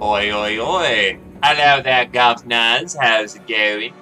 Oi, oi, oi. Hello there, governors. How's it going?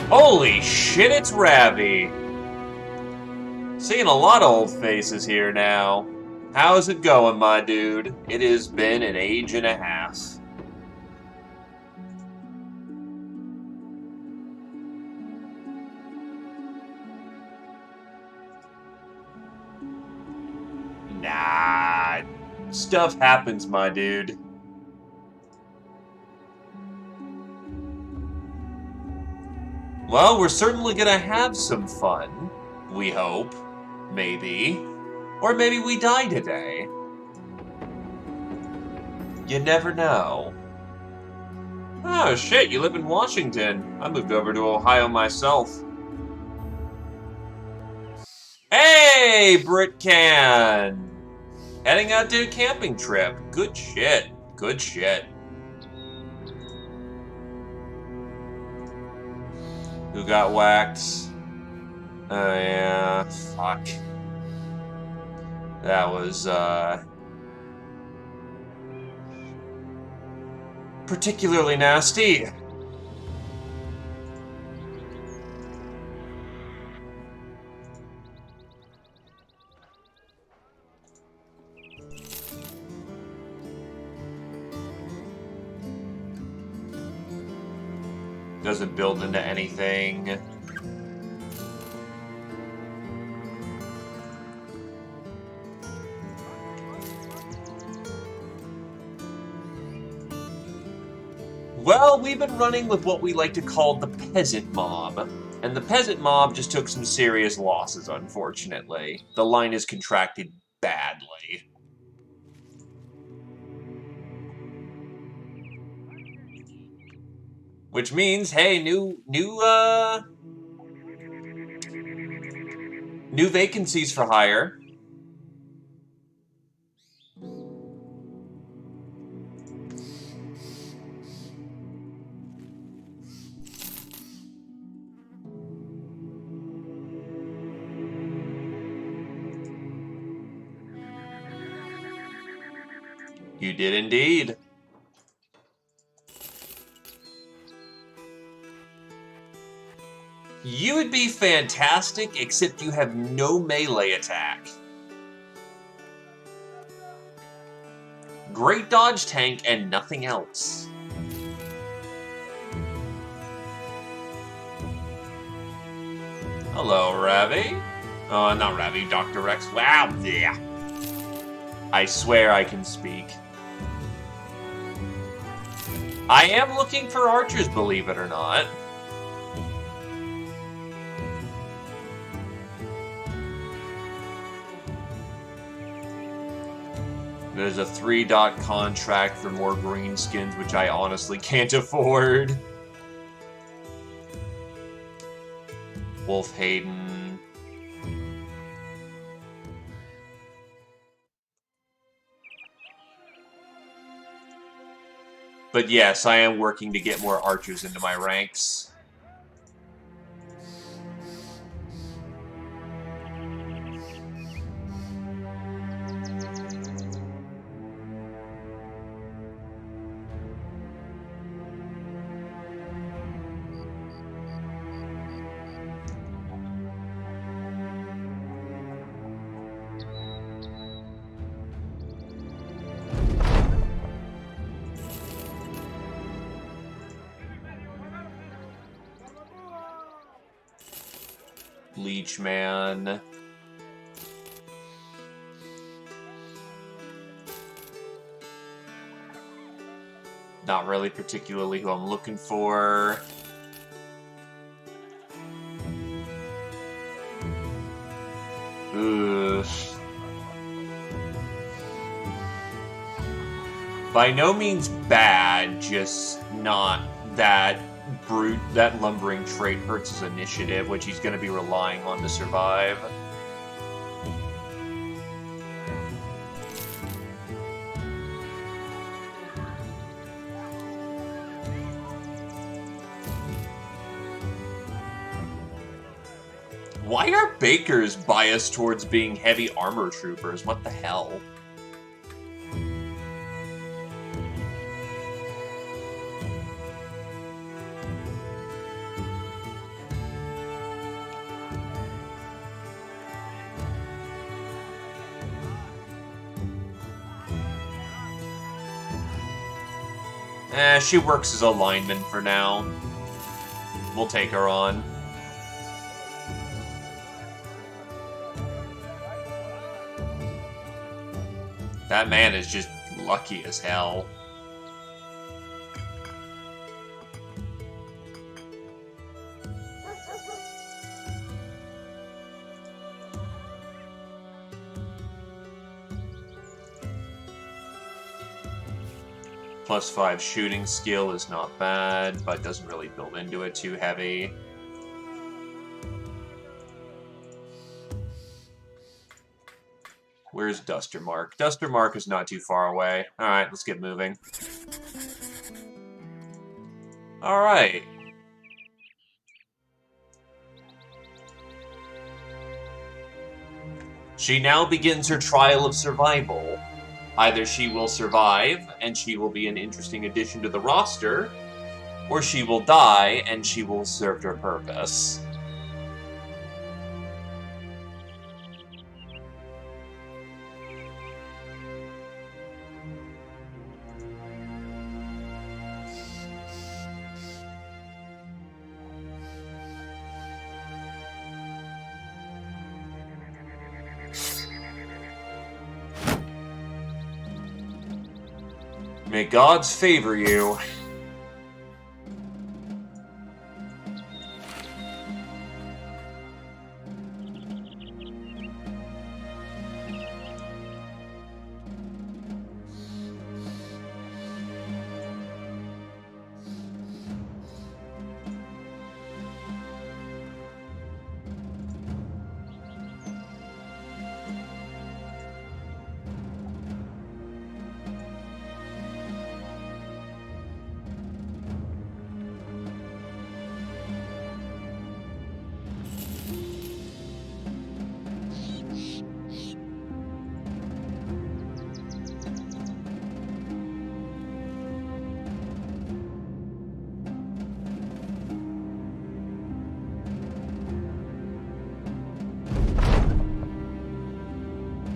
Holy shit, it's Ravi. Seeing a lot of old faces here now. How's it going, my dude? It has been an age and a half. Nah, stuff happens, my dude. Well, we're certainly gonna have some fun. We hope. Maybe. Or maybe we die today. You never know. Oh shit, you live in Washington. I moved over to Ohio myself. Hey, Britcan! Heading out to a camping trip. Good shit. Good shit. Who got whacked? Oh yeah, fuck. That was, particularly nasty. Doesn't build into anything. Well, we've been running with what we like to call the peasant mob. And the peasant mob just took some serious losses, unfortunately. The line is contracted badly. Which means, hey, new vacancies for hire. You did indeed. You would be fantastic, except you have no melee attack. Great dodge tank and nothing else. Hello, Ravi. Not Ravi, Dr. Rex. Wow, yeah. I swear I can speak. I am looking for archers, believe it or not. There's a 3-dot contract for more greenskins, which I honestly can't afford. Wolf Hayden. But yes, I am working to get more archers into my ranks. Leech Man. Not really particularly who I'm looking for. Ugh. By no means bad, just not that brute. That lumbering trait hurts his initiative, which he's going to be relying on to survive. Why are Bakers biased towards being heavy armor troopers? What the hell? She works as a lineman for now. We'll take her on. That man is just lucky as hell. +5 shooting skill is not bad, but doesn't really build into it too heavy. Where's Duster Mark? Duster Mark is not too far away. Alright, let's get moving. Alright. She now begins her trial of survival. Either she will survive, and she will be an interesting addition to the roster, or she will die, and she will serve her purpose. May gods favor you.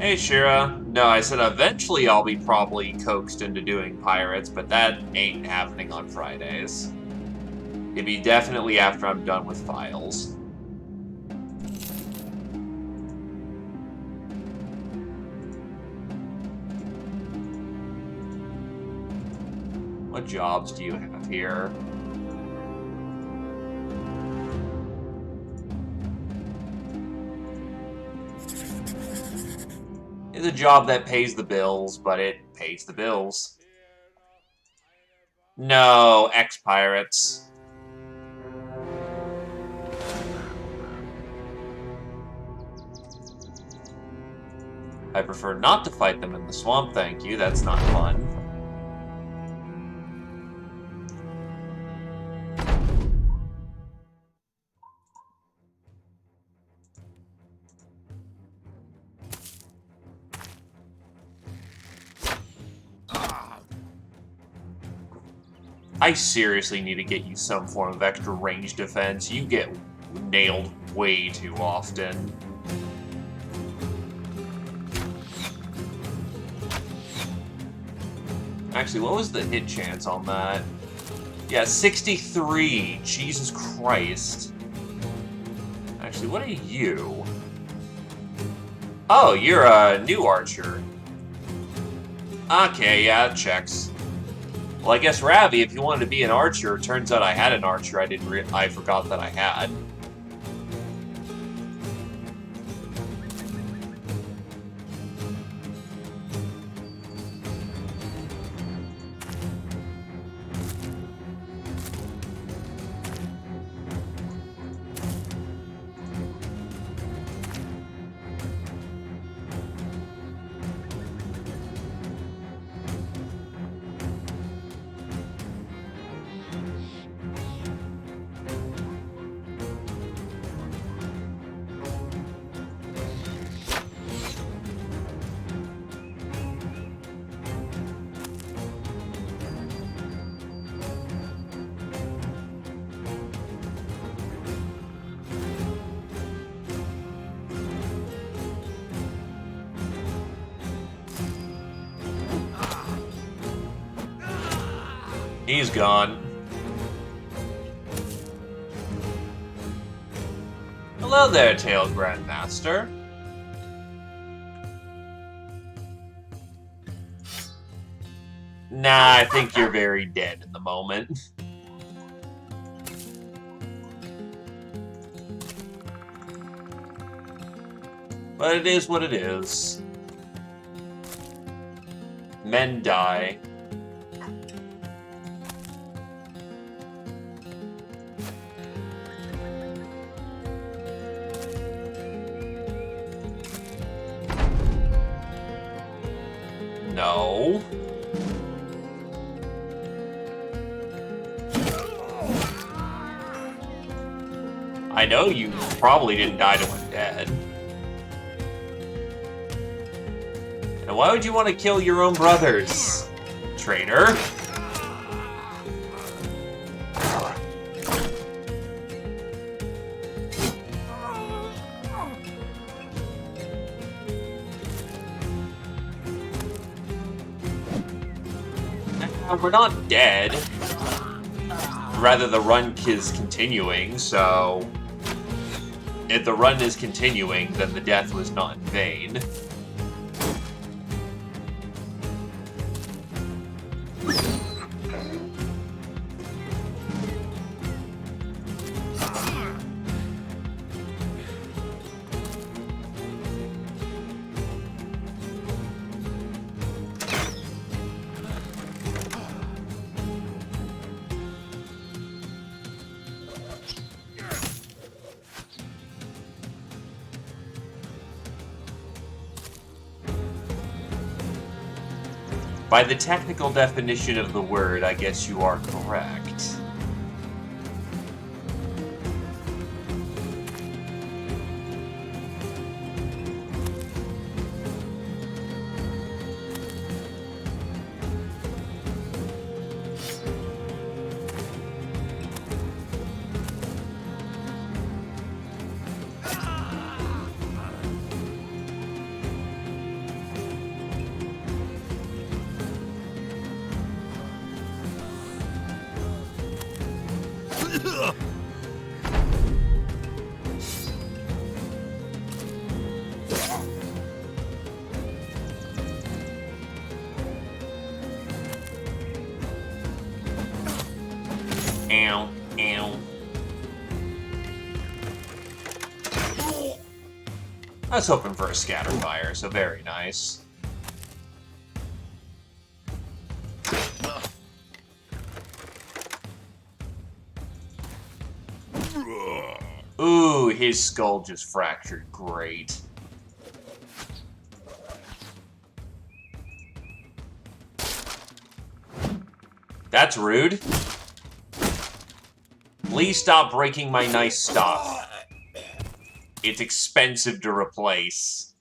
Hey, Shira. No, I said eventually I'll be probably coaxed into doing pirates, but that ain't happening on Fridays. It'd be definitely after I'm done with files. What jobs do you have here? It's a job that pays the bills, but it pays the bills. No, ex-pirates. I prefer not to fight them in the swamp, thank you. That's not fun. I seriously need to get you some form of extra range defense. You get nailed way too often. Actually, what was the hit chance on that? Yeah, 63. Jesus Christ. Actually, Actually, what are you? Oh, you're a new archer. Okay, yeah, that checks. Well, I guess Ravi, if you wanted to be an archer, it turns out I had an archer I forgot that I had. He's gone. Hello there, Tailed Grandmaster. Nah, I think you're very dead in the moment. But it is what it is. Men die. No. I know you probably didn't die to undead. And why would you want to kill your own brothers, traitor? We're not dead. Rather, the run is continuing, so... If the run is continuing, then the death was not in vain. By the technical definition of the word, I guess you are correct. Ow, ow. I was hoping for a scatter fire, so very nice. Ooh, his skull just fractured. Great. That's rude. Please stop breaking my nice stuff. It's expensive to replace.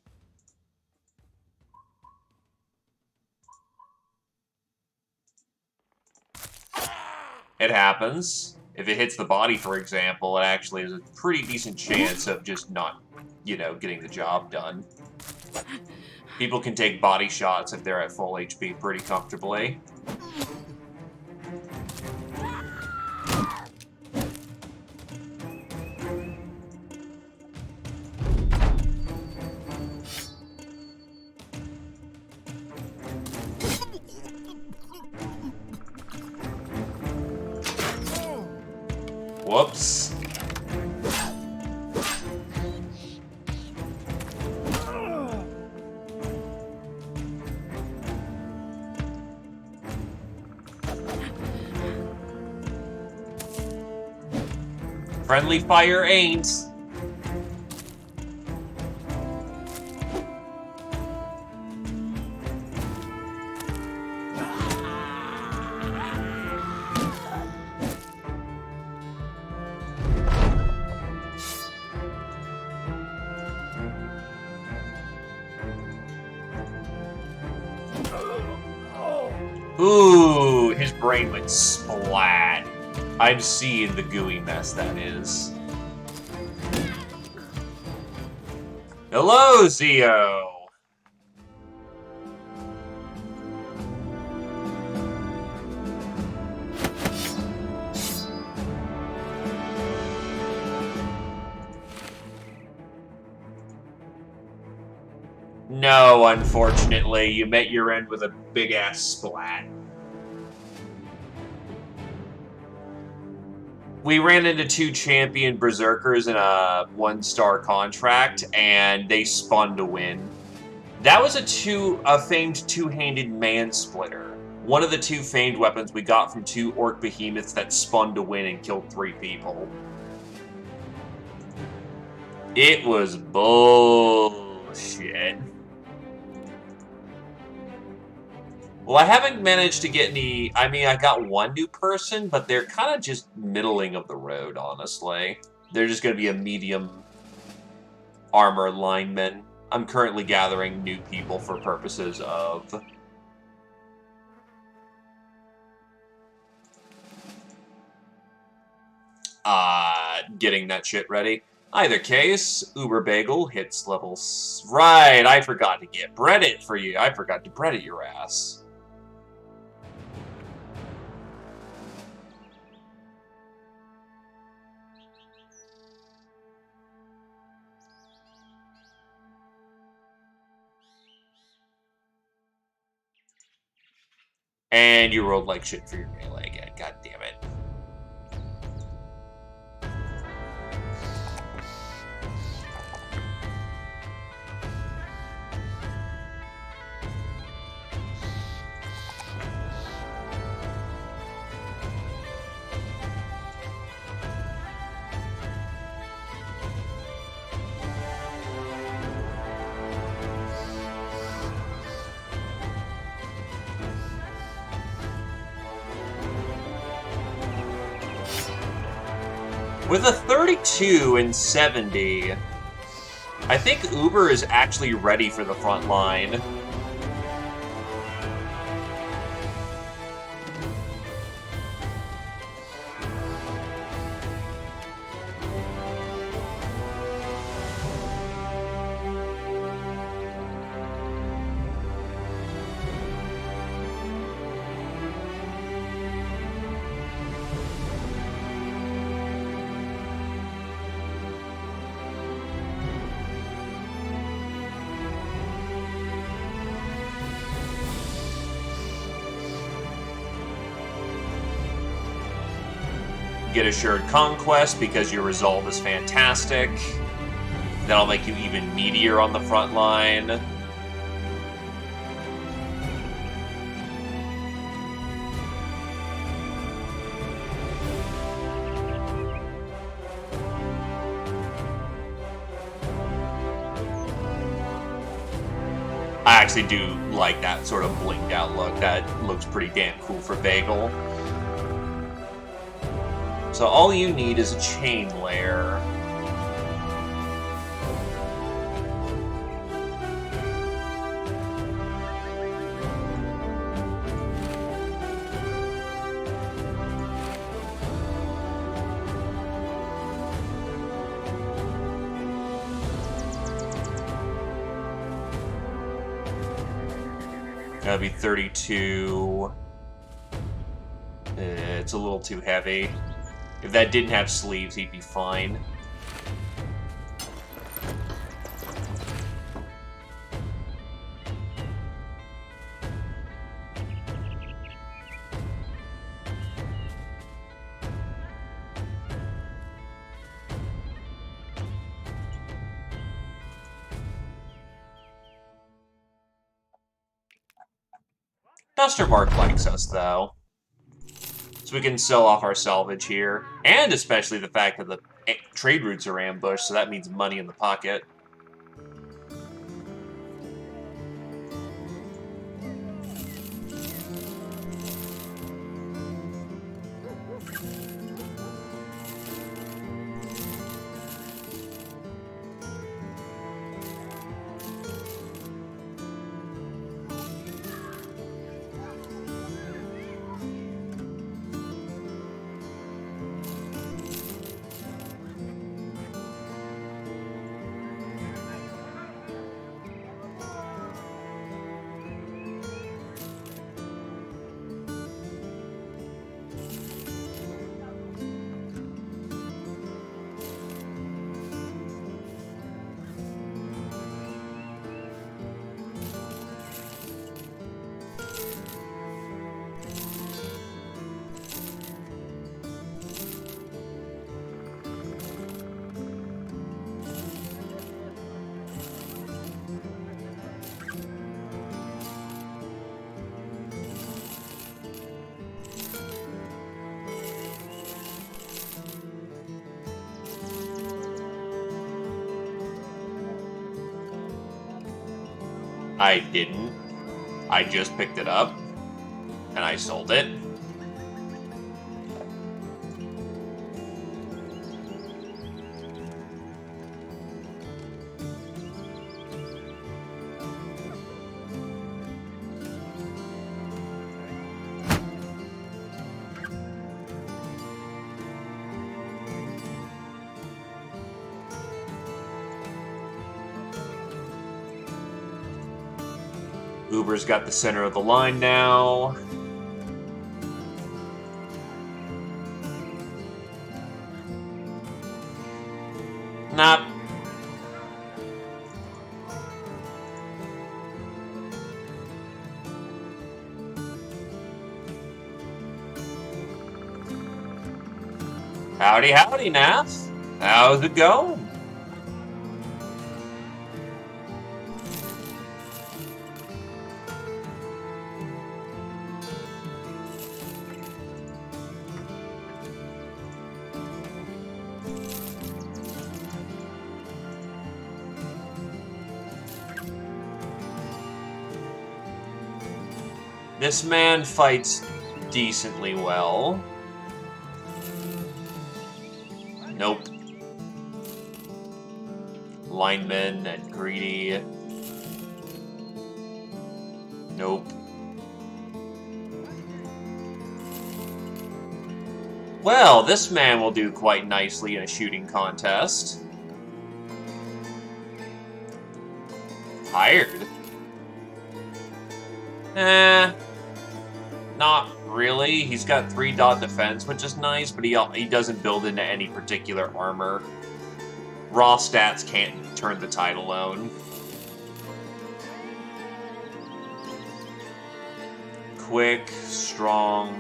It happens. If it hits the body, for example, it actually has a pretty decent chance of just not, you know, getting the job done. People can take body shots if they're at full HP pretty comfortably. Whoops. Friendly fire ain't. Ooh, his brain went splat. I'm seeing the gooey mess that is. Hello, Zio! No, unfortunately, you met your end with a big-ass splat. We ran into 2 champion berserkers in a 1-star contract, and they spun to win. That was a famed 2-handed man-splitter. One of the 2 famed weapons we got from 2 orc behemoths that spun to win and killed 3 people. It was bullshit. Well, I haven't managed to get any... I mean, I got 1 new person, but they're kind of just middling of the road, honestly. They're just going to be a medium armor lineman. I'm currently gathering new people for purposes of... getting that shit ready. Either case, Uber Bagel hits level... Right, I forgot to get Breadit for you. I forgot to Breadit your ass. And you rolled like shit for your melee again. God damn it. With a 32 and 70, I think Uber is actually ready for the front line. Get Assured Conquest because your resolve is fantastic. That'll make you even meatier on the front line. I actually do like that sort of blinged out look. That looks pretty damn cool for Bagel. So all you need is a chain layer. That'd be 32. It's a little too heavy. If that didn't have sleeves, he'd be fine. Duster Mark likes us, though. So we can sell off our salvage here. And especially the fact that the trade routes are ambushed, so that means money in the pocket. I didn't. I just picked it up, and I sold it. Uber's got the center of the line now. Nah. Howdy, howdy, Nath. How's it going? This man fights decently well. Nope. Lineman and greedy. Nope. Well, this man will do quite nicely in a shooting contest. Hired? Not really. He's got 3 dot defense, which is nice, but he doesn't build into any particular armor. Raw stats can't turn the tide alone. Quick, strong.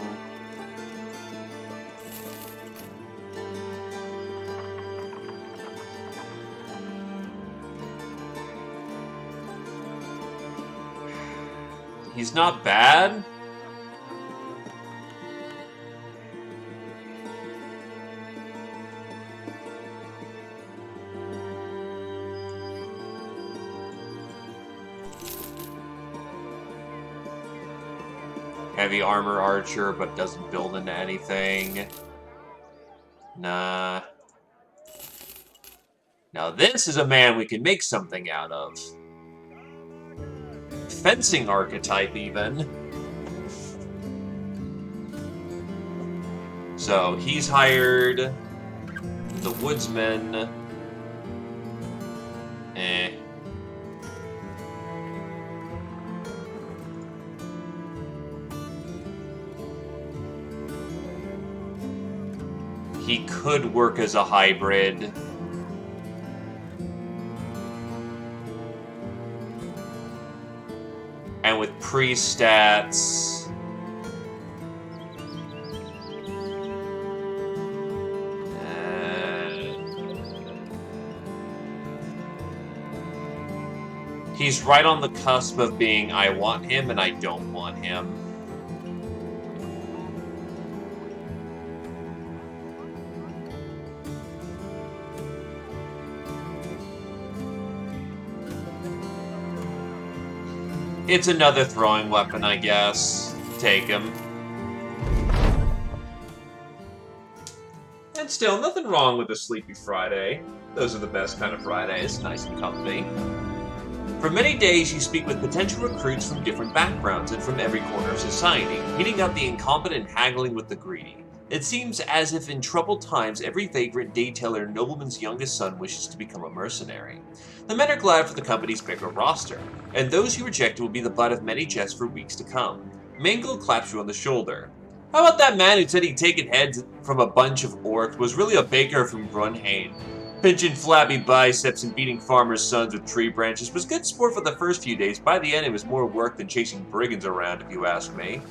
He's not bad. Heavy armor archer, but doesn't build into anything. Nah. Now this is a man we can make something out of. Fencing archetype, even. So, he's hired. The woodsman. He could work as a hybrid. And with pre-stats... he's right on the cusp of being I want him and I don't want him. It's another throwing weapon, I guess. Take him. And still, nothing wrong with a Sleepy Friday. Those are the best kind of Fridays, nice and comfy. For many days, you speak with potential recruits from different backgrounds and from every corner of society, hitting out the incompetent and haggling with the greedy. It seems as if in troubled times, every vagrant, daytailor, and nobleman's youngest son wishes to become a mercenary. The men are glad for the company's bigger roster, and those who reject it will be the butt of many jests for weeks to come. Mangle claps you on the shoulder. How about that man who said he'd taken heads from a bunch of orcs was really a baker from Grunhain? Pinching flabby biceps and beating farmers' sons with tree branches was good sport for the first few days. By the end, it was more work than chasing brigands around, if you ask me.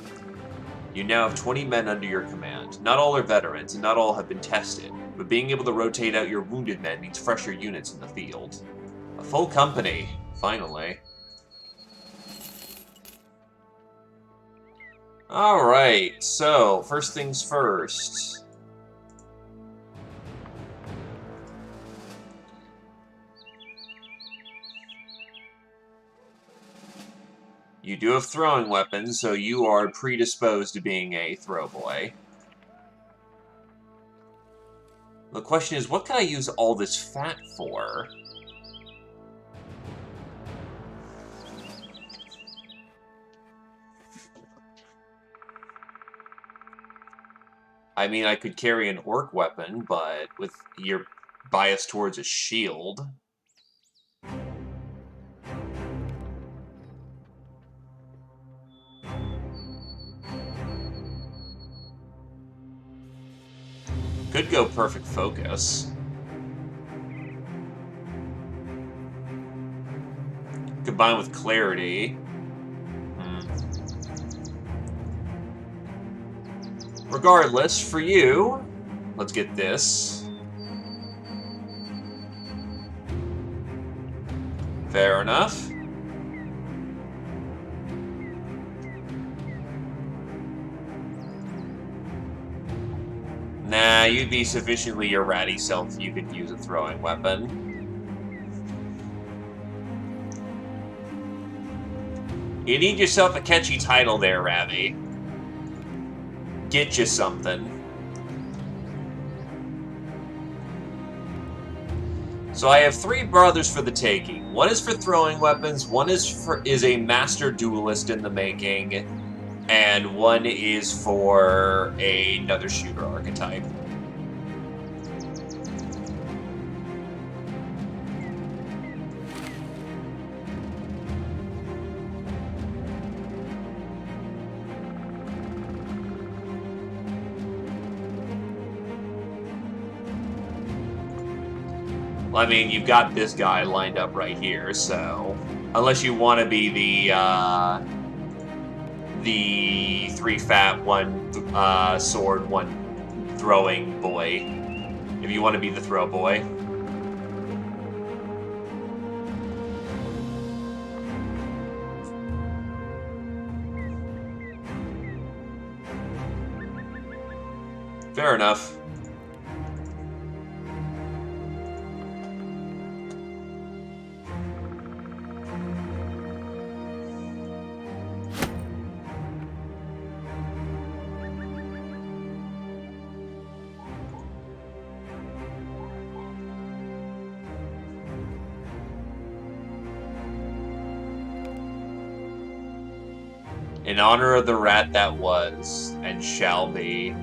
You now have 20 men under your command. Not all are veterans, and not all have been tested, but being able to rotate out your wounded men means fresher units in the field. A full company, finally. Alright, so, first things first. You do have throwing weapons, so you are predisposed to being a throw boy. The question is, what can I use all this fat for? I mean, I could carry an orc weapon, but with your bias towards a shield. Could go perfect focus. Combined with clarity. Regardless, for you, let's get this. Fair enough. Nah, you'd be sufficiently your ratty self if you could use a throwing weapon. You need yourself a catchy title there, Ravi. Get you something. So I have 3 brothers for the taking. One is for throwing weapons, one is a master duelist in the making, and one is for another shooter archetype. I mean, you've got this guy lined up right here, so unless you want to be the 3 fat, 1 sword, 1 throwing boy, if you want to be the throw boy. Fair enough. In honor of the rat that was, and shall be.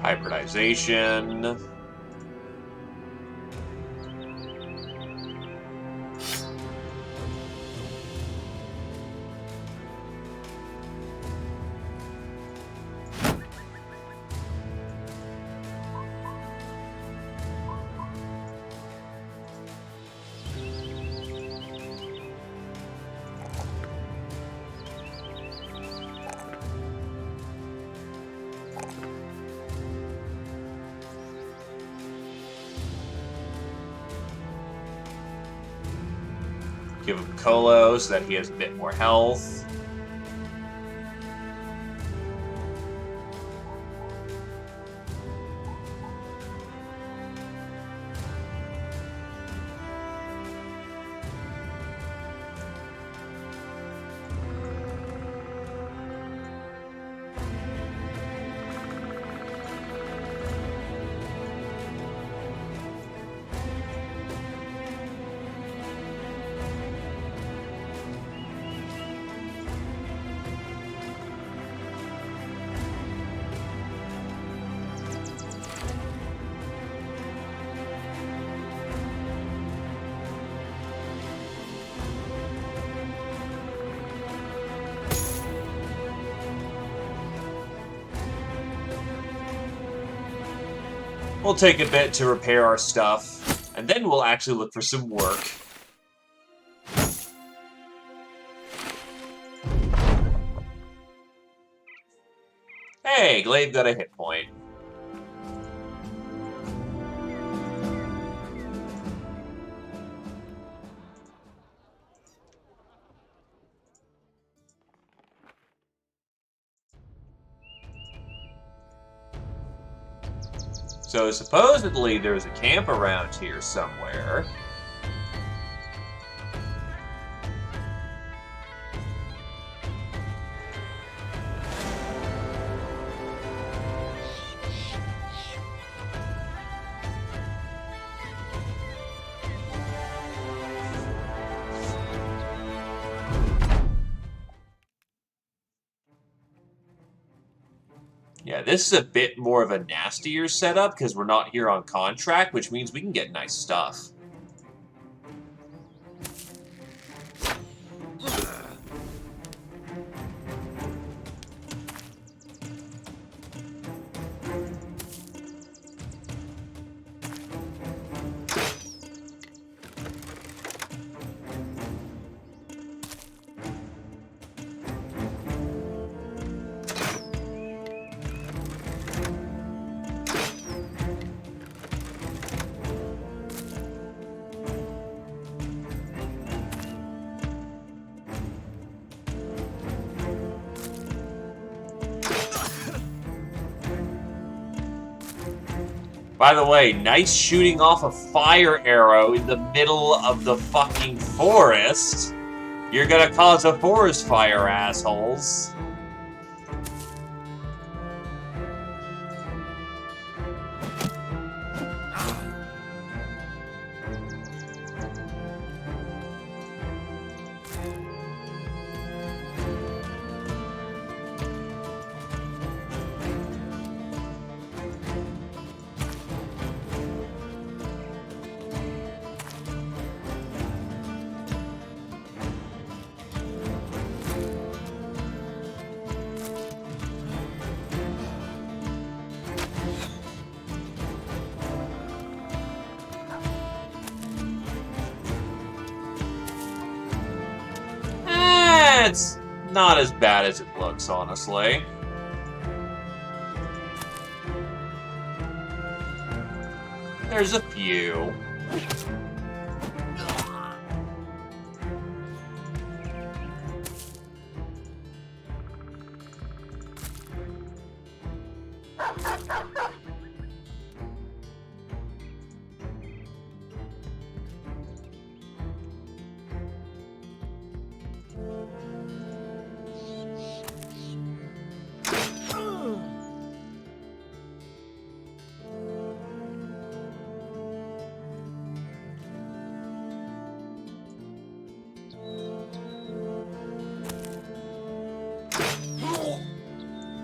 Hybridization. Give him Colo so that he has a bit more health. We'll take a bit to repair our stuff, and then we'll actually look for some work. Hey, Glaive got a hit point. So supposedly there's a camp around here somewhere. Yeah, this is a bit more of a nastier setup because we're not here on contract, which means we can get nice stuff. By the way, nice shooting off a fire arrow in the middle of the fucking forest. You're gonna cause a forest fire, assholes. It's not as bad as it looks, honestly. There's a few.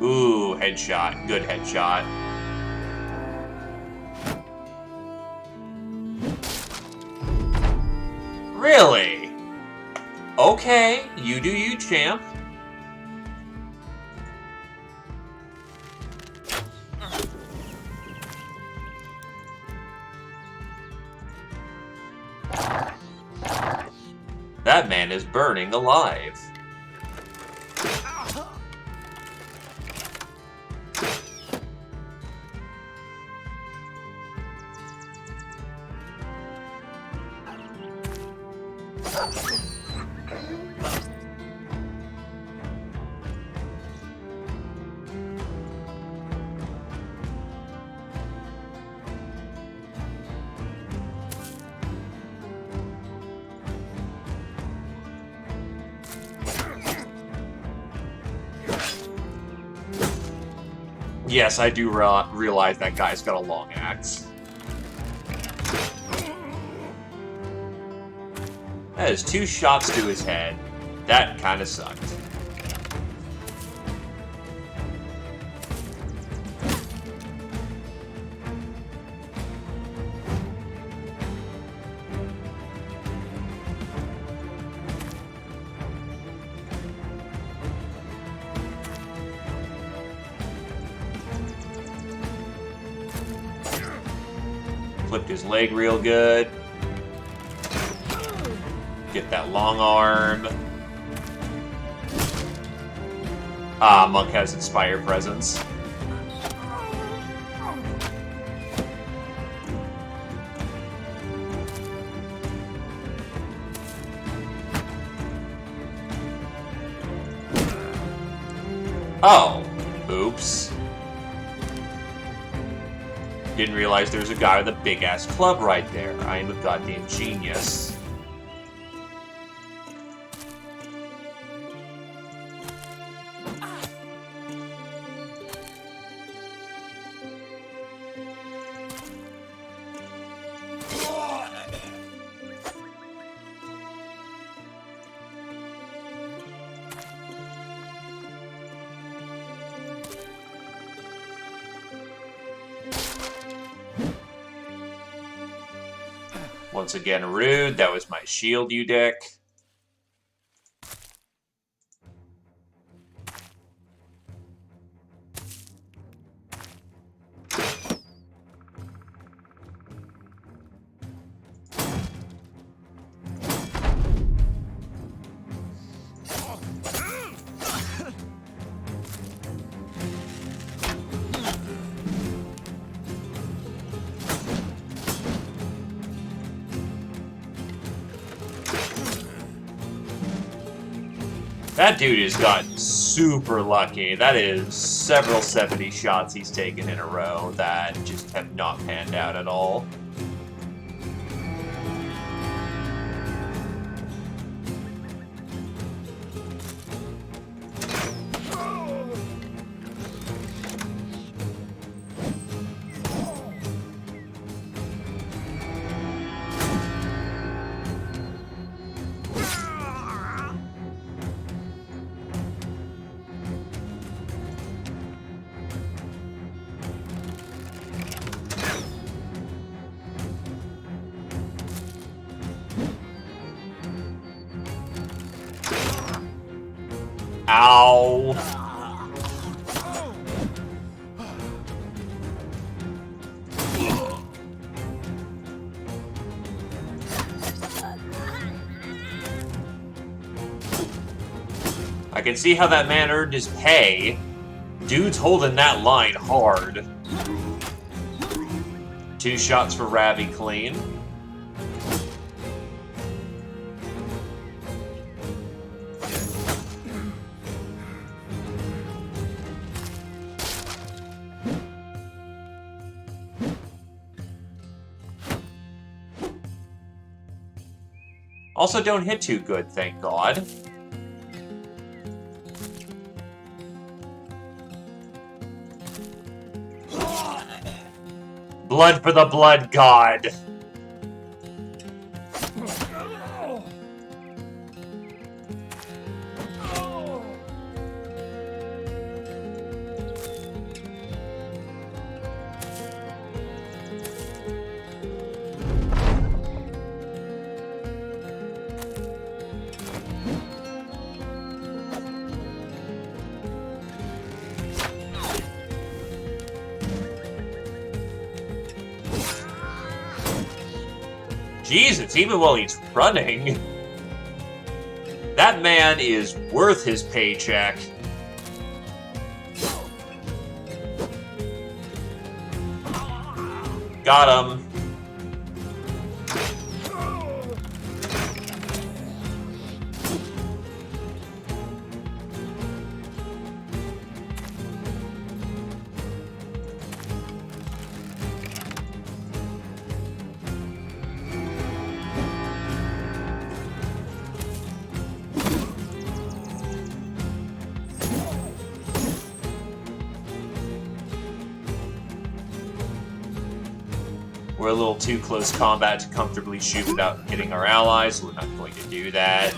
Ooh, headshot. Good headshot. Really? Okay, you do you, champ. That man is burning alive. Yes, I do realize that guy's got a long axe. That is 2 shots to his head. That kind of sucked. Flipped his leg real good. Get that long arm. Ah, Monk has Inspire Presence. Oh, oops. Didn't realize there's a guy with a big-ass club right there. I am a goddamn genius. Once again, rude. That was my shield, you dick. That dude has gotten super lucky. That is several 70 shots he's taken in a row that just have not panned out at all. Ow. I can see how that man earned his pay. Dude's holding that line hard. 2 shots for Ravi clean. Also don't hit too good, thank God. Blood for the blood god. Jesus, even while he's running. That man is worth his paycheck. Got him. We're a little too close combat to comfortably shoot without hitting our allies, so we're not going to do that.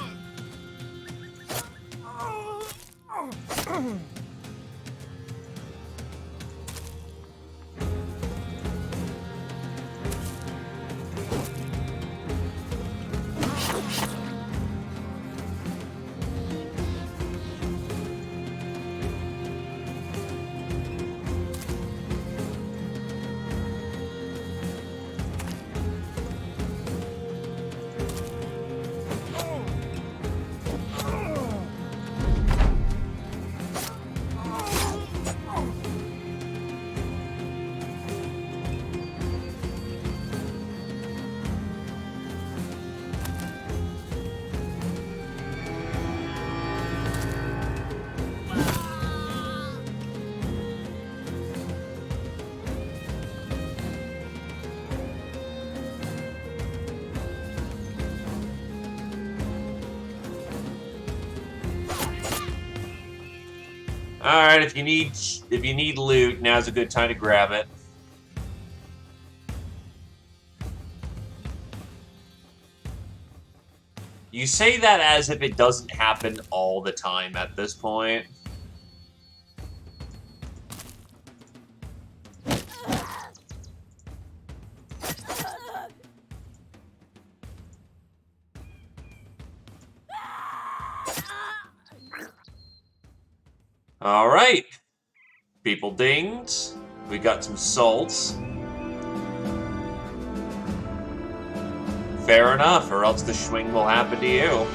Alright, if you need loot, now's a good time to grab it. You say that as if it doesn't happen all the time at this point. Alright. People dinged. We got some salts. Fair enough, or else the swing will happen to you.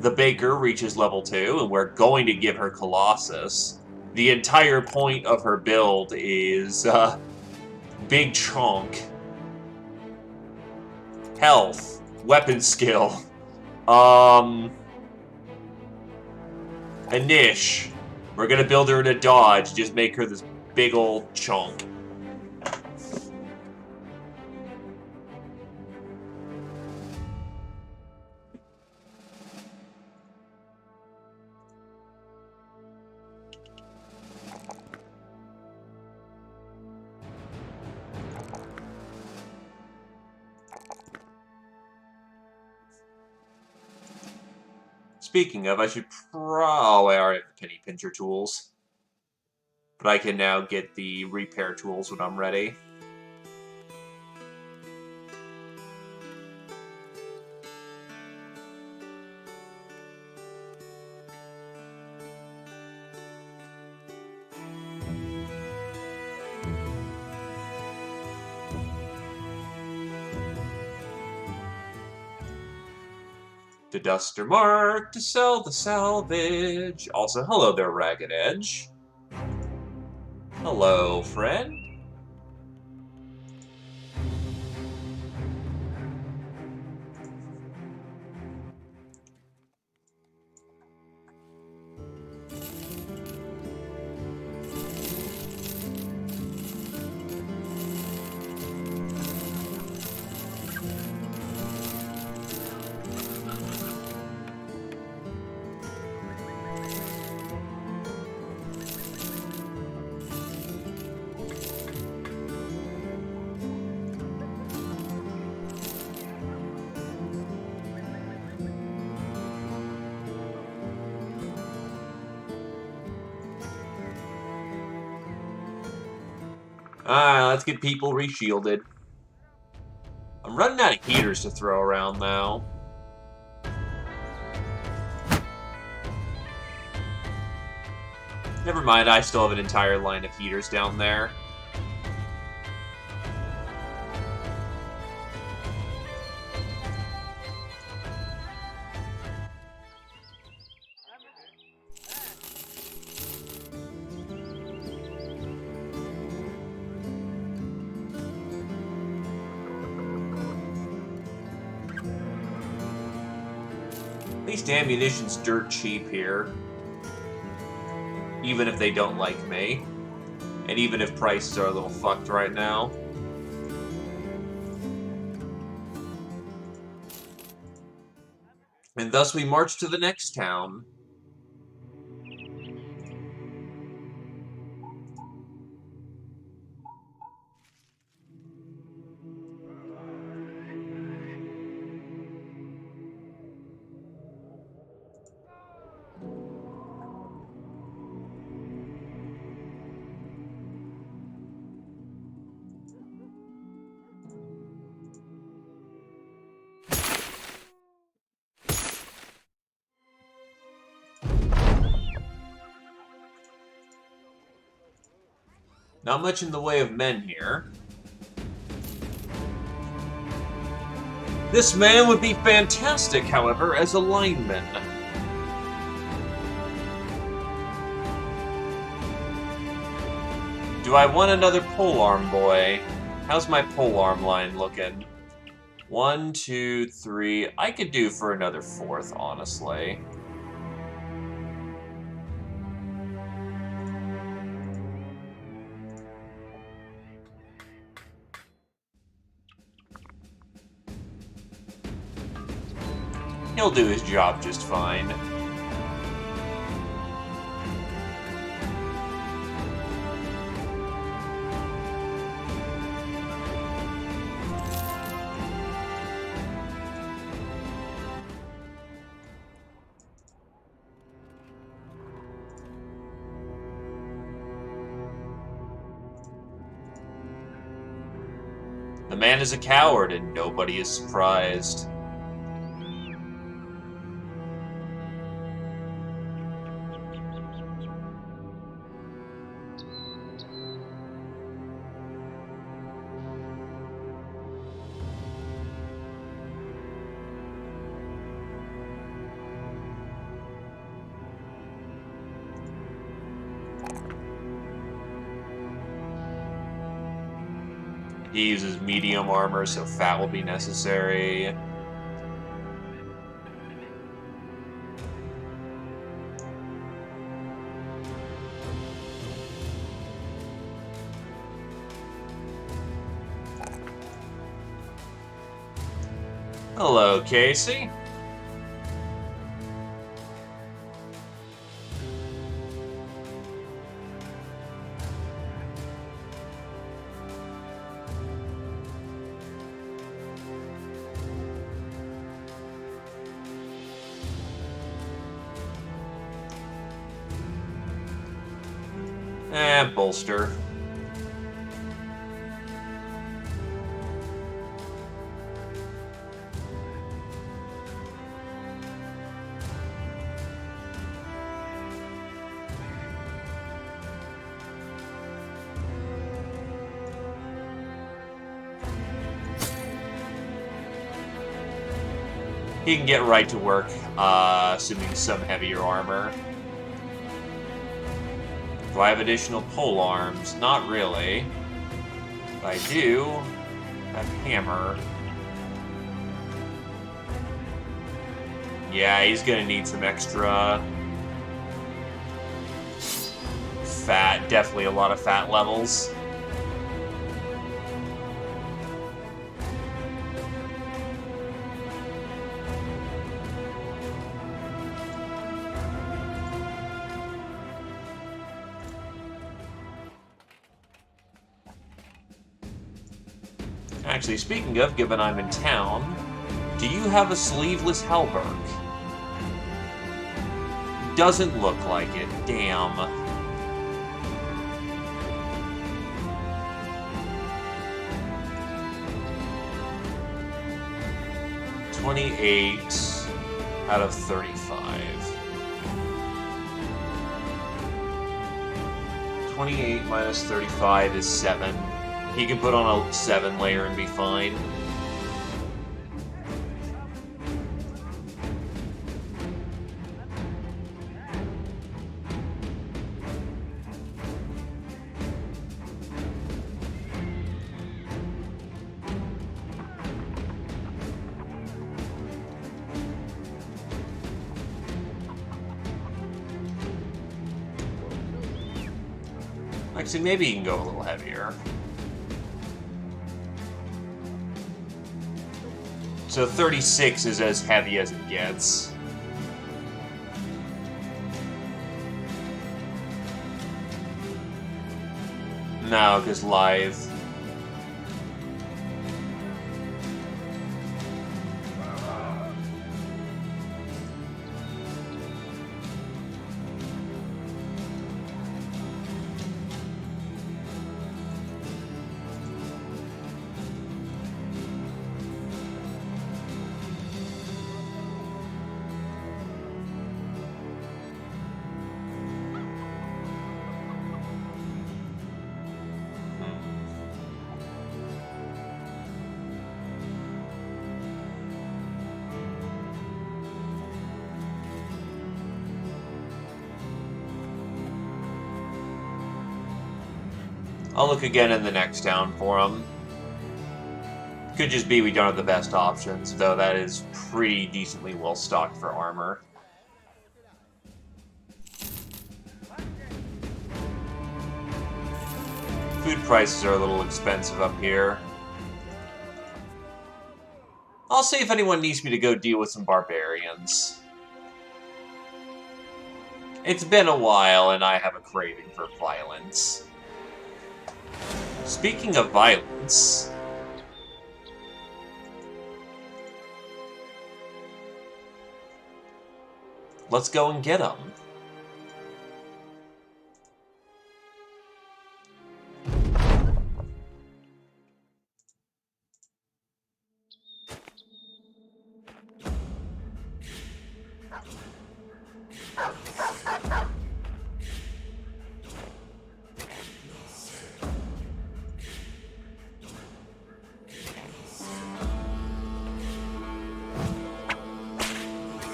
The Baker reaches level 2, and we're going to give her Colossus. The entire point of her build is, big chunk. Health. Weapon skill. Anish. We're gonna build her in a dodge, just make her this big old chunk. Speaking of, I should oh, I already have the penny pincher tools. But I can now get the repair tools when I'm ready. The Duster Mark to sell the salvage. Also, hello there, Ragged Edge. Hello, friend. Alright, let's get people reshielded. I'm running out of heaters to throw around now. Never mind, I still have an entire line of heaters down there. At least ammunition's dirt cheap here. Even if they don't like me. And even if prices are a little fucked right now. And thus we march to the next town. Not much in the way of men here. This man would be fantastic, however, as a lineman. Do I want another polearm boy? How's my polearm line looking? 1, 2, 3. I could do for another 4th, honestly. He'll do his job just fine. The man is a coward, and nobody is surprised. He uses medium armor, so fat will be necessary. Hello, Casey. Bolster. He can get right to work, assuming some heavier armor. Do I have additional pole arms? Not really. But I do have hammer. Yeah, he's gonna need some extra fat. Definitely a lot of fat levels. Actually, speaking of, given I'm in town, do you have a sleeveless halberd? Doesn't look like it. Damn. $28 out of 35. 28 minus 35 is 7. He can put on a 7 layer and be fine. Actually, maybe he can go a little heavier. So 36 is as heavy as it gets. No, because live. I'll look again in the next town for him. Could just be we don't have the best options, though that is pretty decently well stocked for armor. Food prices are a little expensive up here. I'll see if anyone needs me to go deal with some barbarians. It's been a while, and I have a craving for violence. Speaking of violence... let's go and get them.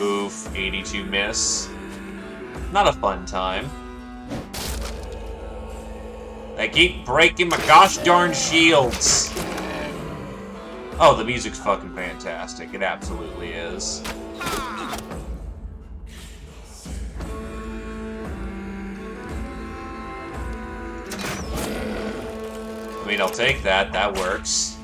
Oof, 82 miss. Not a fun time. They keep breaking my gosh darn shields! Oh, the music's fucking fantastic. It absolutely is. I mean, I'll take that. That works.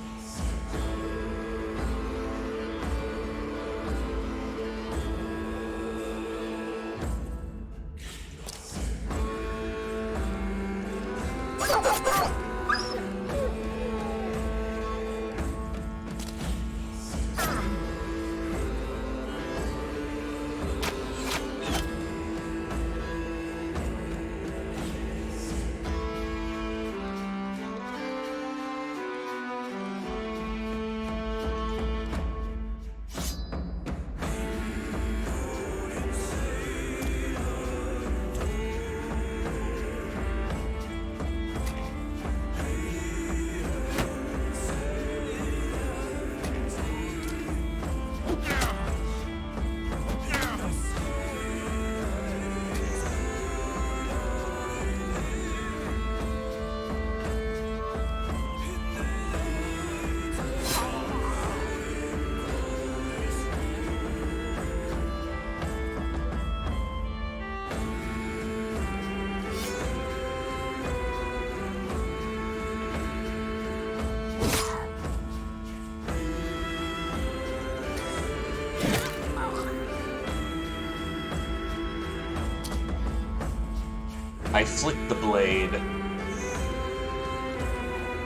I flick the blade.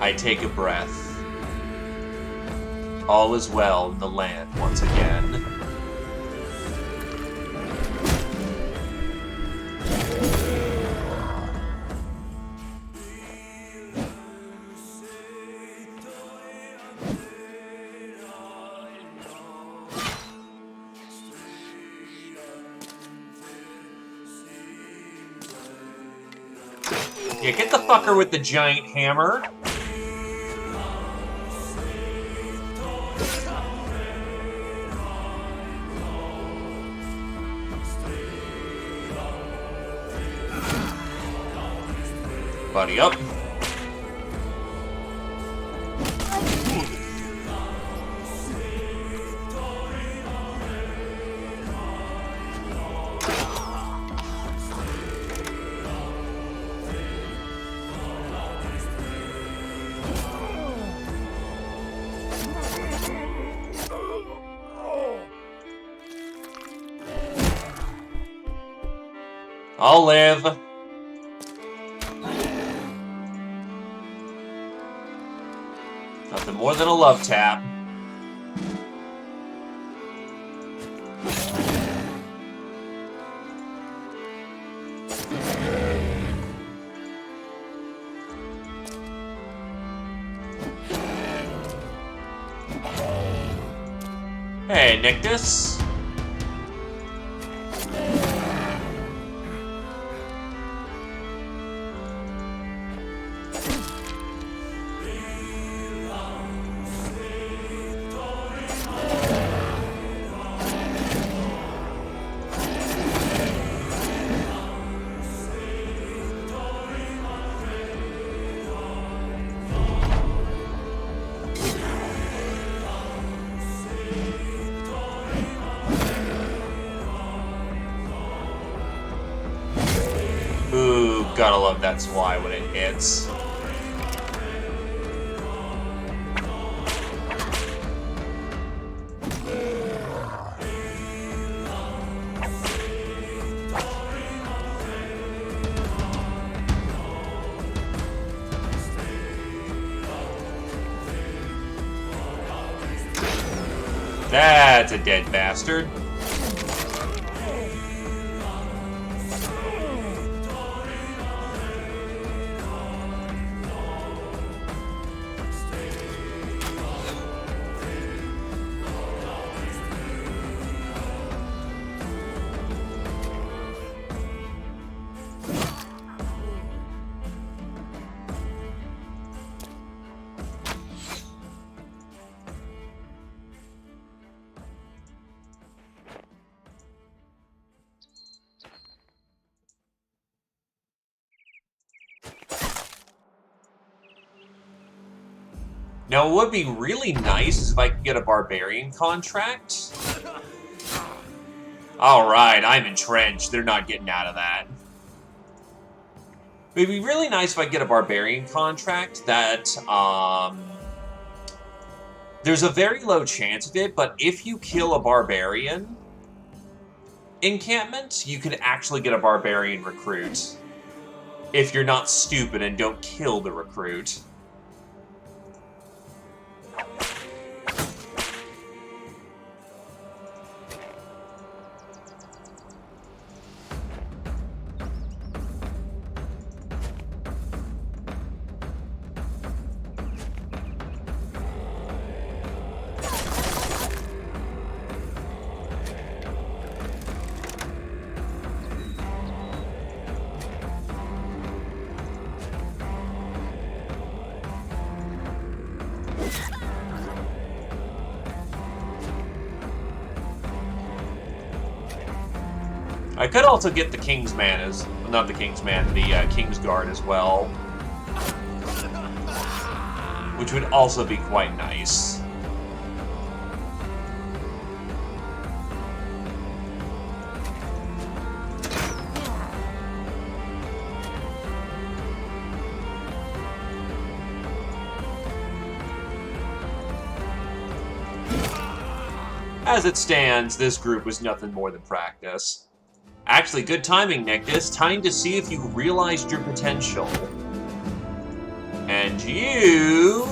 I take a breath. All is well in the land once again. Yeah, get the fucker with the giant hammer. Buddy up. I'll live. Nothing more than a love tap. Hey, Nictus. Ooh, gotta love that Y when it hits. That's a dead bastard. Now, what would be really nice is if I could get a barbarian contract. Alright, I'm entrenched. They're not getting out of that. It would be really nice if I could get a barbarian contract that, there's a very low chance of it, but if you kill a barbarian encampment, you can actually get a barbarian recruit. If you're not stupid and don't kill the recruit. I could also get the Kingsman as... not the Kingsman, the Kingsguard as well. Which would also be quite nice. As it stands, this group was nothing more than practice. Actually, good timing, Nictus. Time to see if you realized your potential. And you...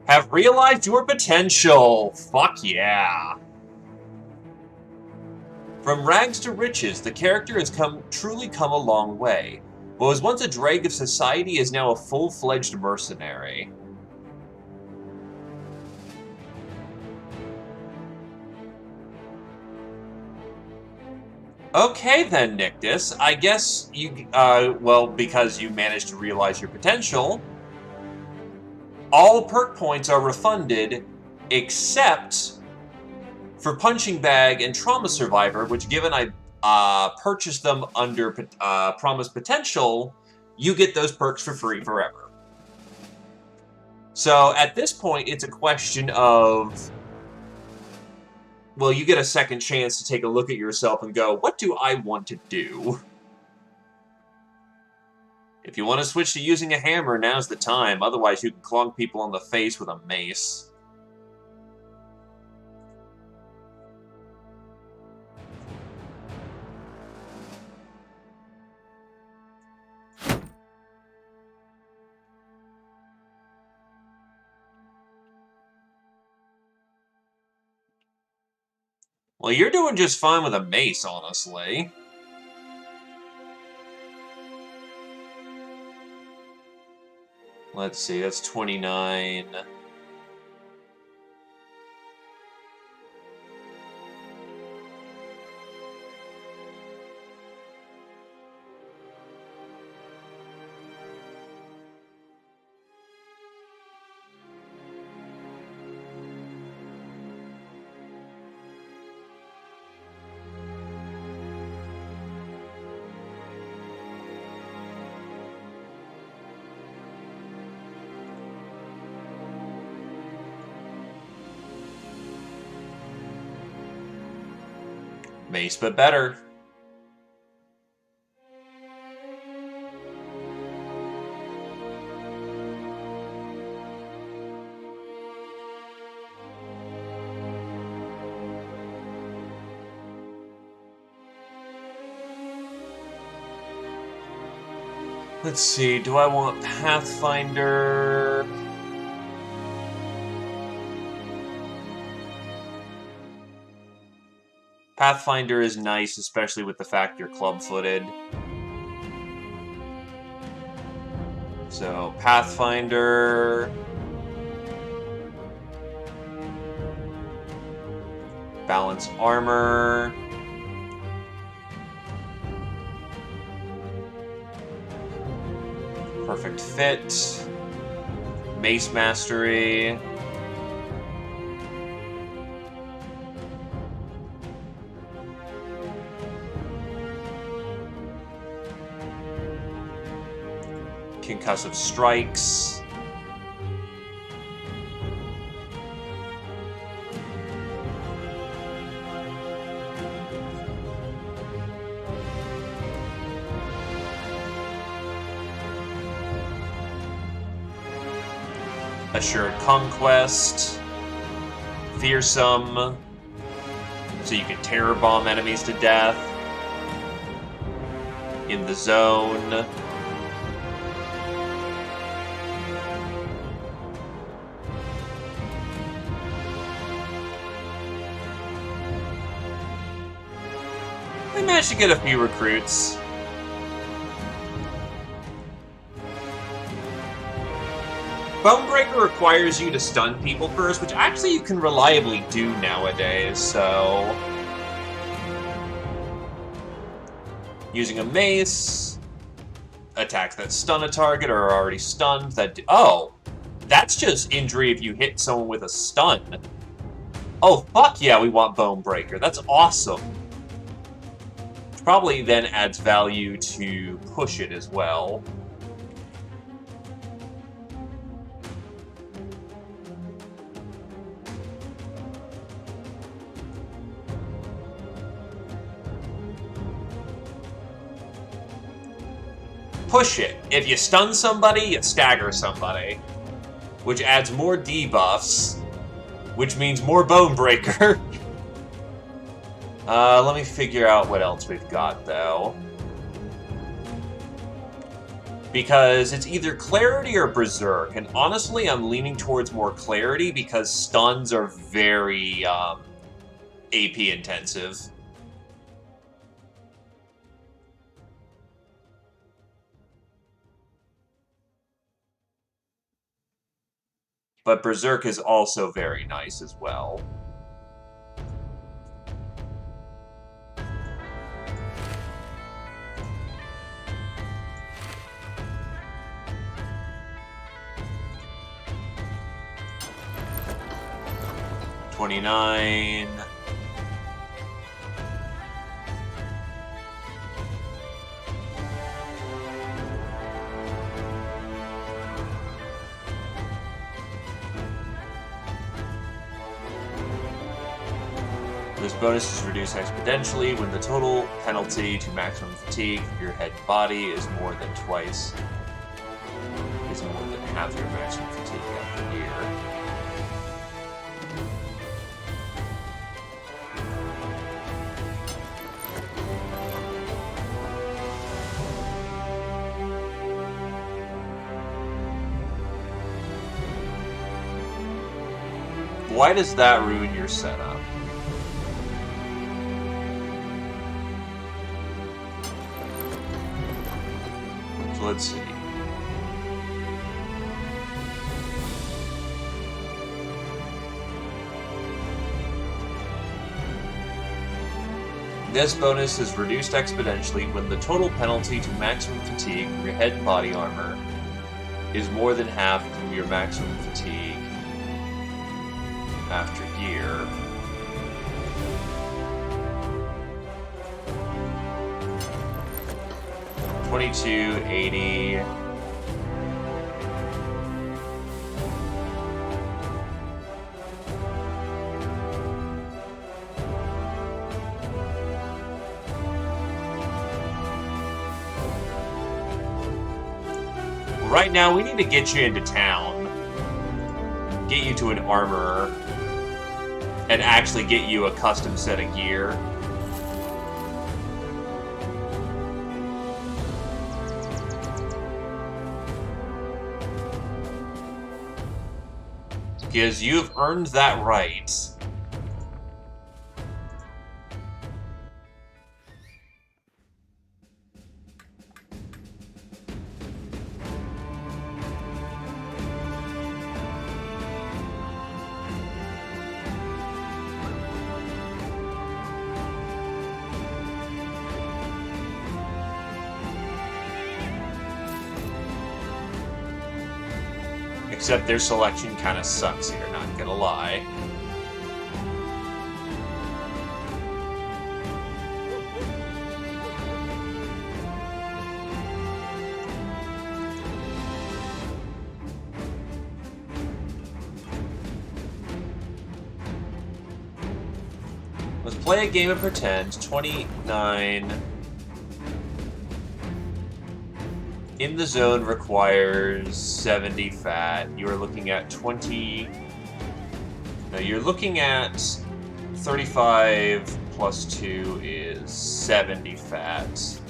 have realized your potential. Fuck yeah. From rags to riches, the character has truly come a long way. What was once a dreg of society is now a full-fledged mercenary. Okay then, Nictus. I guess you, well, because you managed to realize your potential, all perk points are refunded except for Punching Bag and Trauma Survivor, which, given I purchased them under Promise Potential, you get those perks for free forever. So at this point, it's a question of, well, you get a second chance to take a look at yourself and go, what do I want to do? If you want to switch to using a hammer, now's the time. Otherwise, you can clunk people on the face with a mace. Well, you're doing just fine with a mace, honestly. Let's see, that's 29. Mace, but better. Let's see, do I want Pathfinder? Pathfinder is nice, especially with the fact you're club-footed. So, Pathfinder... Balance Armor... Perfect Fit... Mace Mastery... Concussive Strikes... Assured Conquest... Fearsome... So you can terror bomb enemies to death... In the Zone... I managed to get a few recruits. Bonebreaker requires you to stun people first, which actually you can reliably do nowadays, so... Using a mace... Attacks that stun a target or are already stunned that do... Oh! That's just injury if you hit someone with a stun. Oh, fuck yeah, we want Bonebreaker. That's awesome. Probably then adds value to push it as well. Push it. If you stun somebody, you stagger somebody. Which adds more debuffs, which means more Bonebreaker. Let me figure out what else we've got, though. Because it's either Clarity or Berserk, and honestly, I'm leaning towards more Clarity because stuns are very, AP intensive. But Berserk is also very nice as well. 29. This bonus is reduced exponentially when the total penalty to maximum fatigue of your head and body is more than half your maximum fatigue after a year. Why does that ruin your setup? So let's see. This bonus is reduced exponentially when the total penalty to maximum fatigue of your head and body armor is more than half of your maximum fatigue after year. $22.80. Right now, we need to get you into town, get you to an armorer, and actually get you a custom set of gear. Because you've earned that right. Except their selection kind of sucks here, not gonna lie. Let's play a game of pretend. 29. In the zone requires 70 fat. You are looking at 20. No, you're looking at 35 plus 2 is 70 fat.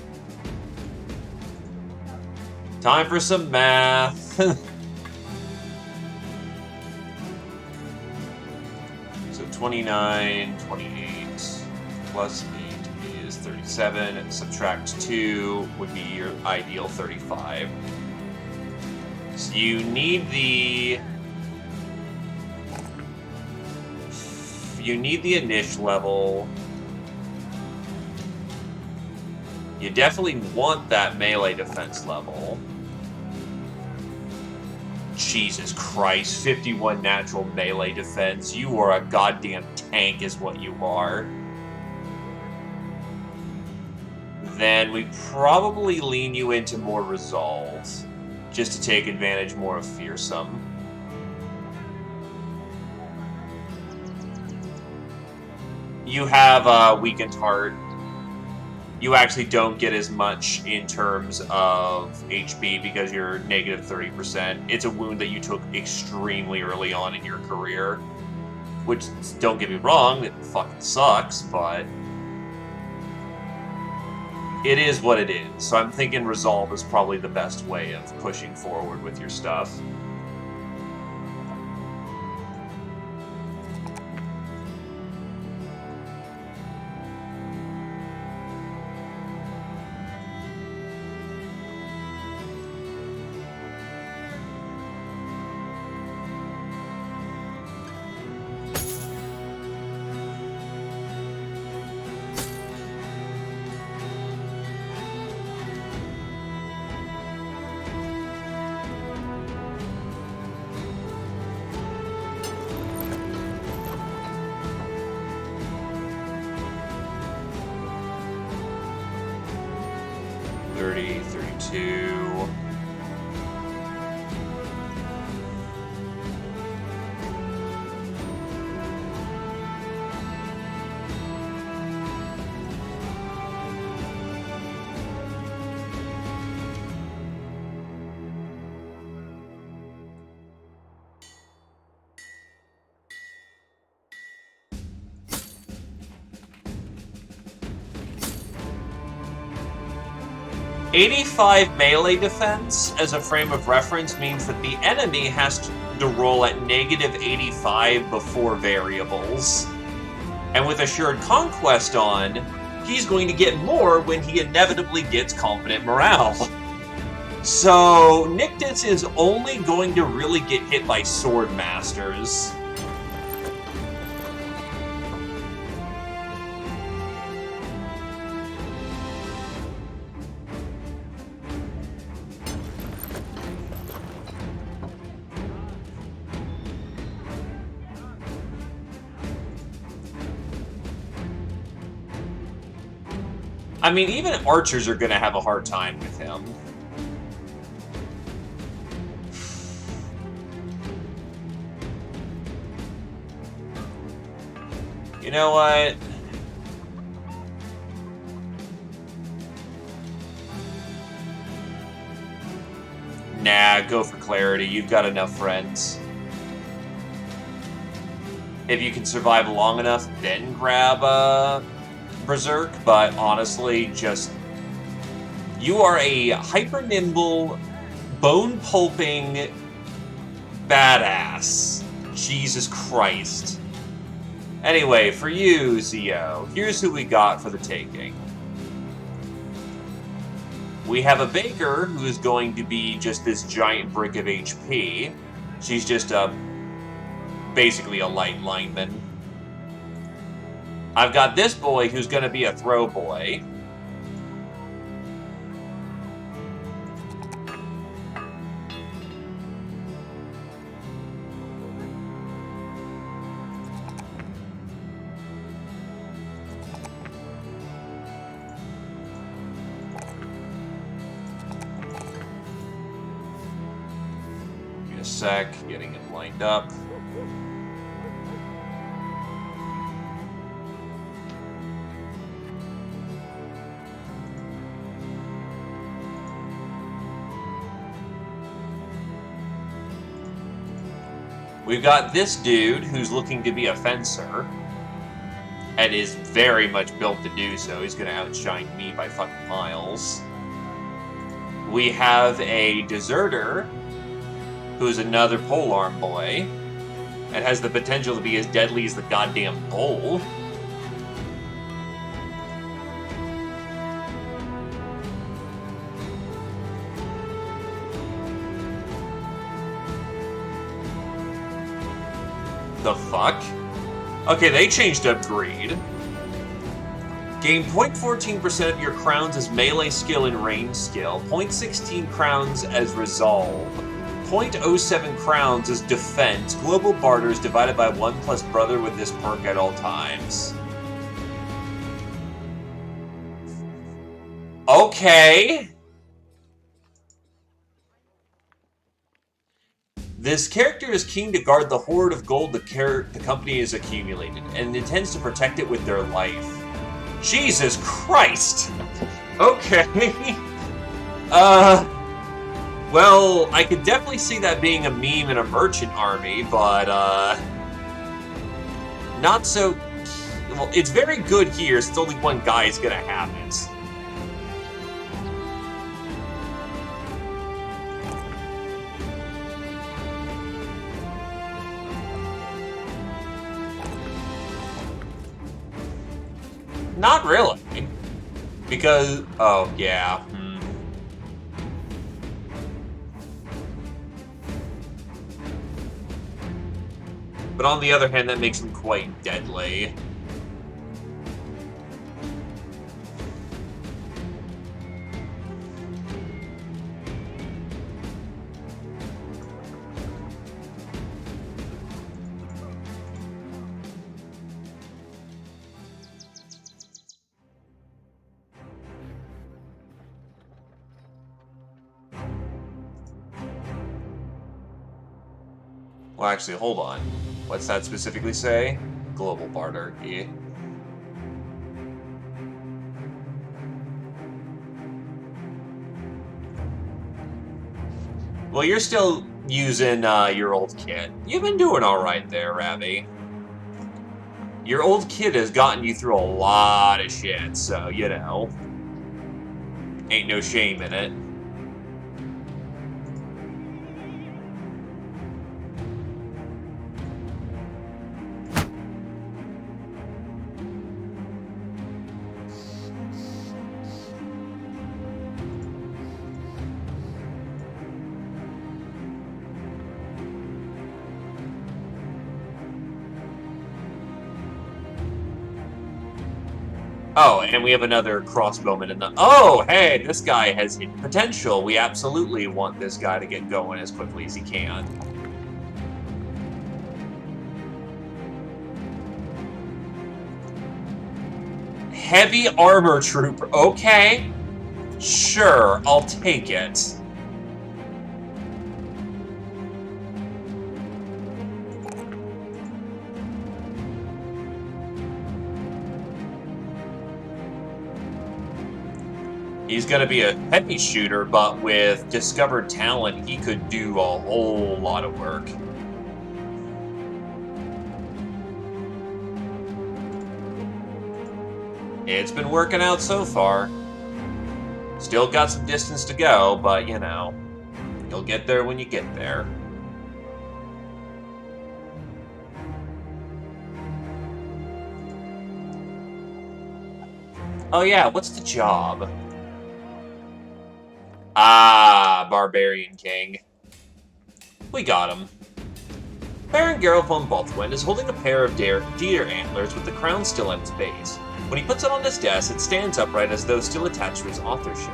Time for some math. So 29, 28 plus 8 is 37, and subtract 2 would be your ideal 35. So you need the initial level. You definitely want that melee defense level. Jesus Christ, 51 natural melee defense. You are a goddamn tank is what you are. Then we probably lean you into more resolve, just to take advantage more of fearsome. You have weakened heart. You actually don't get as much in terms of HP because you're negative 30%. It's a wound that you took extremely early on in your career, which, don't get me wrong, it fucking sucks, but it is what it is. So I'm thinking resolve is probably the best way of pushing forward with your stuff. 30, 32. "85 melee defense as a frame of reference means that the enemy has to roll at -85 before variables. And with Assured Conquest on, he's going to get more when he inevitably gets Confident Morale. So, Nictus is only going to really get hit by Sword Masters. I mean, even archers are going to have a hard time with him. You know what? Nah, go for clarity. You've got enough friends. If you can survive long enough, then grab Berserk, but honestly, just... You are a hyper-nimble, bone-pulping badass. Jesus Christ. Anyway, for you, Zio, here's who we got for the taking. We have a Baker, who is going to be just this giant brick of HP. She's just basically a light lineman. I've got this boy who's going to be a throw boy. Give me a sec, getting him lined up. We've got this dude who's looking to be a fencer, and is very much built to do so. He's going to outshine me by fucking miles. We have a deserter, who's another polearm boy, and has the potential to be as deadly as the goddamn bull. The fuck? Okay, they changed up greed. Gain 0.14% of your crowns as melee skill and range skill, 0.16 crowns as resolve, 0.07 crowns as defense, global barters divided by 1 plus brother with this perk at all times. Okay. This character is keen to guard the hoard of gold the company has accumulated, and intends to protect it with their life. Jesus Christ! Okay. Well, I could definitely see that being a meme in a merchant army, but, not so... Well, it's very good here, since only one guy is gonna have it. Not really. Because... Oh, yeah. But on the other hand, that makes him quite deadly. Well, actually, hold on. What's that specifically say? Global bardarchy. Well, you're still using your old kit. You've been doing alright there, Ravi. Your old kit has gotten you through a lot of shit, so, you know. Ain't no shame in it. Oh, and we have another crossbowman in the... Oh, hey, this guy has hidden potential. We absolutely want this guy to get going as quickly as he can. Heavy armor trooper. Okay. Sure, I'll take it. He's going to be a heavy shooter, but with discovered talent, he could do a whole lot of work. It's been working out so far. Still got some distance to go, but, you know, you'll get there when you get there. Oh yeah, what's the job? Ah, Barbarian King. We got him. Baron Geralt von Balthwin is holding a pair of deer antlers with the crown still at its base. When he puts it on his desk, it stands upright as though still attached to his authorship.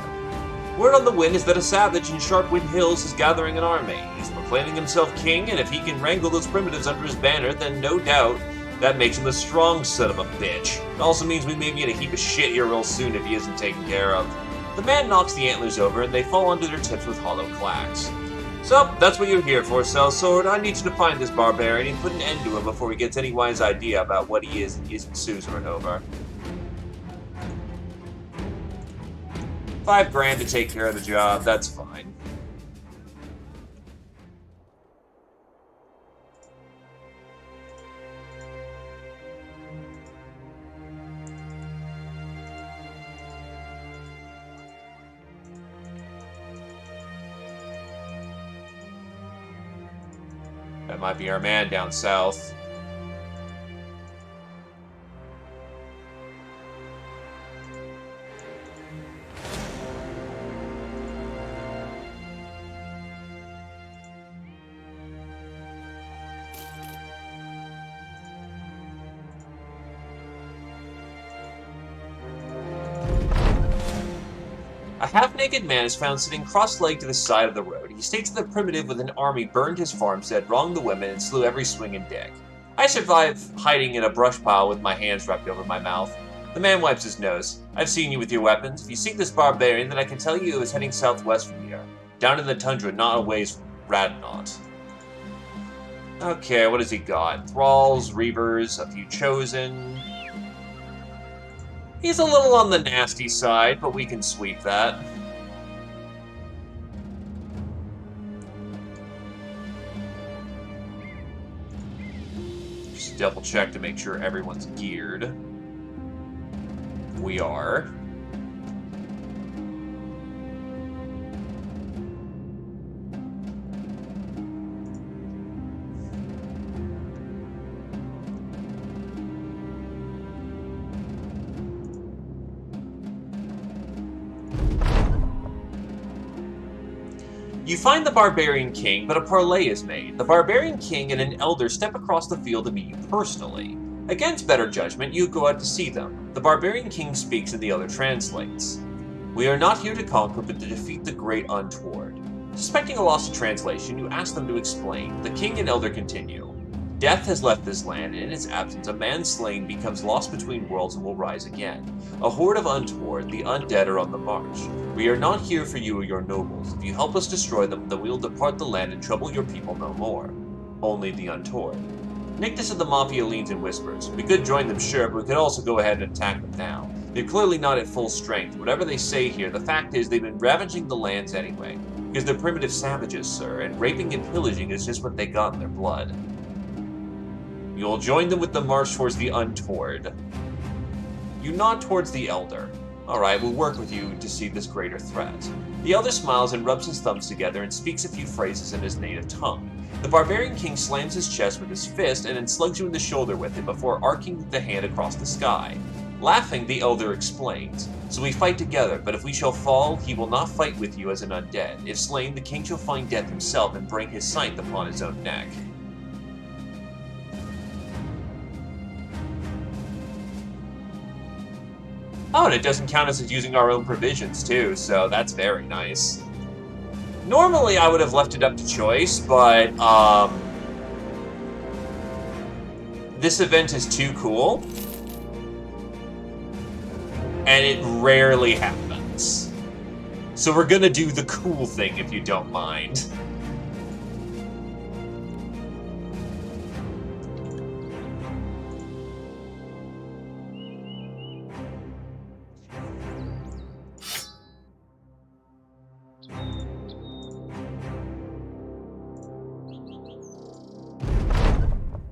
Word on the wind is that a savage in Sharpwind Hills is gathering an army. He's proclaiming himself king, and if he can wrangle those primitives under his banner, then no doubt that makes him a strong son of a bitch. It also means we may be in a heap of shit here real soon if he isn't taken care of. The man knocks the antlers over, and they fall onto their tips with hollow clacks. So, that's what you're here for, Sellsword. I need you to find this barbarian and put an end to him before he gets any wise idea about what he is and isn't suzerain over. 5 grand to take care of the job, that's fine. That might be our man down south. A half-naked man is found sitting cross-legged to the side of the road. He states that the primitive with an army burned his farmstead, wronged the women, and slew every swinging dick. I survived hiding in a brush pile with my hands wrapped over my mouth. The man wipes his nose. I've seen you with your weapons. If you seek this barbarian, then I can tell you it was heading southwest from here. Down in the tundra, not a ways from Radnot. Okay, what has he got? Thralls, Reavers, a few chosen... He's a little on the nasty side, but we can sweep that. Just double check to make sure everyone's geared. We are. You find the Barbarian King, but a parley is made. The Barbarian King and an elder step across the field to meet you personally. Against better judgment, you go out to see them. The Barbarian King speaks and the elder translates. We are not here to conquer, but to defeat the great untoward. Suspecting a loss of translation, you ask them to explain. The King and elder continue. Death has left this land, and in its absence, a man slain becomes lost between worlds and will rise again. A horde of untoward, the undead are on the march. We are not here for you or your nobles. If you help us destroy them, then we will depart the land and trouble your people no more. Only the untoward. Nictus of the Mafia leans and whispers. We could join them, sure, but we could also go ahead and attack them now. They're clearly not at full strength. Whatever they say here, the fact is they've been ravaging the lands anyway. Because they're primitive savages, sir, and raping and pillaging is just what they got in their blood. You'll join them with the march towards the untoward. You nod towards the Elder. Alright, we'll work with you to see this greater threat. The Elder smiles and rubs his thumbs together and speaks a few phrases in his native tongue. The Barbarian King slams his chest with his fist and then slugs you in the shoulder with it before arcing the hand across the sky. Laughing, the Elder explains. So we fight together, but if we shall fall, he will not fight with you as an undead. If slain, the king shall find death himself and bring his scythe upon his own neck. Oh, and it doesn't count us as using our own provisions, too, so that's very nice. Normally, I would have left it up to choice, but, this event is too cool. And it rarely happens. So we're gonna do the cool thing, if you don't mind.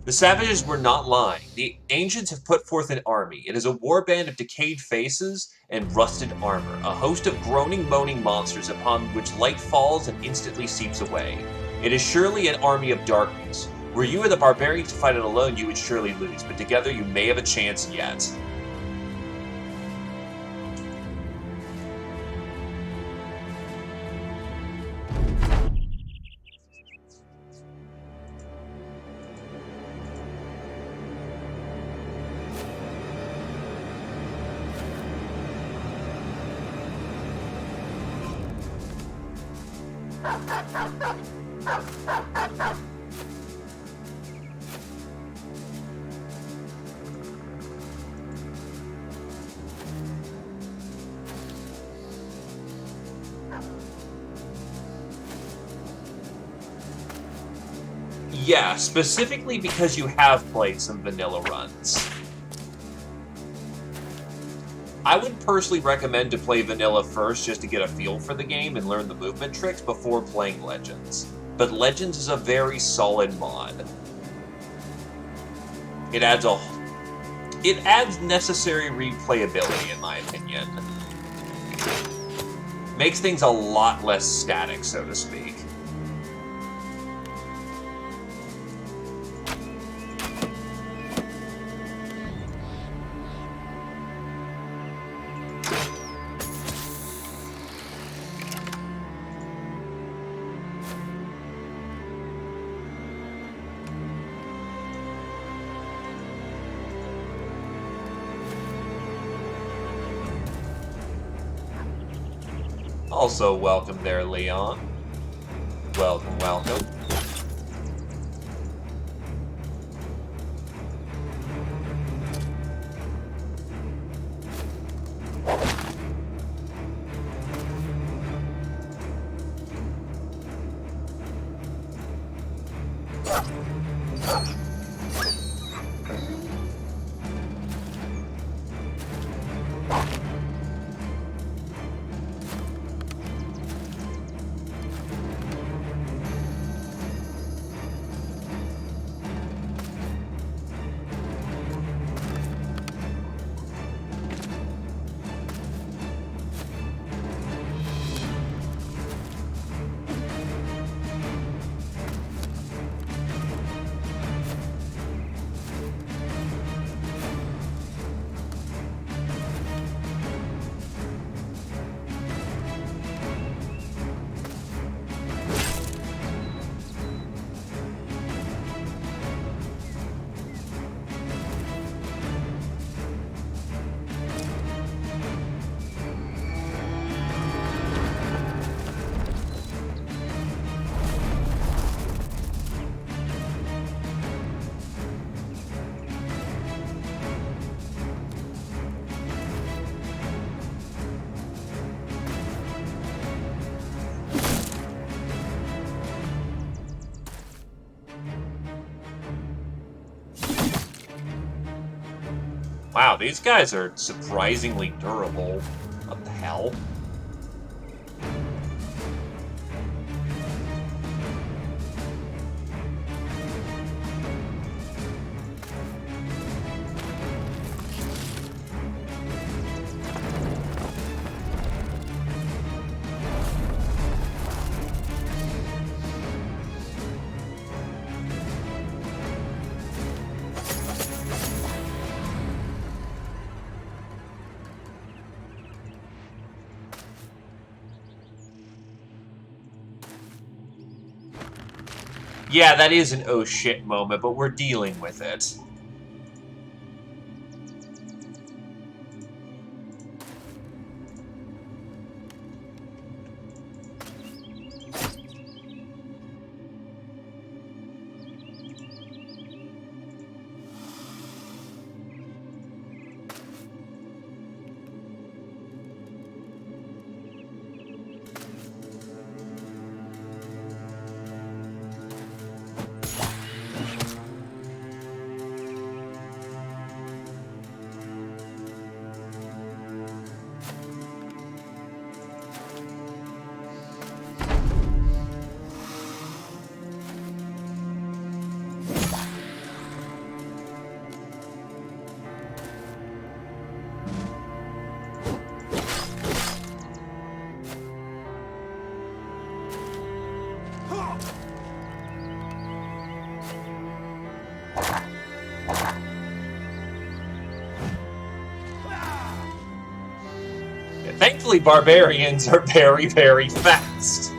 The savages were not lying. The ancients have put forth an army. It is a warband of decayed faces and rusted armor, a host of groaning, moaning monsters upon which light falls and instantly seeps away. It is surely an army of darkness. Were you or the barbarians to fight it alone, you would surely lose, but together you may have a chance yet. Yeah, specifically because you have played some vanilla runs. I would personally recommend to play vanilla first just to get a feel for the game and learn the movement tricks before playing Legends. But Legends is a very solid mod. It adds necessary replayability, in my opinion. Makes things a lot less static, so to speak. Also, welcome there, Leon. Welcome, welcome. Wow, these guys are surprisingly durable. What the hell? Yeah, that is an oh shit moment, but we're dealing with it. Thankfully, barbarians are very, very fast.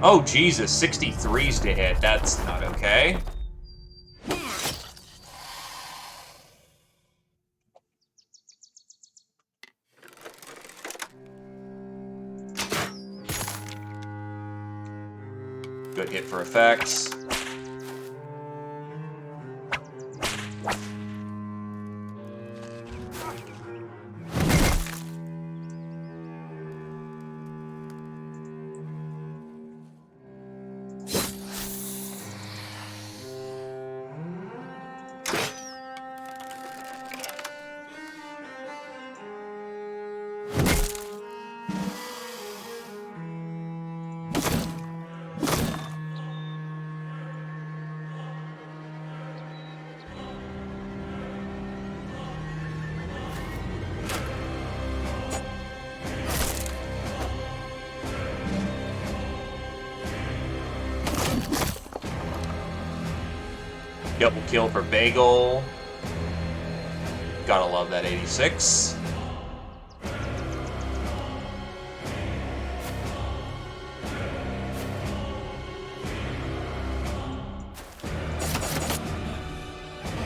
Oh, Jesus, 63s to hit. That's not okay. Good hit for effects. Double kill for Bagel. Gotta love that 86.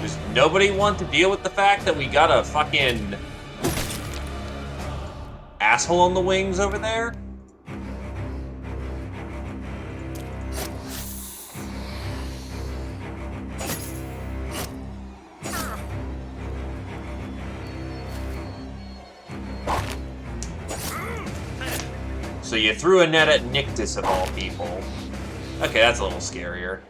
Does nobody want to deal with the fact that we got a fucking asshole on the wings over there? So you threw a net at Nictus of all people. Okay, that's a little scarier.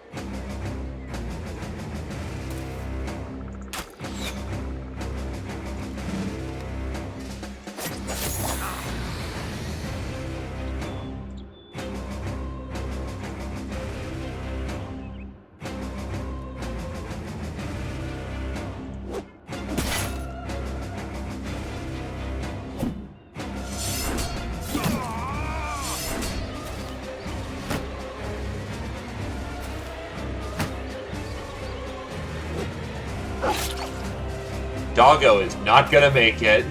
Doggo is not gonna make it.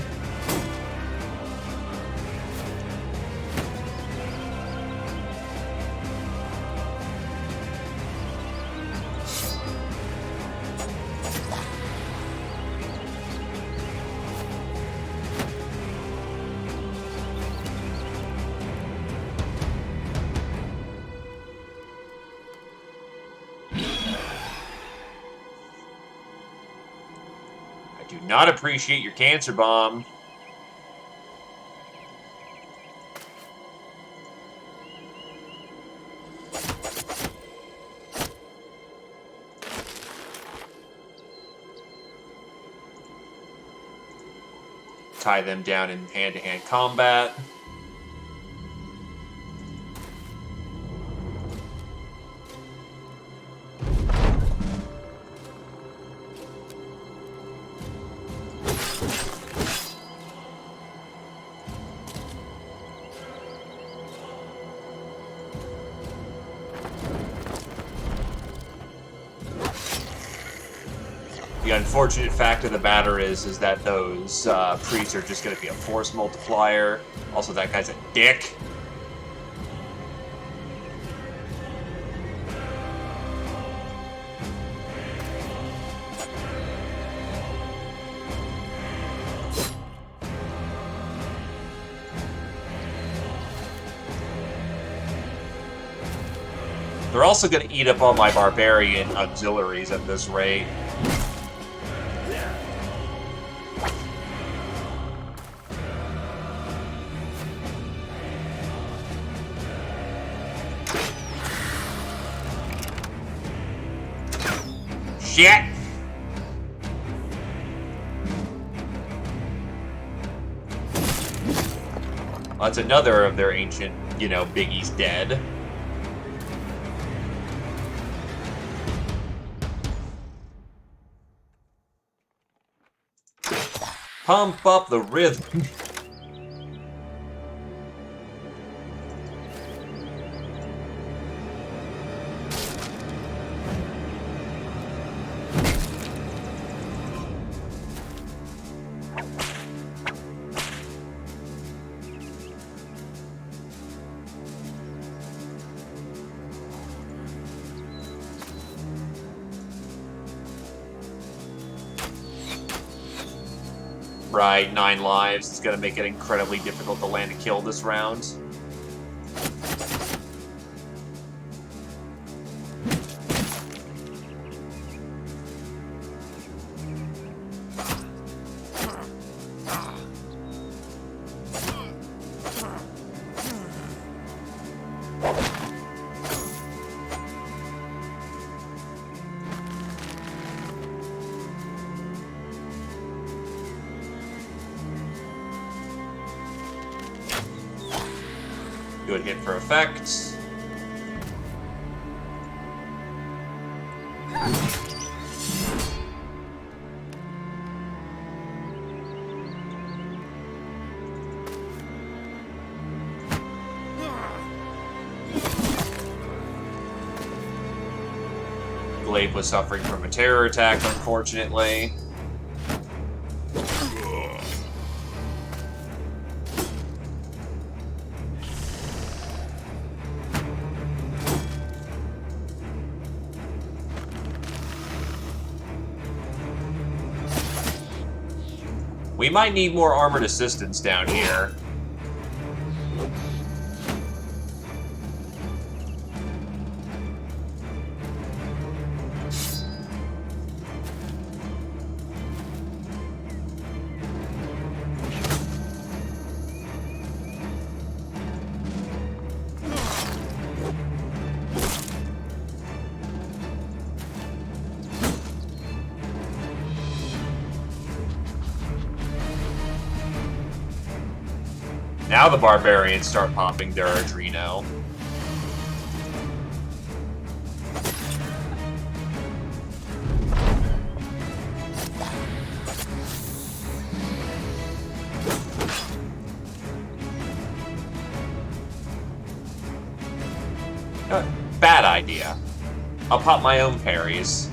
not appreciate your cancer bomb. Tie them down in hand-to-hand combat. The unfortunate fact of the matter is that those priests are just going to be a force multiplier. Also, that guy's a dick. They're also going to eat up all my barbarian auxiliaries at this rate. Shit! Well, that's another of their ancient, biggies dead. Pump up the rhythm. Right, 9 lives. It's going to make it incredibly difficult to land a kill this round. Good hit for effect. Glaive was suffering from a terror attack, unfortunately. We might need more armored assistance down here. Now the barbarians start popping their Adreno. Bad idea. I'll pop my own parries.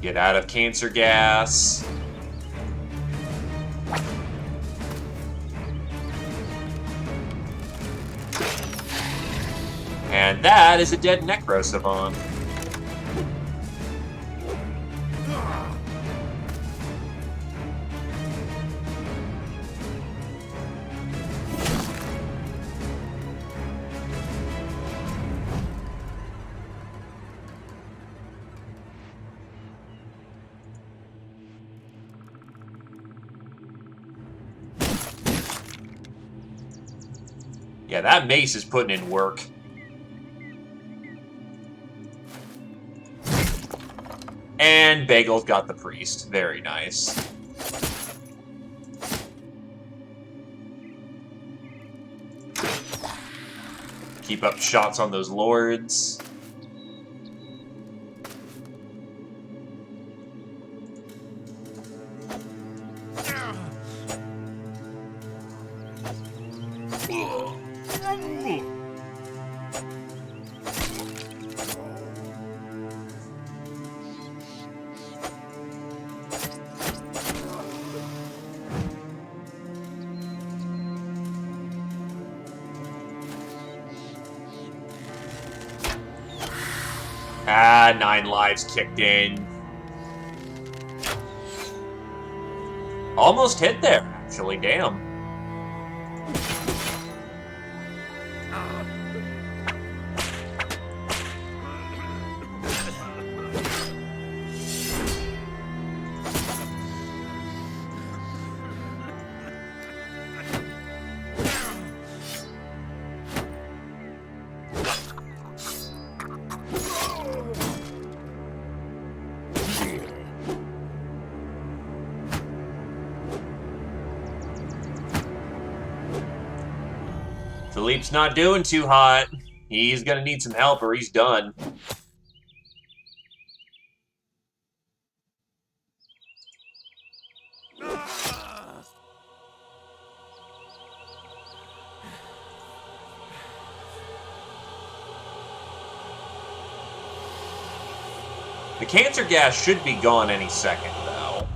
Get out of cancer gas. And that is a dead Necro Savant. Yeah, that mace is putting in work. And Bagel's got the priest. Very nice. Keep up shots on those lords. Ah, 9 lives kicked in. Almost hit there, actually, damn. Philippe's not doing too hot. He's gonna need some help or he's done. The cancer gas should be gone any second, though.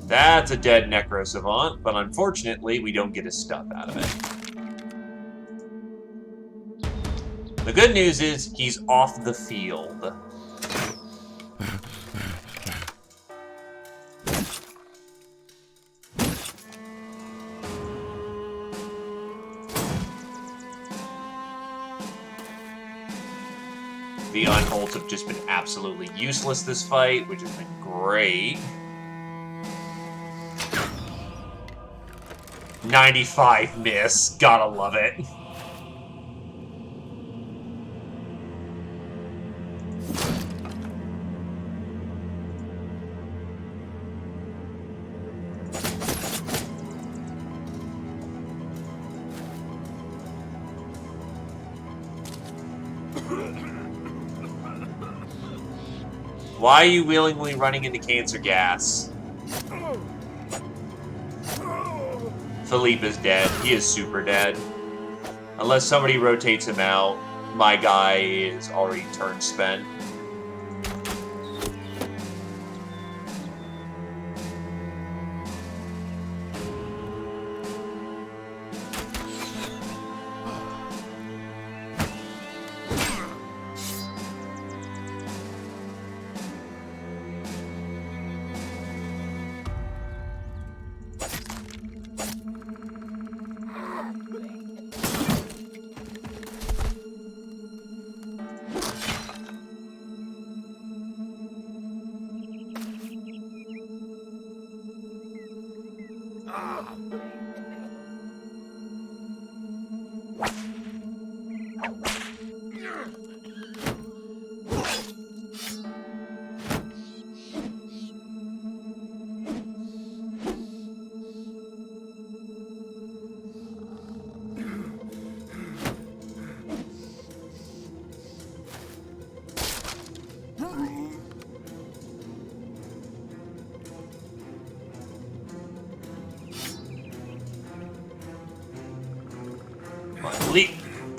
That's a dead Necro Savant, but unfortunately, we don't get his stuff out of it. The good news is, he's off the field. The unholds have just been absolutely useless this fight, which has been great. 95 miss. Gotta love it. Why are you willingly running into cancer gas? Philippe is dead. He is super dead. Unless somebody rotates him out, my guy is already turn spent.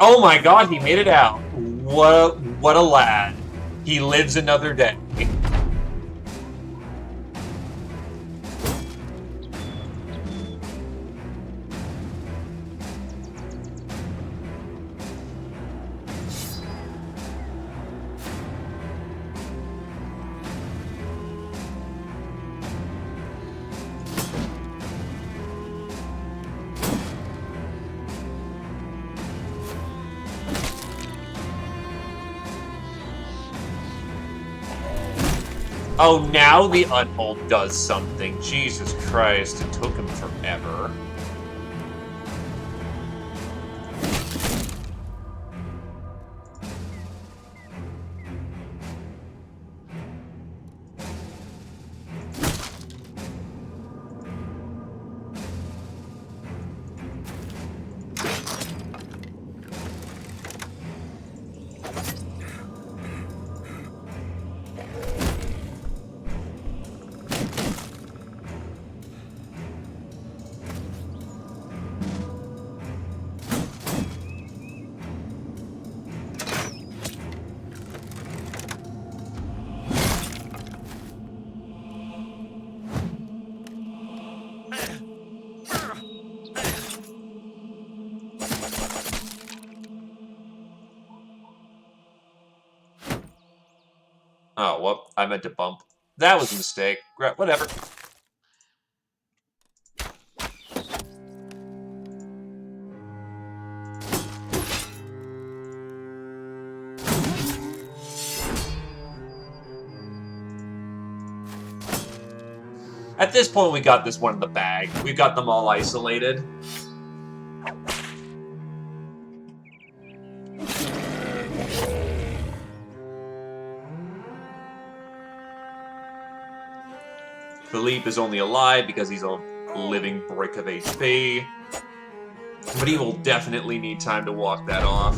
Oh my god, he made it out. What a lad. He lives another day. Oh, now the unhold does something. Jesus Christ, it took him forever. Oh, well, I meant to bump. That was a mistake. Whatever. At this point, we got this one in the bag. We've got them all isolated. Philippe is only alive because he's a living brick of HP. But he will definitely need time to walk that off.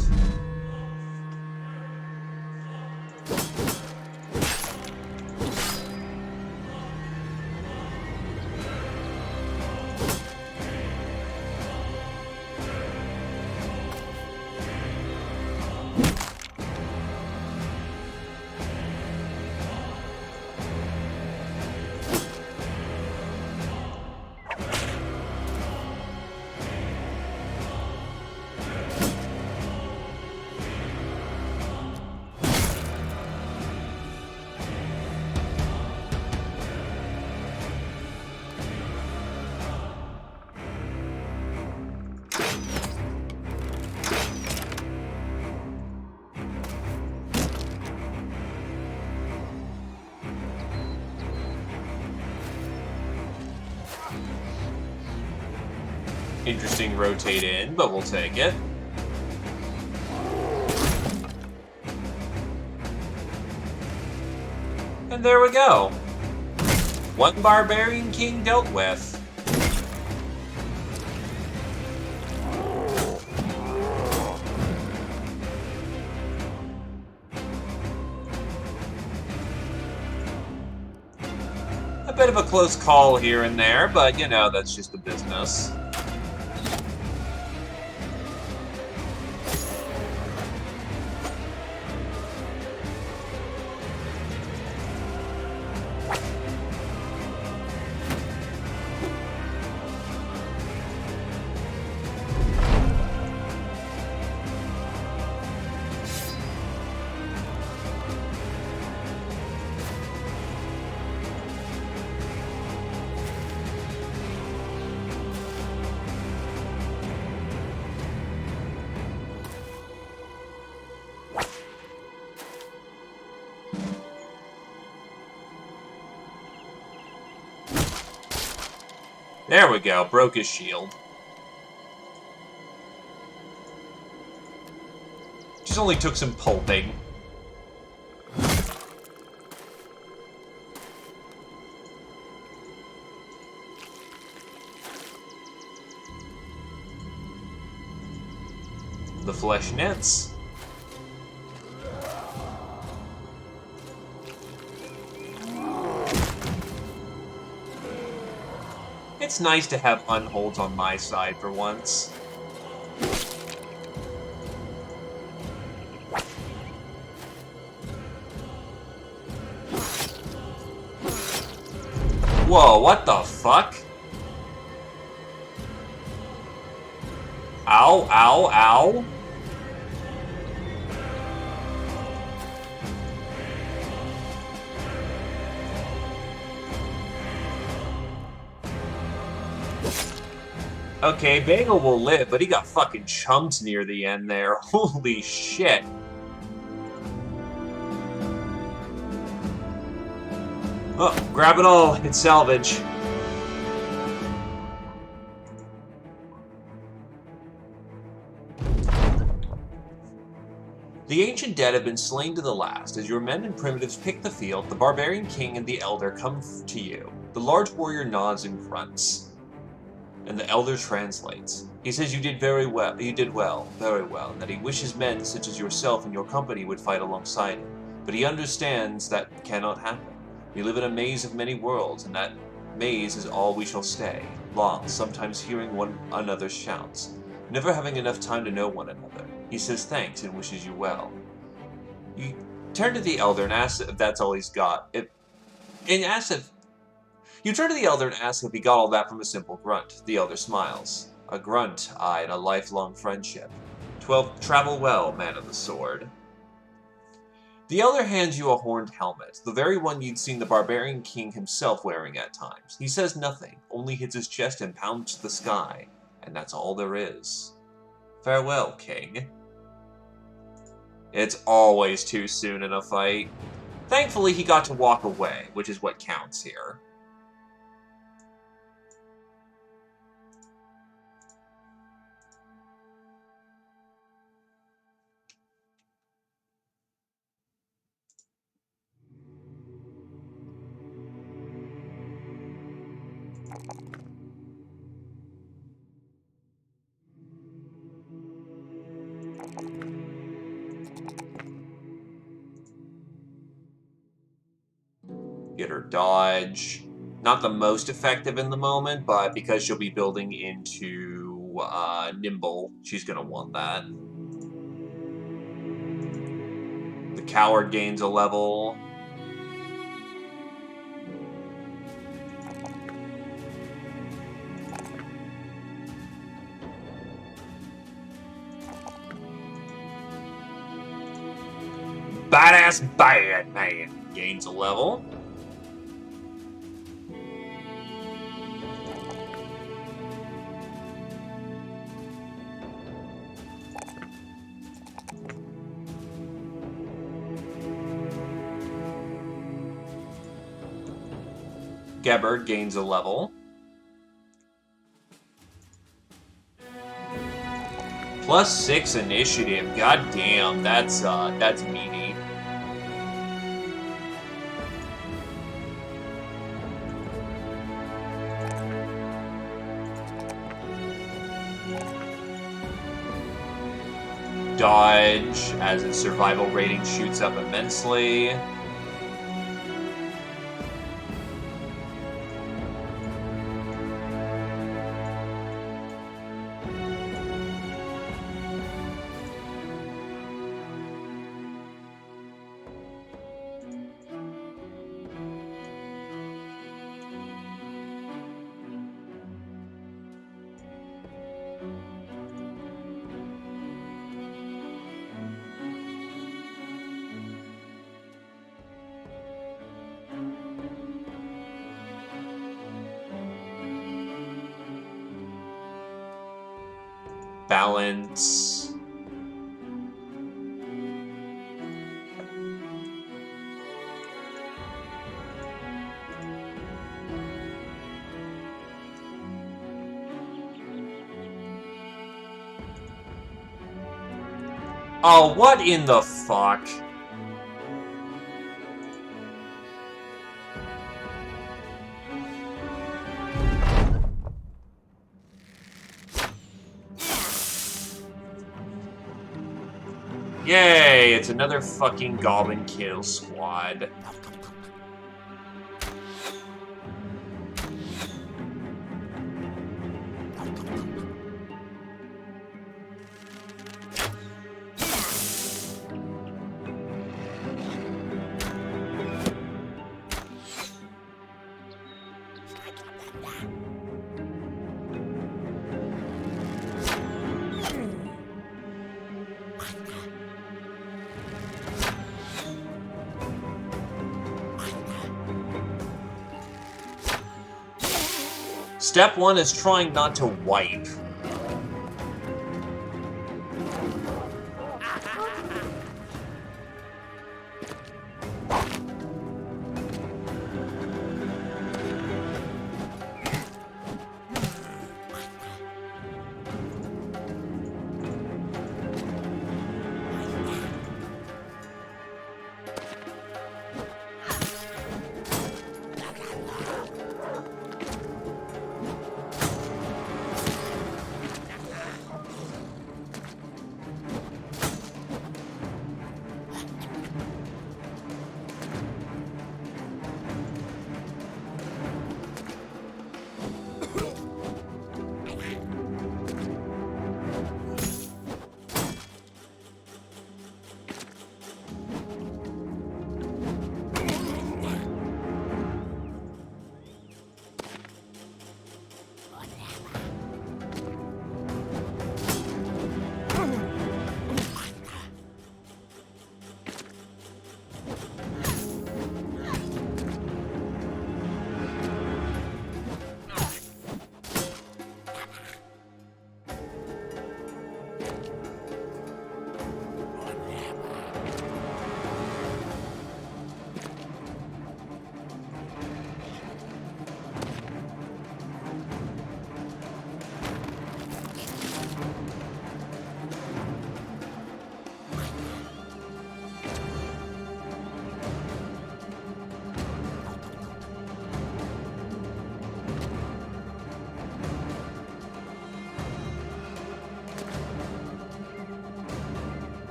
Interesting rotate in, but we'll take it. And there we go. One Barbarian King dealt with. A bit of a close call here and there, but you know, that's just the business. There we go, broke his shield. Just only took some pulping. The flesh nets. It's nice to have unholds on my side for once. Whoa, what the fuck? Ow, ow, ow. Okay, Bagel will live, but he got fucking chunked near the end there. Holy shit. Oh, grab it all. It's salvage. The ancient dead have been slain to the last. As your men and primitives pick the field, the barbarian king and the elder come to you. The large warrior nods and grunts, and the elder translates. He says you did very well, very well, and that he wishes men such as yourself and your company would fight alongside him. But he understands that cannot happen. We live in a maze of many worlds, and that maze is all we shall stay, long, sometimes hearing one another's shouts, never having enough time to know one another. He says thanks and wishes you well. You turn to the elder and ask if that's all he's got. You turn to the elder and ask if he got all that from a simple grunt. The elder smiles. A grunt, aye, and a lifelong friendship. 12. Travel well, man of the sword. The elder hands you a horned helmet, the very one you'd seen the barbarian king himself wearing at times. He says nothing, only hits his chest and pounds the sky, and that's all there is. Farewell, king. It's always too soon in a fight. Thankfully, he got to walk away, which is what counts here. Get her dodge. Not the most effective in the moment, but because she'll be building into nimble, she's going to want that. The coward gains a level. Badass bad man gains a level. Gebbard gains a level. +6 initiative. God damn, that's meaty. Dodge as its survival rating shoots up immensely. Balance. Oh, what in the fuck? Yay, it's another fucking goblin kill squad. Step 1 is trying not to wipe.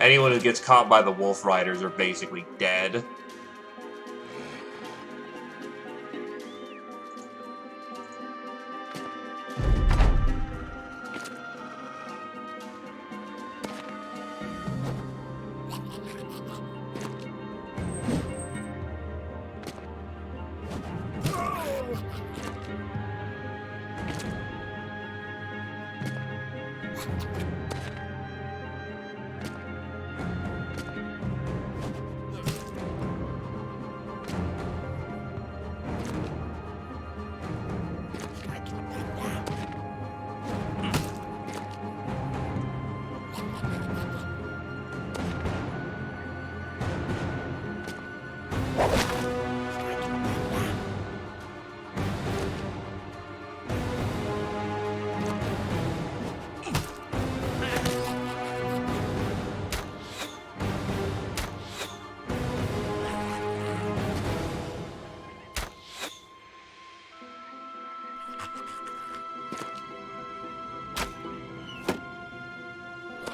Anyone who gets caught by the Wolf Riders are basically dead.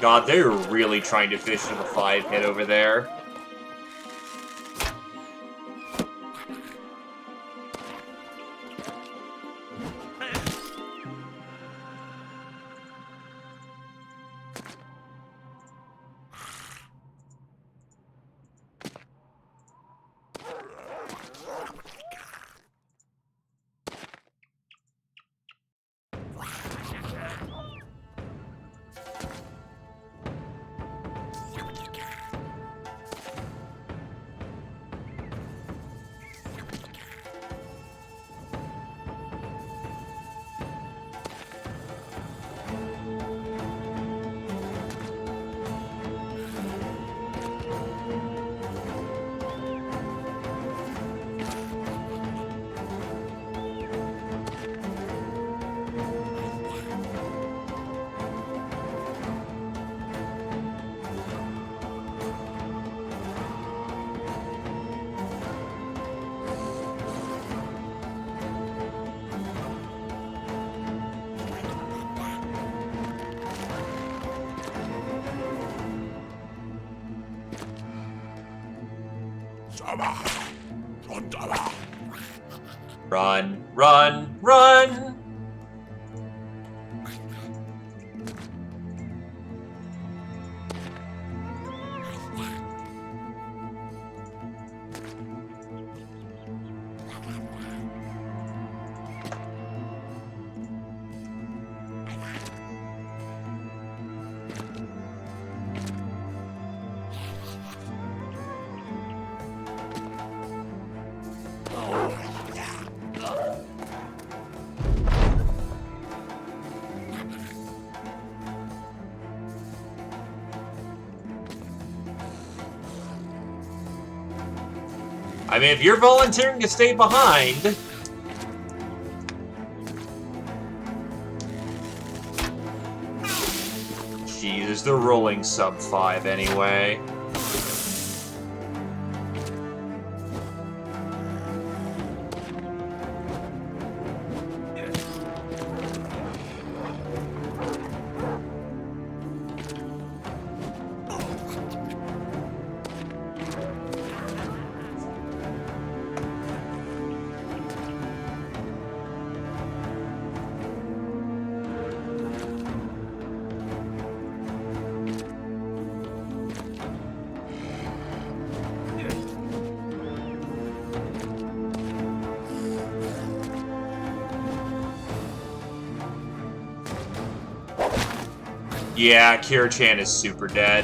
God, they're really trying to fish for the 5-hit over there. Run, run, run! I mean, if you're volunteering to stay behind... Jesus, they're rolling sub 5 anyway. Yeah, Kira-chan is super dead.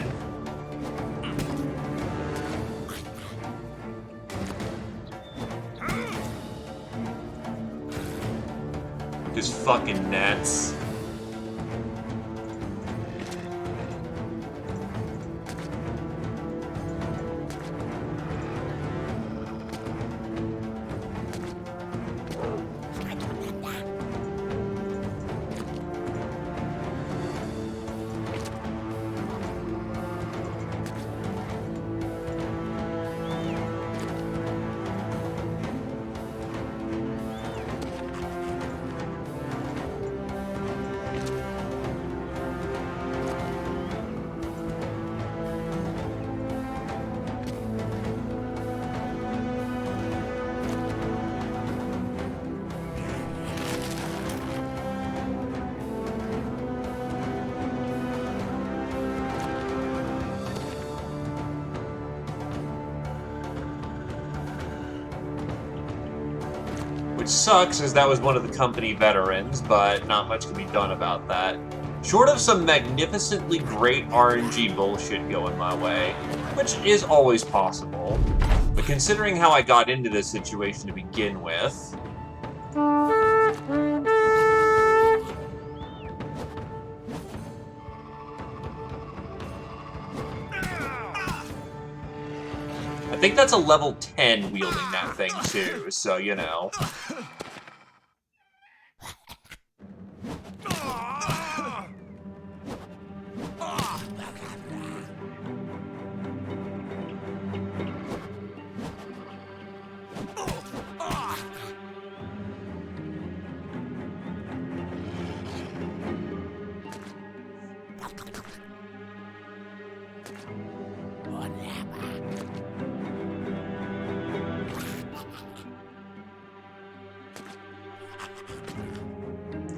His fucking nets. Which sucks, as that was one of the company veterans, but not much can be done about that. Short of some magnificently great RNG bullshit going my way, which is always possible. But considering how I got into this situation to begin with... I think that's a level 10 wielding that thing too, so you know.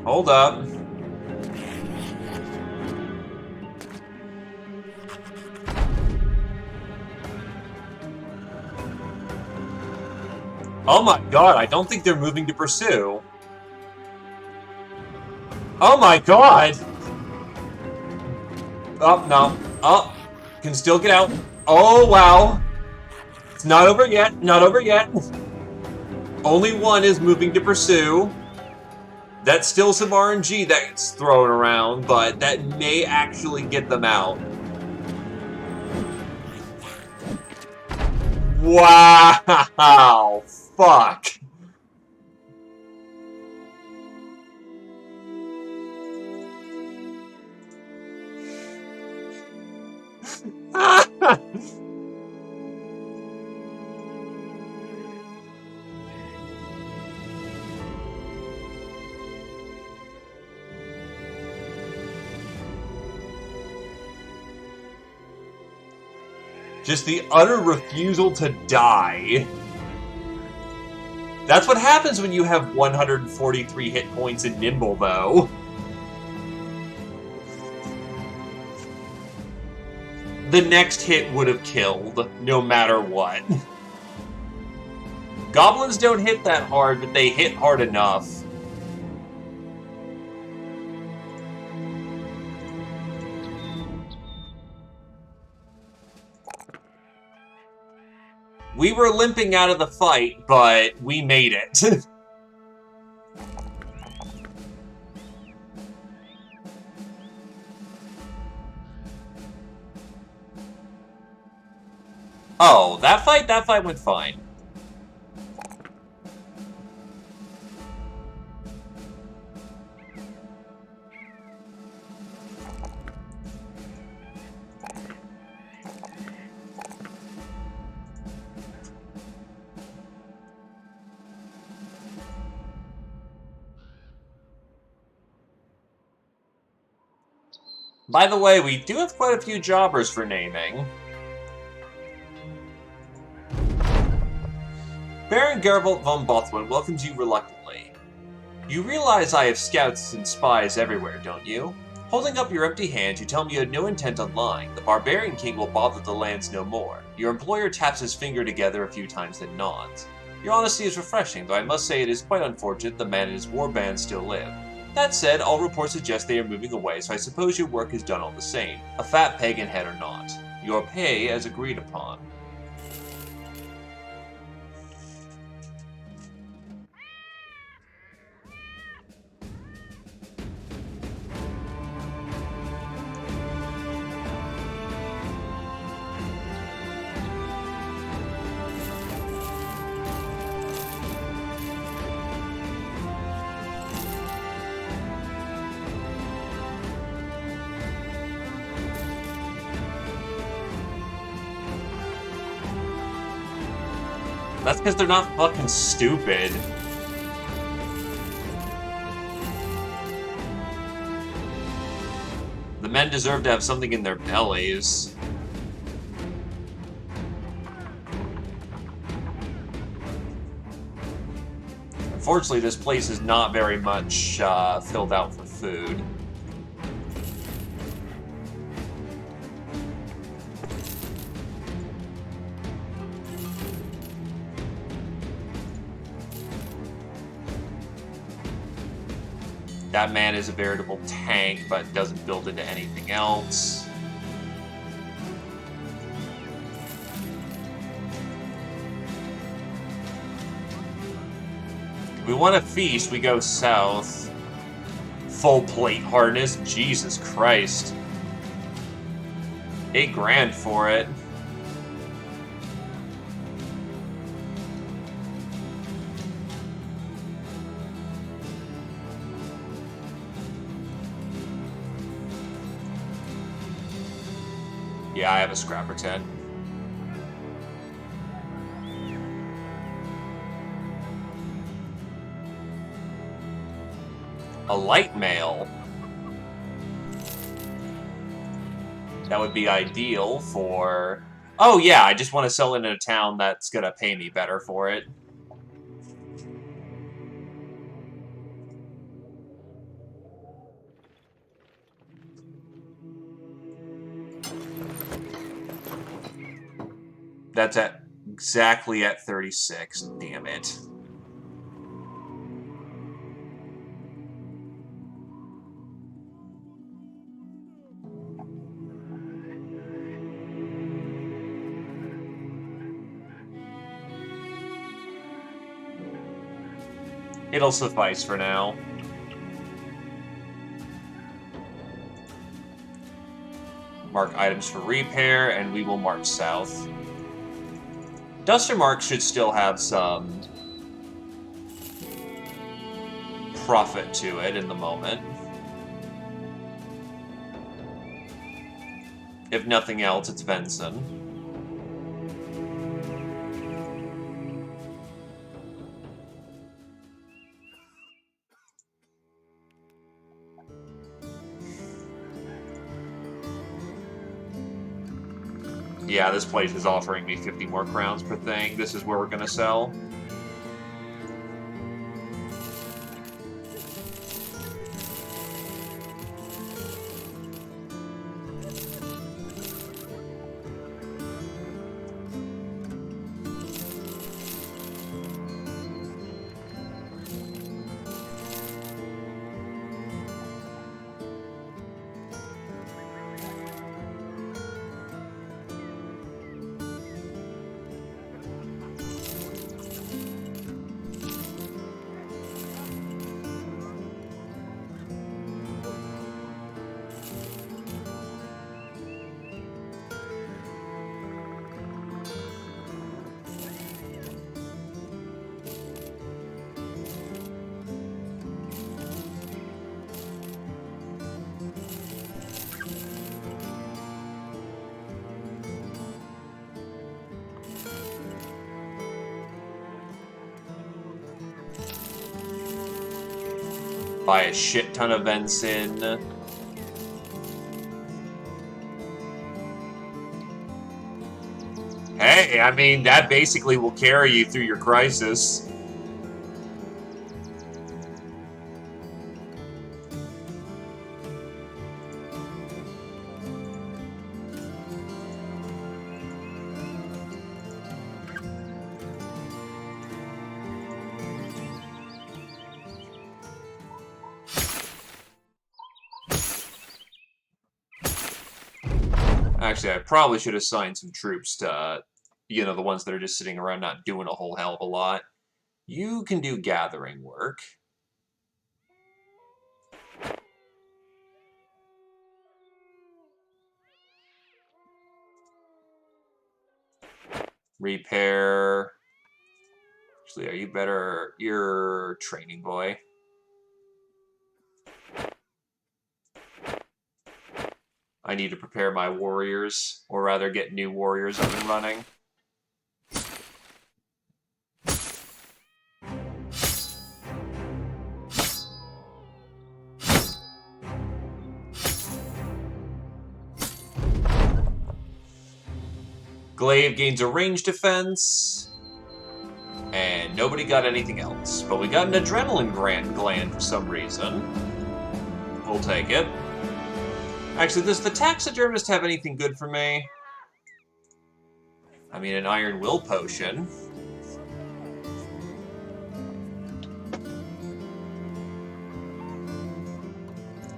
Hold up. Oh my god, I don't think they're moving to pursue. Oh my god! Oh, no. Oh, can still get out. Oh, wow. It's not over yet. Not over yet. Only one is moving to pursue. That's still some RNG that's thrown around, but that may actually get them out. Wow! Fuck! Just the utter refusal to die. That's what happens when you have 143 hit points in Nimble, though. The next hit would have killed, no matter what. Goblins don't hit that hard, but they hit hard enough. We were limping out of the fight, but we made it. Oh, that fight went fine. By the way, we do have quite a few jobbers for naming. Baron Gervolt von Bothwin welcomes you reluctantly. You realize I have scouts and spies everywhere, don't you? Holding up your empty hand, you tell me you had no intent on lying. The barbarian king will bother the lands no more. Your employer taps his finger together a few times, then nods. Your honesty is refreshing, though I must say it is quite unfortunate the man and his warband still live. That said, all reports suggest they are moving away, so I suppose your work is done all the same, a fat pagan head or not. Your pay as agreed upon. That's because they're not fucking stupid. The men deserve to have something in their bellies. Unfortunately, this place is not very much filled out for food. That man is a veritable tank, but doesn't build into anything else. If we want to feast, we go south. Full plate harness, Jesus Christ. $8 grand for it. Yeah, I have a scrapper tent. A light mail. That would be ideal for... Oh yeah, I just want to sell it in a town that's gonna pay me better for it. That's exactly at 36. Damn it. It'll suffice for now. Mark items for repair, and we will march south. Duster Mark should still have some profit to it in the moment. If nothing else, it's venison. Yeah, this place is offering me 50 more crowns per thing. This is where we're gonna sell. Buy a shit ton of Ensign. Hey, I mean, that basically will carry you through your crisis. Actually, I probably should assign some troops to, you know, the ones that are just sitting around not doing a whole hell of a lot. You can do gathering work. Repair. Actually, are you better? You're training boy. I need to prepare my warriors, or rather get new warriors up and running. Glaive gains a range defense, and nobody got anything else. But we got an adrenaline gland for some reason. We'll take it. Actually, does the taxidermist have anything good for me? I mean, an iron will potion.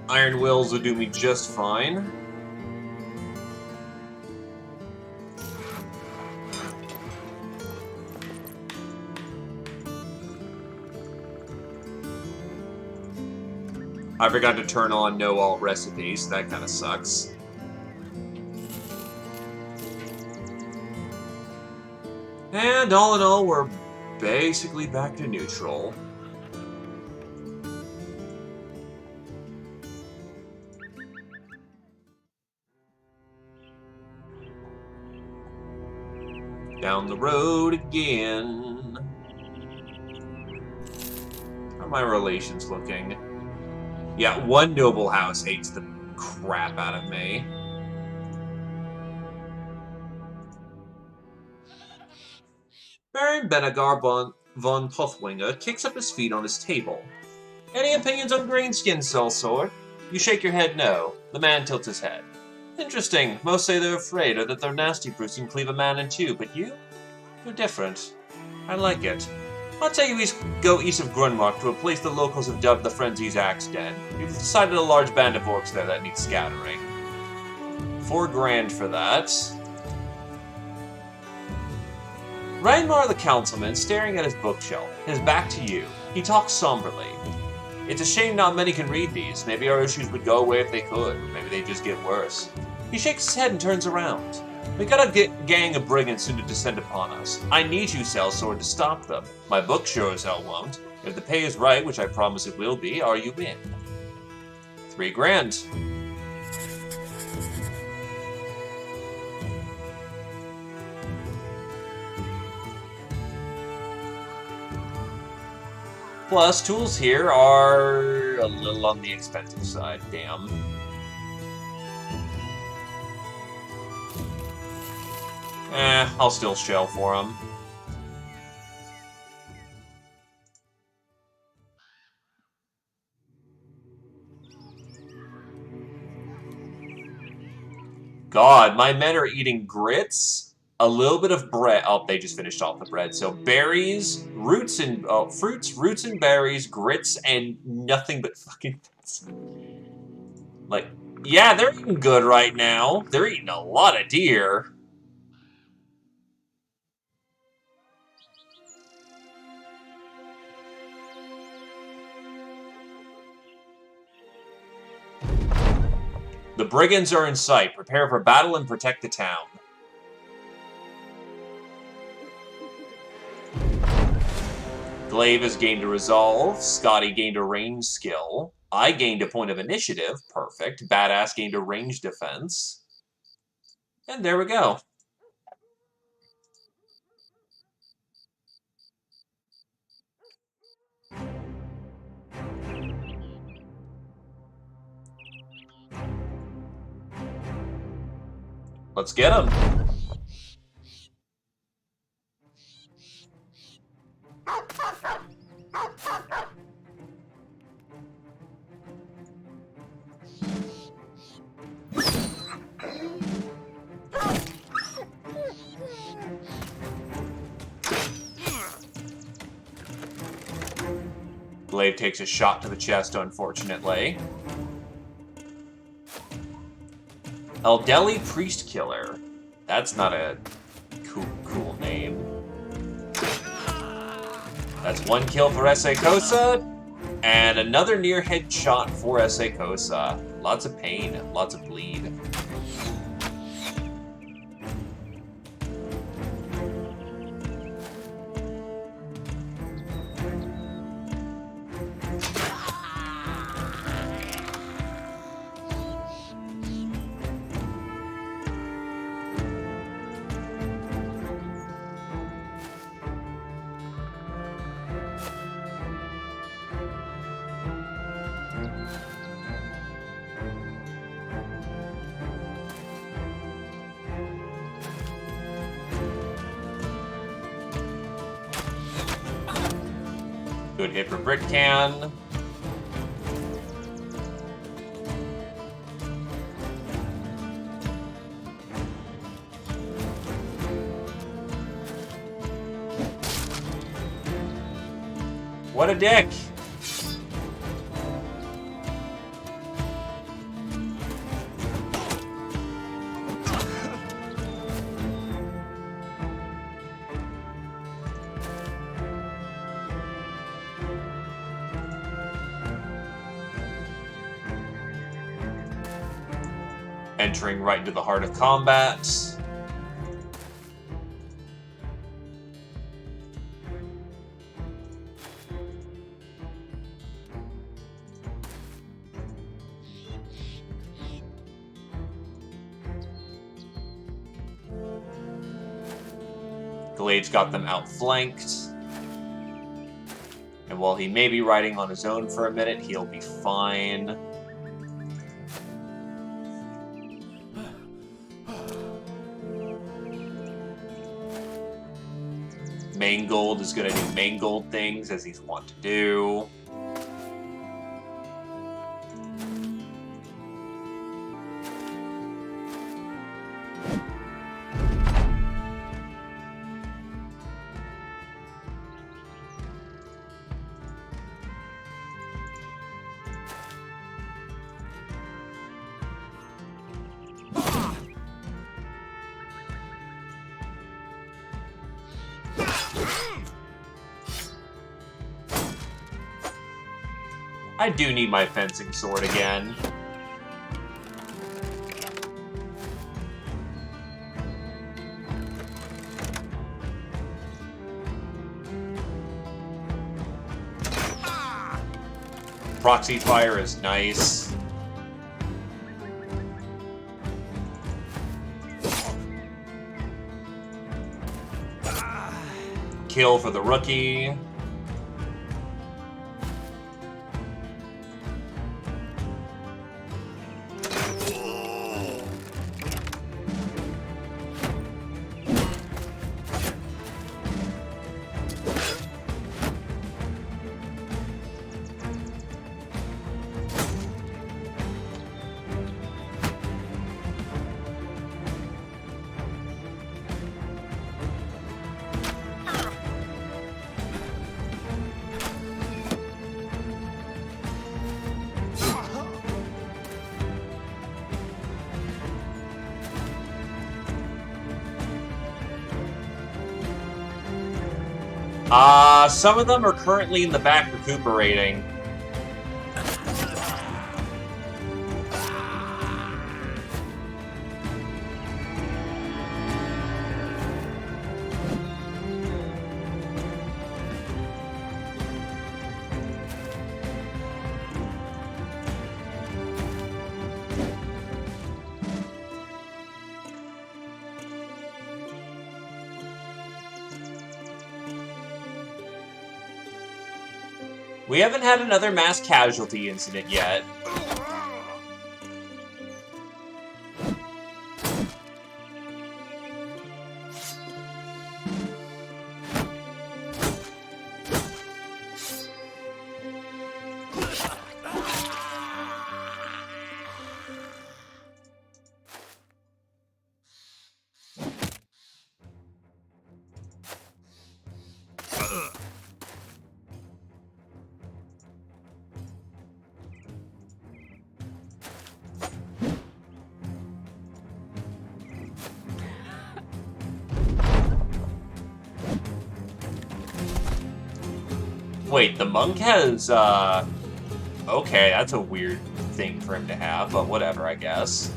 Iron wills will do me just fine. I forgot to turn on no alt recipes. That kind of sucks. And all in all, we're basically back to neutral. Down the road again. How are my relations looking? Yeah, one noble house hates the crap out of me. Baron Benegar von Tothwinger kicks up his feet on his table. Any opinions on Greenskin, sellsword? You shake your head no. The man tilts his head. Interesting. Most say they're afraid, or that their nasty brutes can cleave a man in two, but you? You're different. I like it. I'd say you go east of Grunmark to a place the locals have dubbed the Frenzy's Axe Den. You've decided a large band of orcs there that needs scattering. 4 grand for that. Reinmar the councilman, staring at his bookshelf, his back to you. He talks somberly. It's a shame not many can read these. Maybe our issues would go away if they could. Maybe they'd just get worse. He shakes his head and turns around. We got a gang of brigands soon to descend upon us. I need you, sellsword, to stop them. My book sure as hell won't. If the pay is right, which I promise it will be, are you in? 3 grand. Plus, tools here are a little on the expensive side, damn. I'll still shell for him. God, my men are eating grits, a little bit of bread. Oh, they just finished off the bread. So berries, roots and fruits, roots and berries, grits, and nothing but fucking like, yeah, they're eating good right now. They're eating a lot of deer. The brigands are in sight. Prepare for battle and protect the town. Glaive has gained a resolve. Scotty gained a range skill. I gained a point of initiative. Perfect. Badass gained a range defense. And there we go. Let's get him. Glaive takes a shot to the chest, unfortunately. Eldeli Priest Killer. That's not a cool name. That's one kill for Kosa, and another near headshot for Kosa. Lots of pain, lots of bleed. Good hit for Britcan. What a dick! Entering right into the heart of combat. Glaive's got them outflanked. And while he may be riding on his own for a minute, he'll be fine. Mangold is going to do Mangold things, as he's wont to do. I do need my fencing sword again. Proxy fire is nice. Kill for the rookie. Some of them are currently in the back recuperating. We haven't had another mass casualty incident yet. Wait, the monk has, okay, that's a weird thing for him to have, but whatever, I guess.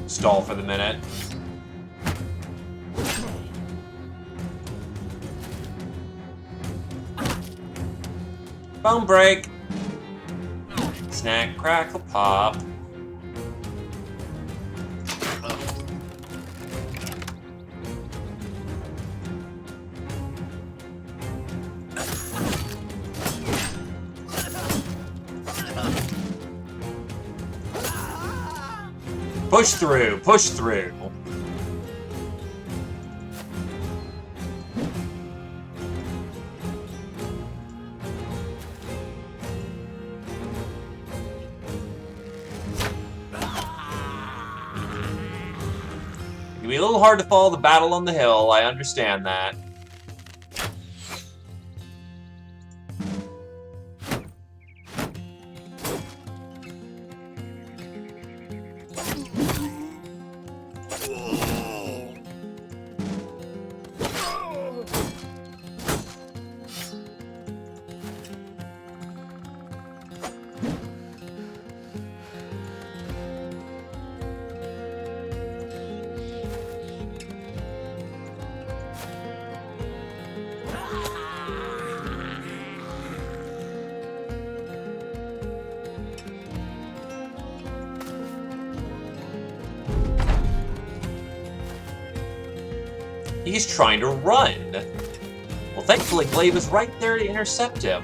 Stall for the minute. Bone break. Snack, crackle, pop. Push through, push through. It can be a little hard to follow the battle on the hill, I understand that. He's trying to run. Well, thankfully, Glaive is right there to intercept him.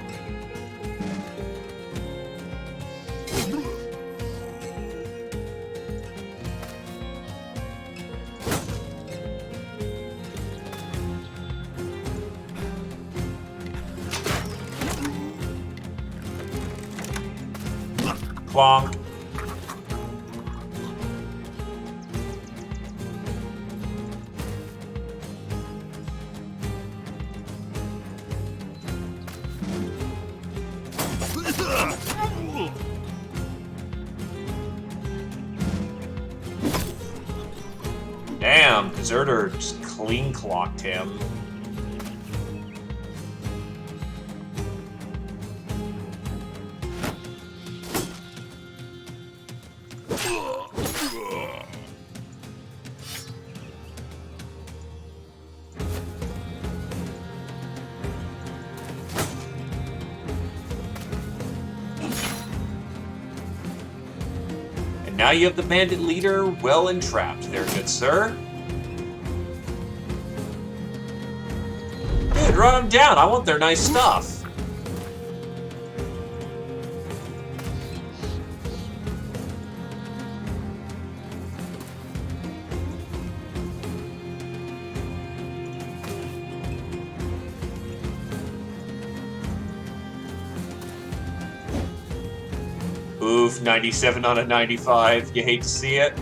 Clonk. Damn, Deserter just clean clocked him. Now you have the bandit leader well entrapped there, good sir. Dude, run them down. I want their nice stuff. Oof, 97 on a 95. You hate to see it.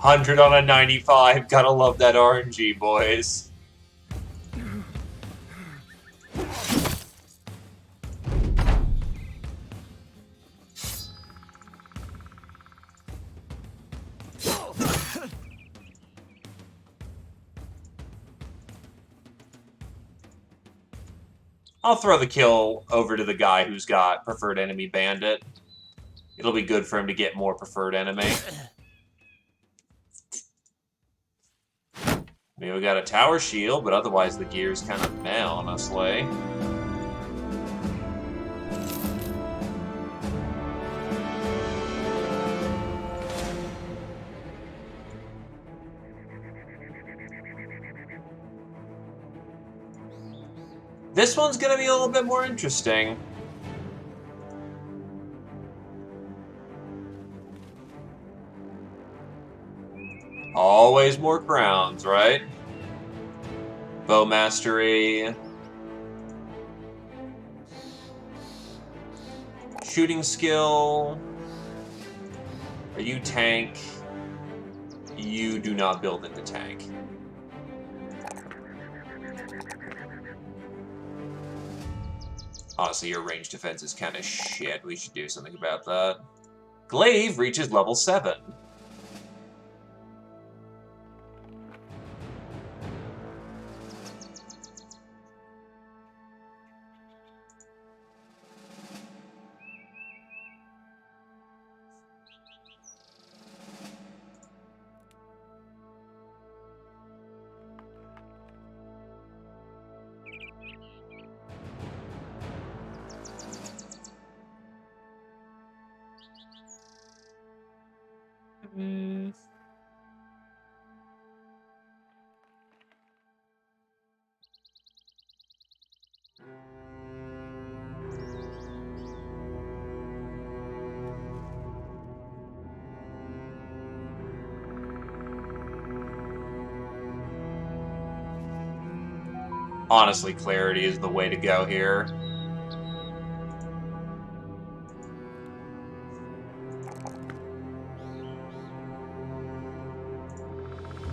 $100 on a 95. Gotta love that RNG, boys. I'll throw the kill over to the guy who's got Preferred Enemy Bandit. It'll be good for him to get more Preferred Enemy. I mean, we got a tower shield, but otherwise the gear's kind of meh, honestly. This one's gonna be a little bit more interesting. Always more crowns, right? Bow mastery. Shooting skill. Are you tank? You do not build into tank. Honestly, your range defense is kind of shit. We should do something about that. Glaive reaches level 7. Honestly, clarity is the way to go here.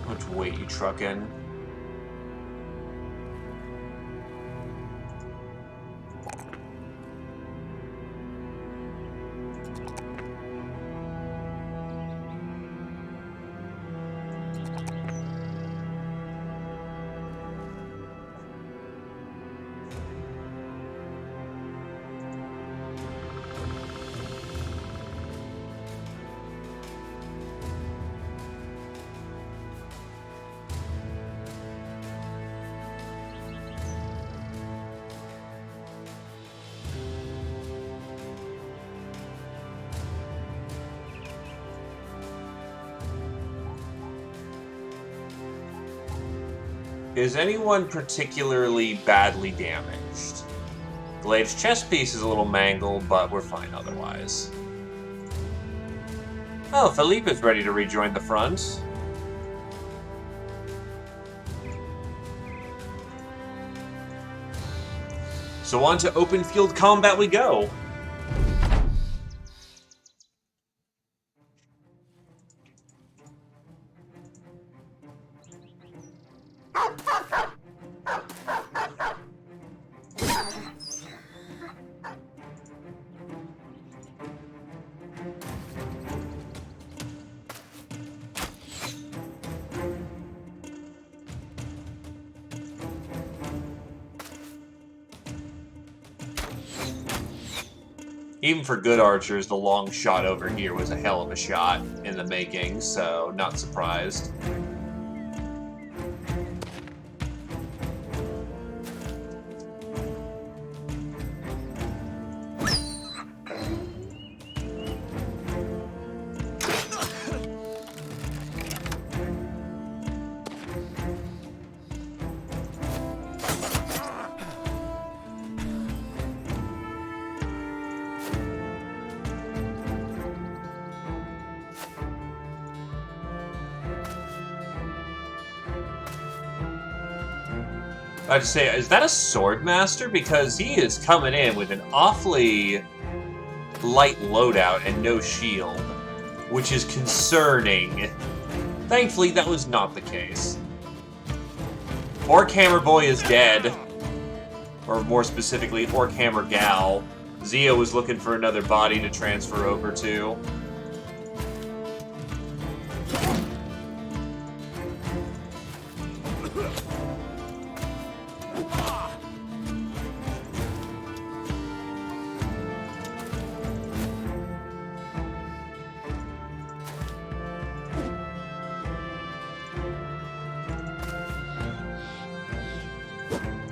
How much weight you truck in? Is anyone particularly badly damaged? Glaive's chest piece is a little mangled, but we're fine otherwise. Oh, Philippe is ready to rejoin the front. So on to open field combat we go. Even for good archers, the long shot over here was a hell of a shot in the making, so not surprised. I'd say, is that a Swordmaster? Because he is coming in with an awfully light loadout and no shield, which is concerning. Thankfully, that was not the case. Orc Hammer Boy is dead. Or more specifically, Orc Hammer Gal. Zio was looking for another body to transfer over to.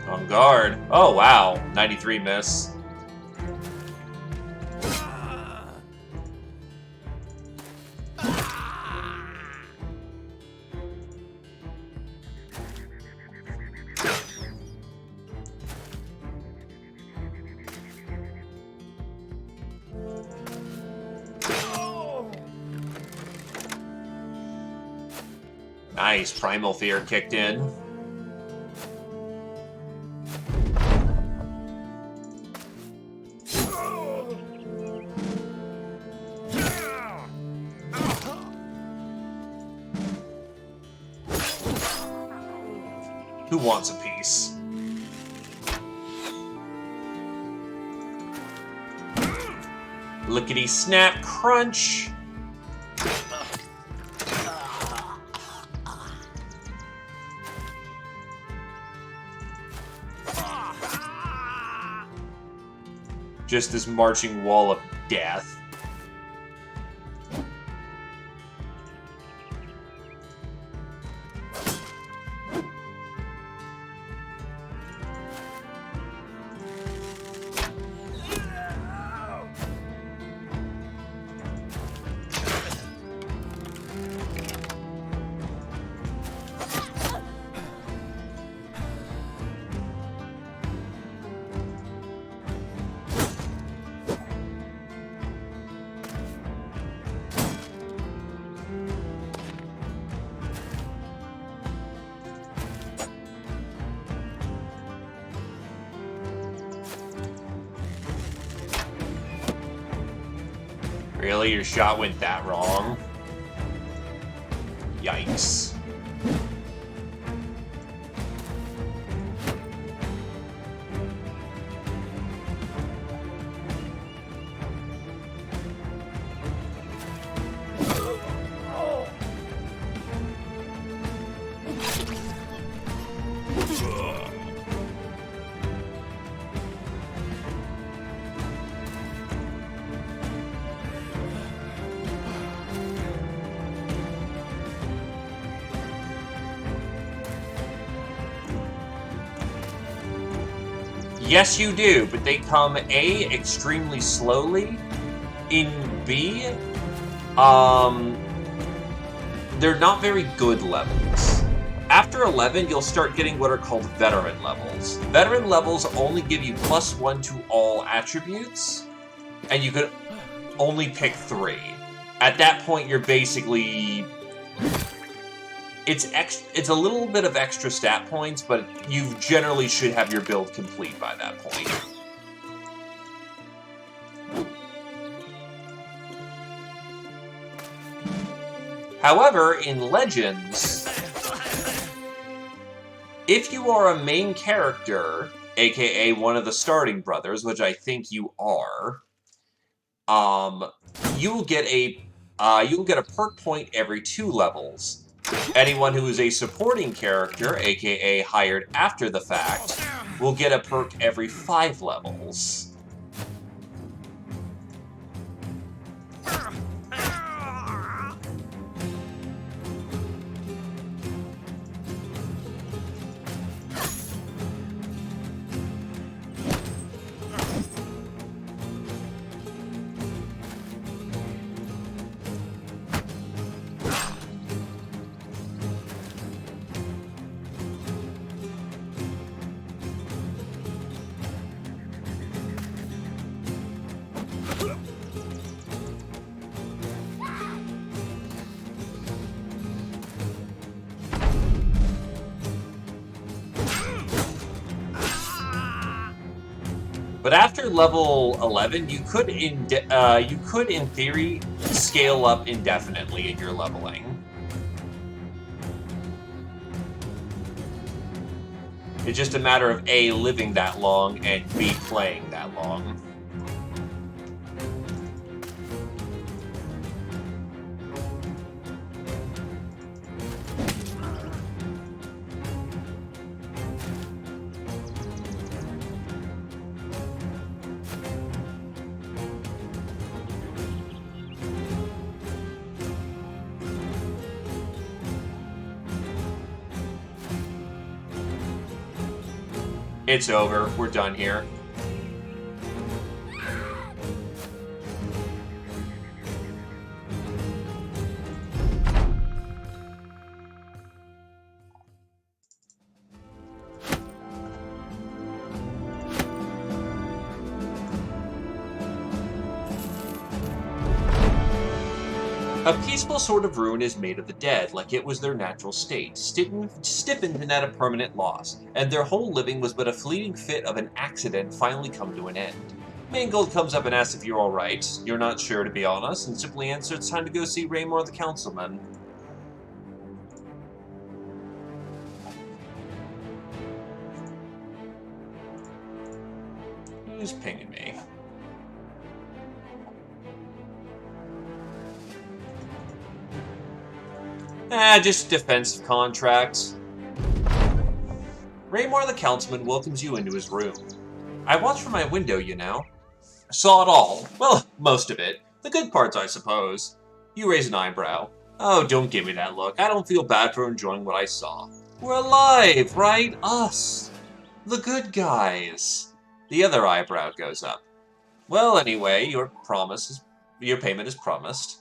On guard. Oh, wow. 93 miss. Nice. Primal Fear kicked in. Who wants a piece? Lickety snap crunch. Just this marching wall of death. Really? Your shot went that wrong? Yikes. Yes, you do, but they come A, extremely slowly, in B, they're not very good levels. After 11, you'll start getting what are called veteran levels. Veteran levels only give you +1 to all attributes, and you can only pick 3. At that point, you're basically... It's a little bit of extra stat points, but you generally should have your build complete by that point. However, in Legends, if you are a main character, aka one of the starting brothers, which I think you are, you'll get a perk point every 2 levels. Anyone who is a supporting character, aka hired after the fact, will get a perk every 5 levels. But after level 11, you could in theory scale up indefinitely in your leveling. It's just a matter of A, living that long, and B, playing that long. It's over. We're done here. A peaceful sort of ruin is made of the dead, like it was their natural state, stiffened and at a permanent loss, and their whole living was but a fleeting fit of an accident finally come to an end. Mangold comes up and asks if you're alright. You're not sure, to be honest, and simply answer it's time to go see Raymore the councilman. Who's pinging me? Just defensive contracts. Raymore the councilman welcomes you into his room. I watched from my window, you know. Saw it all. Well, most of it. The good parts, I suppose. You raise an eyebrow. Oh, don't give me that look. I don't feel bad for enjoying what I saw. We're alive, right? Us. The good guys. The other eyebrow goes up. Well, anyway, your payment is promised.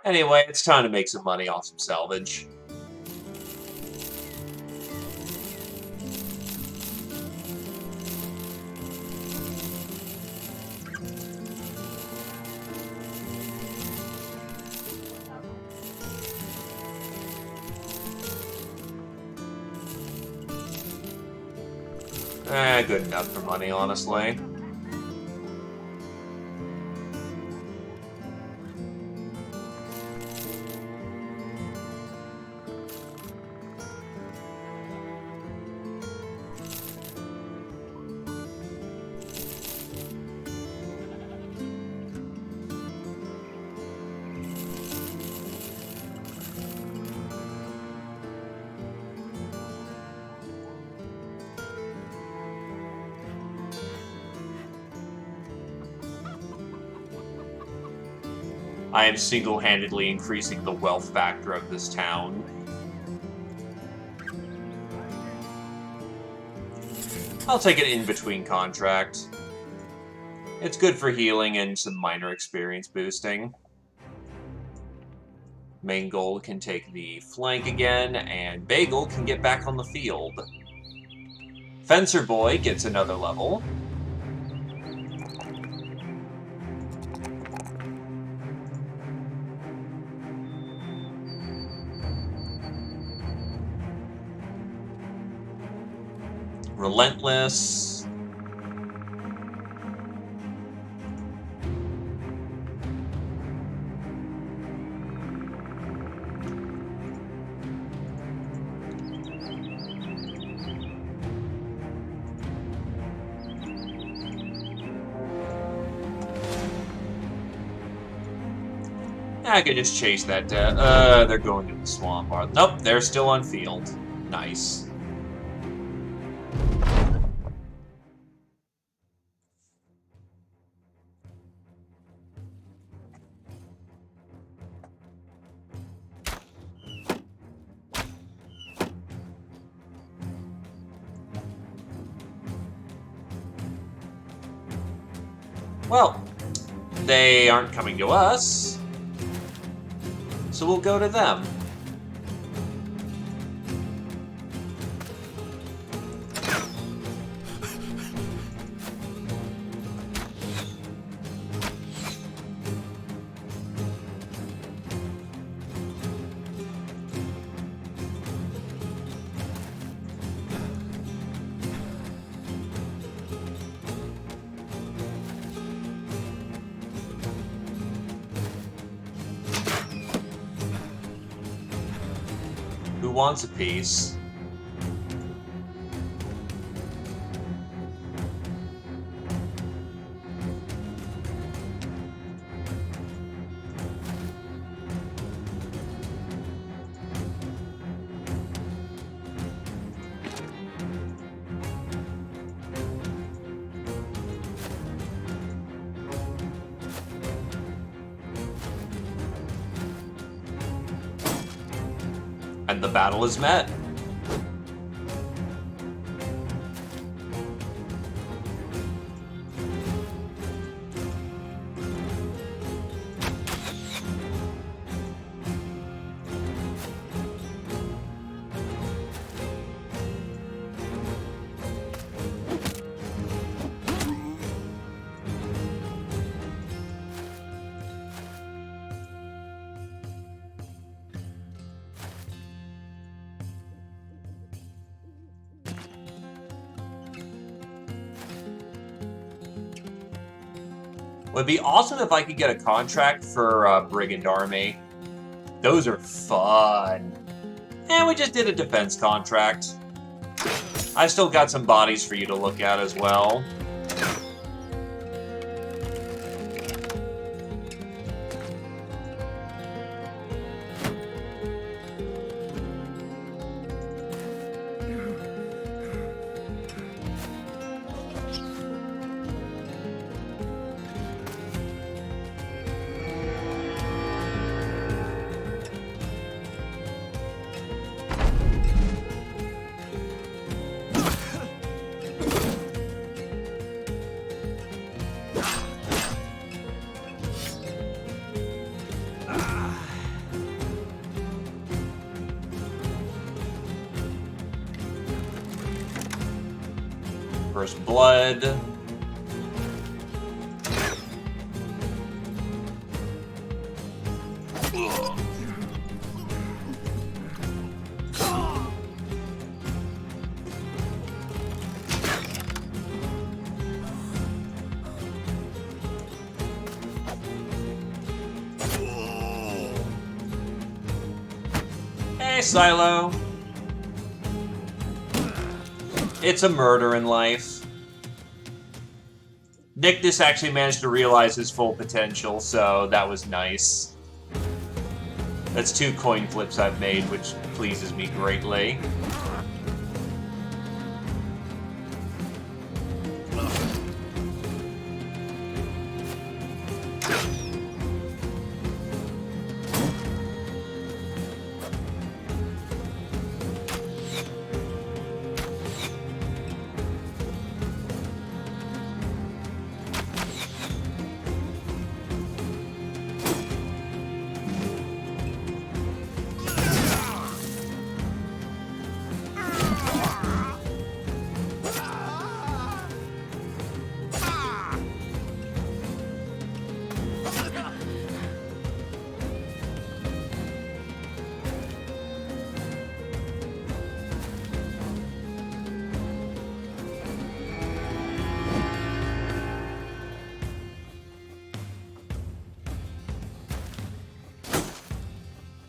Anyway, it's time to make some money off some salvage. Good enough for money, honestly. I am single-handedly increasing the wealth factor of this town. I'll take an in-between contract. It's good for healing and some minor experience boosting. Mangold can take the flank again, and Bagel can get back on the field. Fencer Boy gets another level. Relentless. I could just chase that death. They're going to the swamp. Nope, they're still on field. Nice. Well, they aren't coming to us, so we'll go to them. Who wants a piece? And the battle is met. Would be awesome if I could get a contract for Brigand Army. Those are fun. And we just did a defense contract. I still got some bodies for you to look at as well. First blood. Hey, Silo. It's a murder in life. Nyctus actually managed to realize his full potential, so that was nice. That's 2 coin flips I've made, which pleases me greatly.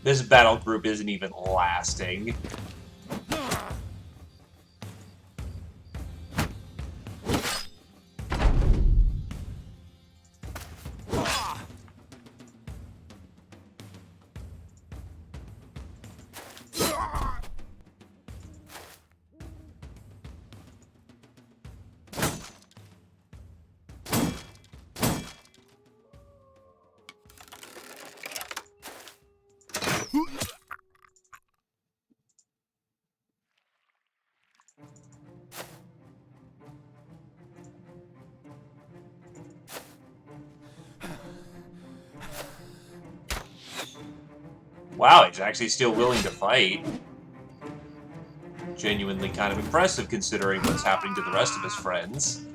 This battle group isn't even lasting. Wow, he's actually still willing to fight. Genuinely kind of impressive considering what's happening to the rest of his friends.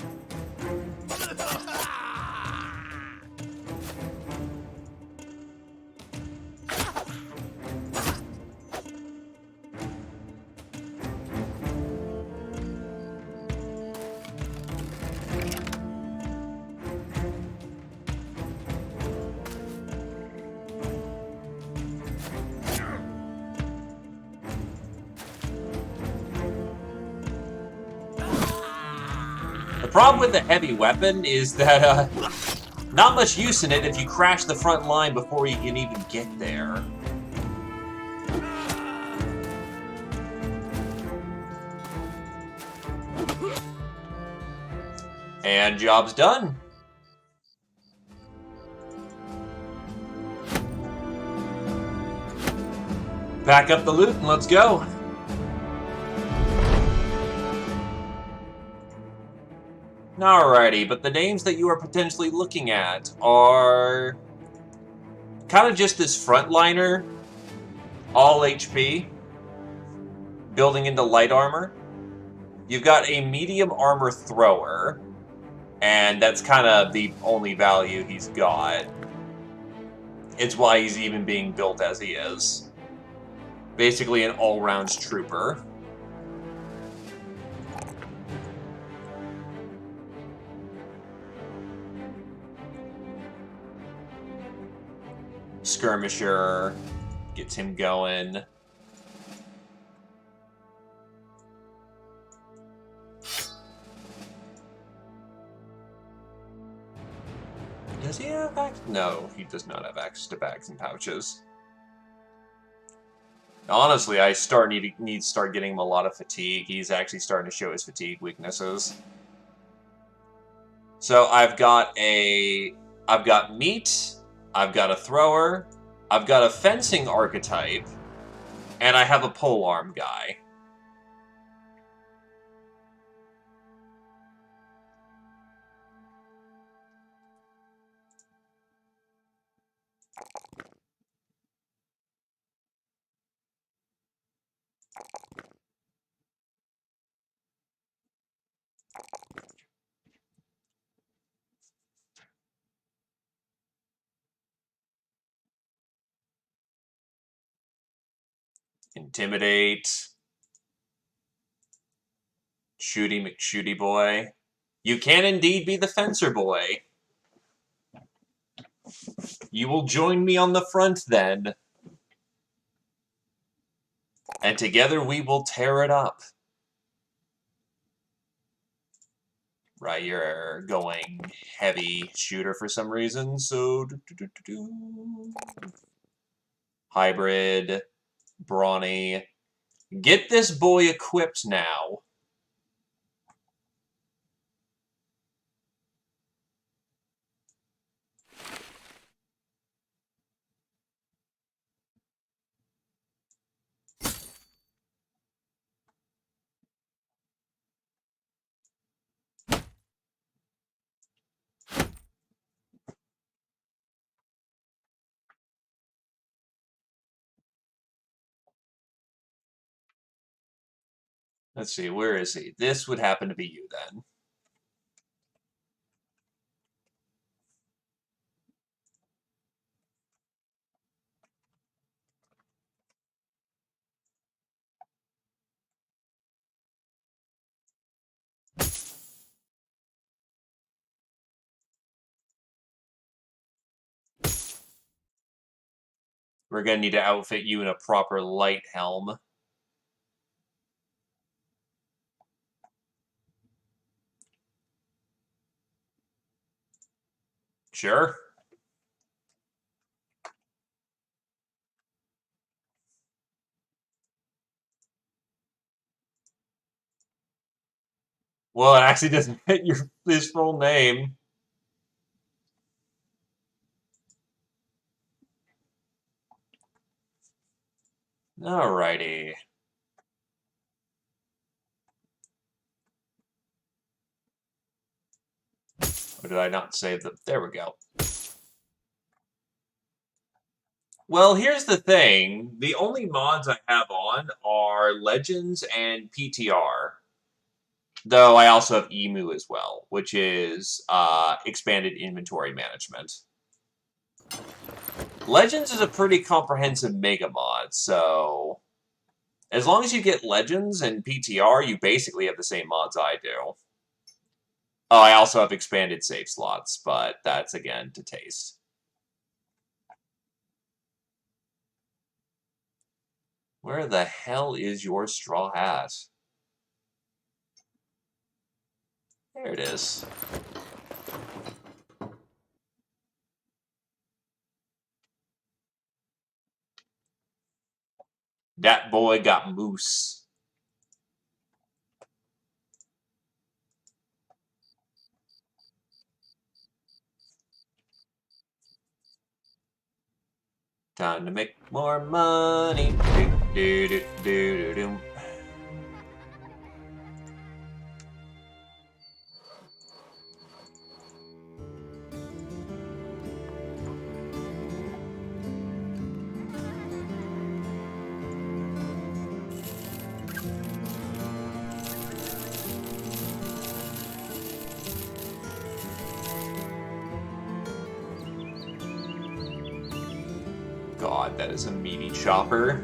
The problem with the heavy weapon is that, not much use in it if you crash the front line before you can even get there. And job's done. Pack up the loot and let's go. Alrighty, but the names that you are potentially looking at are kind of just this frontliner, all HP, building into light armor. You've got a medium armor thrower, and that's kind of the only value he's got. It's why he's even being built as he is. Basically an all-rounds trooper. Skirmisher gets him going. Does he have access? No, he does not have access to bags and pouches. Honestly, I need to start getting him a lot of fatigue. He's actually starting to show his fatigue weaknesses. So I've got meat, I've got a thrower, I've got a fencing archetype, and I have a polearm guy. Intimidate. Shooty McShooty boy. You can indeed be the fencer boy. You will join me on the front then. And together we will tear it up. Right, you're going heavy shooter for some reason, so... Hybrid, brawny. Get this boy equipped now. Let's see, where is he? This would happen to be you then. We're gonna need to outfit you in a proper light helm. Sure. Well, it actually doesn't fit his full name. Alrighty. Or did I not save them? There we go. Well, here's the thing. The only mods I have on are Legends and PTR. Though I also have Emu as well, which is expanded inventory management. Legends is a pretty comprehensive mega mod, so as long as you get Legends and PTR, you basically have the same mods I do. Oh, I also have expanded save slots, but that's, again, to taste. Where the hell is your straw hat? There it is. That boy got moose. Time to make more money. Do, do, do, do, do. God, that is a meaty chopper.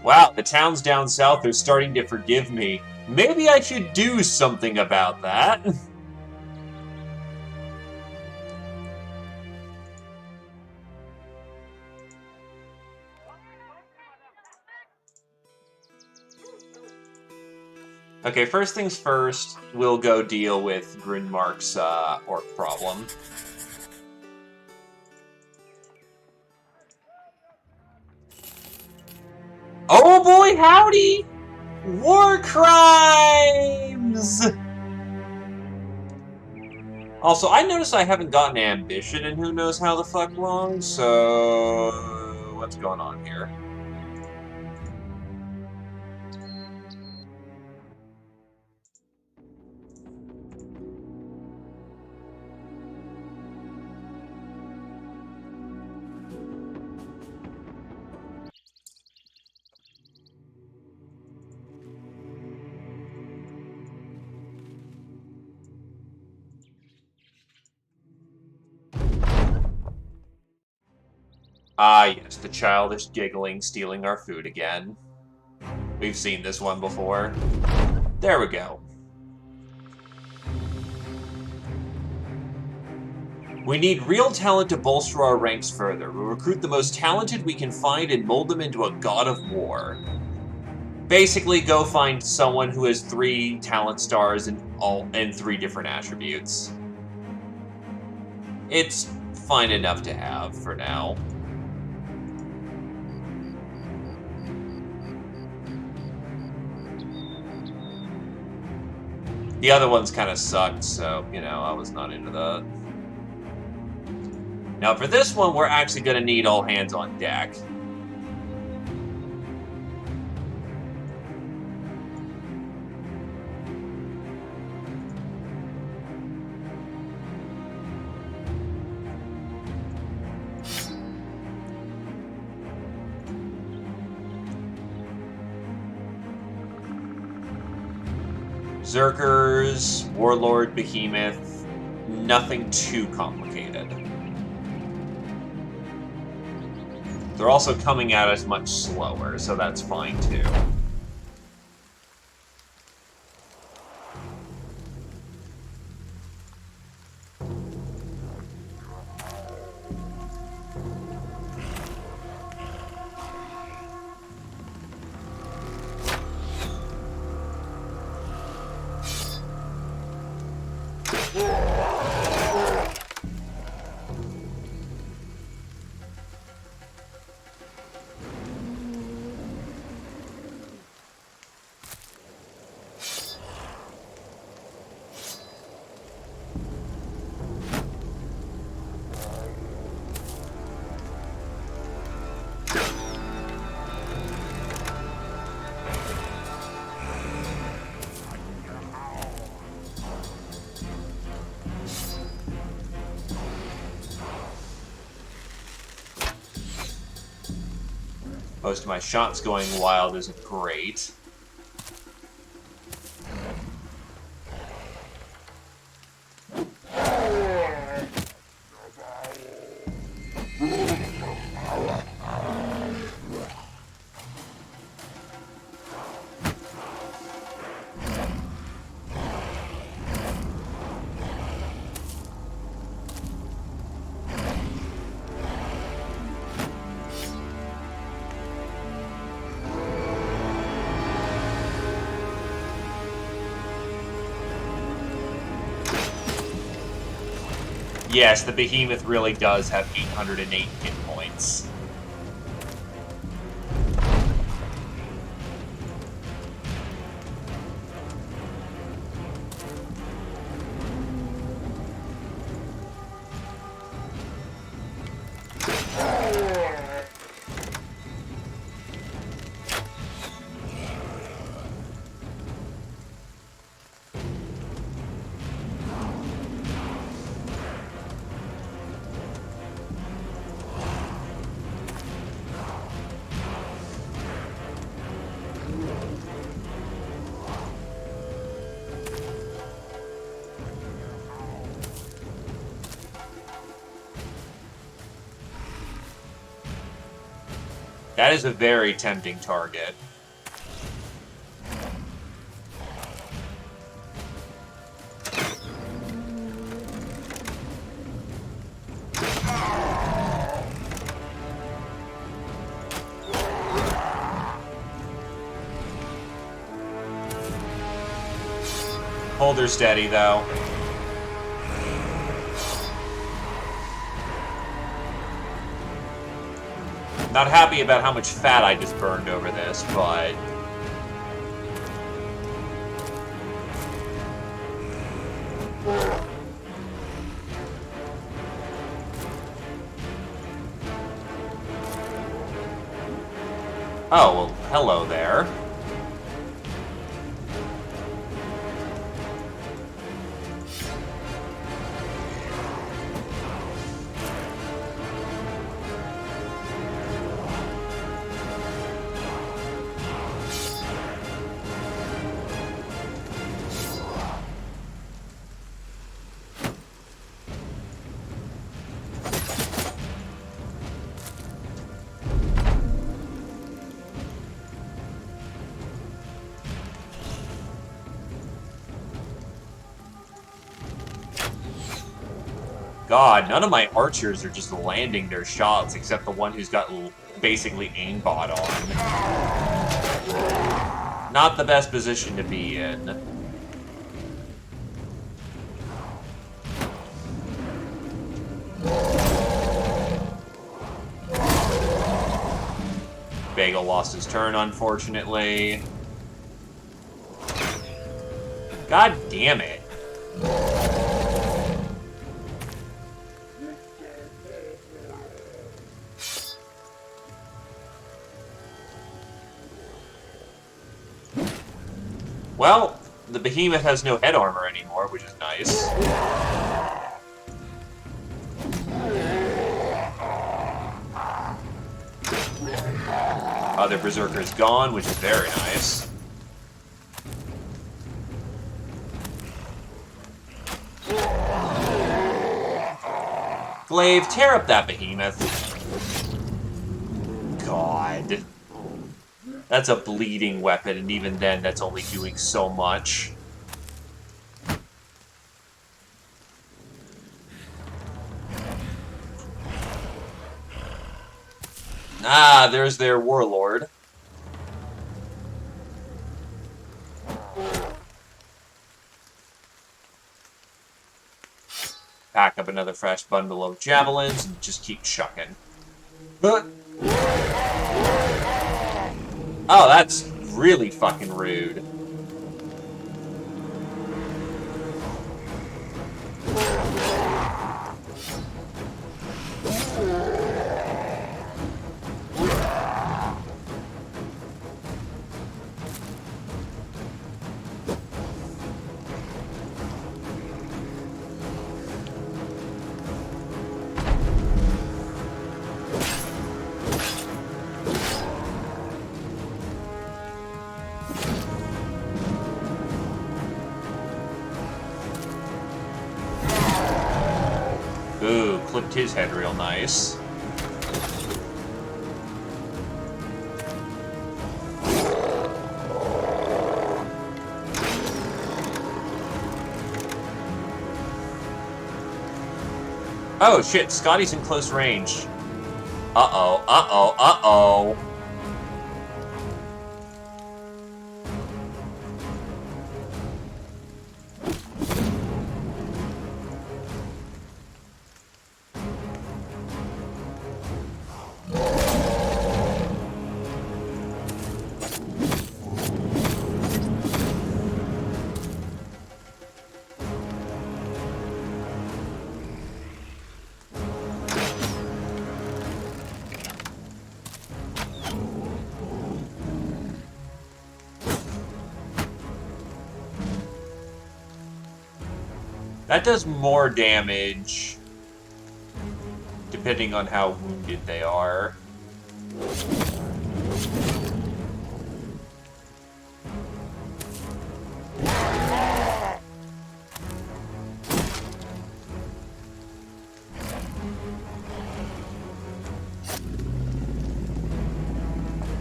Wow, the towns down south are starting to forgive me. Maybe I should do something about that. Okay, first things first, we'll go deal with Grinmark's orc problem. Oh boy, howdy! War crimes! Also, I noticed I haven't gotten ambition in who knows how the fuck long, so what's going on here? Ah, yes, the childish giggling stealing our food again. We've seen this one before. There we go. We need real talent to bolster our ranks further. We'll recruit the most talented we can find and mold them into a god of war. Basically, go find someone who has 3 talent stars and 3 different attributes. It's fine enough to have for now. The other ones kind of sucked, so, you know, I was not into that. Now, for this one, we're actually going to need all hands on deck. Zerkers, Warlord, Behemoth, nothing too complicated. They're also coming at us much slower, so that's fine too. Most of my shots going wild isn't great. Yes, the behemoth really does have 808 hit points. That is a very tempting target. Hold her steady, though. Not happy about how much fat I just burned over this, but... Oh, well, hello there. God, none of my archers are just landing their shots, except the one who's got basically aimbot on. Not the best position to be in. Bagel lost his turn, unfortunately. God damn it. Well, the behemoth has no head armor anymore, which is nice. Other berserker's gone, which is very nice. Glaive, tear up that behemoth. God. That's a bleeding weapon, and even then, that's only doing so much. Ah, there's their warlord. Pack up another fresh bundle of javelins and just keep chucking. Oh, that's really fucking rude. Ooh, clipped his head real nice. Oh shit, Scotty's in close range. Uh-oh, uh-oh, uh-oh. That does more damage, depending on how wounded they are.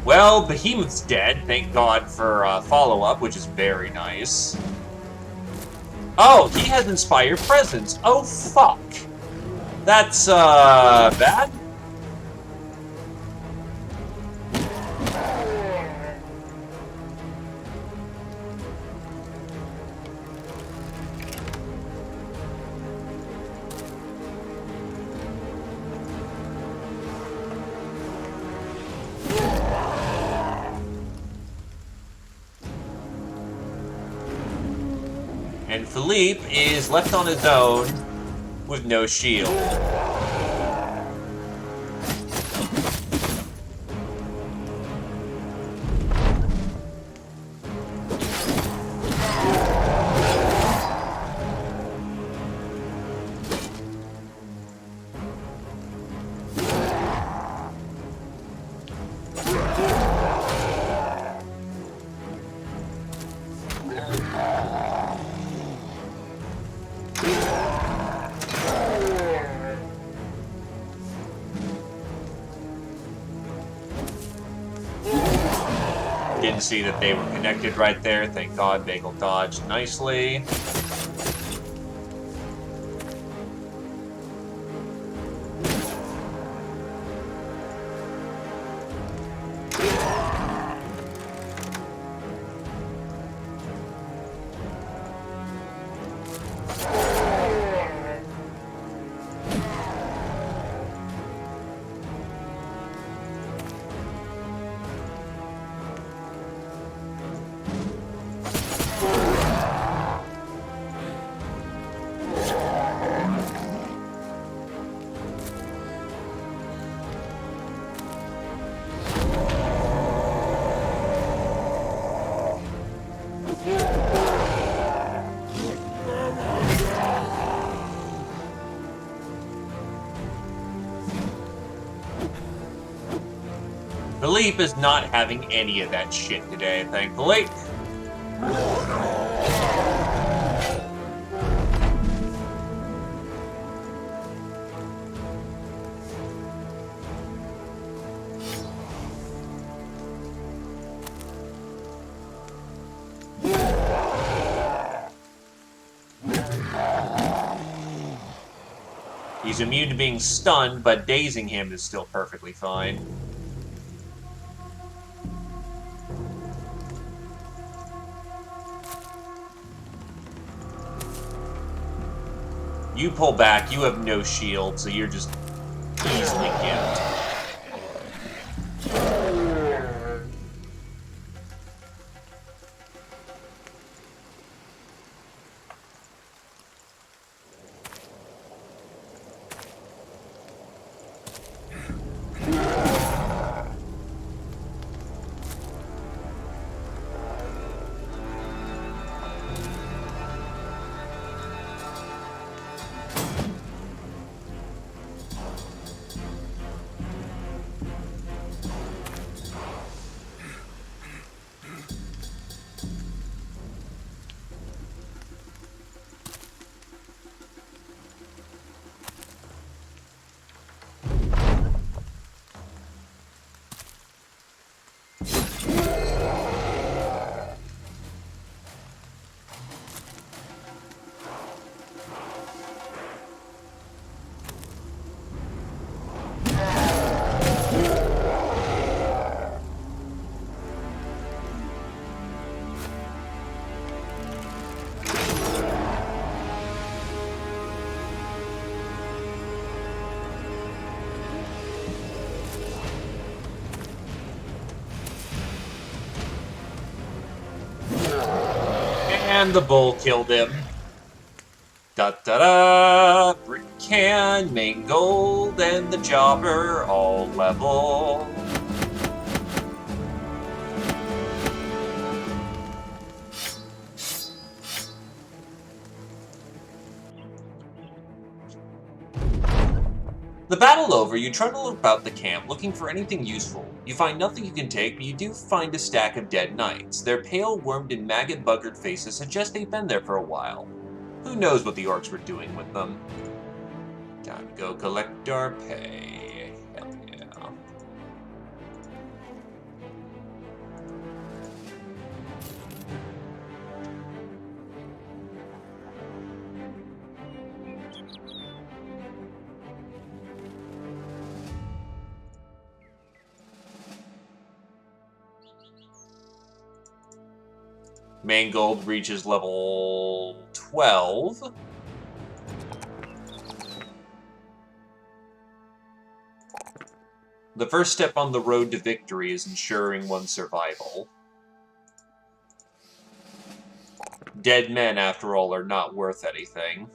Well, Behemoth's dead. Thank God for follow-up, which is very nice. Oh, he has Inspired Presence. Oh, fuck. That's, bad? And Philippe is left on his own with no shield. Didn't see that they were connected right there. Thank God Bagel dodged nicely. Philippe is not having any of that shit today, thankfully. He's immune to being stunned, but dazing him is still perfectly fine. You pull back, you have no shield, so you're just easily gimped. And the bull killed him. Da-da-da! Brick can, main gold, and the jobber all level. The battle over, you trundle about the camp looking for anything useful. You find nothing you can take, but you do find a stack of dead knights. Their pale, wormed and maggot-buggered faces suggest they've been there for a while. Who knows what the orcs were doing with them? Time to go collect our pay. Hell yeah. Mangold reaches level 12. The first step on the road to victory is ensuring one's survival. Dead men, after all, are not worth anything.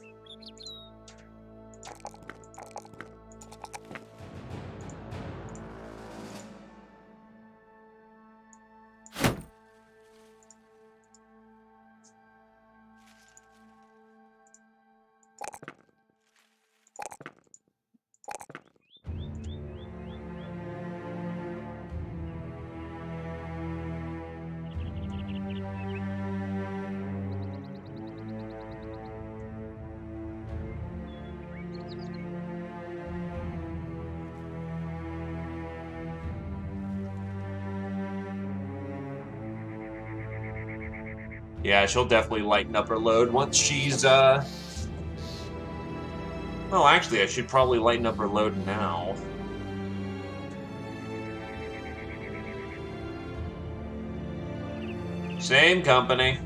Yeah, she'll definitely lighten up her load once she's, Oh, actually, I should probably lighten up her load now. Same company.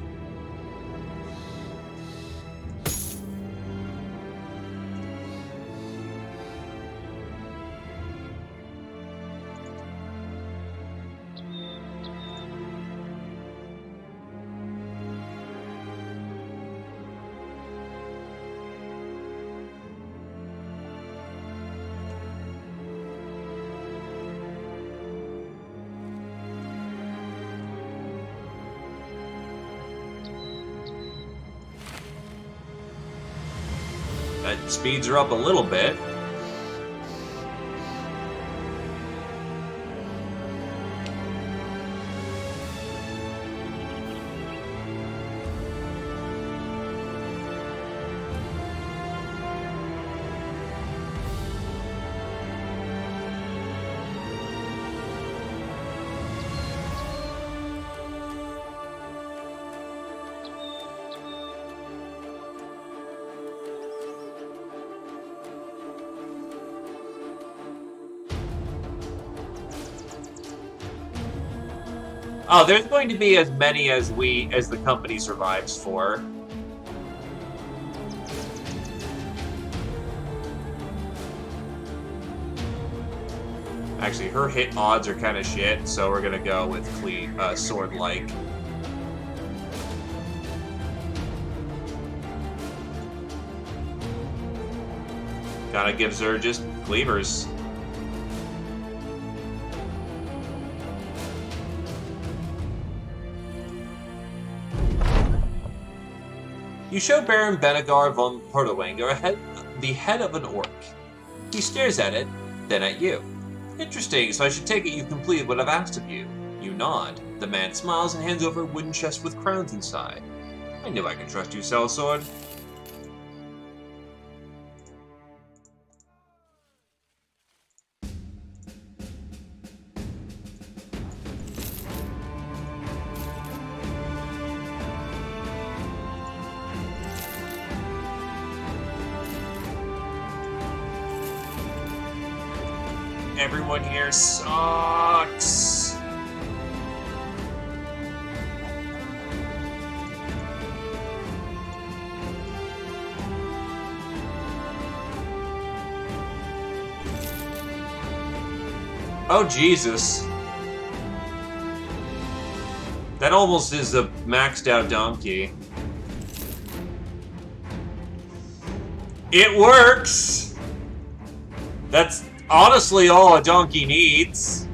That speeds her up a little bit. Oh, there's going to be as many as the company survives for. Actually, her hit odds are kind of shit, so we're gonna go with sword-like. Kinda gives her just cleavers. You show Baron Benegar von Portowanger the head of an orc. He stares at it, then at you. Interesting, so I should take it you completed what I've asked of you. You nod. The man smiles and hands over a wooden chest with crowns inside. I knew I could trust you, sellsword. Everyone here sucks. Oh, Jesus. That almost is a maxed out donkey. It works! That's honestly all a donkey needs.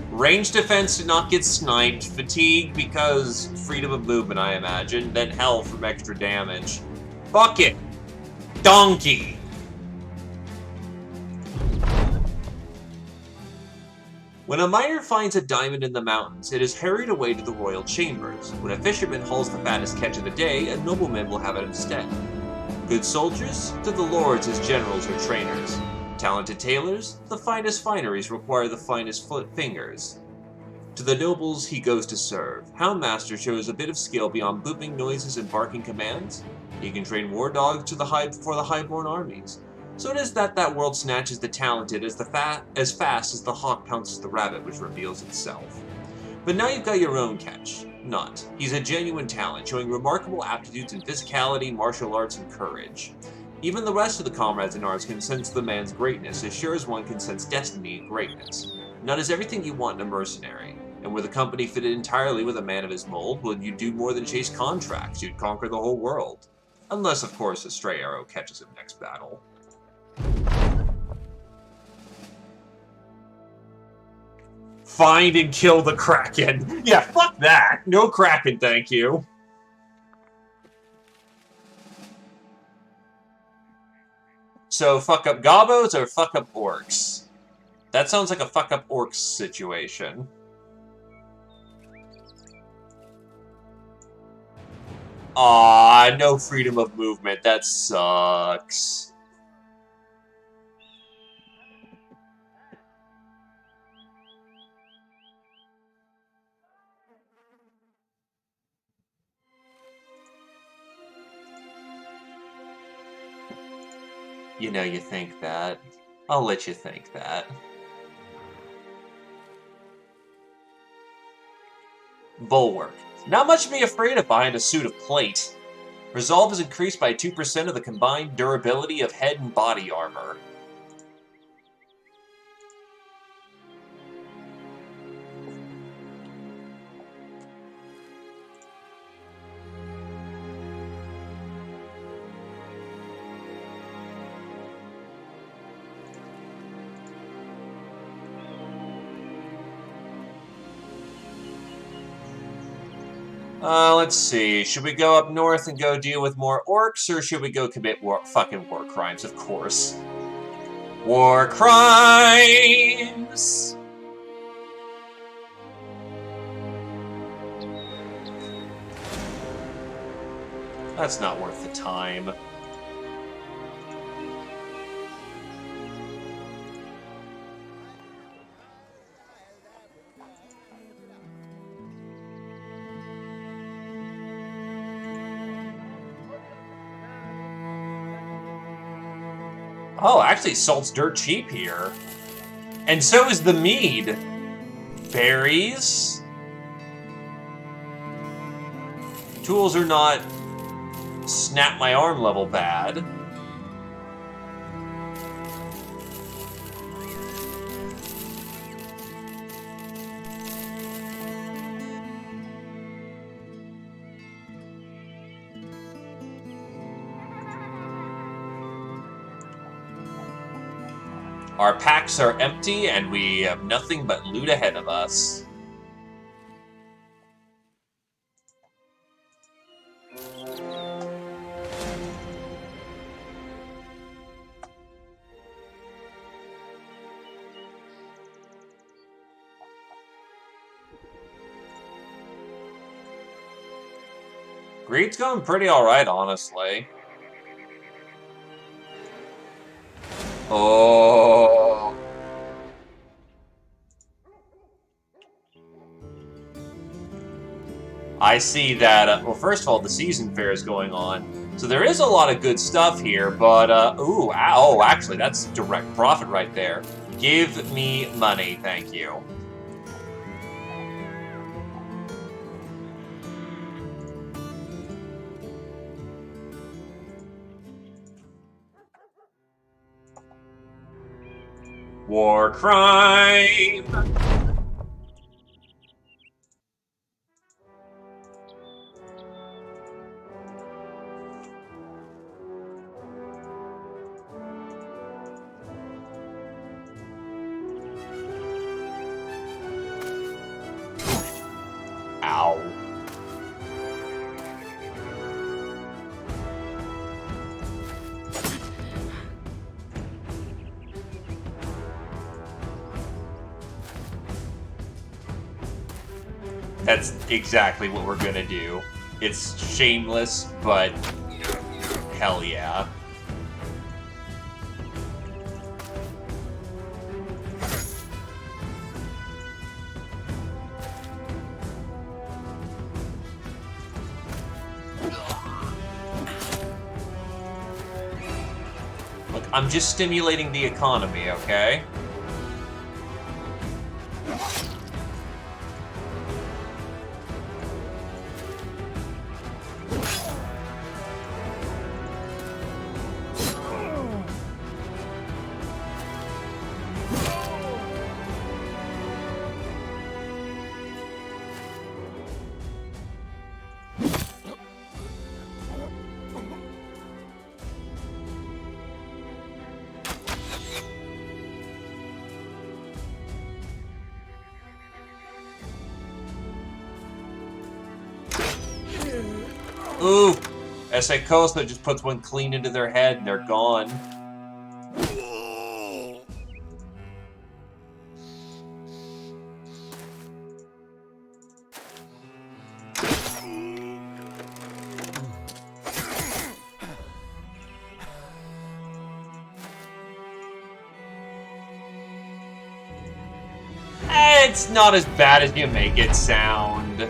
Range defense to not get sniped, fatigue because freedom of movement, I imagine, then health from extra damage. Fuck it! Donkey! When a miner finds a diamond in the mountains, it is hurried away to the royal chambers. When a fisherman hauls the fattest catch of the day, a nobleman will have it instead. Good soldiers, to the lords as generals or trainers. Talented tailors, the finest fineries require the finest fingers. To the nobles he goes to serve. Houndmaster shows a bit of skill beyond booping noises and barking commands. He can train war dogs for the highborn armies. So it is that world snatches the talented as fast as the hawk pounces the rabbit, which reveals itself. But now you've got your own catch. Nut. He's a genuine talent, showing remarkable aptitudes in physicality, martial arts, and courage. Even the rest of the comrades in arms can sense the man's greatness, as sure as one can sense destiny and greatness. Nut is everything you want in a mercenary. And were the company fitted entirely with a man of his mold, well, you'd do more than chase contracts, you'd conquer the whole world. Unless, of course, a stray arrow catches him next battle. Find and kill the Kraken. Yeah, fuck that. No Kraken, thank you. So, fuck up Gobos or fuck up Orcs? That sounds like a fuck up Orcs situation. Aw, no freedom of movement. That sucks. You know you think that. I'll let you think that. Bulwark. Not much to be afraid of behind a suit of plate. Resolve is increased by 2% of the combined durability of head and body armor. Let's see. Should we go up north and go deal with more orcs, or should we go commit fucking war crimes, of course? War crimes! That's not worth the time. Oh, actually, salt's dirt cheap here. And so is the mead. Berries. Tools are not snap my arm level bad. Our packs are empty, and we have nothing but loot ahead of us. Greed's going pretty alright, honestly. Oh. I see that, well, first of all, the season fair is going on. So there is a lot of good stuff here, but, ooh, oh, actually, that's direct profit right there. Give me money, thank you. War crime! That's exactly what we're gonna do. It's shameless, but hell yeah. Look, I'm just stimulating the economy, okay? Ooh! S.A. Costa just puts one clean into their head and they're gone. It's not as bad as you make it sound.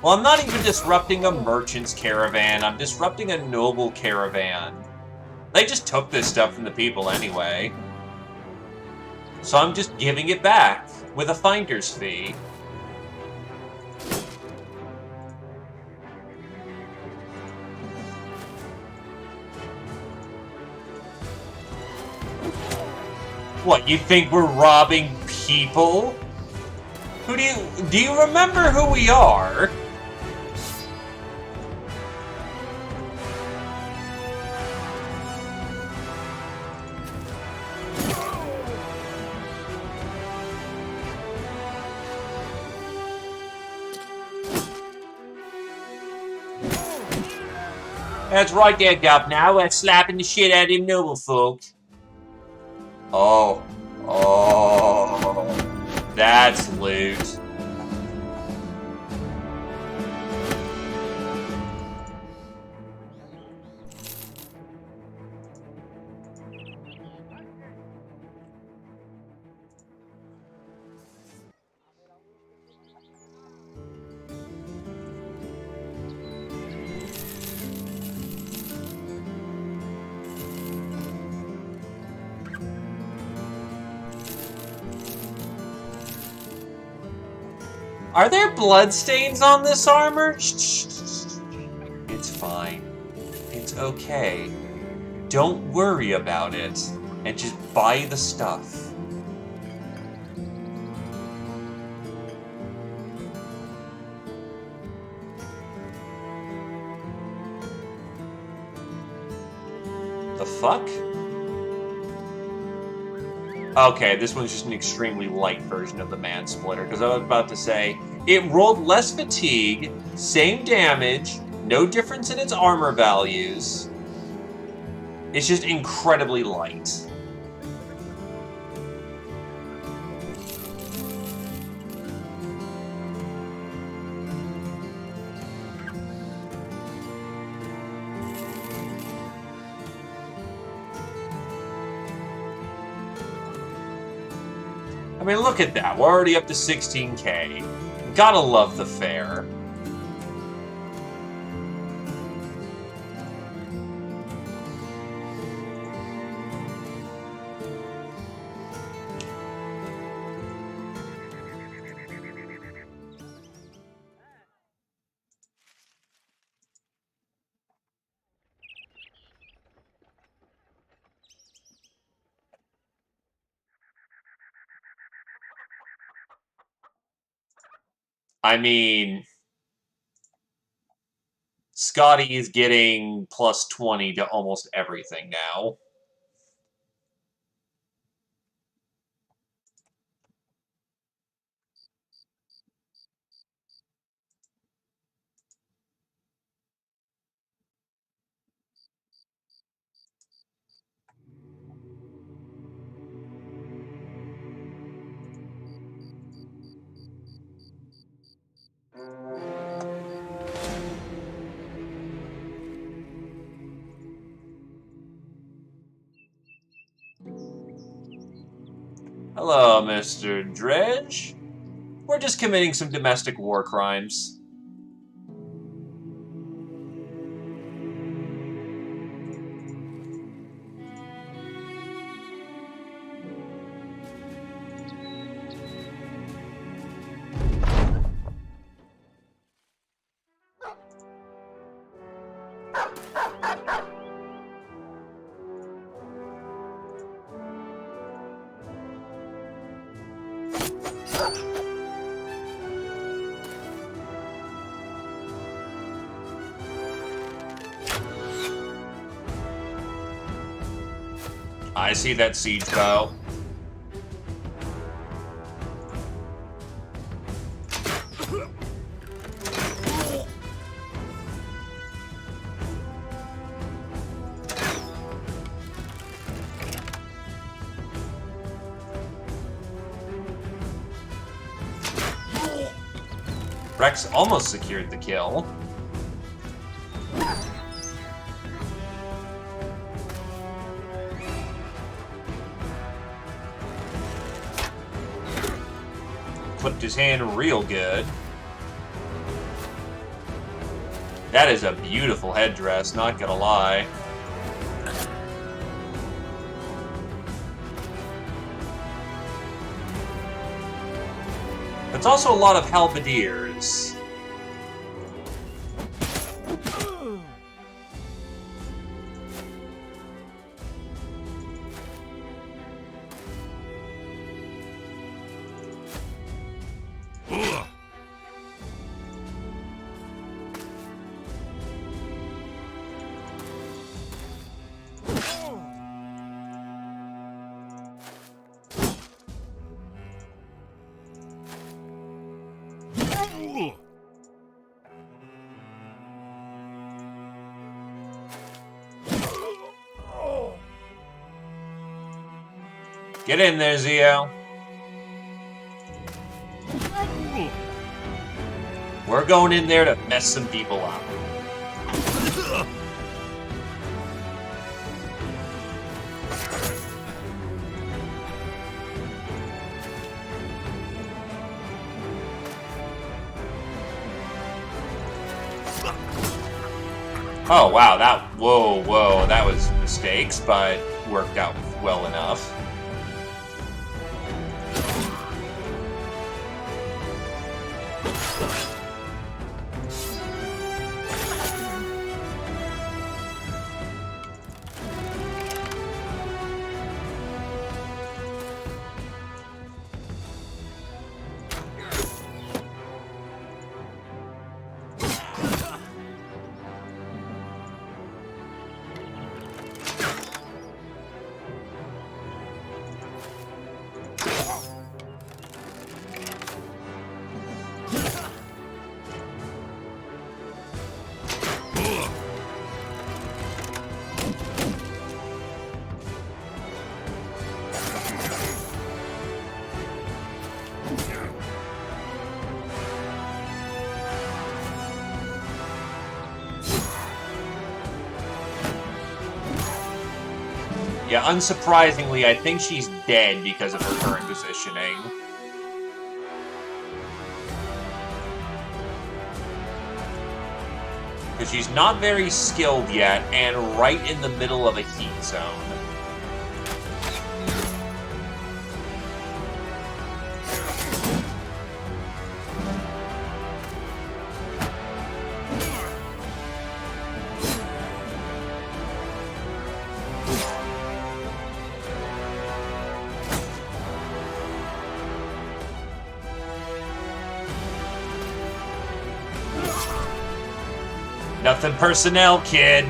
Well, I'm not even disrupting a merchant's caravan. I'm disrupting a noble caravan. They just took this stuff from the people anyway. So I'm just giving it back with a finder's fee. What, you think we're robbing people? Do you remember who we are? That's right there, Gov. Now we're slapping the shit out of them noble folk. Oh. Oh. That's loot. Are there bloodstains on this armor? It's fine. It's okay. Don't worry about it. And just buy the stuff. The fuck? Okay, this one's just an extremely light version of the Man Splitter, because I was about to say, it rolled less fatigue, same damage, no difference in its armor values. It's just incredibly light. I mean, look at that. We're already up to 16K. Gotta love the fair. I mean, Scotty is getting plus 20 to almost everything now. Hello, Mr. Dredge. We're just committing some domestic war crimes. I see that siege bow. Rex almost secured the kill. Clipped his hand real good. That is a beautiful headdress, not gonna lie. It's also a lot of halberdiers. Get in there, Zio. We're going in there to mess some people up. Oh, wow, whoa, that was mistakes, but worked out well enough. Yeah, unsurprisingly, I think she's dead because of her current positioning. Because she's not very skilled yet, and right in the middle of a heat zone. Nothing personnel, kid.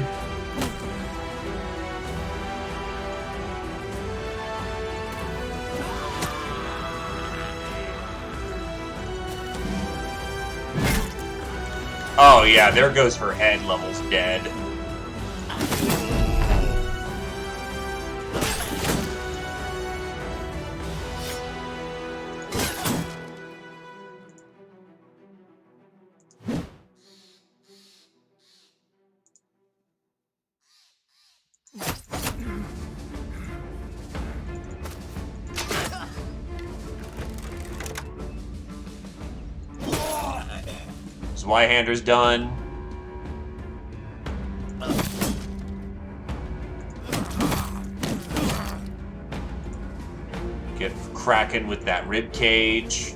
Oh yeah, there goes her head level's dead. Zweihander's done. Get cracking with that rib cage.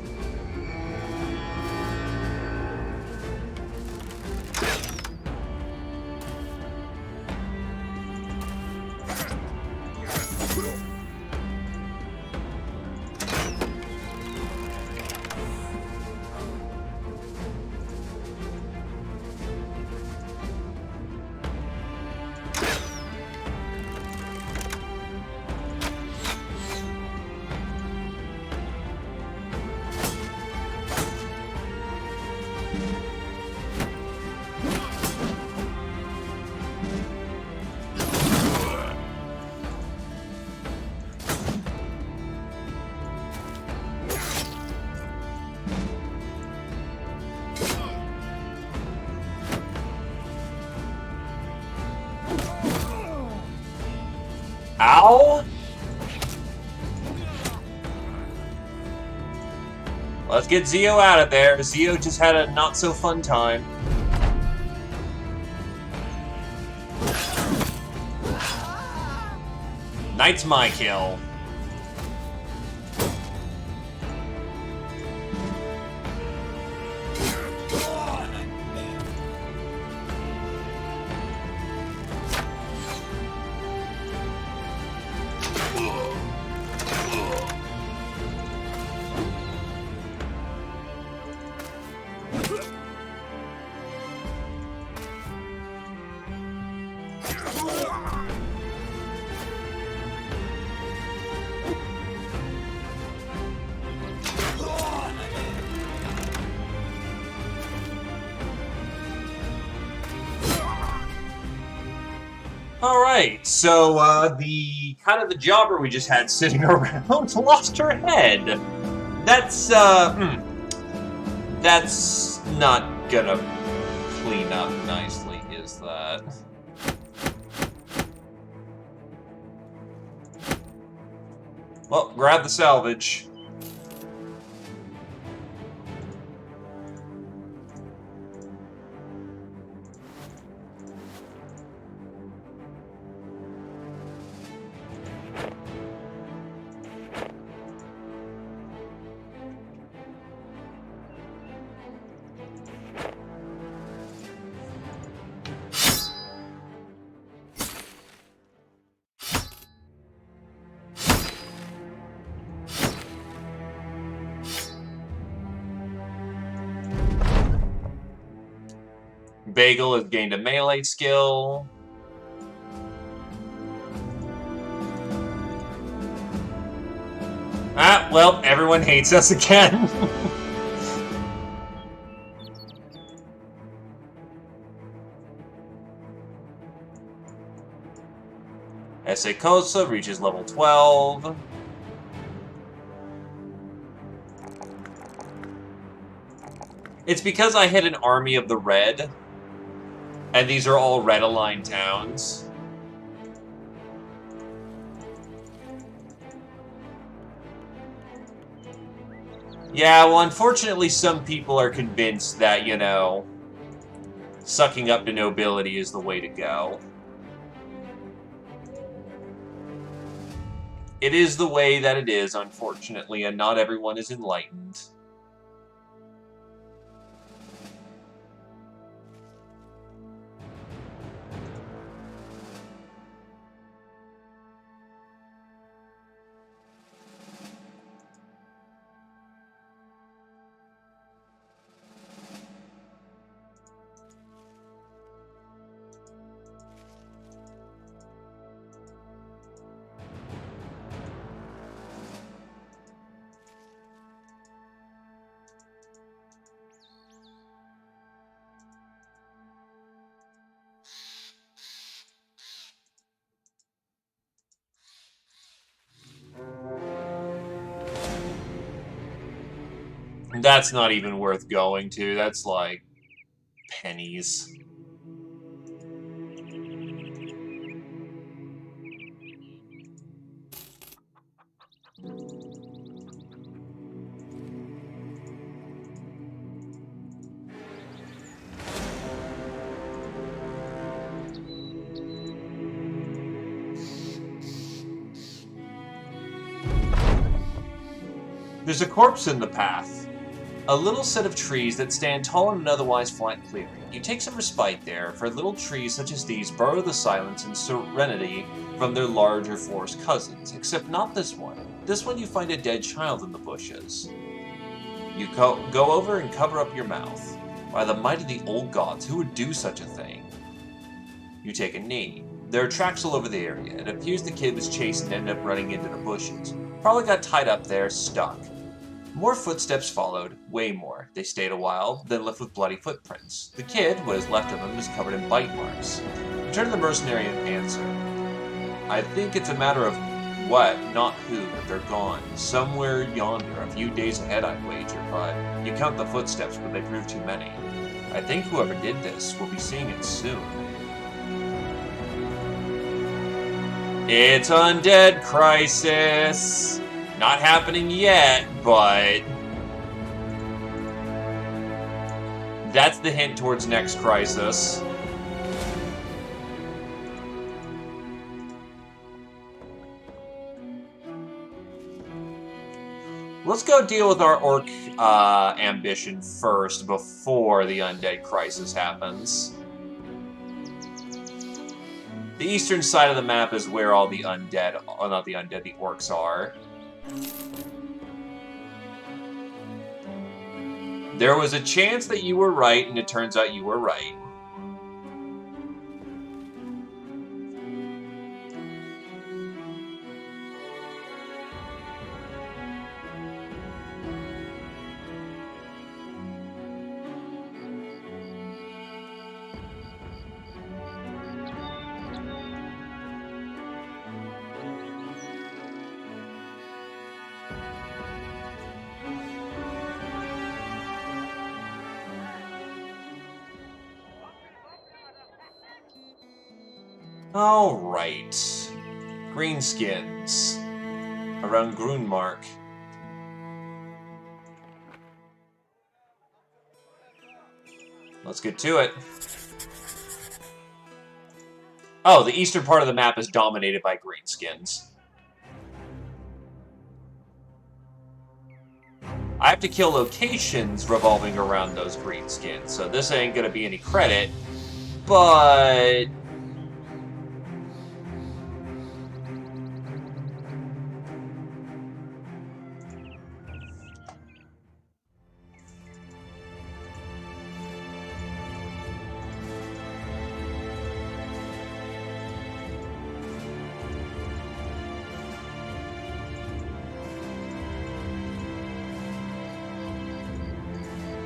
Ow! Let's get Zio out of there. Zio just had a not-so-fun time. Knight's my kill. Alright, so, the jobber we just had sitting around lost her head. That's not gonna clean up nicely, is that? Well, grab the salvage. Bagel has gained a melee skill. Ah, well, everyone hates us again. Esekosa reaches level 12. It's because I hit an army of the red, and these are all red-aligned towns. Yeah, well, unfortunately, some people are convinced that, you know, sucking up to nobility is the way to go. It is the way that it is, unfortunately, and not everyone is enlightened. That's not even worth going to. That's like pennies. There's a corpse in the path. A little set of trees that stand tall in an otherwise flat clearing. You take some respite there, for little trees such as these borrow the silence and serenity from their larger forest cousins, except not this one. This one you find a dead child in the bushes. You go over and cover up your mouth. By the might of the old gods, who would do such a thing? You take a knee. There are tracks all over the area. It appears the kid was chased and ended up running into the bushes. Probably got tied up there, stuck. More footsteps followed, way more. They stayed a while, then left with bloody footprints. The kid, what is left of him, is covered in bite marks. You turn to the mercenary and answer. I think it's a matter of what, not who, but they're gone. Somewhere yonder, a few days ahead, I'd wager, but you count the footsteps, but they prove too many. I think whoever did this will be seeing it soon. It's Undead Crisis! Not happening yet, but that's the hint towards next crisis. Let's go deal with our orc ambition first before the undead crisis happens. The eastern side of the map is where all the undead, oh, not the undead, the orcs are. There was a chance that you were right, and it turns out you were right. Alright. Greenskins. Around Grunmark. Let's get to it. Oh, the eastern part of the map is dominated by greenskins. I have to kill locations revolving around those greenskins, so this ain't gonna be any credit, but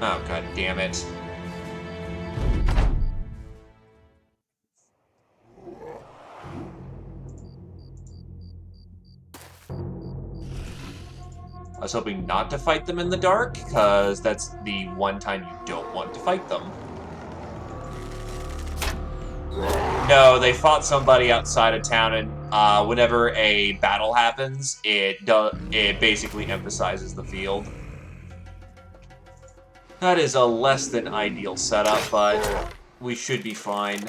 oh, god damn it. I was hoping not to fight them in the dark, because that's the one time you don't want to fight them. No, they fought somebody outside of town, and whenever a battle happens, it basically emphasizes the field. That is a less than ideal setup, but we should be fine.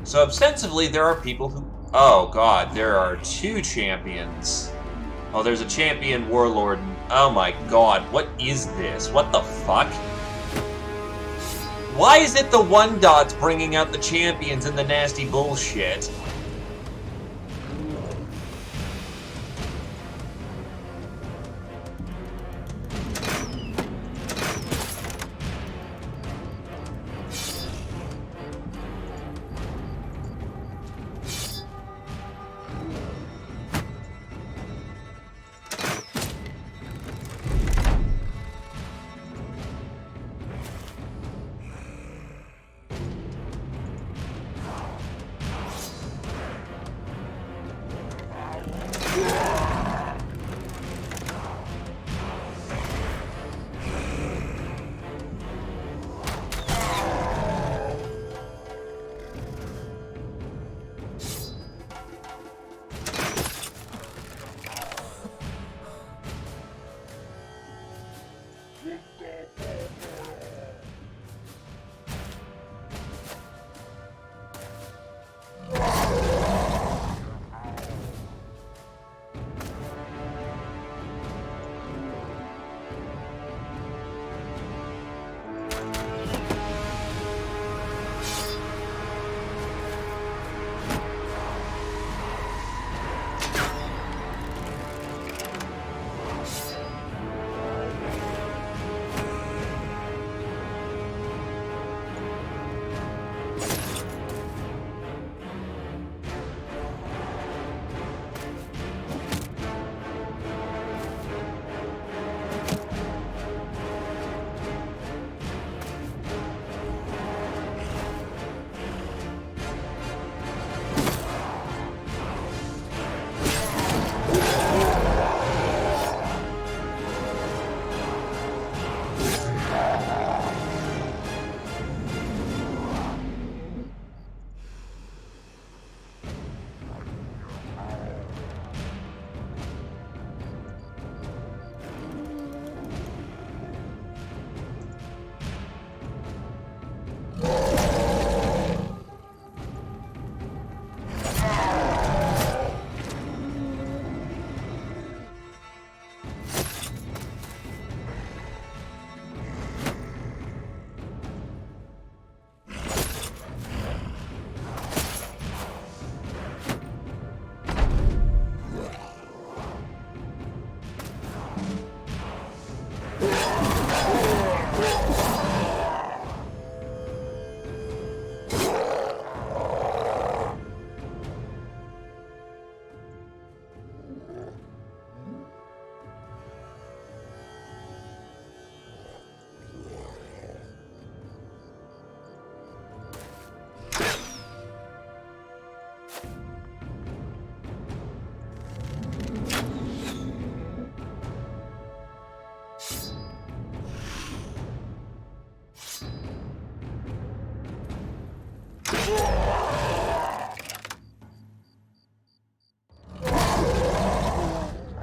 So ostensibly, there are people who... Oh god, there are two champions. Oh, there's a champion warlord. Oh my god, what is this? What the fuck? Why is it the 1-dots bringing out the champions and the nasty bullshit?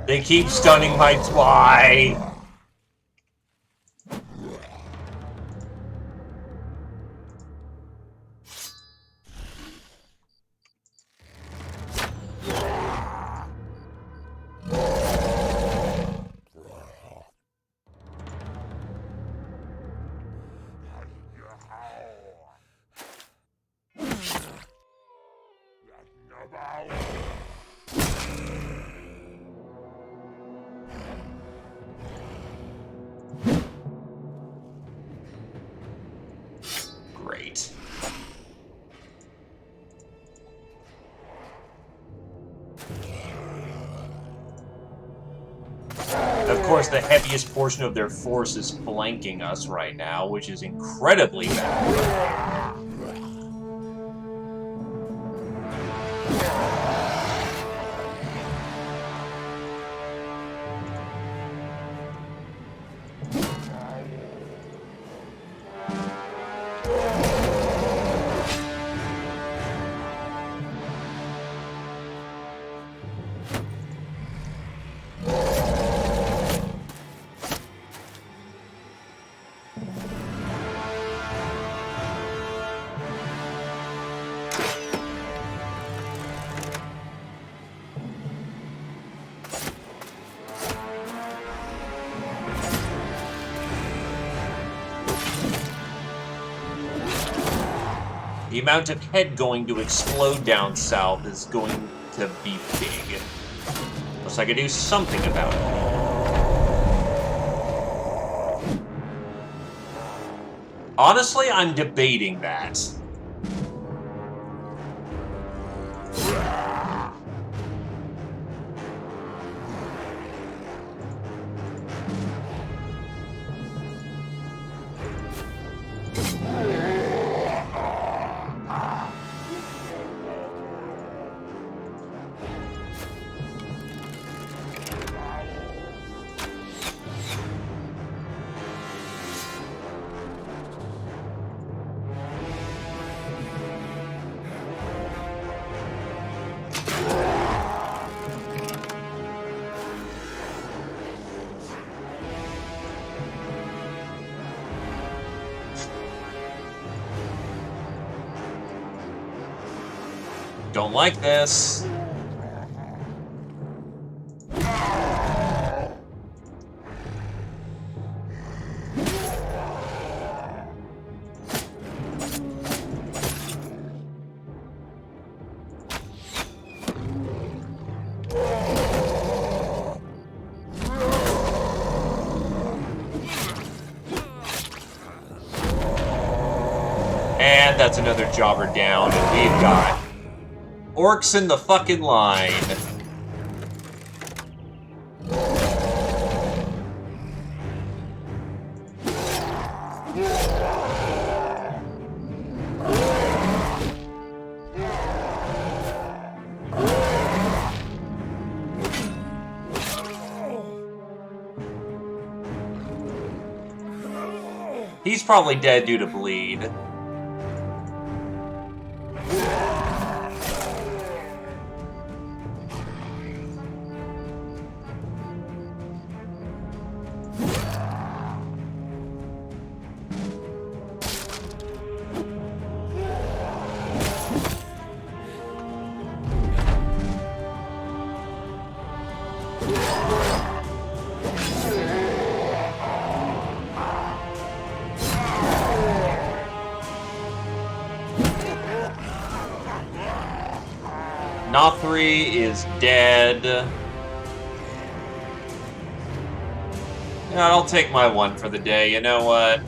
They keep stunning my Twy. Great. Of course, the heaviest portion of their force is flanking us right now, which is incredibly bad. The amount of head going to explode down south is going to be big. Unless I could do something about it. Honestly, I'm debating that. Don't like this. And that's another jobber down, and we've got orcs in the fucking line. He's probably dead due to bleed. Nothri is dead. Yeah, I'll take my one for the day. You know what?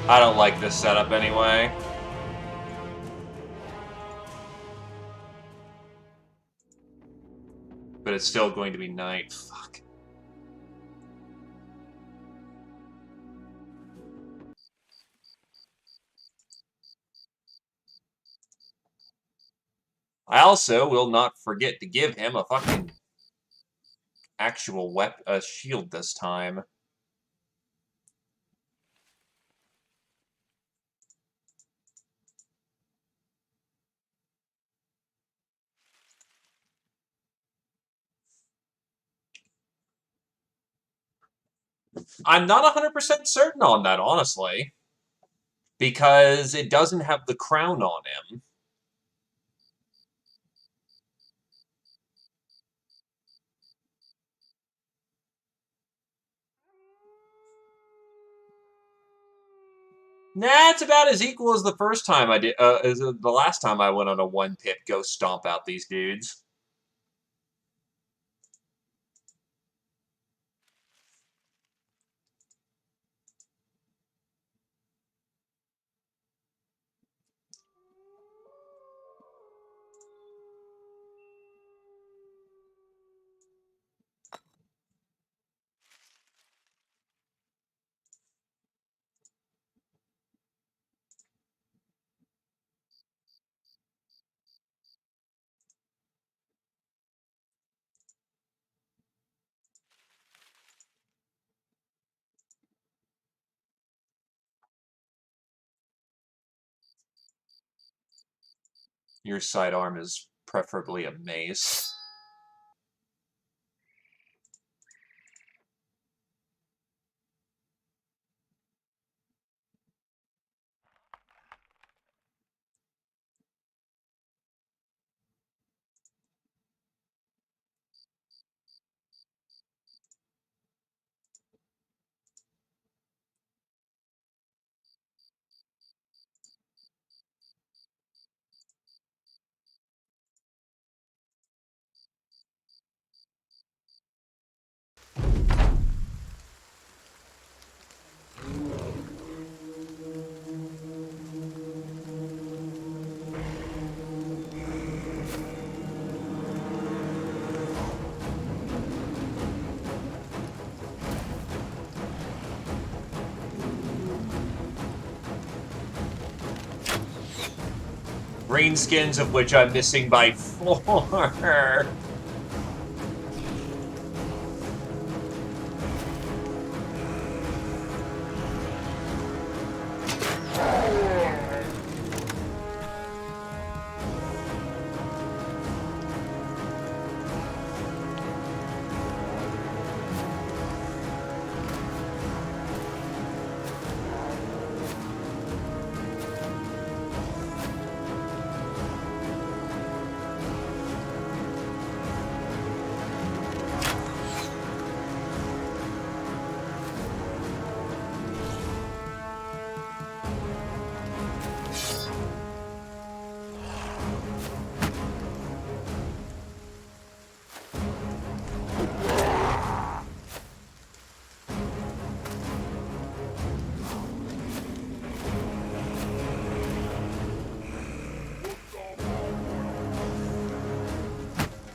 I don't like this setup anyway. But it's still going to be night. Fuck. I also will not forget to give him a fucking actual shield this time. I'm not 100% certain on that, honestly. Because it doesn't have the crown on him. Nah, it's about as equal as the first time I did, as the last time I went on a one-pip go stomp out these dudes. Your sidearm is preferably a mace. Greenskins, of which I'm missing by 4.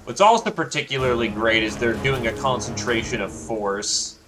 What's also particularly great is they're doing a concentration of force.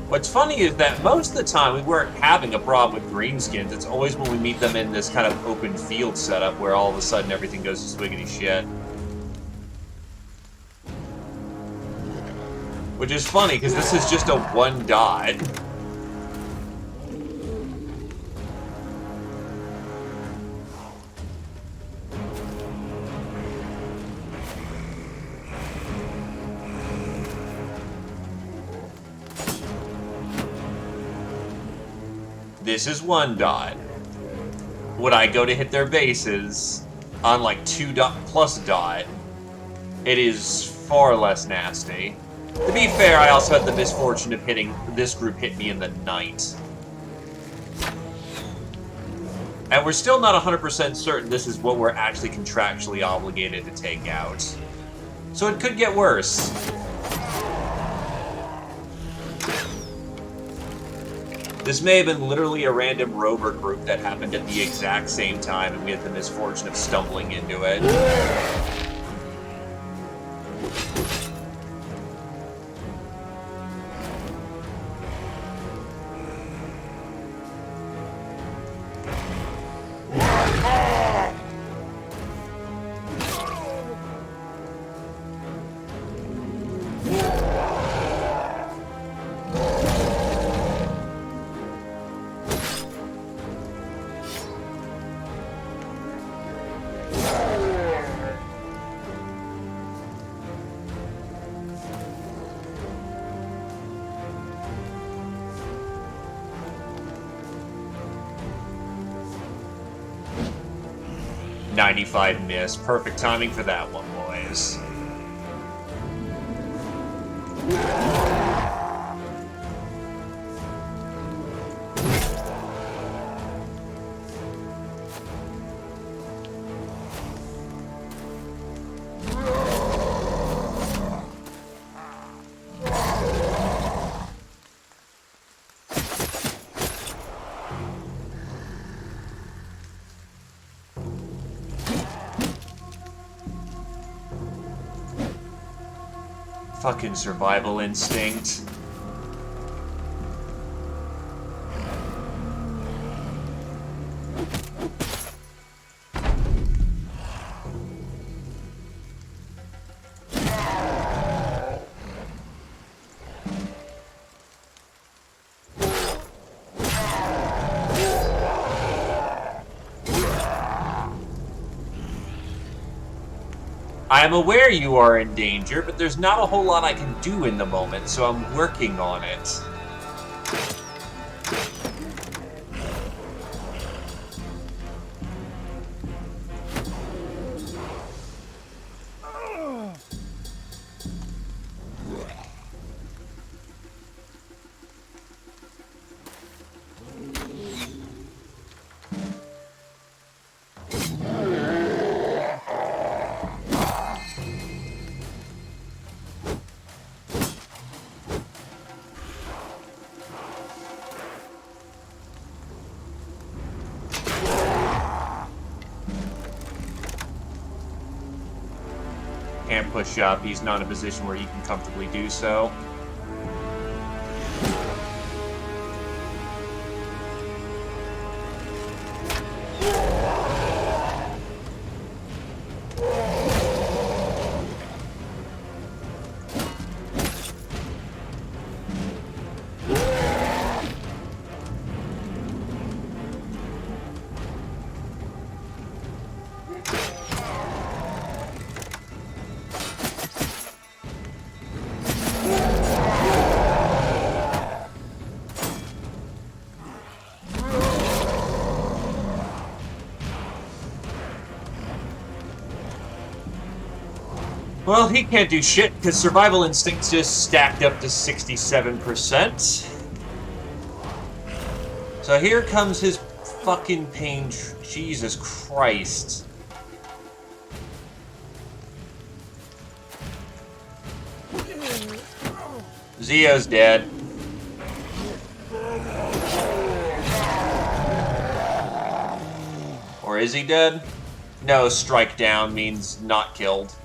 What's funny is that most of the time we weren't having a problem with greenskins. It's always when we meet them in this kind of open field setup where all of a sudden everything goes to swiggity shit. Which is funny, because this is just a 1 dot. This is 1 dot. When I go to hit their bases on like 2 dot plus dot, it is far less nasty. To be fair, I also had the misfortune of hitting this group hit me in the night. And we're still not 100% certain this is what we're actually contractually obligated to take out. So it could get worse. This may have been literally a random rover group that happened at the exact same time, and we had the misfortune of stumbling into it. .95 miss. Perfect timing for that one, boys. Fucking survival instinct. I'm aware you are in danger, but there's not a whole lot I can do in the moment, so I'm working on it. Can't push up. He's not in a position where he can comfortably do so. Well, he can't do shit, because survival instinct's just stacked up to 67%. So here comes his fucking pain. Jesus Christ. Zio's dead. Or is he dead? No, strike down means not killed.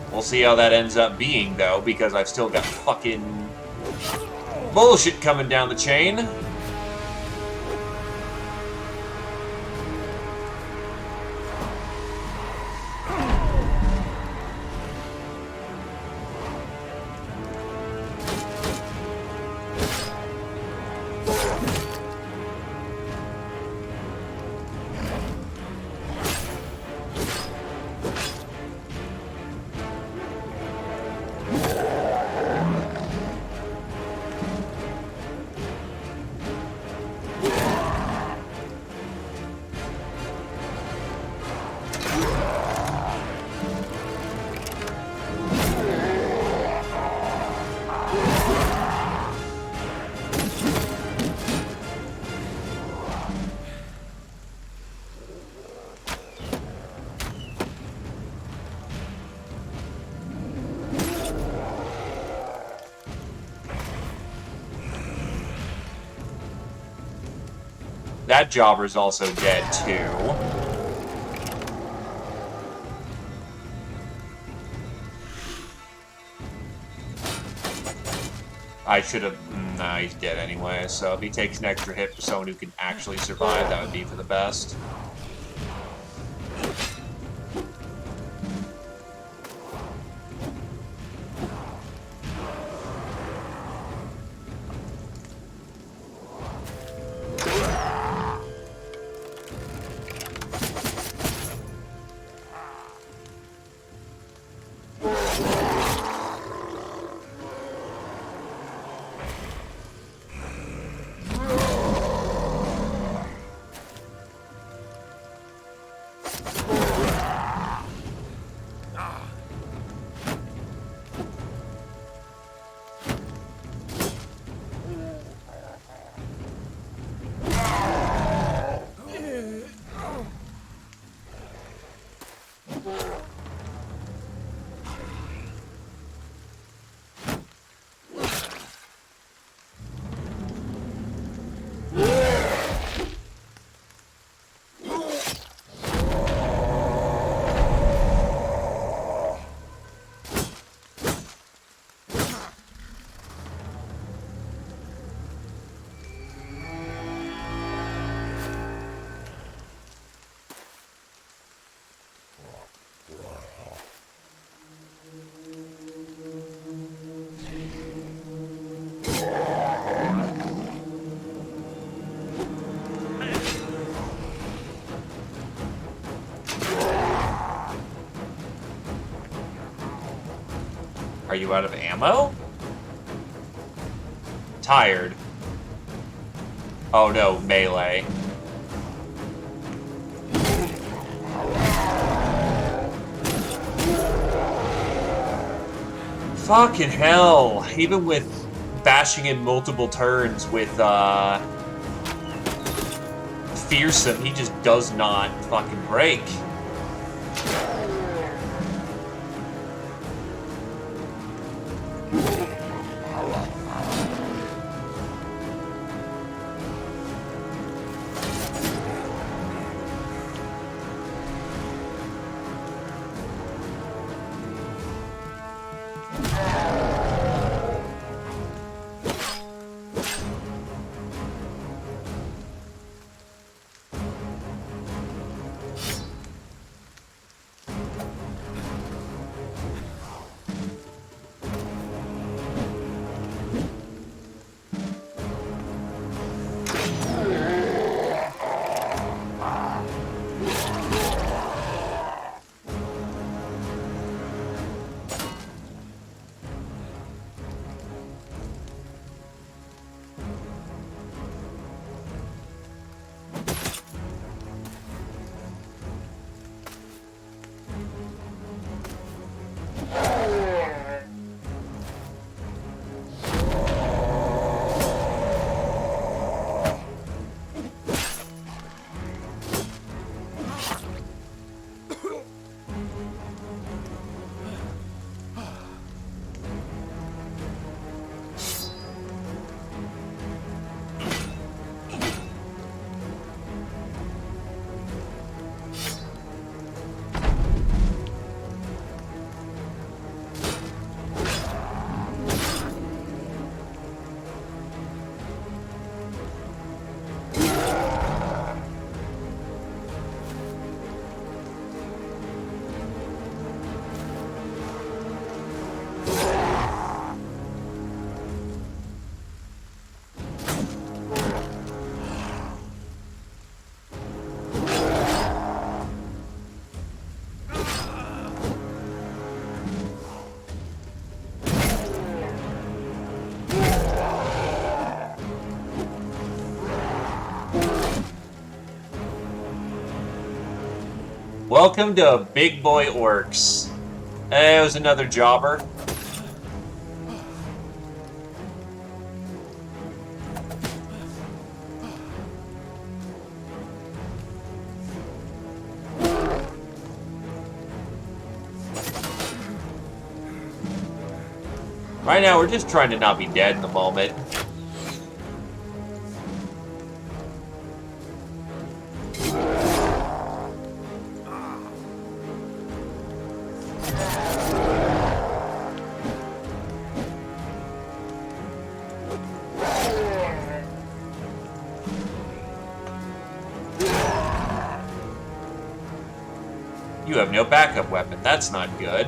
We'll see how that ends up being, though, because I've still got fucking bullshit coming down the chain. That jobber's also dead, too. I should have... Nah, he's dead anyway, so if he takes an extra hit for someone who can actually survive, that would be for the best. you out of ammo? Tired. Oh no, melee. Fucking hell. Even with bashing in multiple turns with, Fearsome, he just does not fucking break. Welcome to Big Boy Orcs. It was another jobber. Right now, we're just trying to not be dead in the moment. You have no backup weapon. That's not good.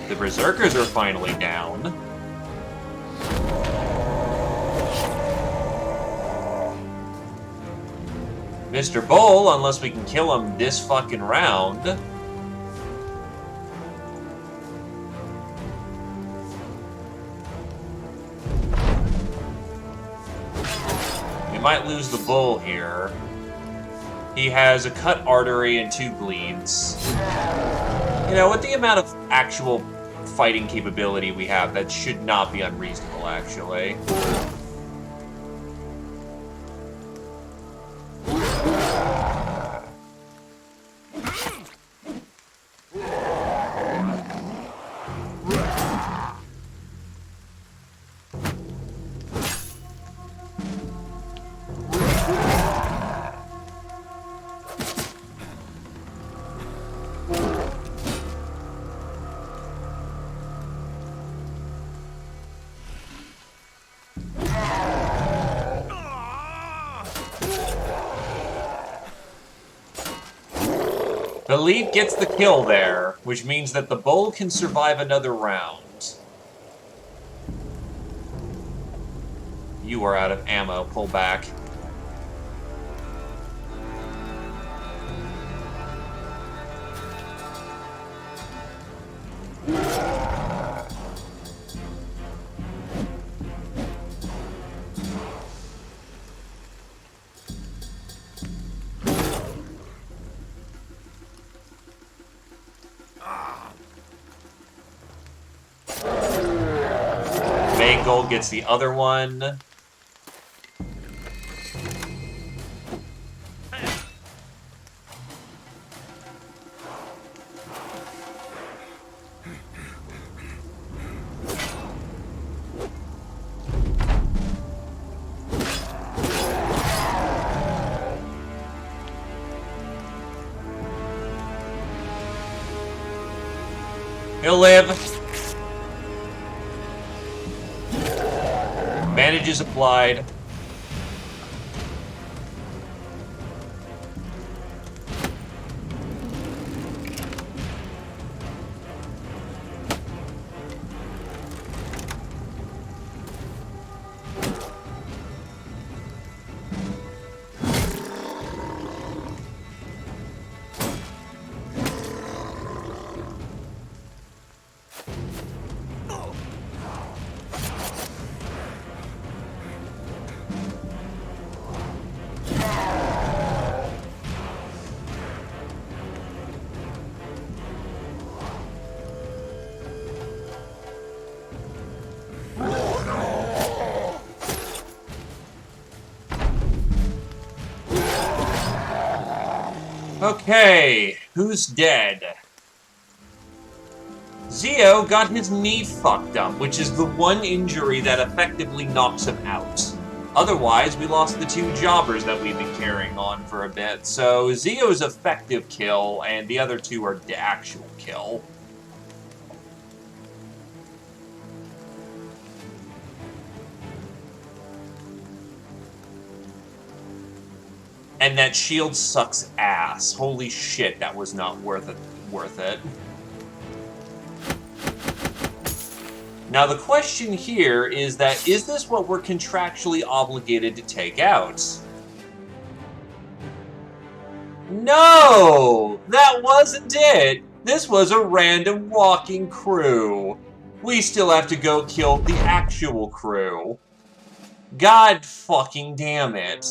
The Berserkers are finally down. Mr. Bull, unless we can kill him this fucking round. We might lose the Bull here. He has a cut artery and 2 bleeds. You know, with the amount of actual fighting capability we have, that should not be unreasonable, actually. The lead gets the kill there, which means that the Bull can survive another round. You are out of ammo. Pull back. Mangold gets the other one. He'll live. Bandages applied. Okay, who's dead? Zio got his knee fucked up, which is the one injury that effectively knocks him out. Otherwise, we lost the two jobbers that we've been carrying on for a bit. So Zio's effective kill, and the other two are the actual kill. And that shield sucks ass. Holy shit, that was not worth it. Now the question here is this what we're contractually obligated to take out? No! That wasn't it! This was a random walking crew. We still have to go kill the actual crew. God fucking damn it.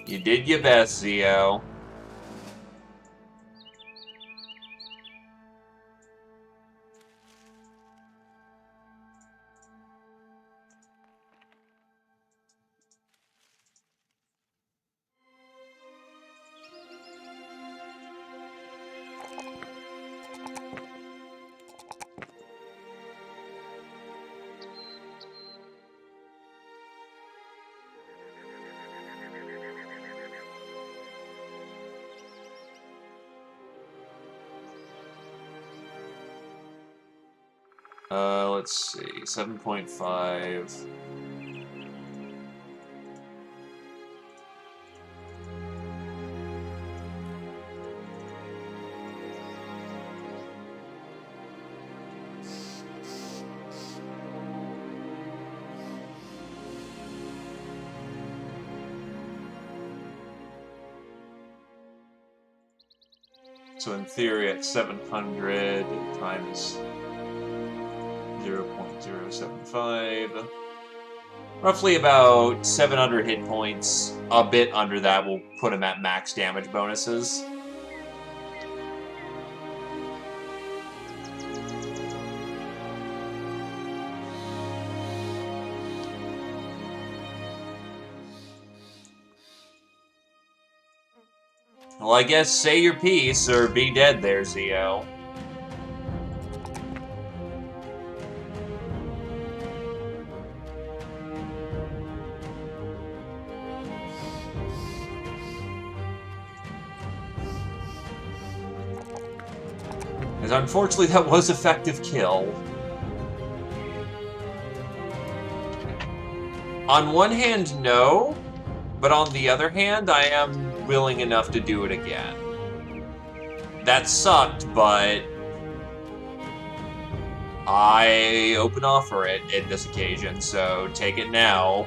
You did your best, Zio. Let's see, 7.5. So in theory, at 700 times 0.075, roughly about 700 hit points. A bit under that will put him at max damage bonuses. Well, I guess say your piece or be dead there, Zio. Because unfortunately that was effective kill. On one hand, no. But on the other hand, I am willing enough to do it again. That sucked, but I open offer it at this occasion, so take it now.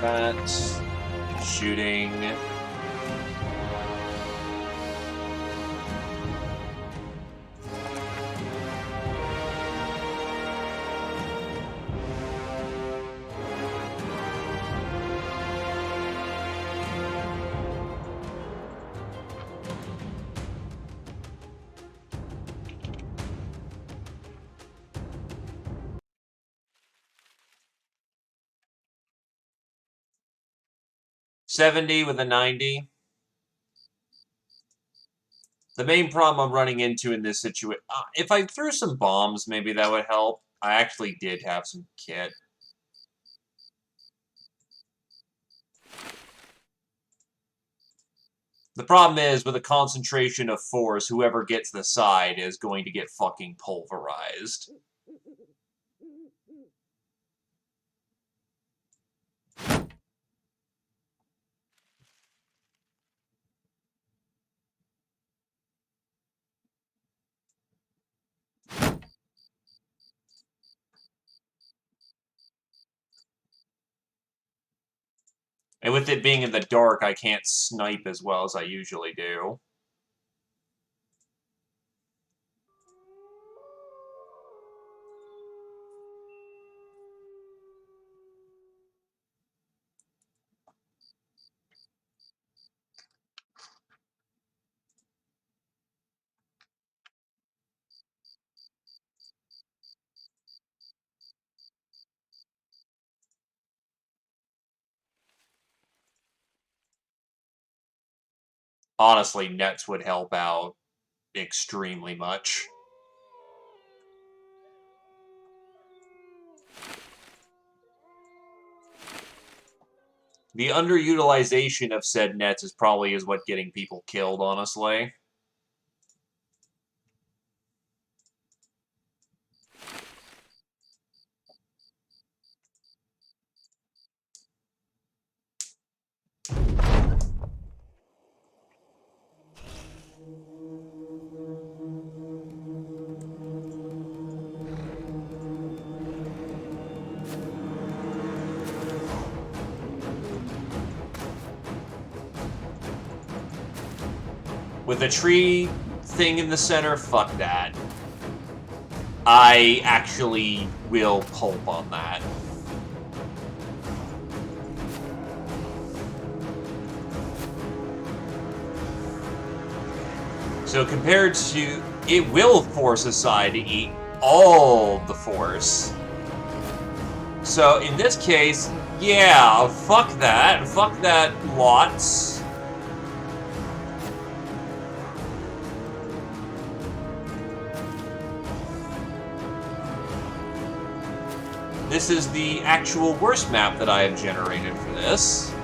That shooting. $70 with a 90. The main problem I'm running into in this situation... if I threw some bombs, maybe that would help. I actually did have some kit. The problem is, with a concentration of force, whoever gets the side is going to get fucking pulverized. And with it being in the dark, I can't snipe as well as I usually do. Honestly, nets would help out extremely much. The underutilization of said nets is probably what getting people killed, honestly. With a tree thing in the center, fuck that. I actually will pulp on that. So compared to... it will force a side to eat all the force. So in this case, yeah, fuck that. Fuck that lots. This is the actual worst map that I have generated for this.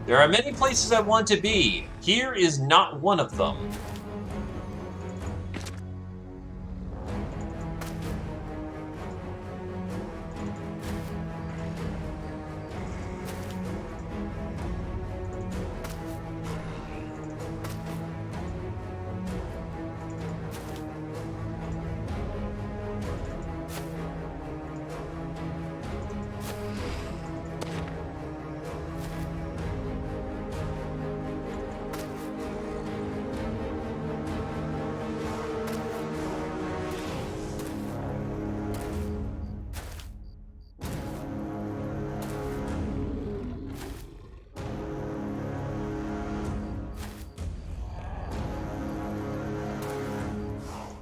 There are many places I want to be. Here is not one of them.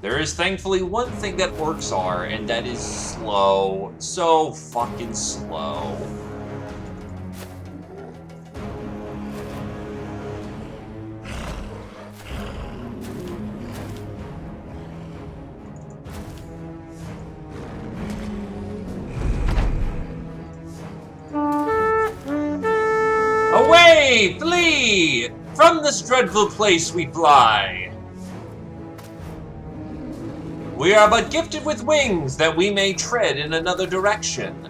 There is thankfully one thing that orcs are, and that is slow. So fucking slow. Away! Flee! From this dreadful place we fly! We are but gifted with wings that we may tread in another direction.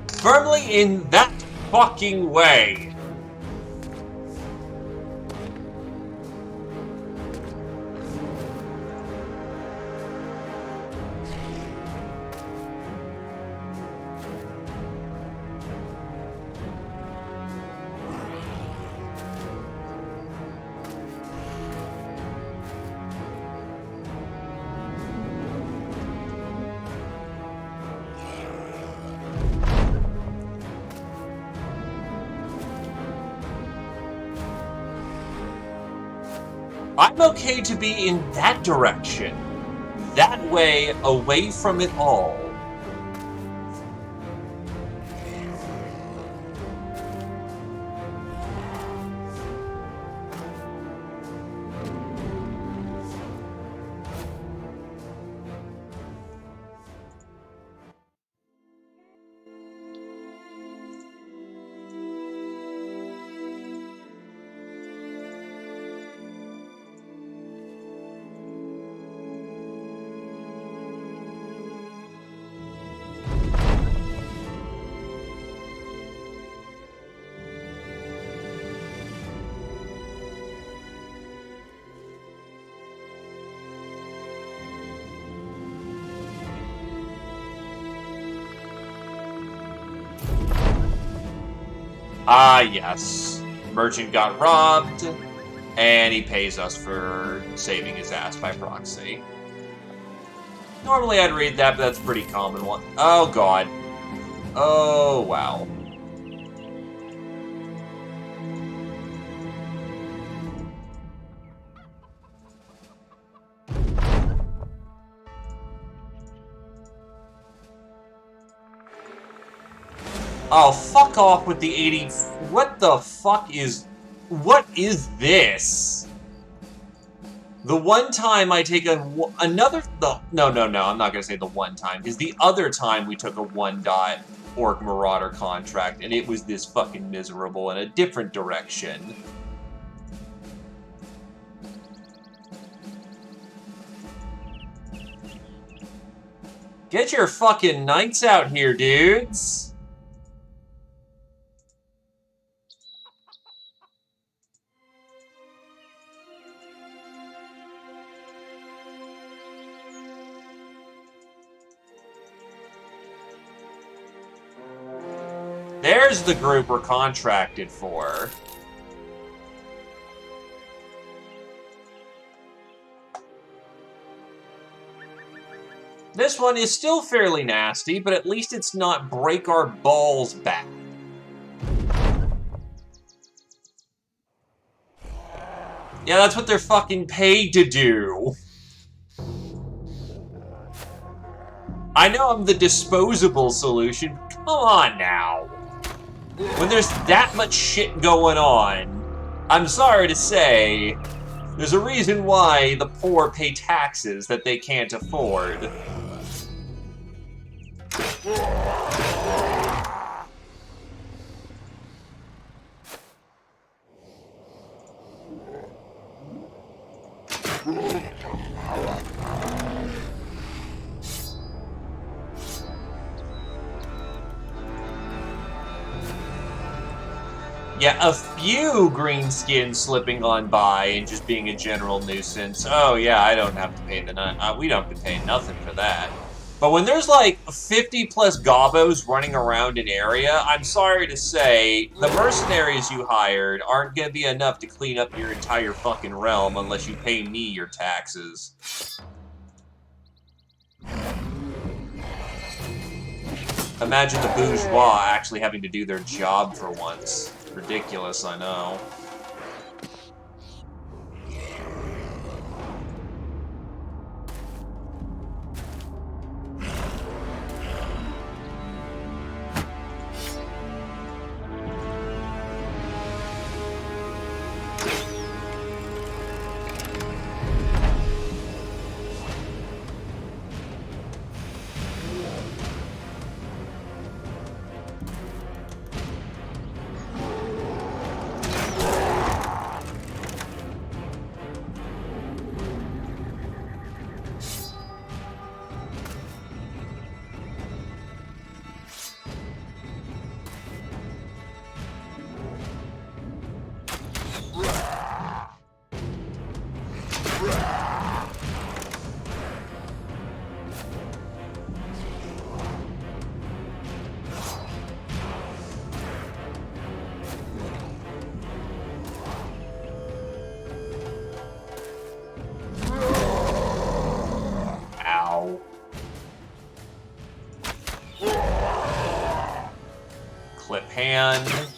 Firmly in that fucking way. I'm okay to be in that direction. That way, away from it all. Ah, yes. Merchant got robbed, and he pays us for saving his ass by proxy. Normally I'd read that, but that's a pretty common one. Oh, God. Oh, wow. Oh, fuck off with the 80... What the fuck is... What is this? The one time I take another... No, I'm not going to say the one time, because the other time we took a 1-dot Orc Marauder contract, and it was this fucking miserable in a different direction. Get your fucking knights out here, dudes! There's the group we're contracted for. This one is still fairly nasty, but at least it's not break our balls back. Yeah, that's what they're fucking paid to do. I know I'm the disposable solution. Come on now. When there's that much shit going on, I'm sorry to say, there's a reason why the poor pay taxes that they can't afford. Yeah, a few green skins slipping on by and just being a general nuisance. Oh yeah, I don't have to pay we don't have to pay nothing for that. But when there's like 50 plus gobos running around an area, I'm sorry to say, the mercenaries you hired aren't going to be enough to clean up your entire fucking realm unless you pay me your taxes. Imagine the bourgeois actually having to do their job for once. Ridiculous, I know. Ow. Clip hand.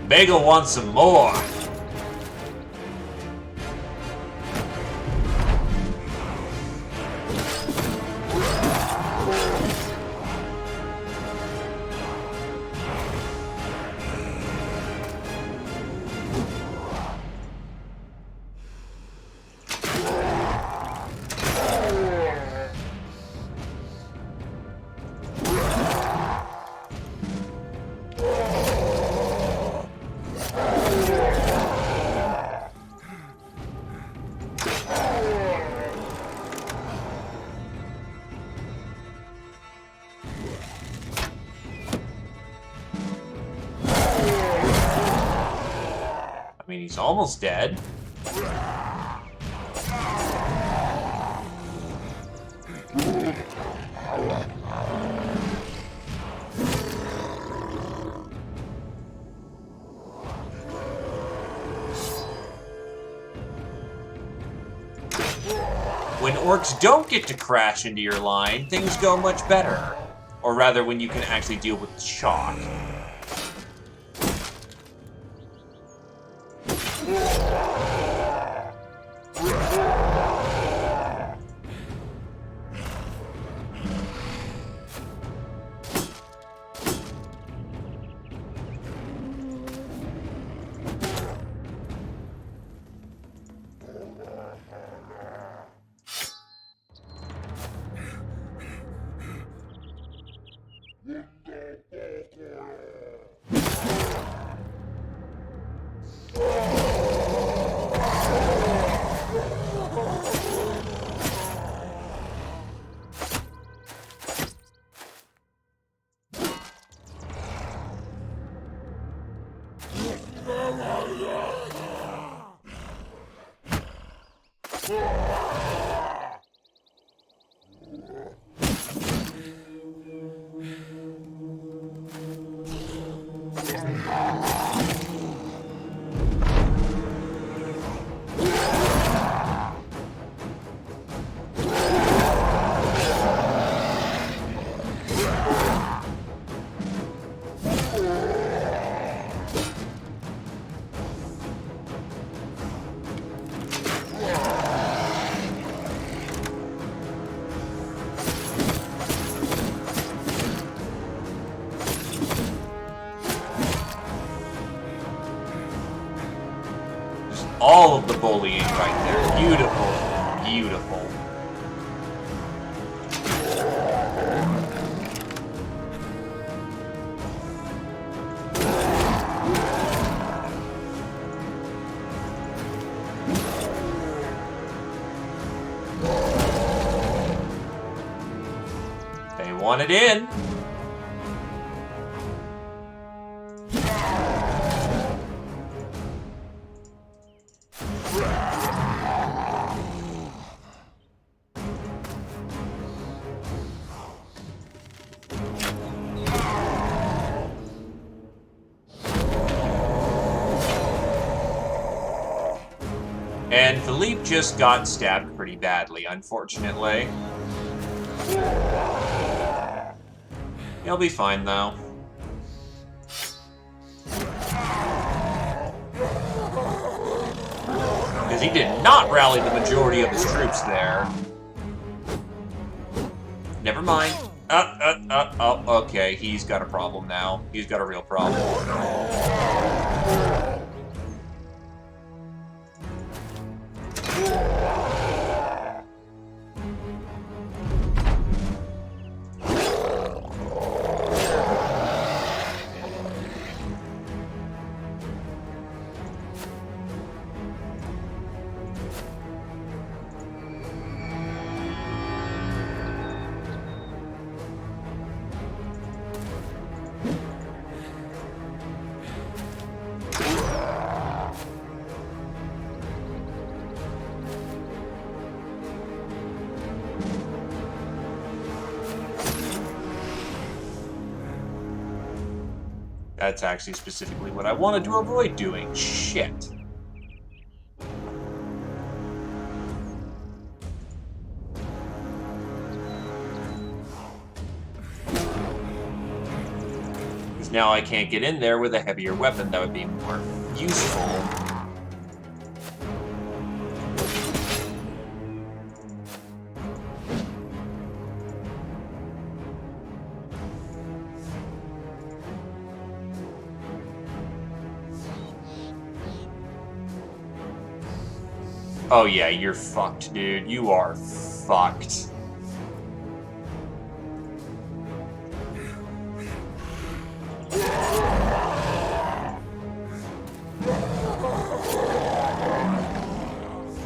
Bagel wants some more. I mean, he's almost dead. When orcs don't get to crash into your line, things go much better. Or rather, when you can actually deal with shock. bullying right there. Beautiful. Beautiful. They want it in. And Philippe just got stabbed pretty badly, unfortunately. He'll be fine, though. Because he did not rally the majority of his troops there. Never mind. Okay, he's got a problem now. He's got a real problem. That's actually specifically what I wanted to avoid doing. Shit. Because now I can't get in there with a heavier weapon that would be more useful. Oh yeah, you're fucked, dude. You are fucked.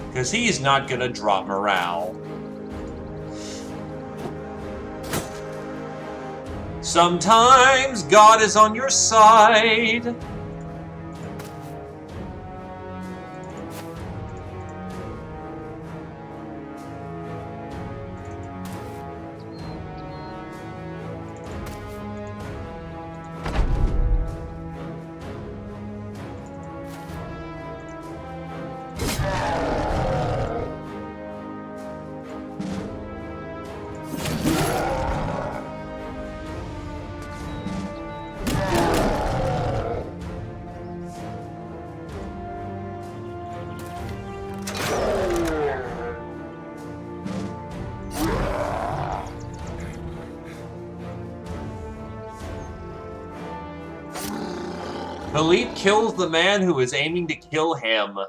Because he's not gonna drop morale. Sometimes God is on your side. Philippe kills the man who is aiming to kill him.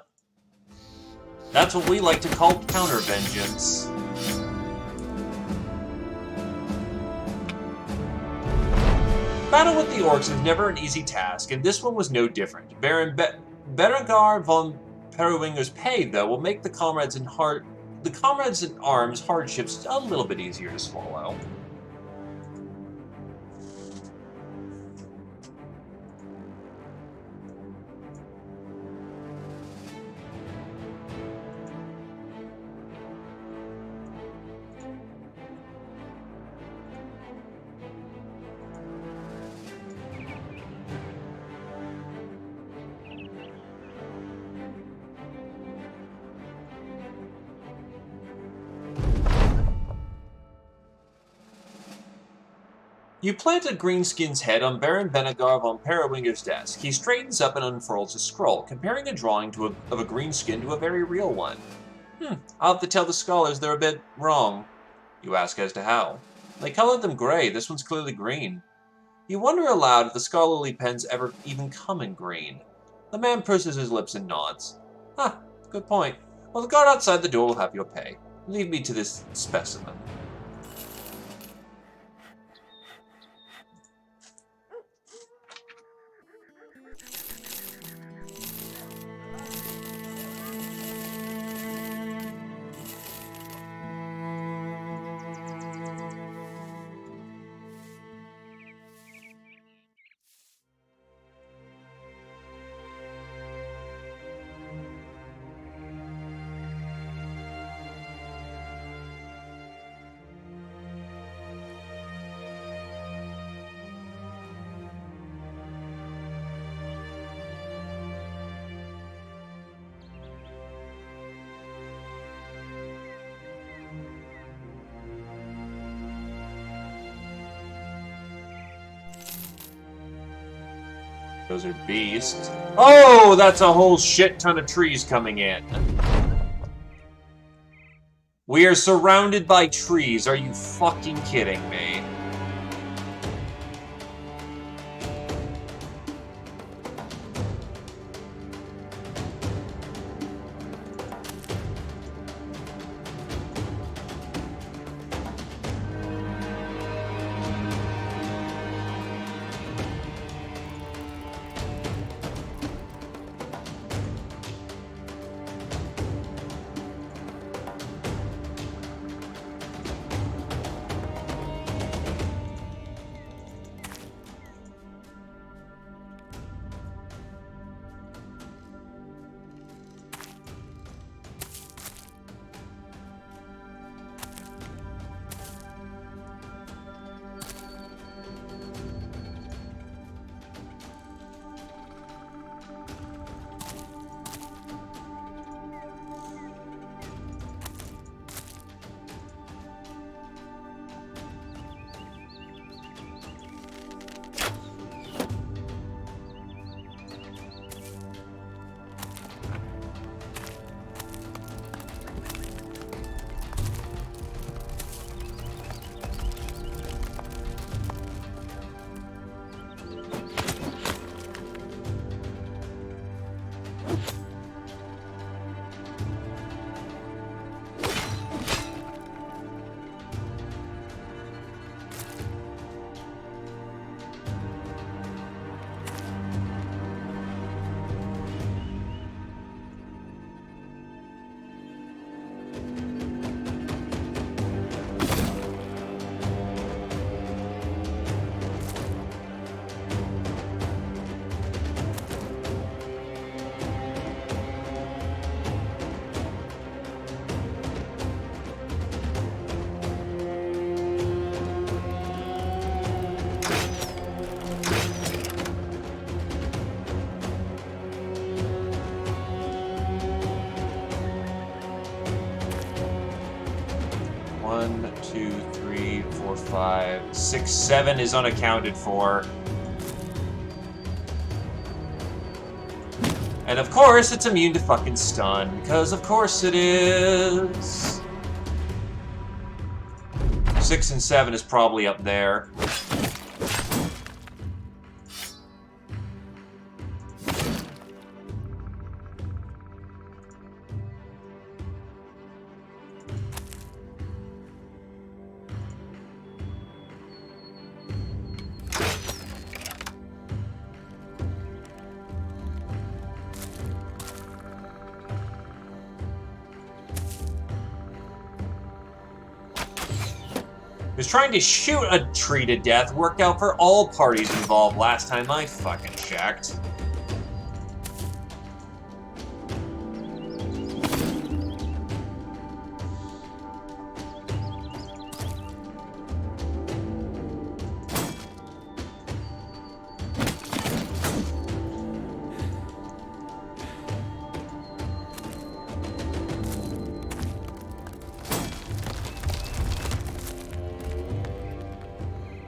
That's what we like to call counter-vengeance. Battle with the orcs is never an easy task, and this one was no different. Baron Berengar von Periwinger's pay, though, will make the comrades in arms hardships a little bit easier to swallow. You plant a greenskin's head on Baron Berengar von Periwinger's desk. He straightens up and unfurls a scroll, comparing a drawing of a greenskin to a very real one. I'll have to tell the scholars they're a bit wrong. You ask as to how. They colored them gray. This one's clearly green. You wonder aloud if the scholarly pens ever even come in green. The man purses his lips and nods. good point. Well, the guard outside the door will have your pay. Leave me to this specimen. Those are beasts. Oh, that's a whole shit ton of trees coming in. We are surrounded by trees. Are you fucking kidding me? One, two, three, four, 5, 6, 7 is unaccounted for. And of course, it's immune to fucking stun, because of course it is. 6 and 7 is probably up there. Because trying to shoot a tree to death worked out for all parties involved last time I fucking checked.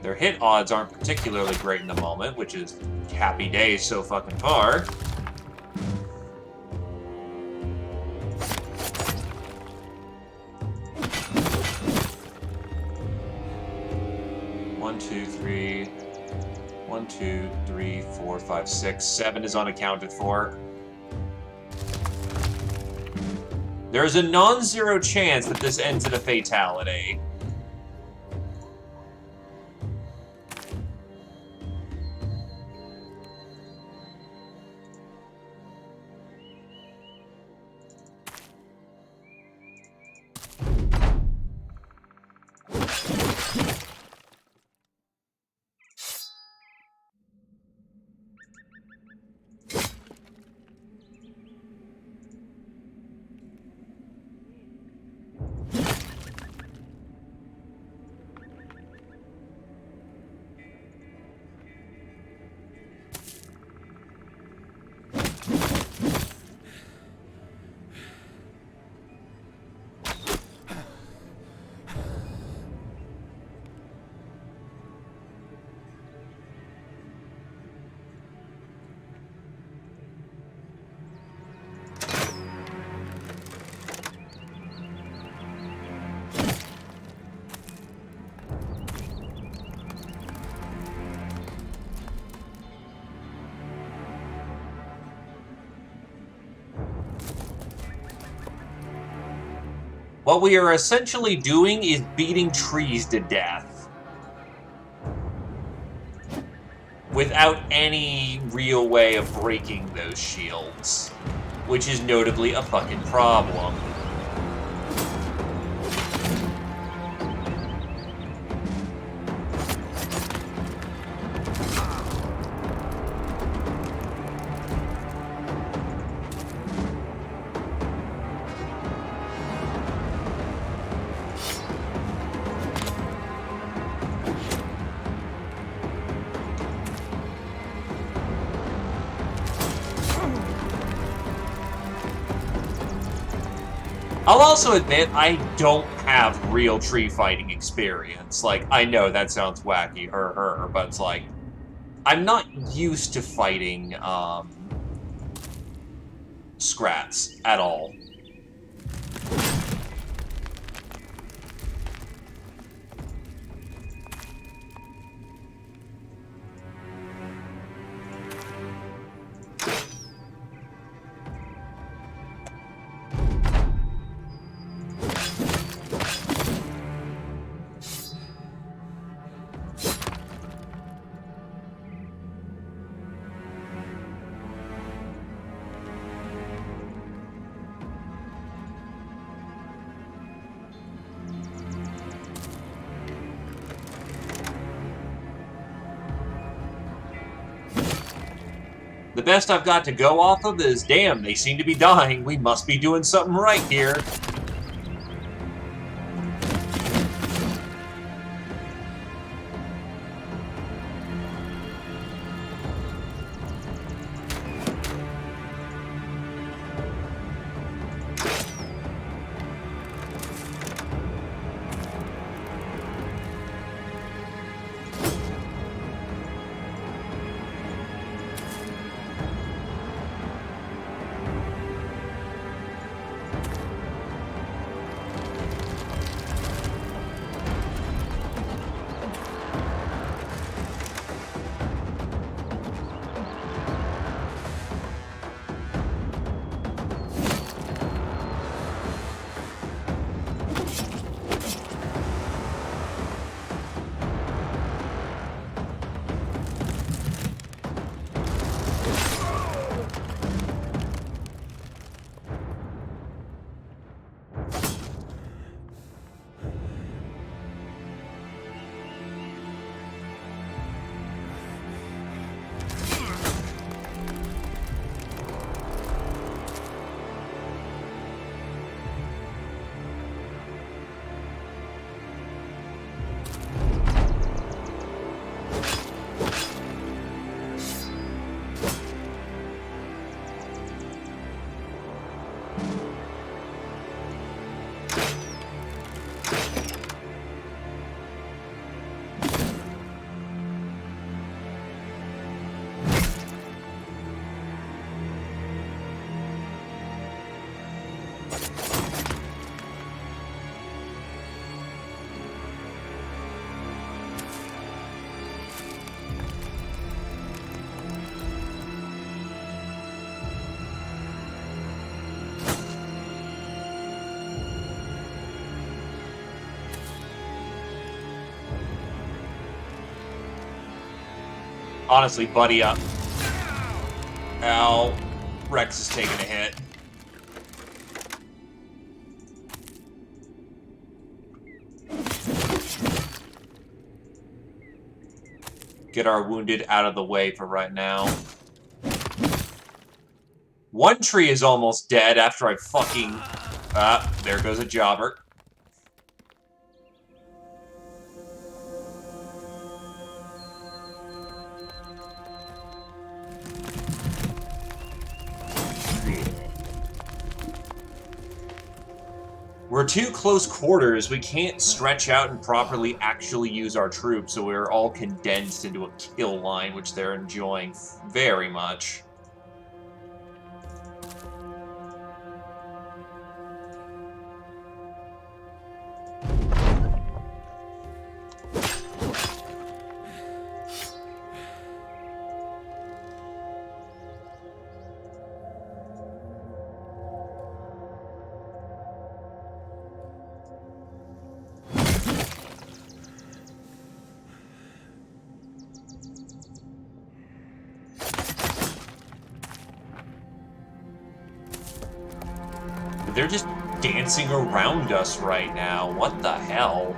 Their hit odds aren't particularly great in the moment, which is happy days so fucking far. One, two, three. 1, 2, 3, 4, 5, 6. 7 is unaccounted for. There's a non-zero chance that this ends in a fatality. What we are essentially doing is beating trees to death. Without any real way of breaking those shields. Which is notably a fucking problem. I'll also admit, I don't have real tree fighting experience. Like, I know that sounds wacky, but it's like, I'm not used to fighting, Scrats at all. The best I've got to go off of is, damn, they seem to be dying. We must be doing something right here. Honestly, buddy up. Ow. Rex is taking a hit. Get our wounded out of the way for right now. One tree is almost dead after I fucking... there goes a jobber. We're too close quarters. We can't stretch out and properly actually use our troops, so we're all condensed into a kill line, which they're enjoying very much. They're just dancing around us right now. What the hell?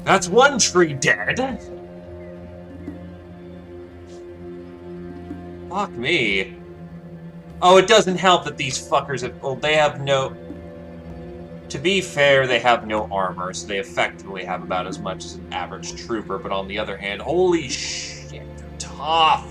That's one tree dead. Fuck me. Oh, it doesn't help that these fuckers have... Well, they have no... To be fair, they have no armor, so they effectively have about as much as an average trooper, but on the other hand, holy shit, they're tough!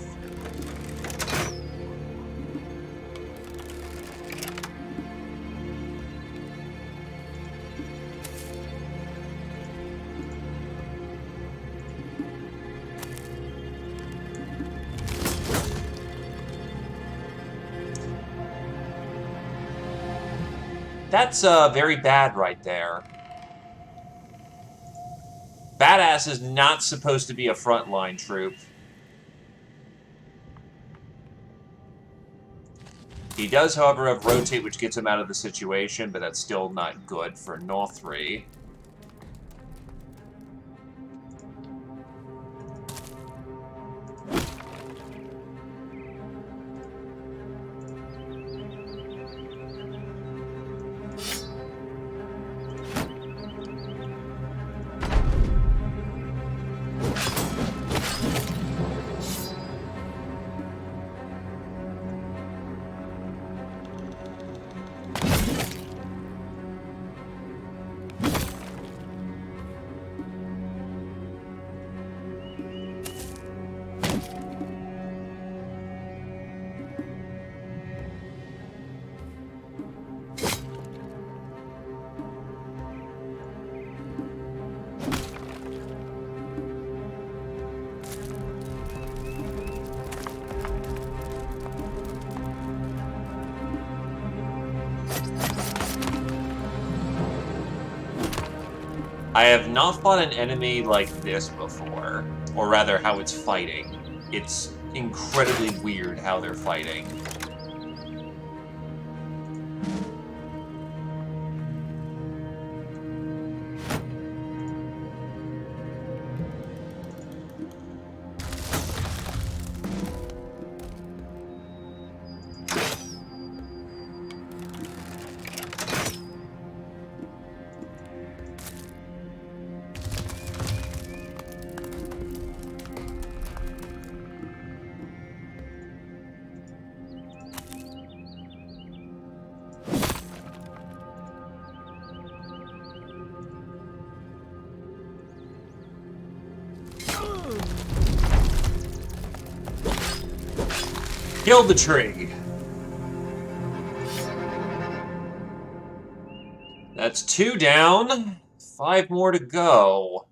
That's very bad right there. Badass is not supposed to be a frontline troop. He does, however, have rotate, which gets him out of the situation, but that's still not good for Northri. I have not fought an enemy like this before, or rather how it's fighting. It's incredibly weird how they're fighting. Kill the tree. That's 2 down. 5 more to go.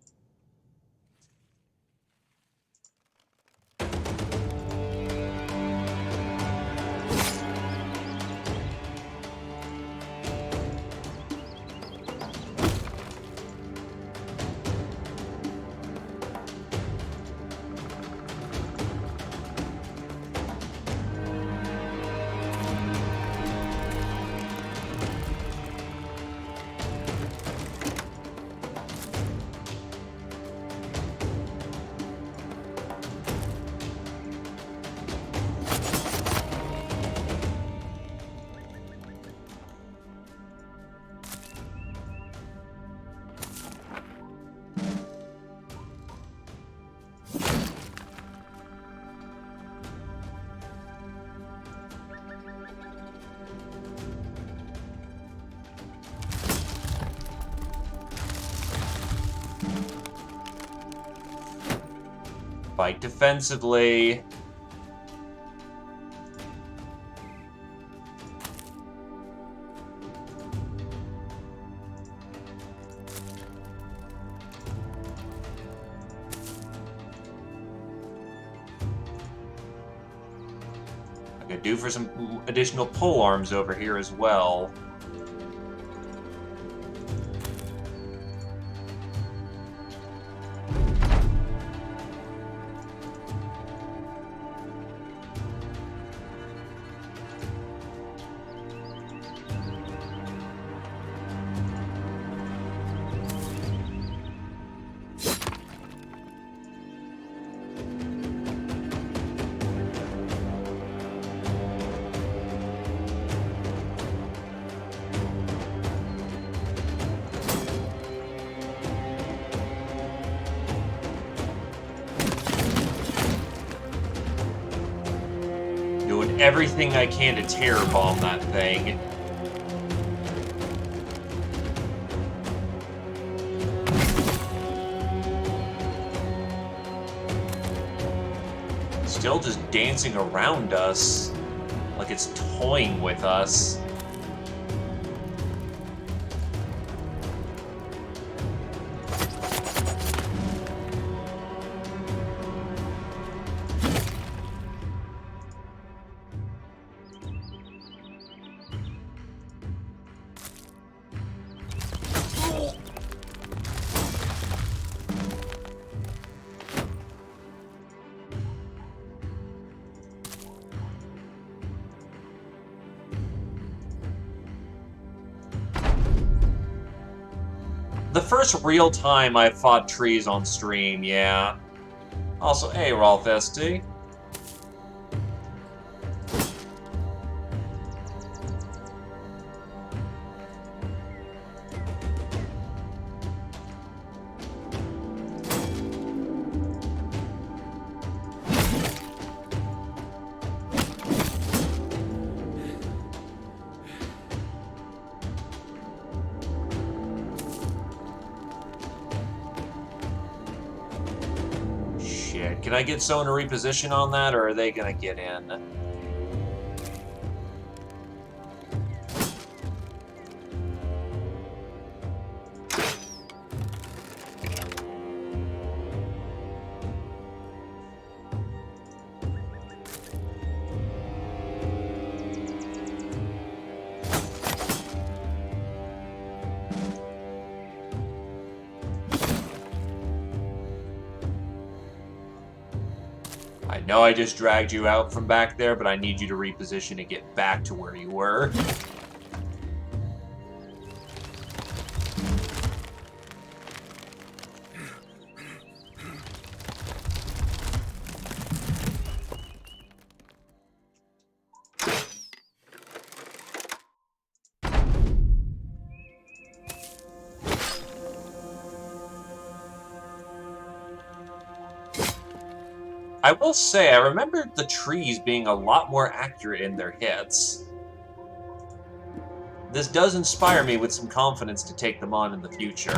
Fight defensively. I could do for some additional pole arms over here as well. Doing everything I can to terror bomb that thing. Still just dancing around us like it's toying with us. The first real time I fought trees on stream, yeah. Also, hey, Rolf ST. Can I get someone to reposition on that, or are they gonna get in? I know I just dragged you out from back there, but I need you to reposition and get back to where you were. I will say, I remember the trees being a lot more accurate in their hits. This does inspire me with some confidence to take them on in the future.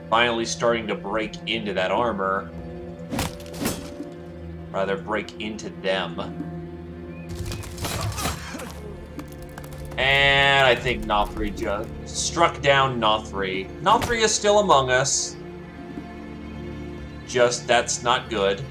Finally starting to break into that armor. Rather break into them. And I think Nothri just struck down Nothri. Nothri is still among us. Just, that's not good.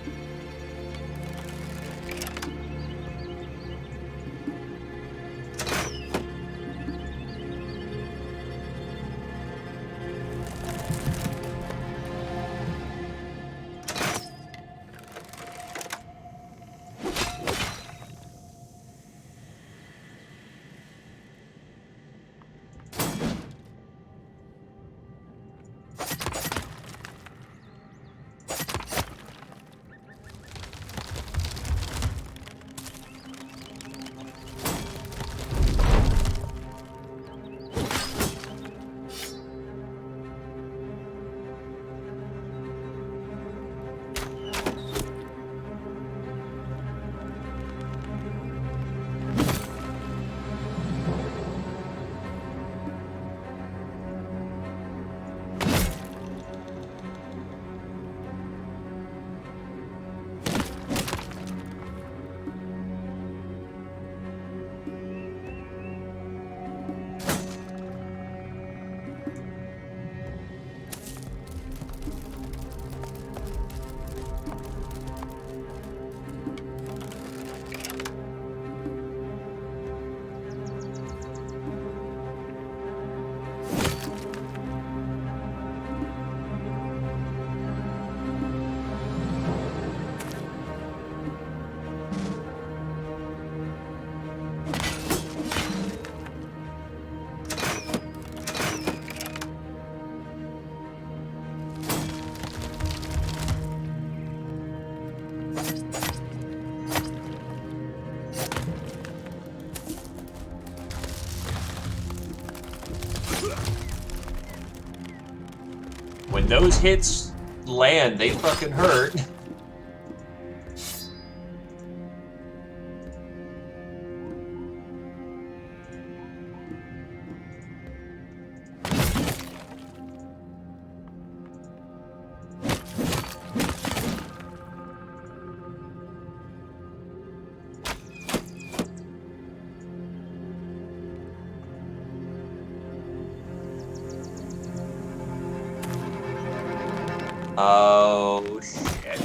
When those hits land, they fucking hurt. Oh, shit.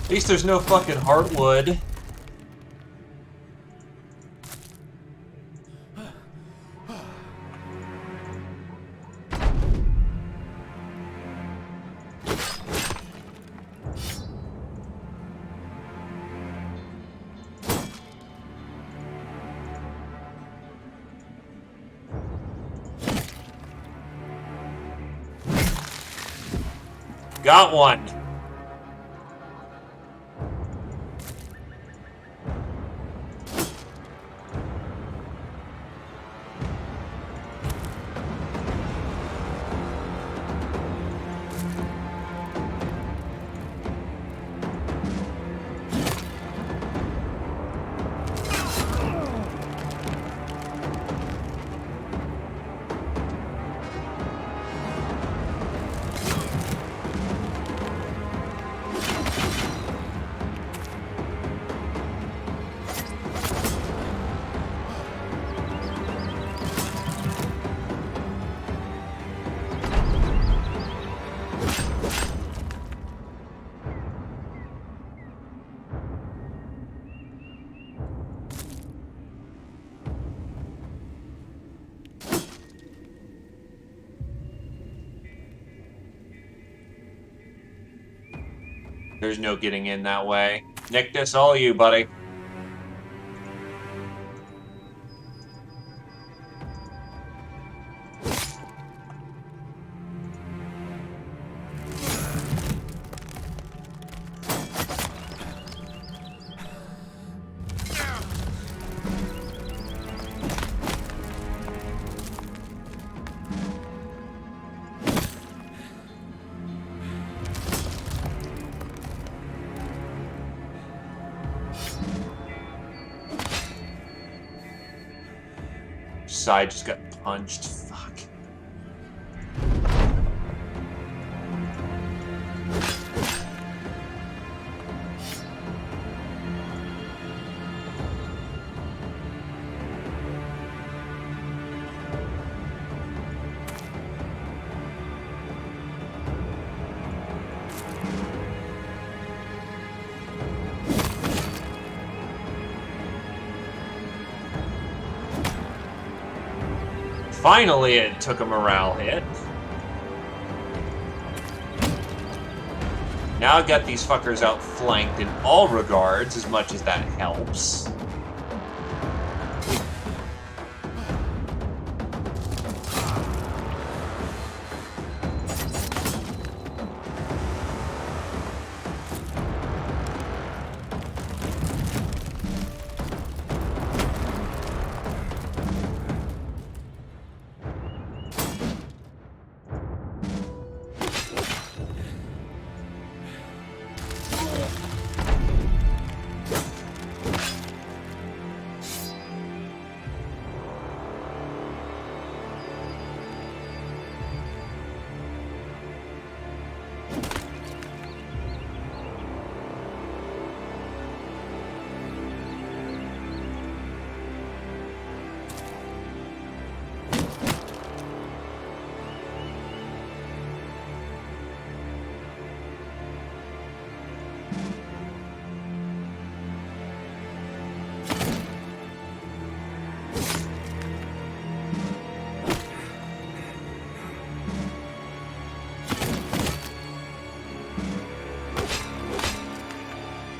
At least there's no fucking heartwood. Got one. There's no getting in that way. Nictus, all you, buddy. side just got punched. Fuck. Finally, it took a morale hit. Now I've got these fuckers outflanked in all regards, as much as that helps.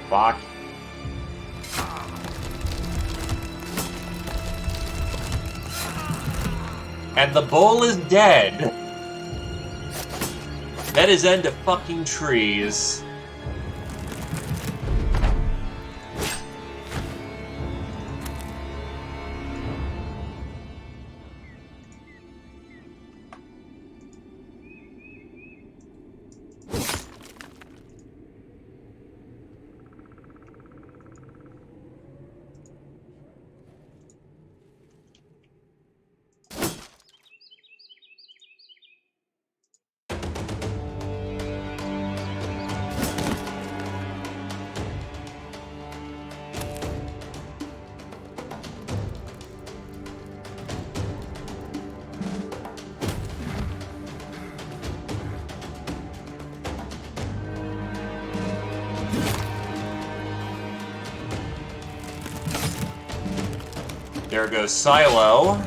Fuck. And the bull is dead. That is end of fucking trees. There goes Silo.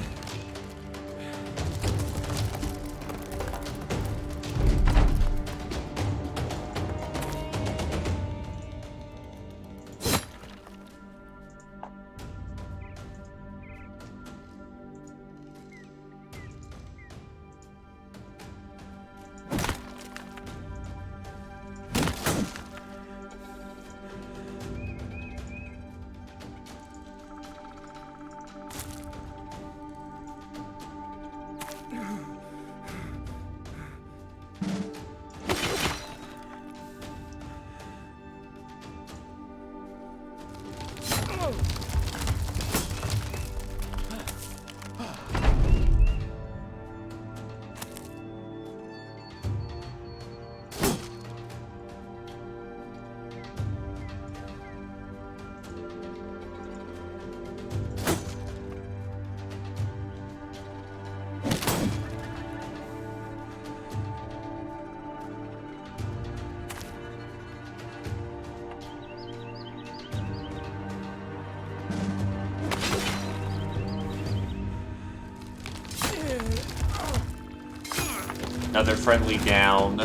Another friendly down.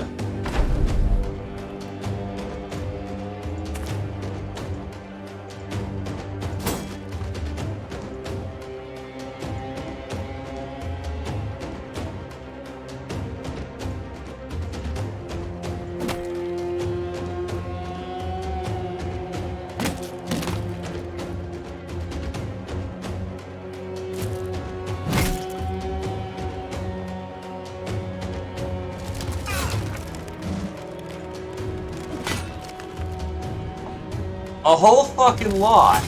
A whole fucking lot.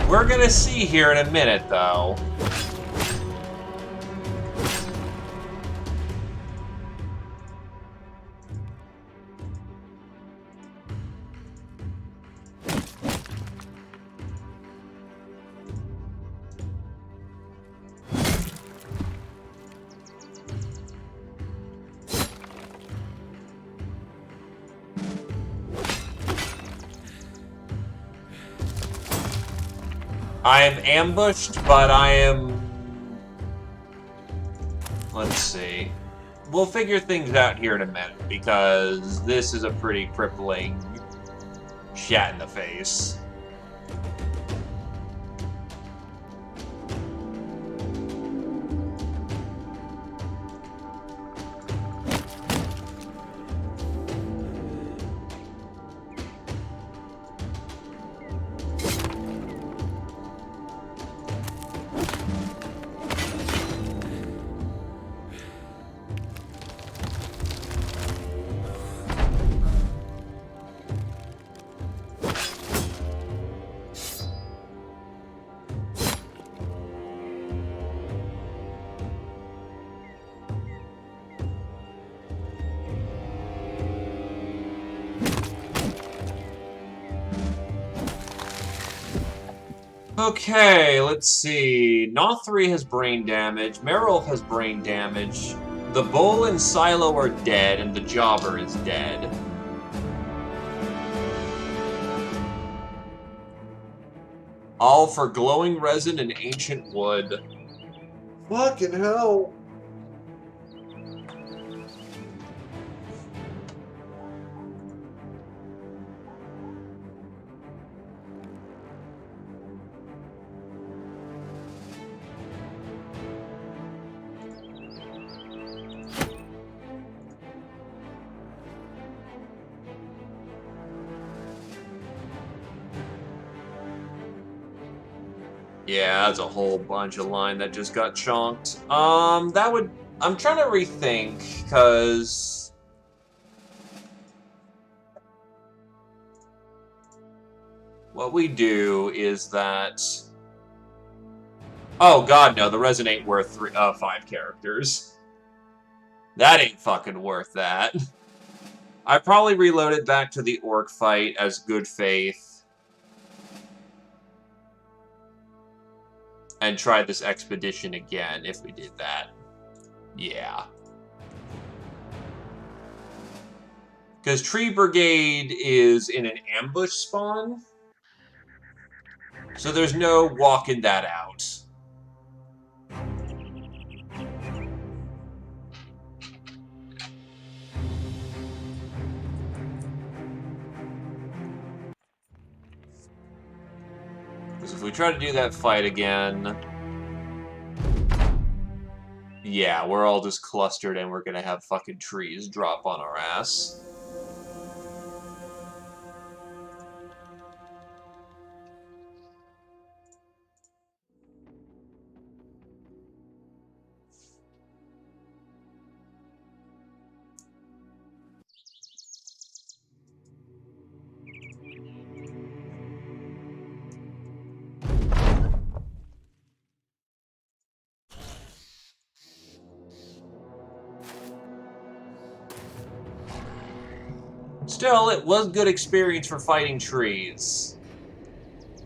We're gonna see here in a minute, though. I am ambushed, but I am... Let's see. We'll figure things out here in a minute, because this is a pretty crippling shot in the face. Okay, let's see. Nothri has brain damage, Merylf has brain damage, the Bull and Silo are dead, and the Jobber is dead. All for glowing resin and ancient wood. Fucking hell. Yeah, that's a whole bunch of line that just got chonked. That would... I'm trying to rethink, because... what we do is that... Oh god, no, the resin ain't worth 5 characters. That ain't fucking worth that. I probably reload it back to the orc fight as good faith. And try this expedition again if we did that. Yeah. Because Tree Brigade is in an ambush spawn. So there's no walking that out. Because if we try to do that fight again... yeah, we're all just clustered and we're gonna have fucking trees drop on our ass. Still, it was good experience for fighting trees.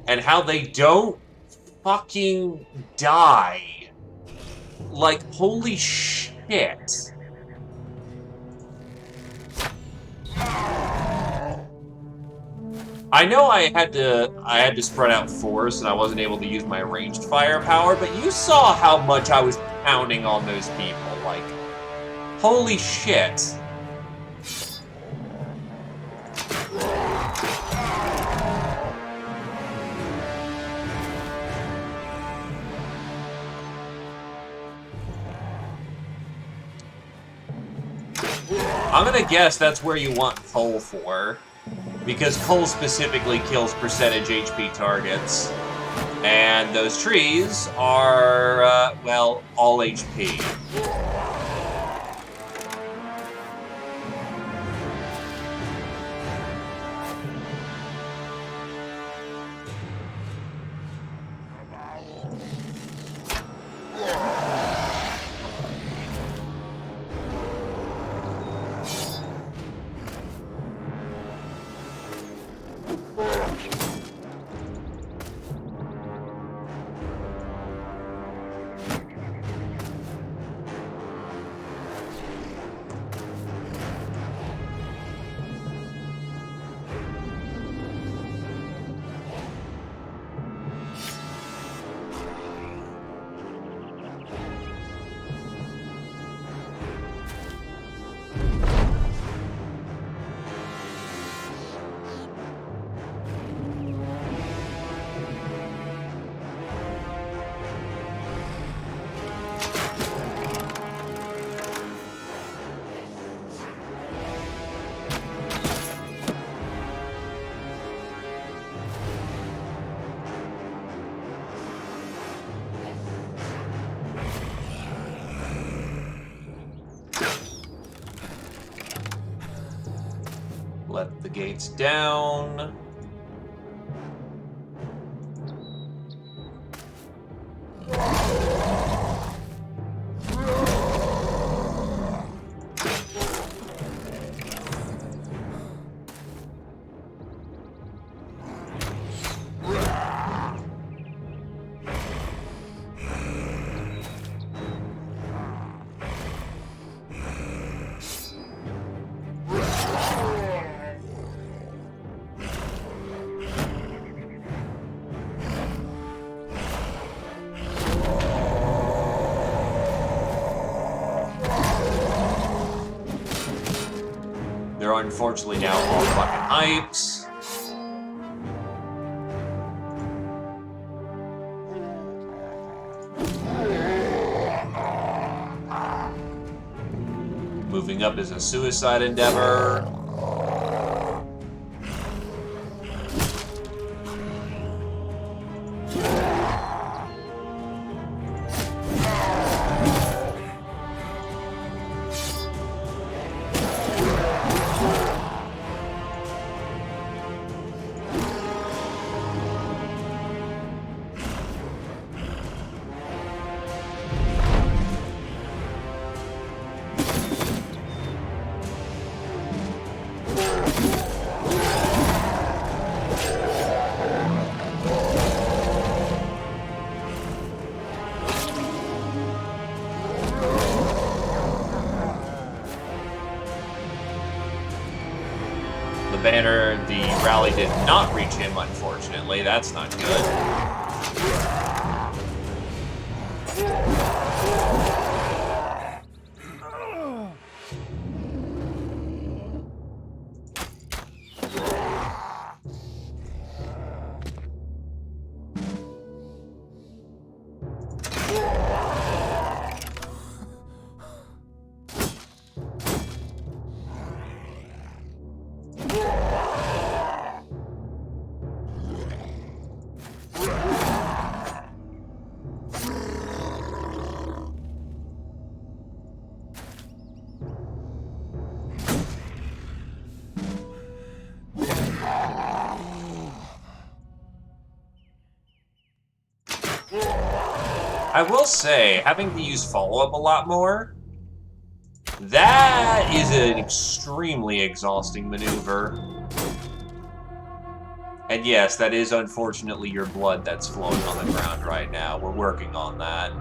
And how they don't fucking die. Like, holy shit. I know I had to spread out force and I wasn't able to use my ranged firepower, but you saw how much I was pounding on those people. Like, holy shit. I'm gonna guess that's where you want Cole for. Because Cole specifically kills percentage HP targets. And those trees are, well, all HP. Let the gates down. They're unfortunately now all fucking hypes. Moving up is a suicide endeavor. Banner, the rally did not reach him, unfortunately. That's not good. I will say, having to use follow-up a lot more, that is an extremely exhausting maneuver. And yes, that is unfortunately your blood that's flowing on the ground right now. We're working on that.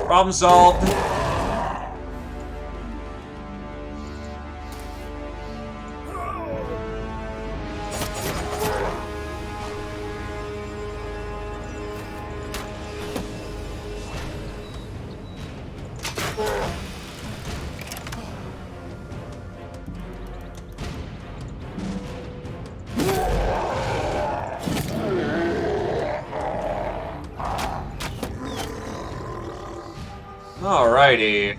Problem solved. Alrighty.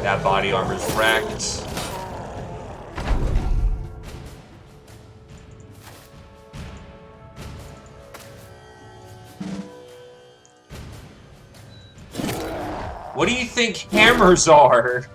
That body armor's wrecked. What do you think hammers are?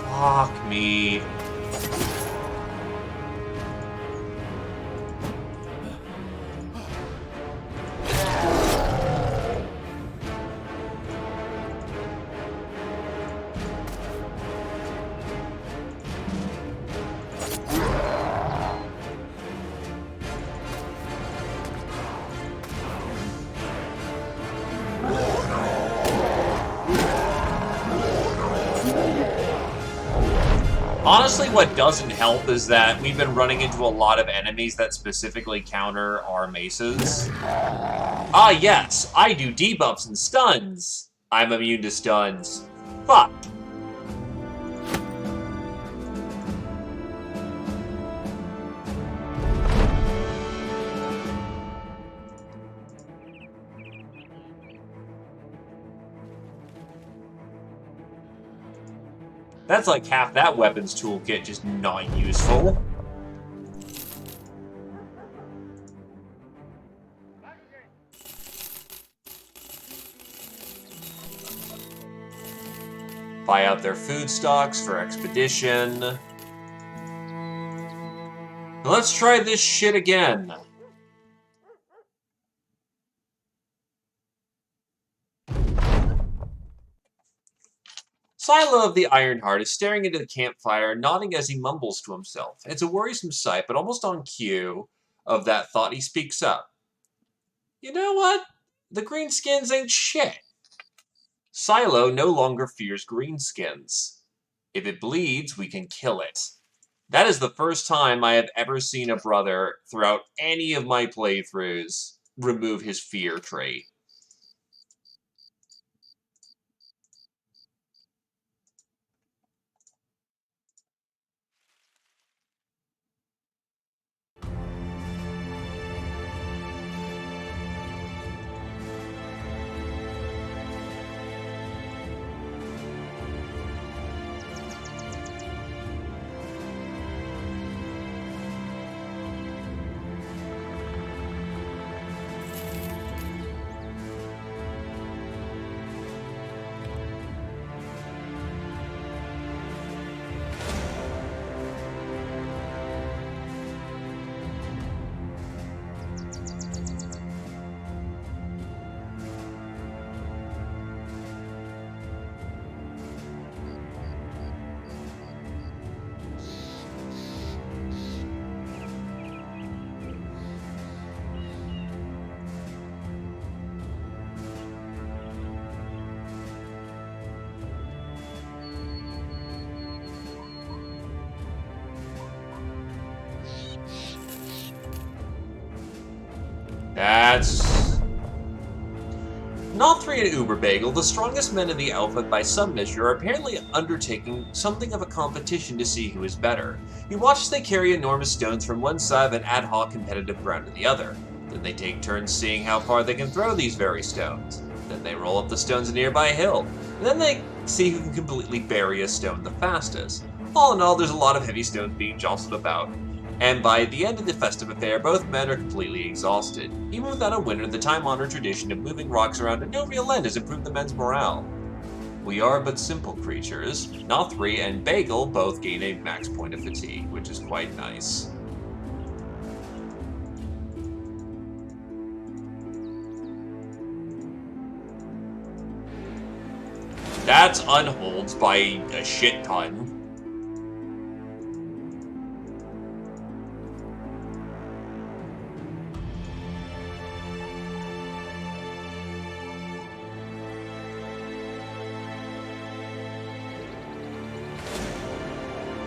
Fuck me. Honestly, what doesn't help is that we've been running into a lot of enemies that specifically counter our maces. Ah, yes, I do debuffs and stuns. I'm immune to stuns. Fuck. That's like half that weapons toolkit just not useful. Buy out their food stocks for expedition. Let's try this shit again. Silo of the Ironheart is staring into the campfire, nodding as he mumbles to himself. It's a worrisome sight, but almost on cue of that thought, he speaks up. You know what? The greenskins ain't shit. Silo no longer fears greenskins. If it bleeds, we can kill it. That is the first time I have ever seen a brother, throughout any of my playthroughs, remove his fear trait. That's... Nothri and Uberbagel, the strongest men of the Alpha by some measure, are apparently undertaking something of a competition to see who is better. You watch as they carry enormous stones from one side of an ad hoc competitive ground to the other. Then they take turns seeing how far they can throw these very stones. Then they roll up the stones a nearby hill. And then they see who can completely bury a stone the fastest. All in all, there's a lot of heavy stones being jostled about. And by the end of the festive affair, both men are completely exhausted. Even without a winner, the time-honored tradition of moving rocks around to no real end has improved the men's morale. We are but simple creatures. Nothri and Bagel both gain a max point of fatigue, which is quite nice. That's unholds by a shit ton.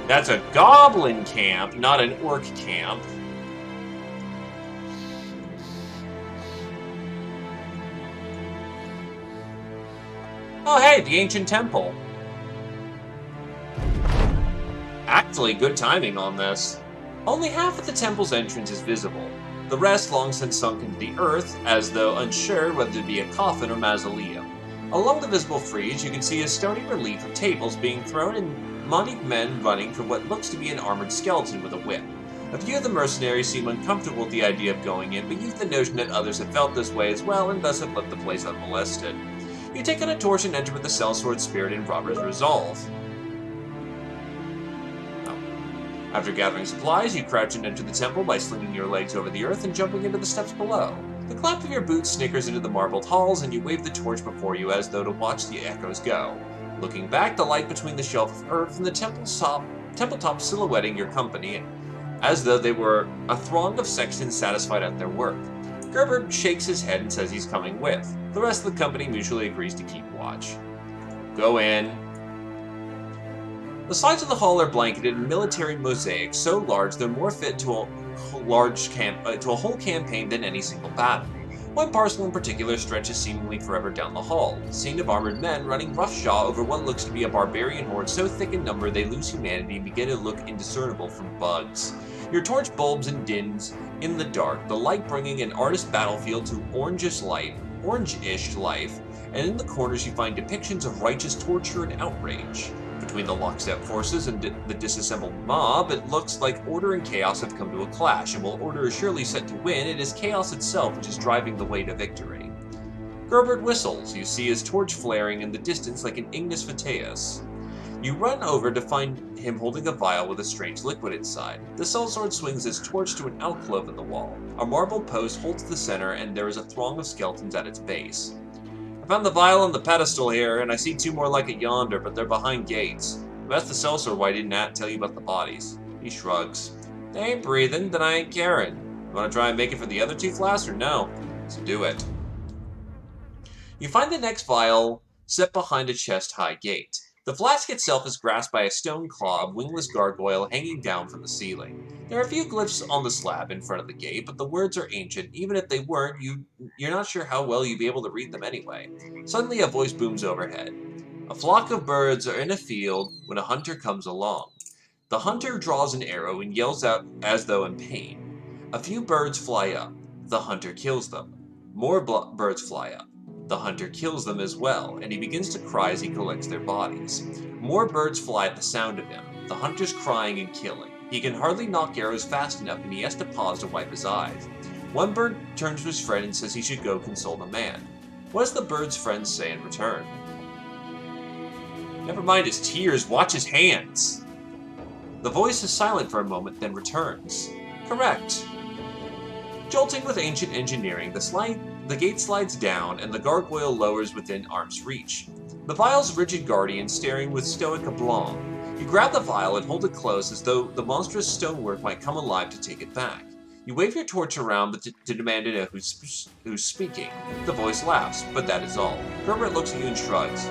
That's a goblin camp, not an orc camp. Oh hey, the ancient temple. That's Actually, good timing on this. Only half of the temple's entrance is visible. The rest long since sunk into the earth, as though unsure whether to be a coffin or mausoleum. Along the visible frieze, you can see a stony relief of tables being thrown and moneyed men running from what looks to be an armored skeleton with a whip. A few of the mercenaries seem uncomfortable with the idea of going in, but use the notion that others have felt this way as well and thus have left the place unmolested. You take on a torch and enter with the sellsword spirit and robber's resolve. After gathering supplies, you crouch and enter the temple by slinging your legs over the earth and jumping into the steps below. The clap of your boots snickers into the marbled halls, and you wave the torch before you as though to watch the echoes go. Looking back, the light between the shelf of earth and the temple top silhouetting your company, as though they were a throng of sextons satisfied at their work. Gerbert shakes his head and says he's coming with. The rest of the company mutually agrees to keep watch. Go in. The sides of the hall are blanketed in military mosaics so large they're more fit to a whole campaign than any single battle. One parcel in particular stretches seemingly forever down the hall, a scene of armored men running roughshod over what looks to be a barbarian horde so thick in number they lose humanity and begin to look indiscernible from bugs. Your torch bulbs and dins in the dark, the light bringing an artist battlefield to orange-ish life, and in the corners you find depictions of righteous torture and outrage. Between the lockstep forces and the disassembled mob, it looks like order and chaos have come to a clash, and while order is surely set to win, it is chaos itself which is driving the way to victory. Gerbert whistles. You see his torch flaring in the distance like an Ignis Fatuus. You run over to find him holding a vial with a strange liquid inside. The sellsword swings his torch to an alcove in the wall. A marble post holds the center, and there is a throng of skeletons at its base. I found the vial on the pedestal here, and I see two more like it yonder, but they're behind gates. You asked the sellsword why didn't Nat tell you about the bodies. He shrugs. They ain't breathing, then I ain't caring. You want to try and make it for the other two flasks, or no? So do it. You find the next vial set behind a chest-high gate. The flask itself is grasped by a stone claw of wingless gargoyle hanging down from the ceiling. There are a few glyphs on the slab in front of the gate, but the words are ancient. Even if they weren't, you're not sure how well you'd be able to read them anyway. Suddenly a voice booms overhead. A flock of birds are in a field when a hunter comes along. The hunter draws an arrow and yells out as though in pain. A few birds fly up. The hunter kills them. More birds fly up. The hunter kills them as well, and he begins to cry as he collects their bodies. More birds fly at the sound of him. The hunter's crying and killing. He can hardly knock arrows fast enough, and he has to pause to wipe his eyes. One bird turns to his friend and says he should go console the man. What does the bird's friend say in return? Never mind his tears, watch his hands. The voice is silent for a moment, then returns. Correct. Jolting with ancient engineering, the gate slides down, and the gargoyle lowers within arm's reach. The vial's rigid guardian staring with stoic aplomb. You grab the vial and hold it close as though the monstrous stonework might come alive to take it back. You wave your torch around but to demand to know who's speaking. The voice laughs, but that is all. Gerbert looks at you and shrugs.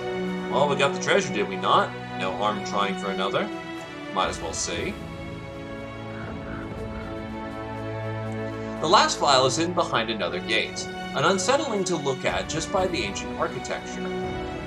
Well, we got the treasure, did we not? No harm in trying for another. Might as well see. The last vial is in behind another gate. An unsettling to look at just by the ancient architecture.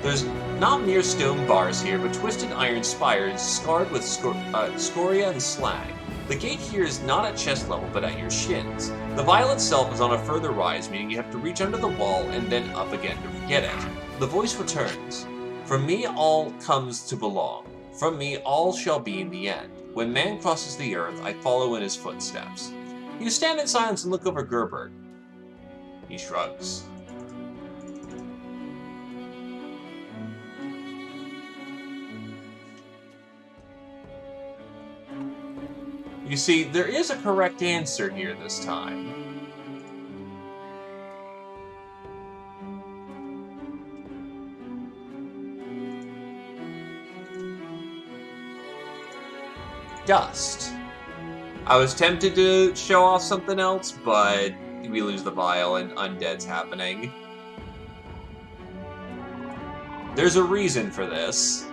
There's not mere stone bars here, but twisted iron spires scarred with scoria and slag. The gate here is not at chest level, but at your shins. The vial itself is on a further rise, meaning you have to reach under the wall and then up again to get it. The voice returns. From me all comes to belong. From me all shall be in the end. When man crosses the earth, I follow in his footsteps. You stand in silence and look over Gerbert. He shrugs. You see, there is a correct answer here this time. Dust. I was tempted to show off something else, but we lose the vial and undead's happening. There's a reason for this.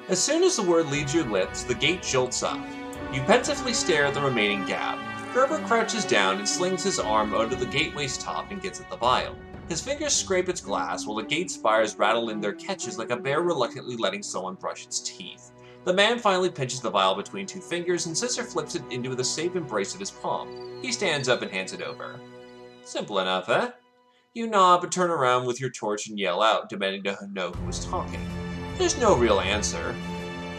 As soon as the word leaves your lips, the gate jolts up. You pensively stare at the remaining gap. Gerbert crouches down and slings his arm under the gateway's top and gets at the vial. His fingers scrape its glass while the gate spires rattle in their catches like a bear reluctantly letting someone brush its teeth. The man finally pinches the vial between two fingers, and Sisser flips it into the safe embrace of his palm. He stands up and hands it over. Simple enough, eh? You nod but turn around with your torch and yell out, demanding to know who was talking. There's no real answer.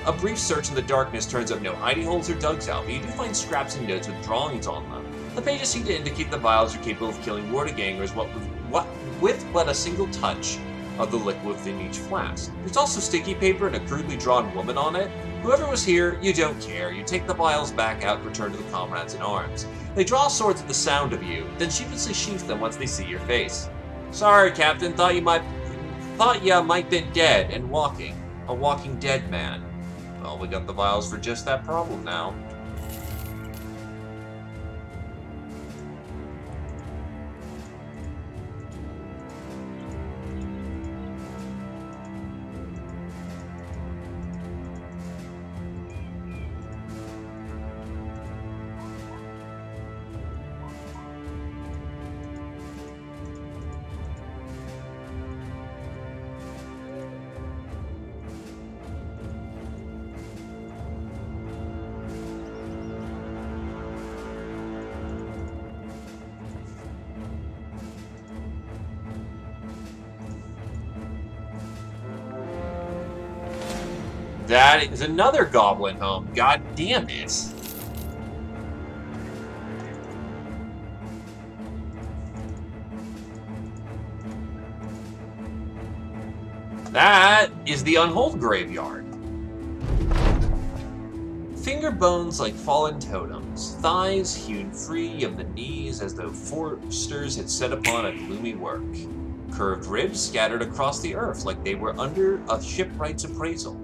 A brief search in the darkness turns up no hidey holes or dugs out, but you do find scraps and notes with drawings on them. The pages seem to indicate the vials are capable of killing Wartegangers with but a single touch of the liquid within each flask. There's also sticky paper and a crudely drawn woman on it. Whoever was here, you don't care. You take the vials back out and return to the comrades in arms. They draw swords at the sound of you, then sheepishly sheath them once they see your face. Sorry, Captain, thought you might been dead and walking. A walking dead man. Well, we got the vials for just that problem now. That is another goblin home. God damn it. That is the Unhold Graveyard. Finger bones like fallen totems, thighs hewn free of the knees as though foresters had set upon a gloomy work. Curved ribs scattered across the earth like they were under a shipwright's appraisal.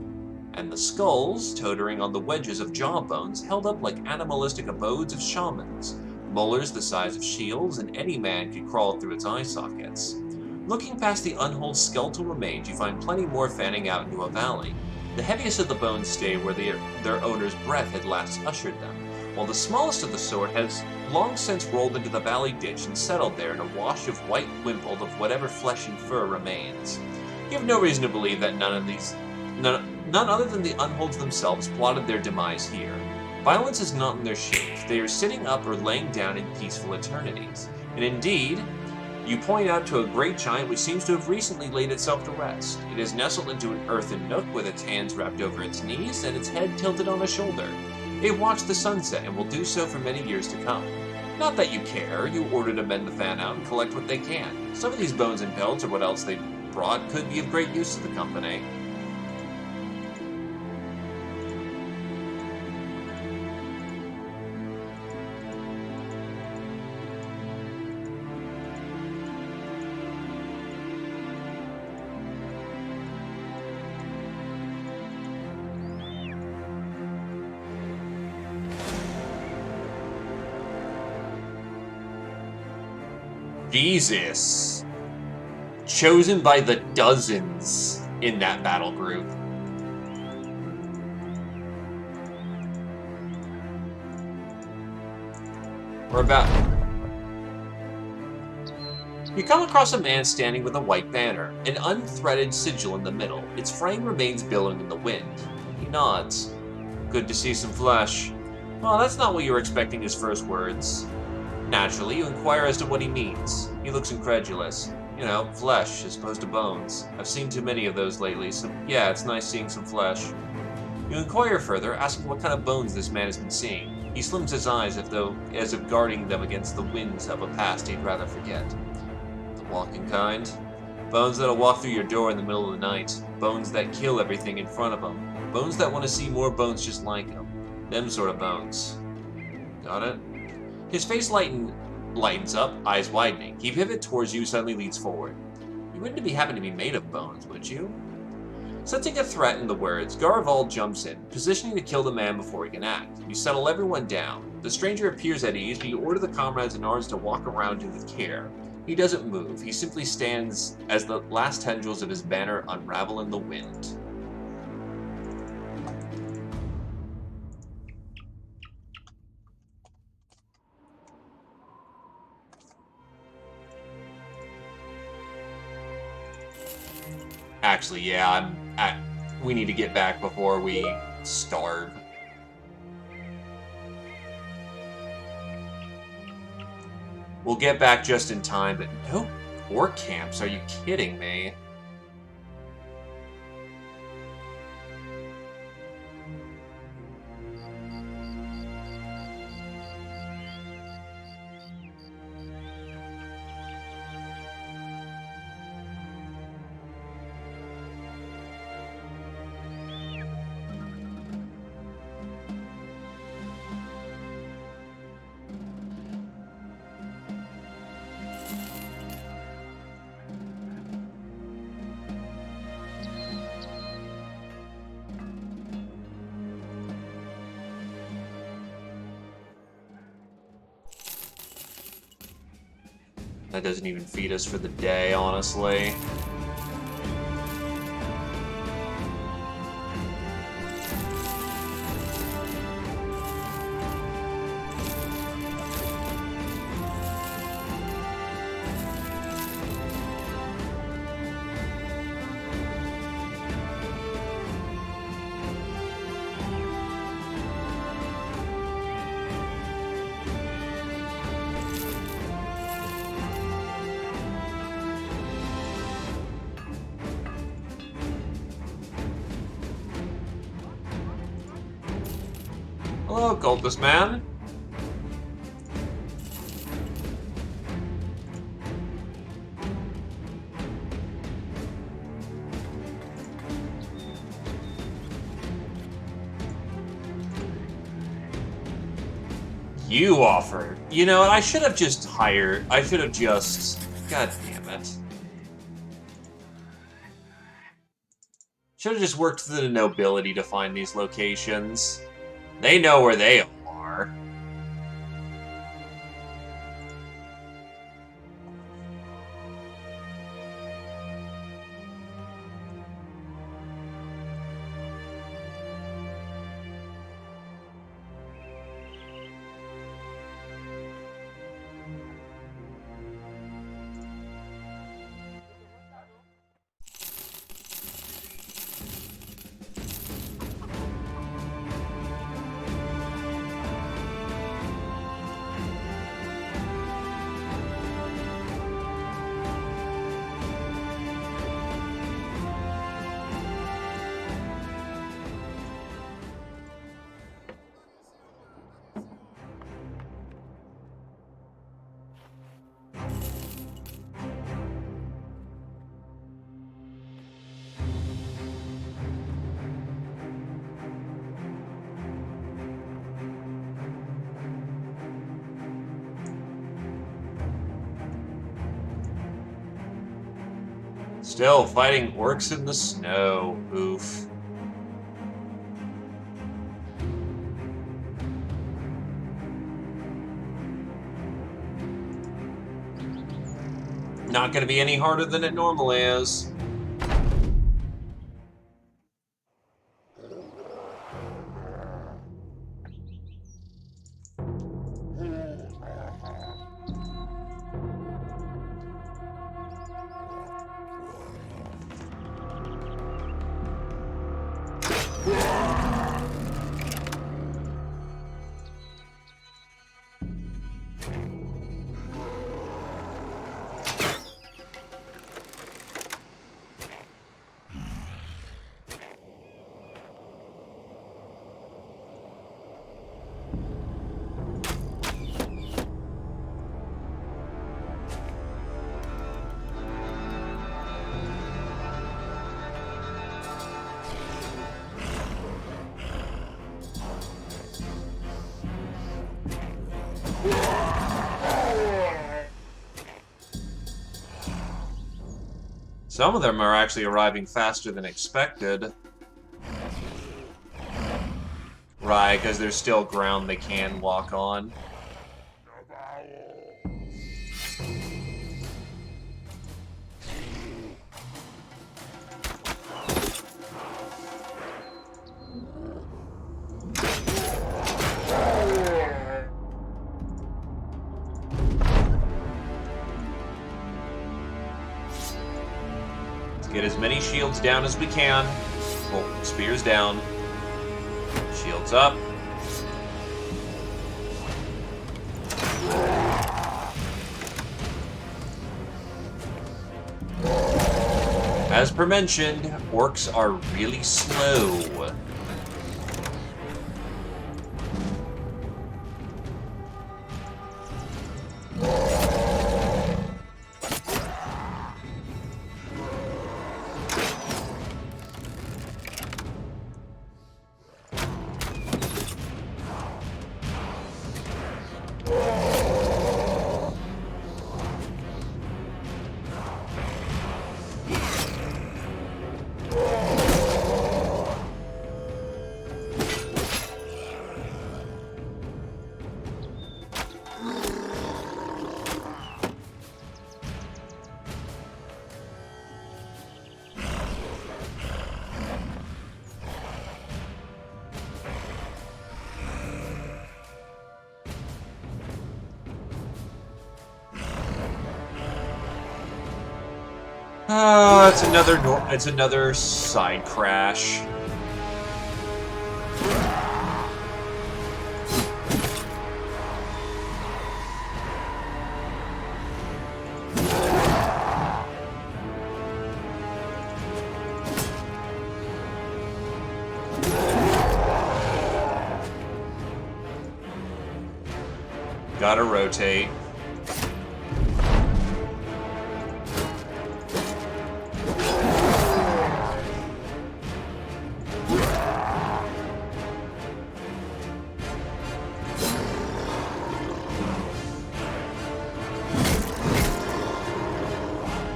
And the skulls, tottering on the wedges of jawbones, held up like animalistic abodes of shamans, molars the size of shields, and any man could crawl through its eye sockets. Looking past the unwhole skeletal remains, you find plenty more fanning out into a valley. The heaviest of the bones stay where their owner's breath had last ushered them, while the smallest of the sort has long since rolled into the valley ditch and settled there in a wash of white wimpled of whatever flesh and fur remains. You have no reason to believe that none other than the Unholds themselves plotted their demise here. Violence is not in their shape. They are sitting up or laying down in peaceful eternities. And indeed, you point out to a great giant which seems to have recently laid itself to rest. It is nestled into an earthen nook with its hands wrapped over its knees and its head tilted on a shoulder. It watched the sunset and will do so for many years to come. Not that you care. You order to mend the fan out and collect what they can. Some of these bones and pelts or what else they brought could be of great use to the company. Jesus. Chosen by the dozens in that battle group. You come across a man standing with a white banner, an unthreaded sigil in the middle. Its frame remains billowing in the wind. He nods. Good to see some flesh. Well, that's not what you were expecting his first words. Naturally, you inquire as to what he means. He looks incredulous. You know, flesh as opposed to bones. I've seen too many of those lately, so yeah, it's nice seeing some flesh. You inquire further, asking what kind of bones this man has been seeing. He slims his eyes as if guarding them against the winds of a past he'd rather forget. The walking kind? Bones that'll walk through your door in the middle of the night. Bones that kill everything in front of them. Bones that want to see more bones just like them. Them sort of bones. Got it? His face lightens up, eyes widening. He pivots towards you, suddenly leans forward. You wouldn't happen to be made of bones, would you? Sensing a threat in the words, Garvald jumps in, positioning to kill the man before he can act. You settle everyone down. The stranger appears at ease, but you order the comrades in arms to walk around him with care. He doesn't move. He simply stands as the last tendrils of his banner unravel in the wind. Actually, yeah, we need to get back before we Starve. We'll get back just in time, but no orc camps, are you kidding me? That doesn't even feed us for the day, honestly. Hello, cultist man. You offered. You know, I should have just hired. I should have just. God damn it. Should have just worked through the nobility to find these locations. They know where they are. Still fighting orcs in the snow. Oof. Not gonna be any harder than it normally is. Some of them are actually arriving faster than expected. Right, because there's still ground they can walk on. Get as many shields down as we can. Well, spears down. Shields up. As per mentioned, orcs are really slow. Oh, it's another side crash. Gotta rotate.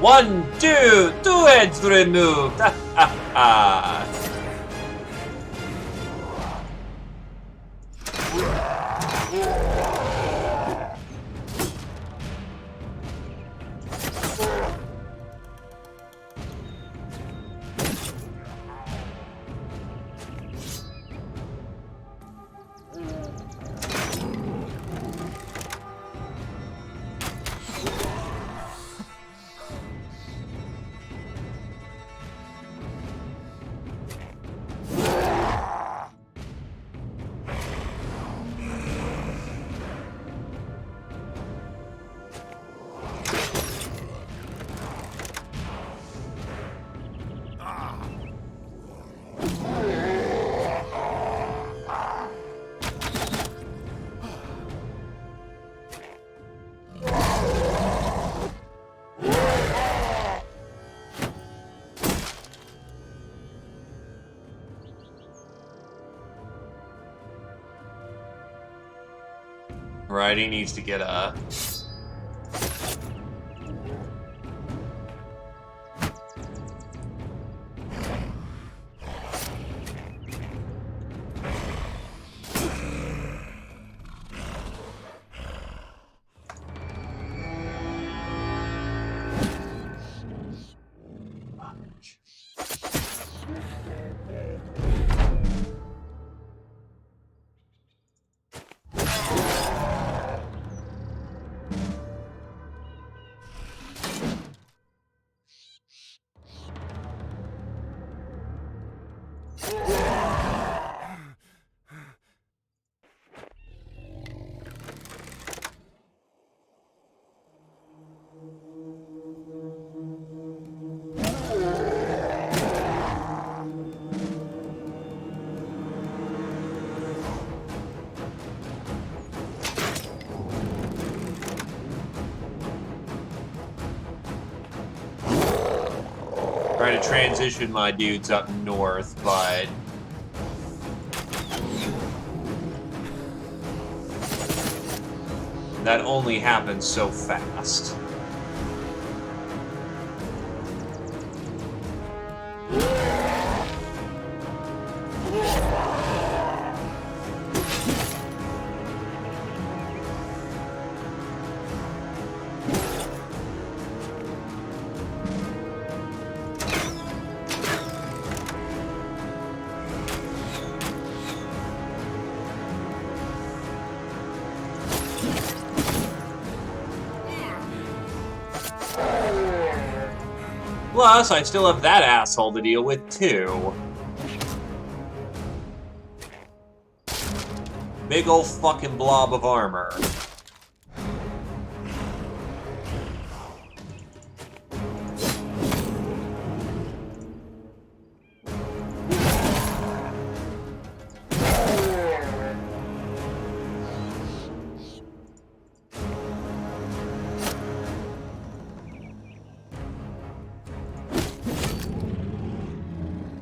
One, two heads removed. Ha ha ha. Right, he needs to get a... Trying to transition my dudes up north, but... that only happens so fast. Plus, I still have that asshole to deal with, too. Big ol' fucking blob of armor.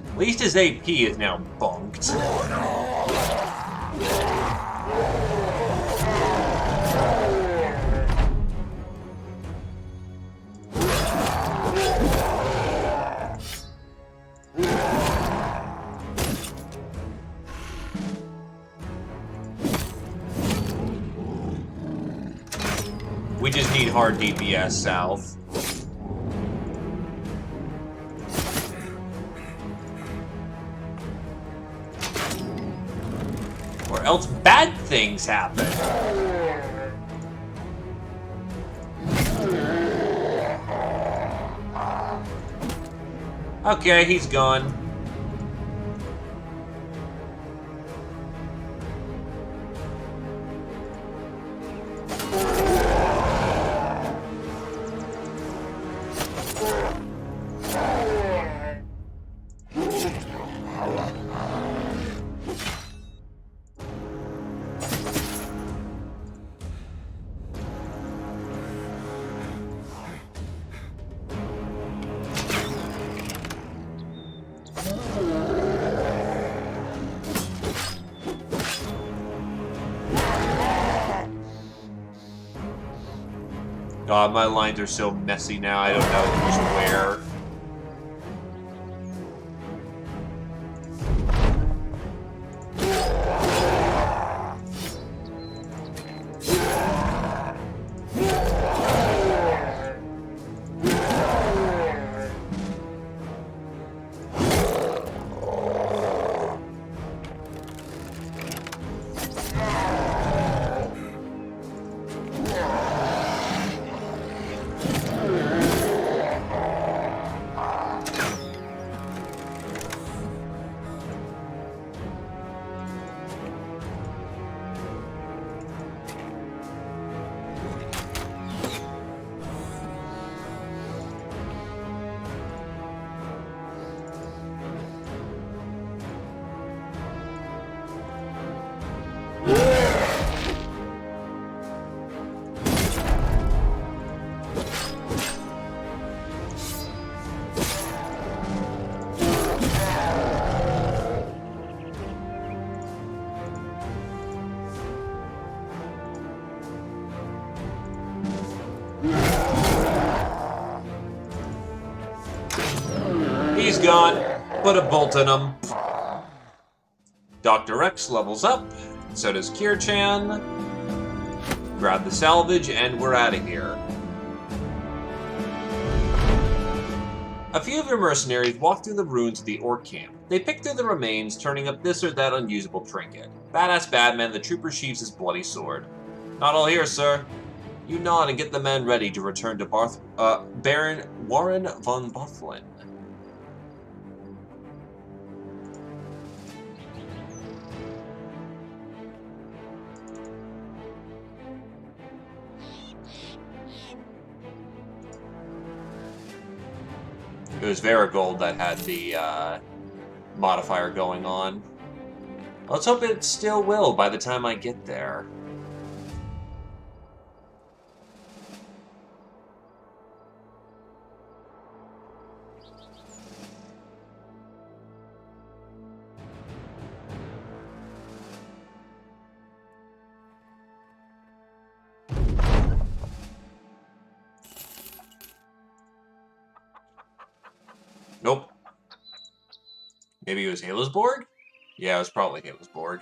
At least his AP is now bunked. We just need hard DPS south. Or else bad things happen. Okay, he's gone. God, my lines are so messy now, I don't know who's where. He's gone. Put a bolt in him. Dr. X levels up. So does Kier-chan. Grab the salvage, and we're out of here. A few of your mercenaries walk through the ruins of the Orc camp. They pick through the remains, turning up this or that unusable trinket. Badass Badman, the trooper sheaves his bloody sword. Not all here, sir. You nod and get the men ready to return to Baron Warren von Bothlin. It was Varigold that had the modifier going on. Let's hope it still will by the time I get there. Nope. Maybe it was Halesborg? Yeah, it was probably Halesborg.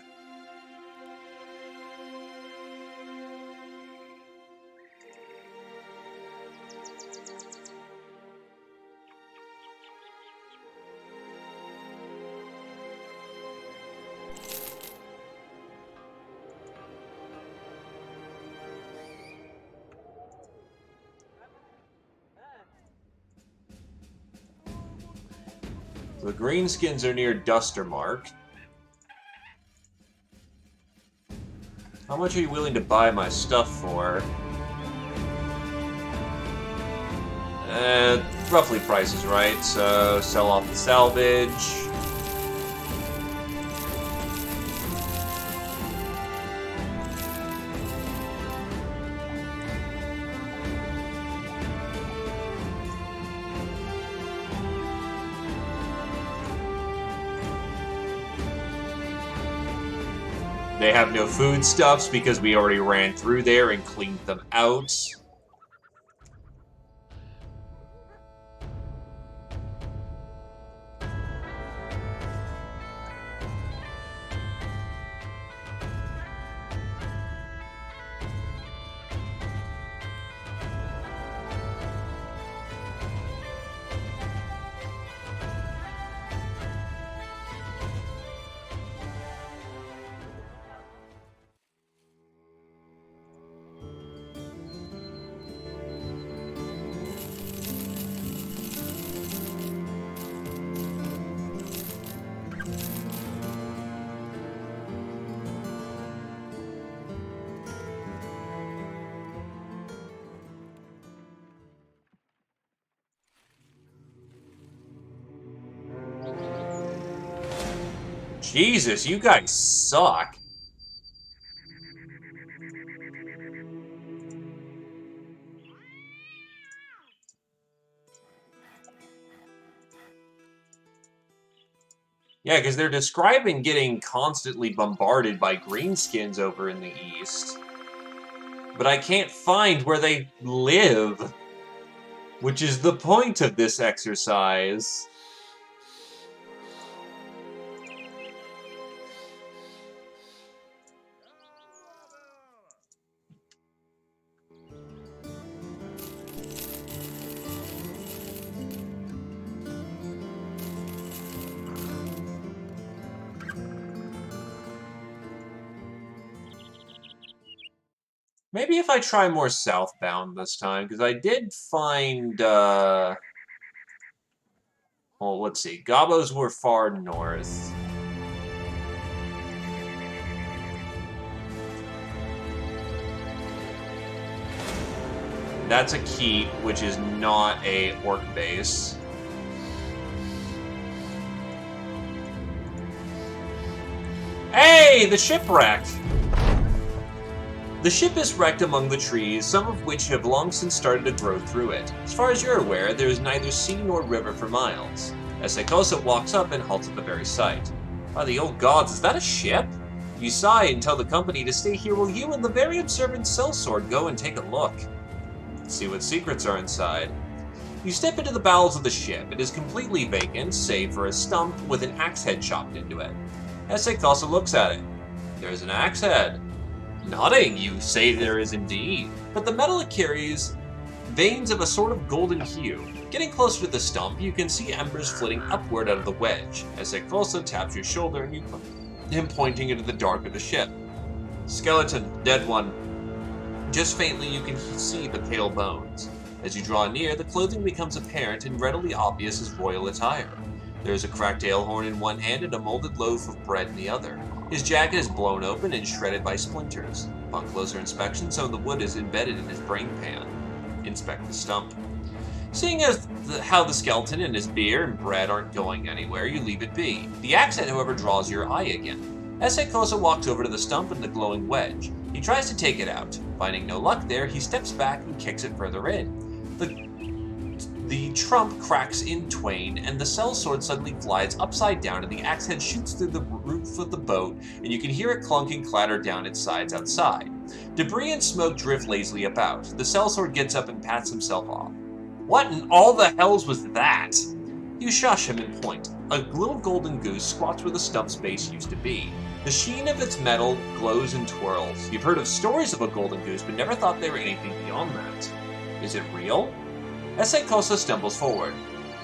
The greenskins are near Dustermark. How much are you willing to buy my stuff for? Roughly price is right, so sell off the salvage. They have no foodstuffs because we already ran through there and cleaned them out. Jesus, you guys suck. Yeah, because they're describing getting constantly bombarded by greenskins over in the east. But I can't find where they live, which is the point of this exercise. Maybe if I try more southbound this time, because I did find, well, let's see. Gobos were far north. That's a keep, which is not a orc base. Hey, the shipwreck! The ship is wrecked among the trees, some of which have long since started to grow through it. As far as you're aware, there is neither sea nor river for miles. Esekosa walks up and halts at the very sight. By the old gods, is that a ship? You sigh and tell the company to stay here while you and the very observant sellsword go and take a look. See what secrets are inside. You step into the bowels of the ship. It is completely vacant, save for a stump with an axe head chopped into it. Esekosa looks at it. There's an axe head. Nodding, you say there is indeed, but the metal it carries veins of a sort of golden hue. Getting closer to the stump, you can see embers flitting upward out of the wedge. Esekosa taps your shoulder and you him pointing into the dark of the ship. Skeleton, dead one. Just faintly you can see the pale bones. As you draw near, the clothing becomes apparent and readily obvious as royal attire. There is a cracked ale horn in one hand and a molded loaf of bread in the other. His jacket is blown open and shredded by splinters. Upon closer inspection, some of the wood is embedded in his brain pan. Inspect the stump. Seeing as how the skeleton and his beer and bread aren't going anywhere, you leave it be. The accent, however, draws your eye again. Esekosa walks over to the stump and the glowing wedge. He tries to take it out. Finding no luck there, he steps back and kicks it further in. The trump cracks in twain, and the sellsword suddenly glides upside down, and the axe head shoots through the roof of the boat, and you can hear it clunk and clatter down its sides outside. Debris and smoke drift lazily about. The sellsword gets up and pats himself off. What in all the hells was that? You shush him and point. A little golden goose squats where the stump's base used to be. The sheen of its metal glows and twirls. You've heard of stories of a golden goose, but never thought they were anything beyond that. Is it real? Esekosa stumbles forward.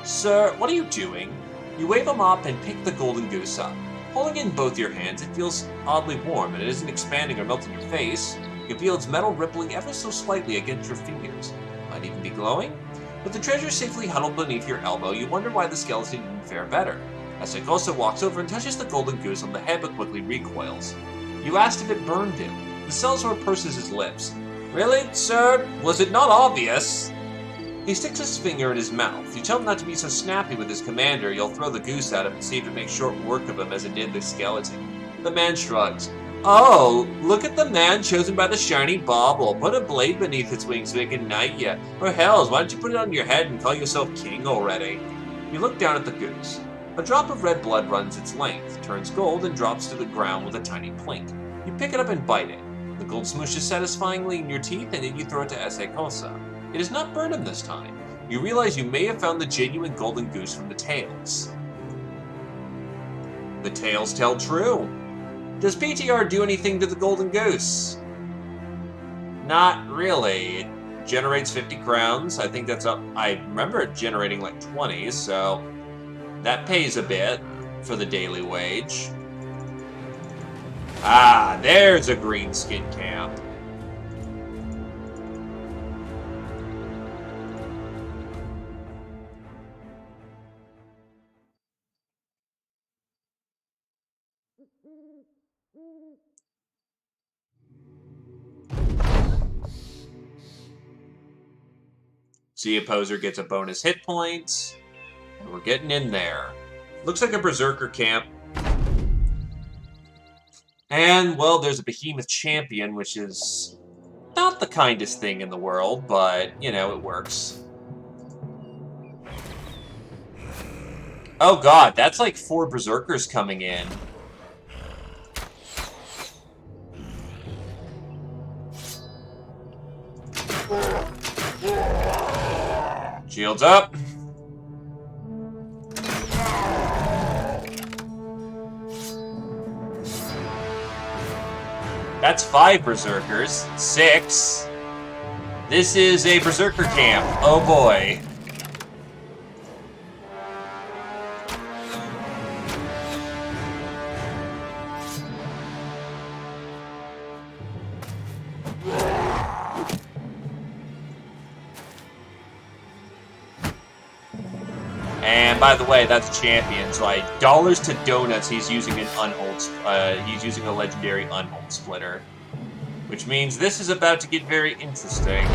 Sir, what are you doing? You wave him up and pick the golden goose up. Holding it in both your hands, it feels oddly warm, and it isn't expanding or melting your face. You can feel its metal rippling ever so slightly against your fingers. Might even be glowing? With the treasure safely huddled beneath your elbow, you wonder why the skeleton didn't fare better. Esekosa walks over and touches the golden goose on the head but quickly recoils. You asked if it burned him. The sellsword purses his lips. Really, sir? Was it not obvious? He sticks his finger in his mouth. You tell him not to be so snappy with his commander, you'll throw the goose at him and see if it makes short work of him as it did the skeleton. The man shrugs. Oh, look at the man chosen by the shiny bauble. Put a blade beneath its wings so it can knight you. Or hells, why don't you put it on your head and call yourself king already? You look down at the goose. A drop of red blood runs its length, turns gold, and drops to the ground with a tiny plink. You pick it up and bite it. The gold smooshes satisfyingly in your teeth, and then you throw it to Ese Cosa. It does not burn him this time. You realize you may have found the genuine golden goose from the tales. The tales tell true. Does PTR do anything to the golden goose? Not really. It generates 50 crowns. I think that's up. I remember it generating like 20, so that pays a bit for the daily wage. Ah, there's a green skin camp. See, opposer gets a bonus hit point, and we're getting in there. Looks like a berserker camp. And, well, there's a behemoth champion, which is not the kindest thing in the world, but, you know, it works. Oh god, that's like 4 berserkers coming in. Shields up. That's 5 berserkers. 6. This is a berserker camp. Oh boy. And by the way, that's champion. So dollars to donuts. He's using an unhold. He's using a legendary unhold splitter, which means this is about to get very interesting.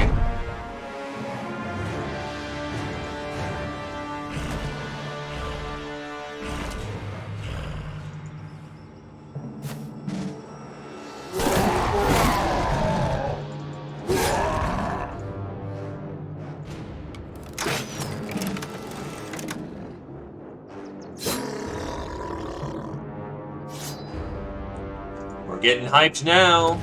We're getting hyped now.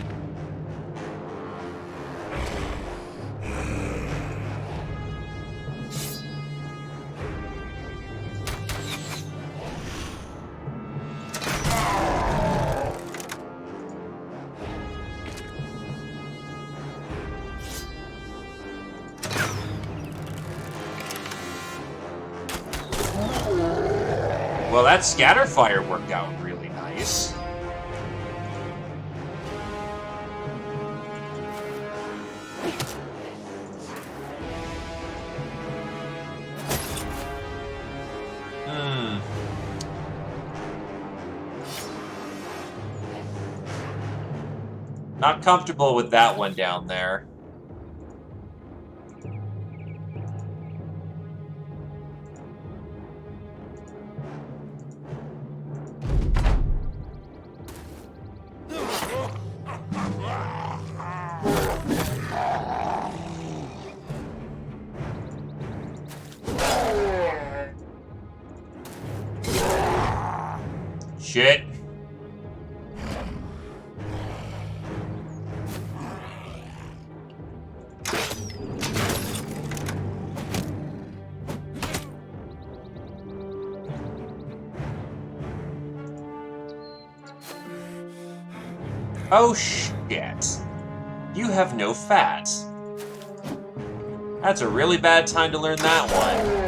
Well, that scatterfire worked out really nice. Not comfortable with that one down there. Shit. Oh shit. You have no fat. That's a really bad time to learn that one.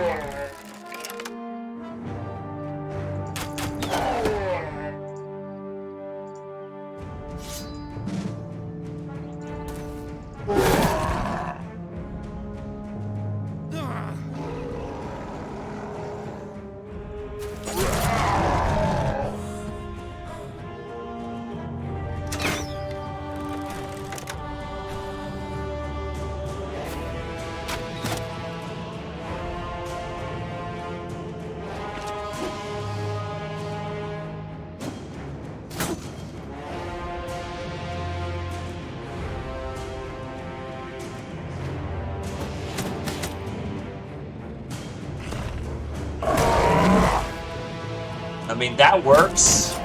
mean, that works.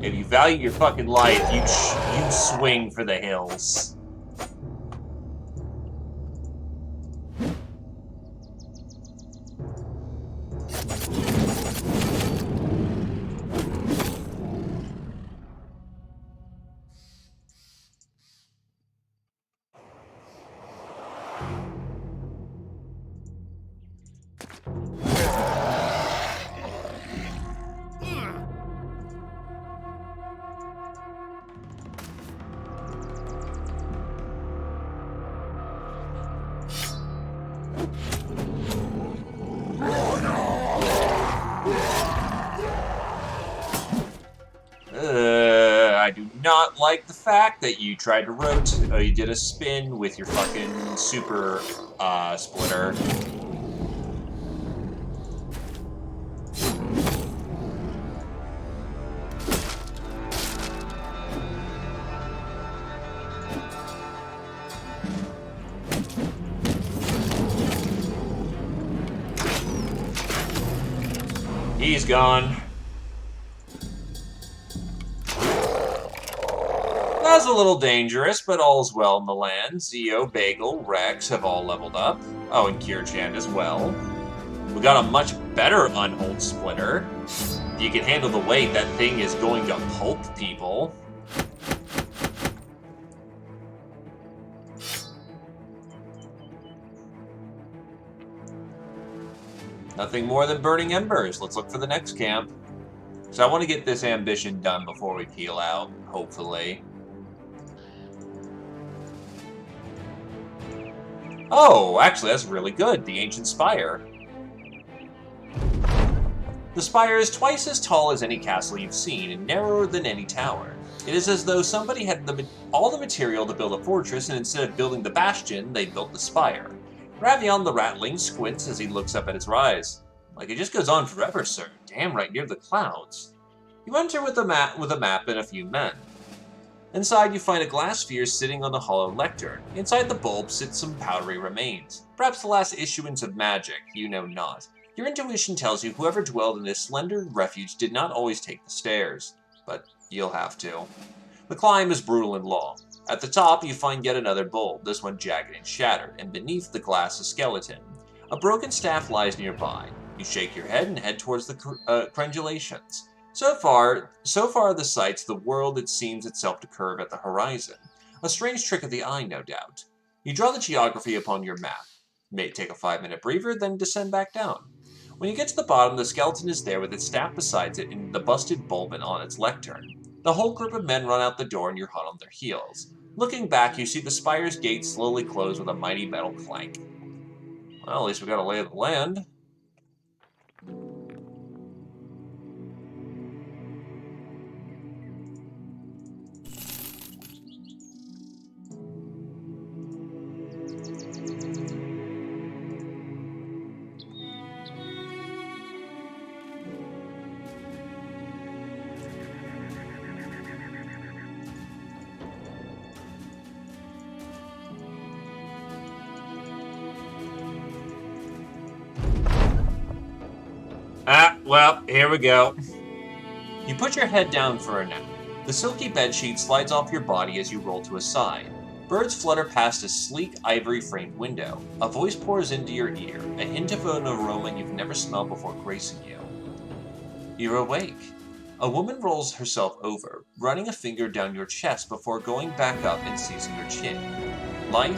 If you value your fucking life, you swing for the hills. I do not like the fact that you tried to you did a spin with your fucking super splitter. He's gone. That's a little dangerous, but all's well in the land. Zeo, Bagel, Rex have all leveled up. Oh, and Kirchan as well. We got a much better Unhold Splitter. If you can handle the weight, that thing is going to pulp people. Nothing more than burning embers. Let's look for the next camp. So I want to get this ambition done before we peel out, hopefully. Oh, actually, that's really good. The Ancient Spire. The spire is twice as tall as any castle you've seen and narrower than any tower. It is as though somebody had all the material to build a fortress, and instead of building the bastion, they built the spire. Ravion the Ratling squints as he looks up at its rise. Like, it just goes on forever, sir. Damn right near the clouds. You enter with a map and a few men. Inside, you find a glass sphere sitting on the hollow lectern. Inside the bulb sits some powdery remains. Perhaps the last issuance of magic, you know not. Your intuition tells you whoever dwelled in this slender refuge did not always take the stairs. But you'll have to. The climb is brutal and long. At the top, you find yet another bulb, this one jagged and shattered, and beneath the glass a skeleton. A broken staff lies nearby. You shake your head and head towards the crengulations. So far the sights, the world it seems itself to curve at the horizon. A strange trick of the eye, no doubt. You draw the geography upon your map. May take a 5-minute breather, then descend back down. When you get to the bottom, the skeleton is there with its staff beside it and the busted bulb on its lectern. The whole group of men run out the door and you're hot on their heels. Looking back, you see the spire's gate slowly close with a mighty metal clank. Well, at least we got a lay of the land. Well, here we go. You put your head down for a nap. The silky bedsheet slides off your body as you roll to a side. Birds flutter past a sleek, ivory-framed window. A voice pours into your ear, a hint of an aroma you've never smelled before gracing you. You're awake. A woman rolls herself over, running a finger down your chest before going back up and seizing your chin. Lithe,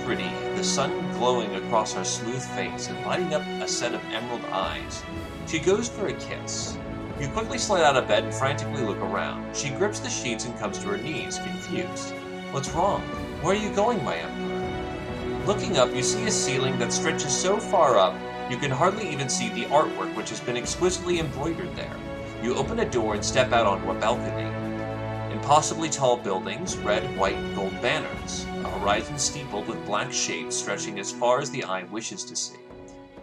pretty, the sun glowing across her smooth face and lighting up a set of emerald eyes. She goes for a kiss. You quickly slide out of bed and frantically look around. She grips the sheets and comes to her knees, confused. What's wrong? Where are you going, my Emperor? Looking up, you see a ceiling that stretches so far up, you can hardly even see the artwork which has been exquisitely embroidered there. You open a door and step out onto a balcony. Impossibly tall buildings, red, white, and gold banners. A horizon steepled with black shades stretching as far as the eye wishes to see.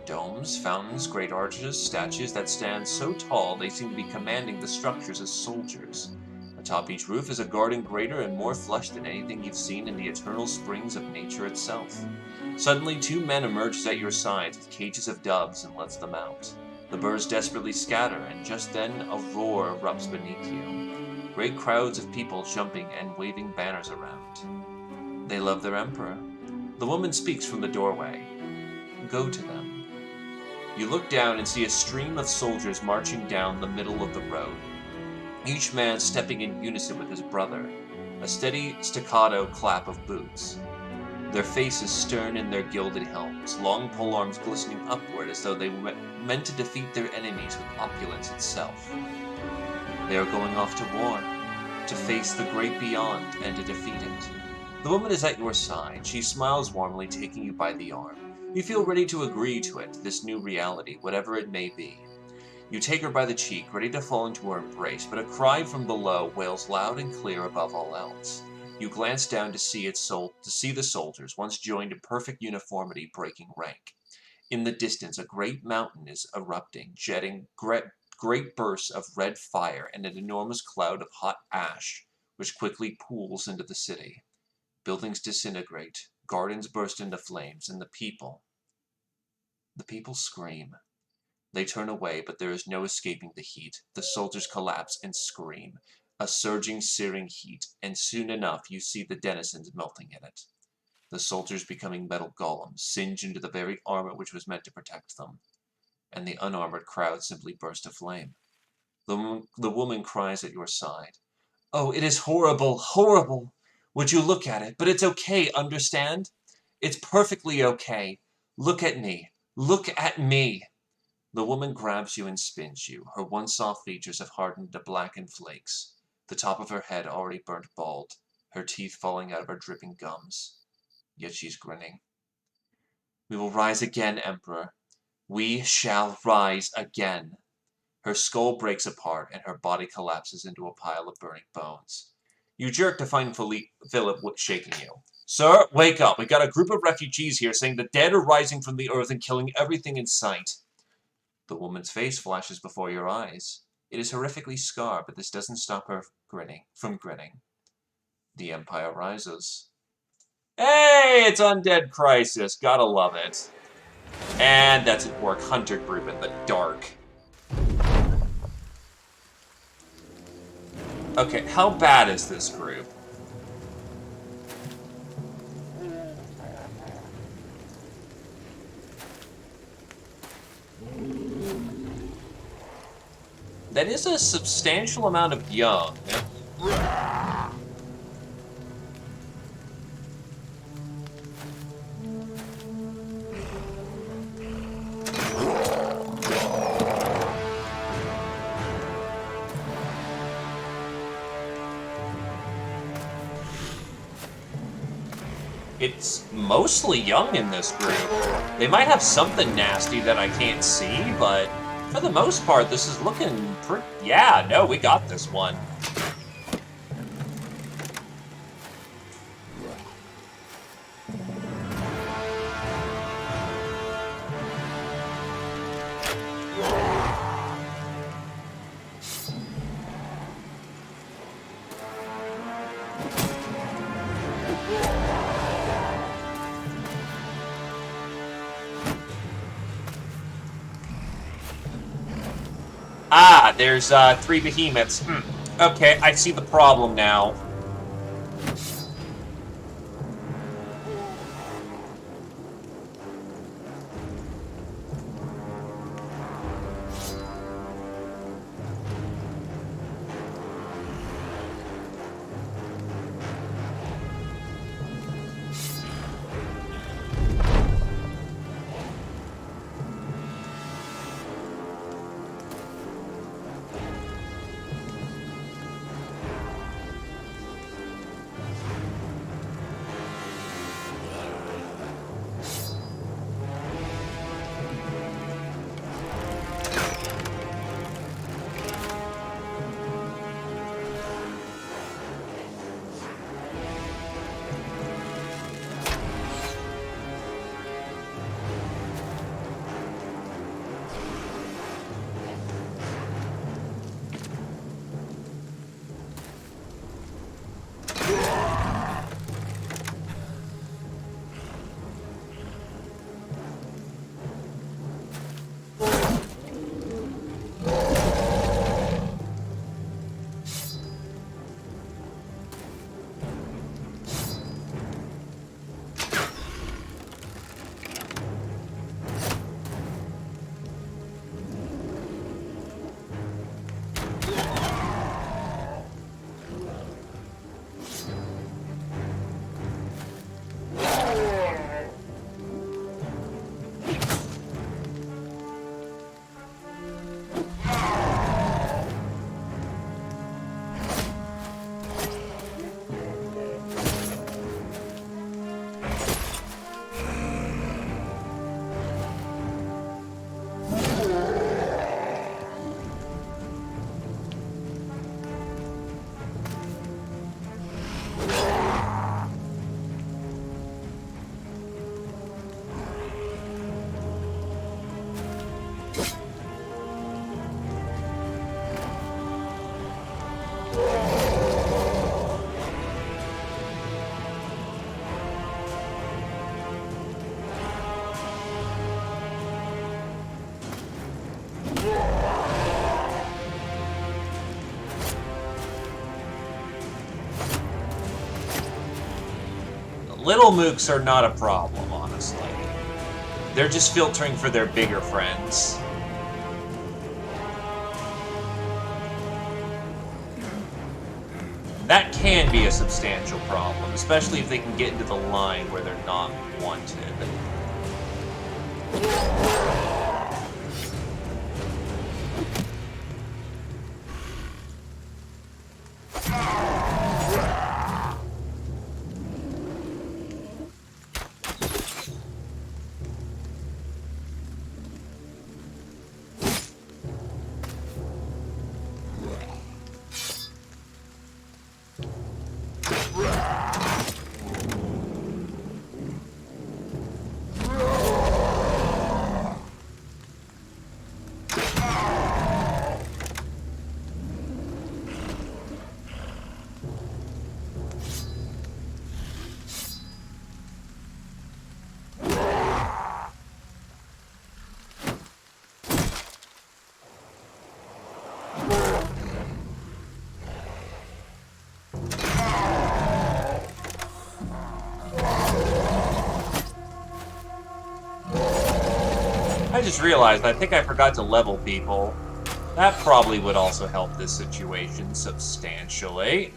Domes, fountains, great arches, statues that stand so tall they seem to be commanding the structures as soldiers. Atop each roof is a garden greater and more flush than anything you've seen in the eternal springs of nature itself. Suddenly, two men emerges at your sides with cages of doves and lets them out. The birds desperately scatter, and just then a roar erupts beneath you. Great crowds of people jumping and waving banners around. They love their emperor. The woman speaks from the doorway. Go to them. You look down and see a stream of soldiers marching down the middle of the road, each man stepping in unison with his brother, a steady staccato clap of boots. Their faces stern in their gilded helms, long polearms glistening upward as though they were meant to defeat their enemies with opulence itself. They are going off to war, to face the great beyond and to defeat it. The woman is at your side. She smiles warmly, taking you by the arm. You feel ready to agree to it, this new reality, whatever it may be. You take her by the cheek, ready to fall into her embrace, but a cry from below wails loud and clear above all else. You glance down to see the soldiers, once joined in perfect uniformity, breaking rank. In the distance, a great mountain is erupting, jetting great bursts of red fire and an enormous cloud of hot ash, which quickly pools into the city. Buildings disintegrate, gardens burst into flames, and the people scream. They turn away, but there is no escaping the heat. The soldiers collapse and scream. A surging, searing heat, and soon enough you see the denizens melting in it. The soldiers becoming metal golems, singe into the very armor which was meant to protect them. And the unarmored crowd simply burst aflame. The woman cries at your side. Oh, it is horrible, horrible! Would you look at it? But it's okay, understand? It's perfectly okay. Look at me. Look at me. The woman grabs you and spins you. Her once soft features have hardened to blackened flakes. The top of her head already burnt bald, her teeth falling out of her dripping gums. Yet she's grinning. We will rise again, Emperor. We shall rise again. Her skull breaks apart, and her body collapses into a pile of burning bones. You jerk to find Philip shaking you. Sir, wake up. We got a group of refugees here saying the dead are rising from the earth and killing everything in sight. The woman's face flashes before your eyes. It is horrifically scarred, but this doesn't stop her from grinning. The Empire rises. Hey, it's Undead Crisis. Gotta love it. And that's at work. Hunter group in the dark. Okay, how bad is this group? That is a substantial amount of young. It's mostly young in this group. They might have something nasty that I can't see, but for the most part, this is looking pretty... Yeah, no, we got this one. Ah, there's 3 behemoths. Okay, I see the problem now. Little mooks are not a problem, honestly. They're just filtering for their bigger friends. That can be a substantial problem, especially if they can get into the line where they're not wanted. I just realized I think I forgot to level people. That probably would also help this situation substantially.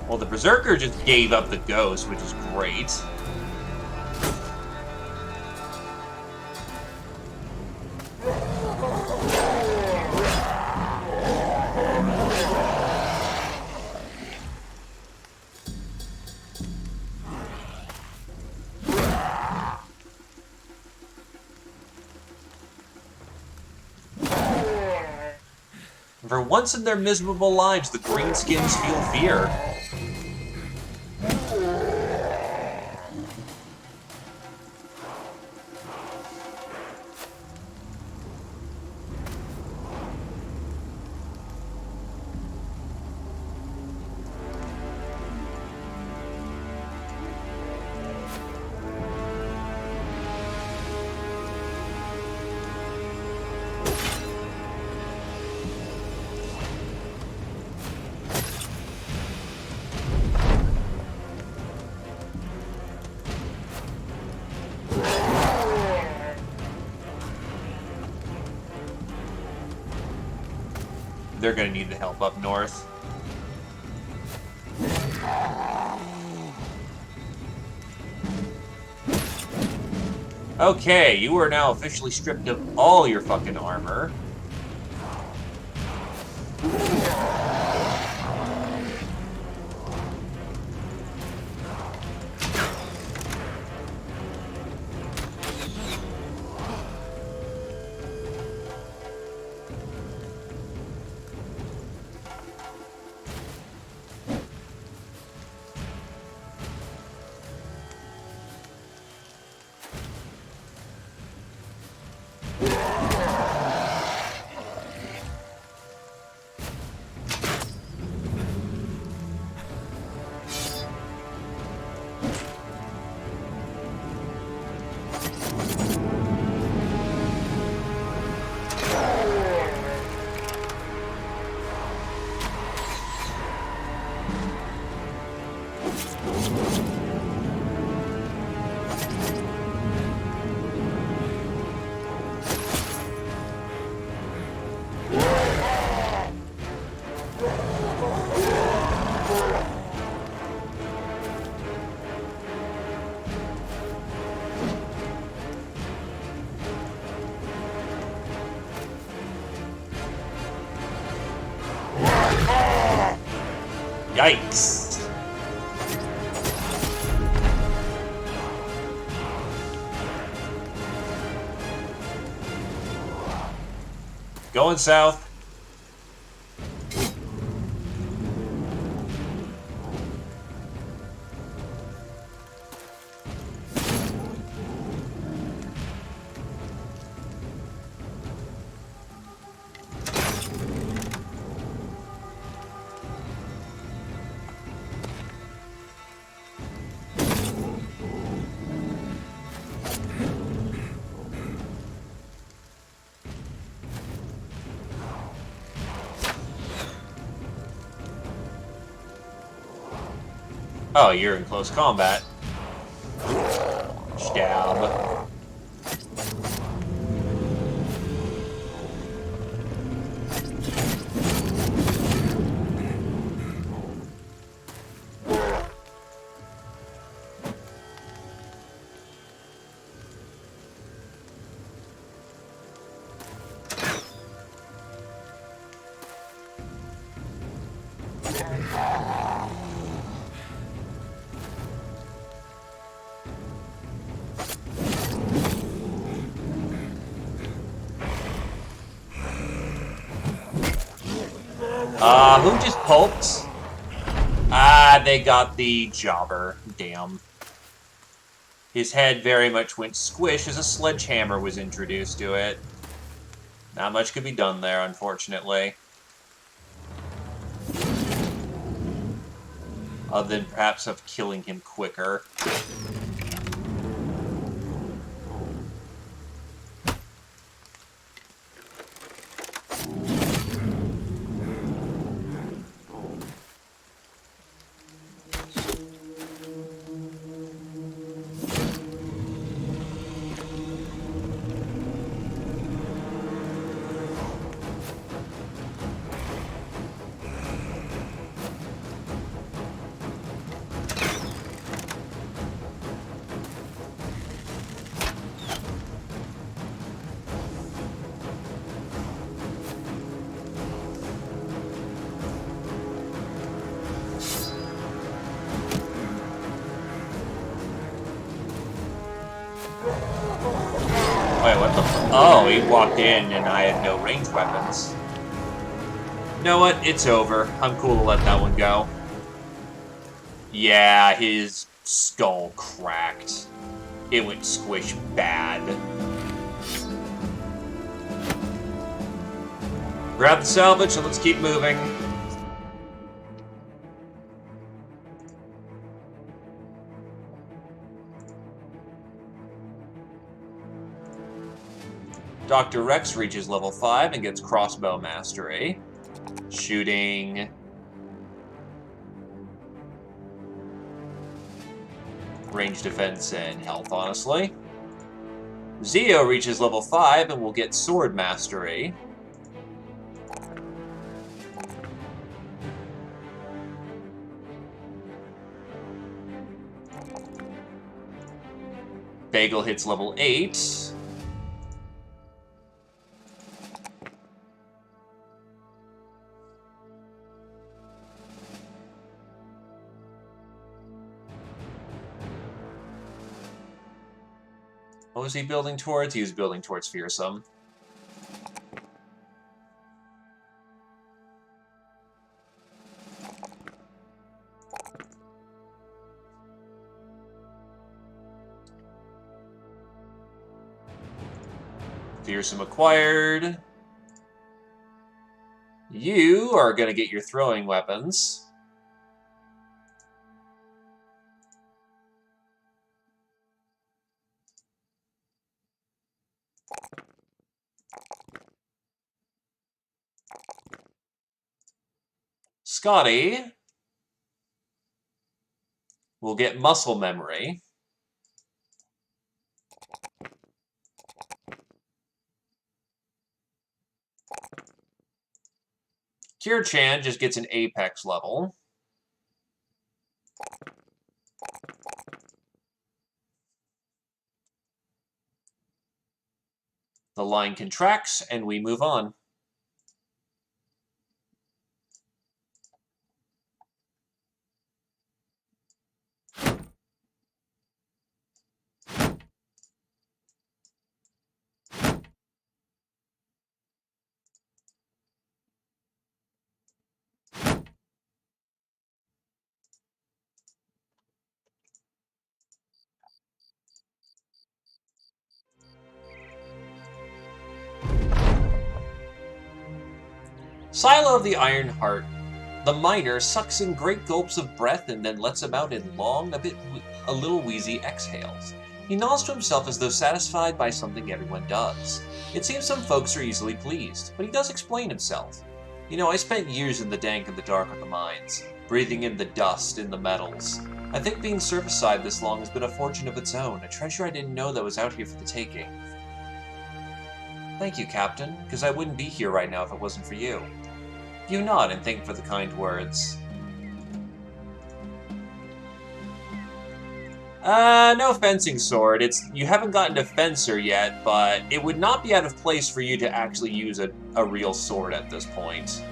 Well, the Berserker just gave up the ghost, which is great. For once in their miserable lives, the greenskins feel fear. They're going to need the help up north. Okay, you are now officially stripped of all your fucking armor. Yikes. Going south. Oh, you're in close combat. Stab. Who just pulped? Ah, they got the jobber. Damn. His head very much went squish as a sledgehammer was introduced to it. Not much could be done there, unfortunately. Other than perhaps of killing him quicker. Wait, what the Oh, he walked in and I had no ranged weapons. You know what? It's over. I'm cool to let that one go. Yeah, his skull cracked. It went squish bad. Grab the salvage and let's keep moving. Dr. Rex reaches level 5 and gets crossbow mastery. Shooting. Range defense and health, honestly. Zio reaches level 5 and will get sword mastery. Bagel hits level 8. What was he building towards? He was building towards Fearsome. Fearsome acquired. You are going to get your throwing weapons. Scotty will get muscle memory. Kier-chan just gets an apex level. The line contracts, and we move on. Silo of the Iron Heart. The miner sucks in great gulps of breath and then lets them out in long, a little wheezy exhales. He nods to himself as though satisfied by something everyone does. It seems some folks are easily pleased, but he does explain himself. You know, I spent years in the dank and the dark of the mines, breathing in the dust, in the metals. I think being service-side this long has been a fortune of its own, a treasure I didn't know that was out here for the taking. Thank you, Captain, because I wouldn't be here right now if it wasn't for you. You nod and thank for the kind words. No fencing sword. You haven't gotten to Fencer yet, but it would not be out of place for you to actually use a real sword at this point.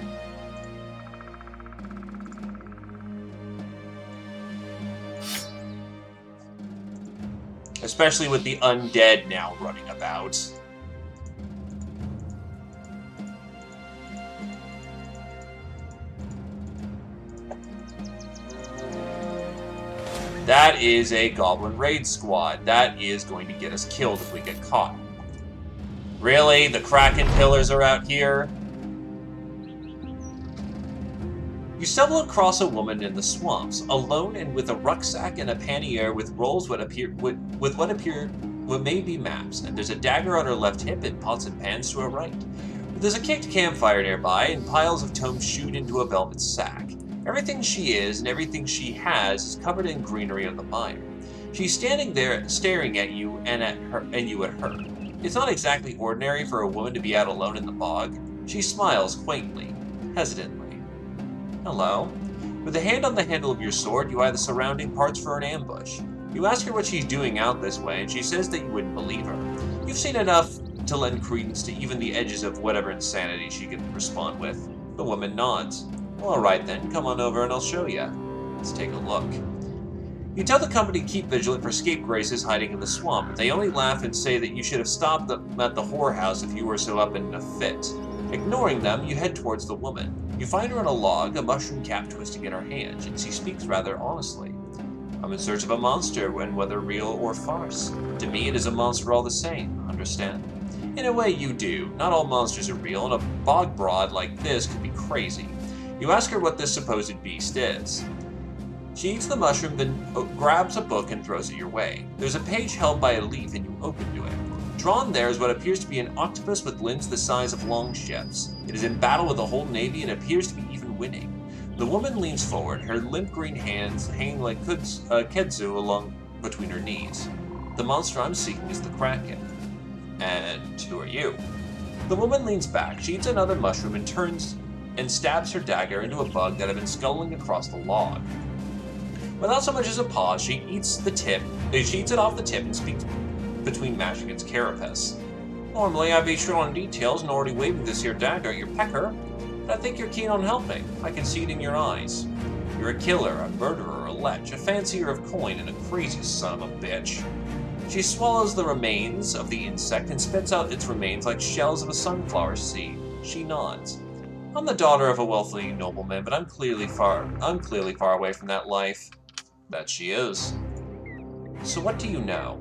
Especially with the undead now running about. That is a goblin raid squad. That is going to get us killed if we get caught. Really? The Kraken pillars are out here? You stumble across a woman in the swamps, alone and with a rucksack and a pannier with rolls what may be maps, and there's a dagger on her left hip and pots and pans to her right. There's a kicked campfire nearby, and piles of tomes shoot into a velvet sack. Everything she is and everything she has is covered in greenery on the mire. She's standing there, staring at you and you at her. It's not exactly ordinary for a woman to be out alone in the bog. She smiles quaintly, hesitantly. Hello. With a hand on the handle of your sword, you eye the surrounding parts for an ambush. You ask her what she's doing out this way, and she says that you wouldn't believe her. You've seen enough to lend credence to even the edges of whatever insanity she can respond with. The woman nods. Well, alright then, come on over and I'll show you. Let's take a look. You tell the company to keep vigilant for scapegraces hiding in the swamp, but they only laugh and say that you should have stopped them at the whorehouse if you were so up in a fit. Ignoring them, you head towards the woman. You find her on a log, a mushroom cap twisting in her hand, and she speaks rather honestly. I'm in search of a monster, and whether real or farce. To me, it is a monster all the same, understand? In a way, you do. Not all monsters are real, and a bog broad like this could be crazy. You ask her what this supposed beast is. She eats the mushroom, then grabs a book and throws it your way. There's a page held by a leaf, and you open to it. Drawn there is what appears to be an octopus with limbs the size of long ships. It is in battle with the whole navy and appears to be even winning. The woman leans forward, her limp green hands hanging like kudzu along between her knees. The monster I'm seeking is the Kraken. And who are you? The woman leans back, she eats another mushroom and turns and stabs her dagger into a bug that had been scuttling across the log. Without so much as a pause, she eats it off the tip and speaks between mashing its carapace. Normally I'd be short on details and already waving this here dagger at your pecker, but I think you're keen on helping. I can see it in your eyes. You're a killer, a murderer, a lech, a fancier of coin, and a crazy son of a bitch. She swallows the remains of the insect and spits out its remains like shells of a sunflower seed. She nods. I'm the daughter of a wealthy nobleman, but I'm clearly far away from that life. That she is. So what do you know?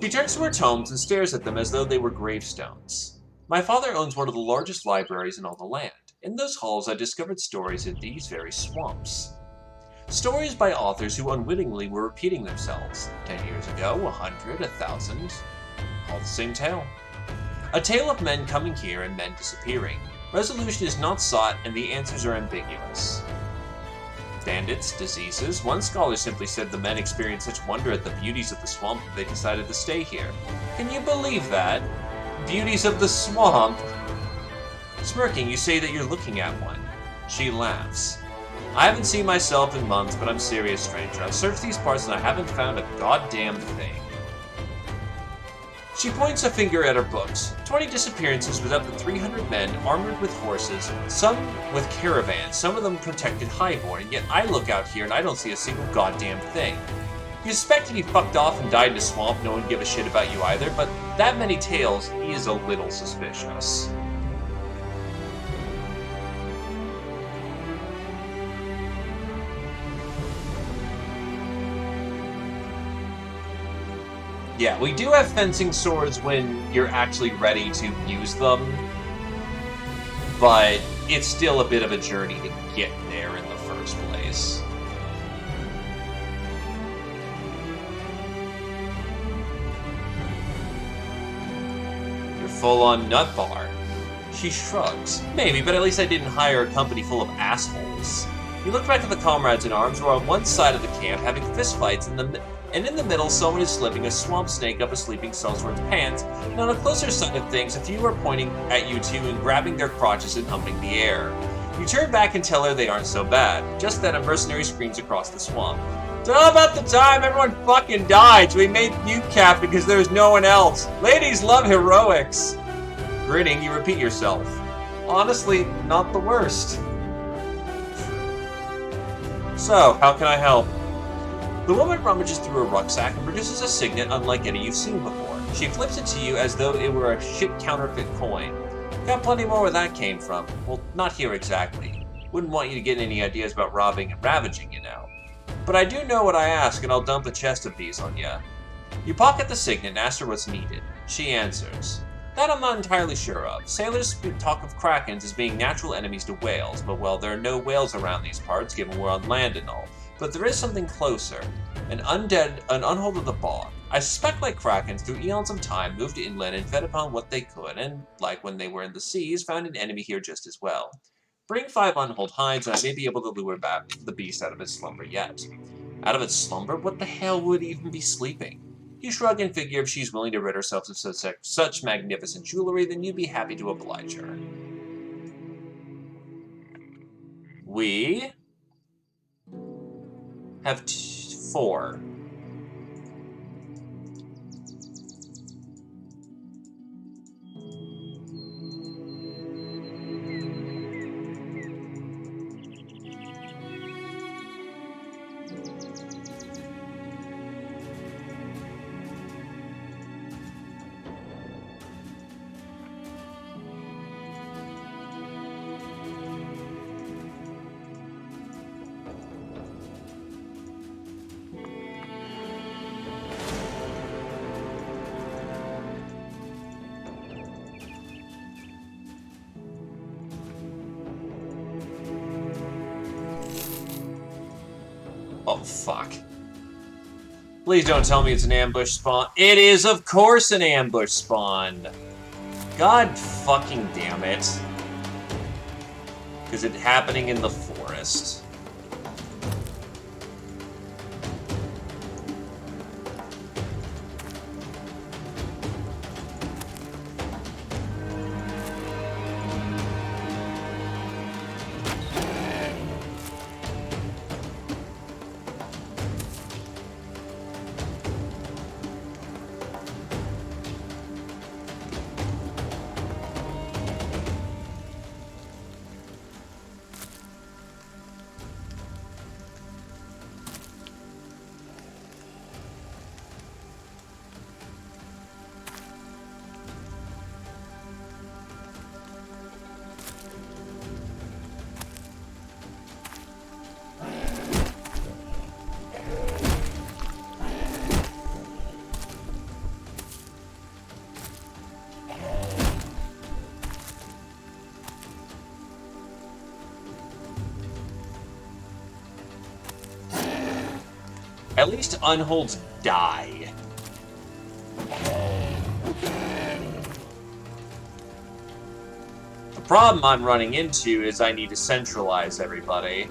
She turns to her tomes and stares at them as though they were gravestones. My father owns one of the largest libraries in all the land. In those halls I discovered stories in these very swamps. Stories by authors who unwittingly were repeating themselves. 10 years ago, 100, 1,000, all the same tale. A tale of men coming here and men disappearing. Resolution is not sought and the answers are ambiguous. Bandits, diseases. One scholar simply said the men experienced such wonder at the beauties of the swamp that they decided to stay here. Can you believe that? Beauties of the swamp? Smirking, you say that you're looking at one. She laughs. I haven't seen myself in months, but I'm serious, stranger. I've searched these parts and I haven't found a goddamn thing. She points a finger at her books. 20 disappearances with up to 300 men armored with horses, some with caravans, some of them protected highborn, and yet I look out here and I don't see a single goddamn thing. You suspect he fucked off and died in a swamp, no one give a shit about you either, but that many tales, he is a little suspicious. Yeah, we do have fencing swords when you're actually ready to use them, but it's still a bit of a journey to get there in the first place. You're full on nut bar. She shrugs. Maybe, but at least I didn't hire a company full of assholes. You look back at the comrades in arms who are on one side of the camp having fistfights, and in the middle someone is slipping a swamp snake up a sleeping sellsword's pants, and on a closer side of things a few are pointing at you two and grabbing their crotches and humping the air. You turn back and tell her they aren't so bad. Just then a mercenary screams across the swamp. Tell about the time everyone fucking died, so we made you captain because there was no one else. Ladies love heroics. Grinning, you repeat yourself. Honestly, not the worst. So, how can I help? The woman rummages through her rucksack and produces a signet unlike any you've seen before. She flips it to you as though it were a shit counterfeit coin. Got plenty more where that came from. Well, not here exactly. Wouldn't want you to get any ideas about robbing and ravaging, you know. But I do know what I ask, and I'll dump a chest of these on ya. You pocket the signet and ask her what's needed. She answers. That I'm not entirely sure of. Sailors talk of krakens as being natural enemies to whales, but well, there are no whales around these parts, given we're on land and all. But there is something closer. An unhold of the bog. I suspect like krakens, through eons of time, moved inland and fed upon what they could, and, like when they were in the seas, found an enemy here just as well. Bring 5 unhold hides, and I may be able to lure back the beast out of its slumber yet. Out of its slumber? What the hell would even be sleeping? You shrug and figure if she's willing to rid herself of such magnificent jewelry, then you'd be happy to oblige her. We have 4. Oh, fuck. Please don't tell me it's an ambush spawn. It is, of course, an ambush spawn. God fucking damn it. Because it's happening in the forest. At least unholds die. The problem I'm running into is I need to centralize everybody.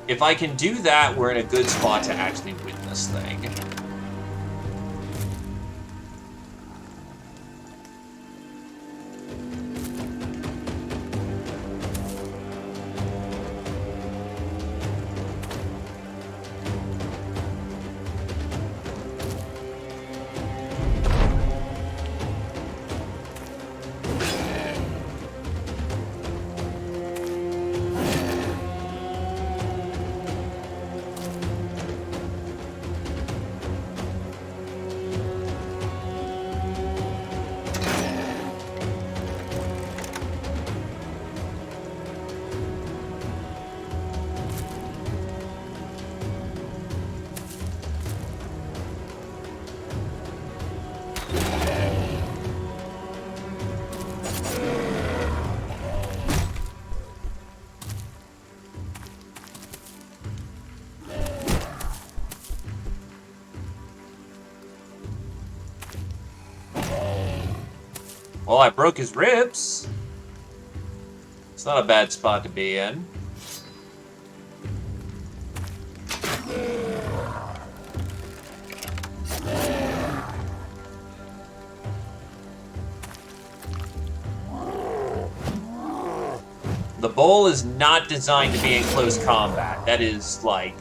If I can do that, we're in a good spot to actually win this thing. Well, I broke his ribs. It's not a bad spot to be in. The bowl is not designed to be in close combat. That is, like...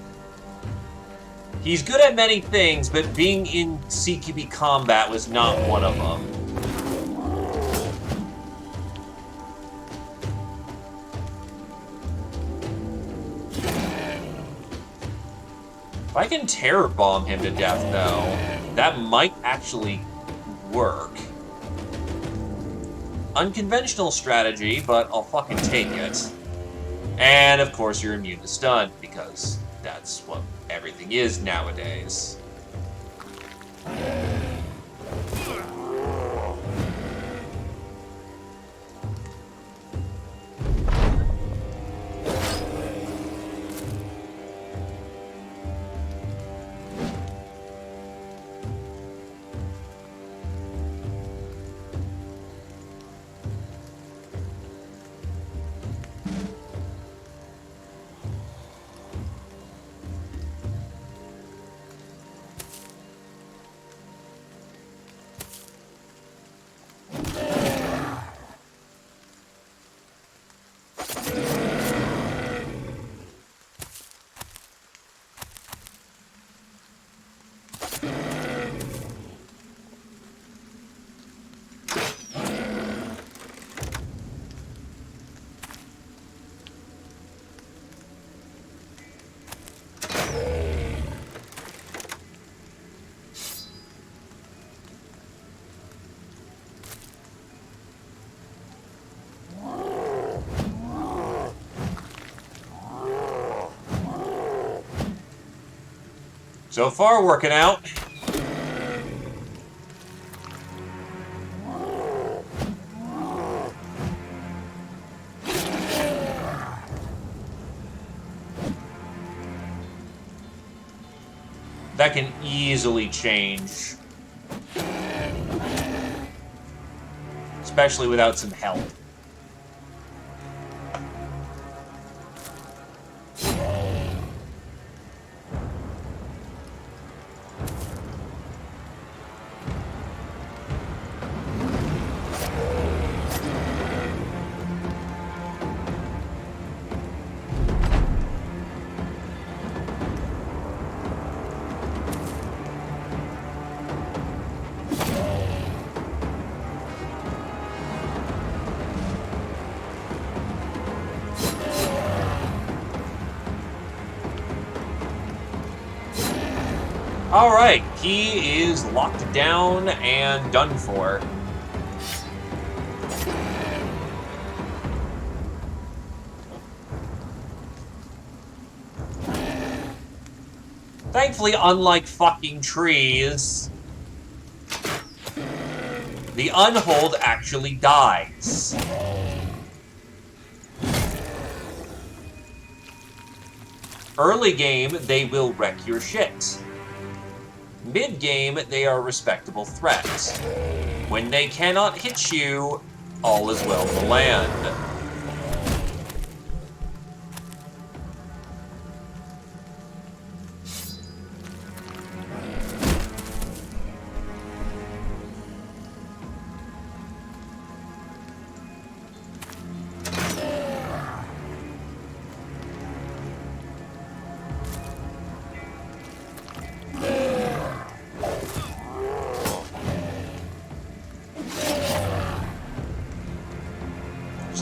He's good at many things, but being in CQB combat was not one of them. If I can terror bomb him to death, though, that might actually work. Unconventional strategy, but I'll fucking take it. And, of course, you're immune to stun, because that's what everything is nowadays. So far, working out. That can easily change. Especially without some help. Alright, he is locked down and done for. Thankfully, unlike fucking trees, the unhold actually dies. Early game, they will wreck your shit. Mid-game, they are a respectable threat. When they cannot hit you, all is well in the land.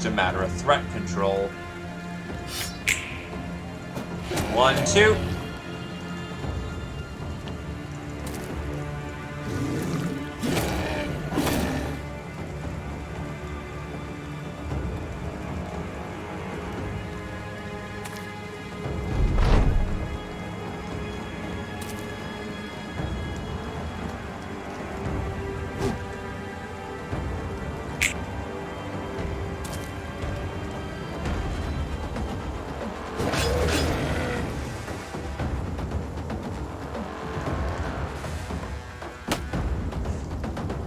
A matter of threat control. 1, 2.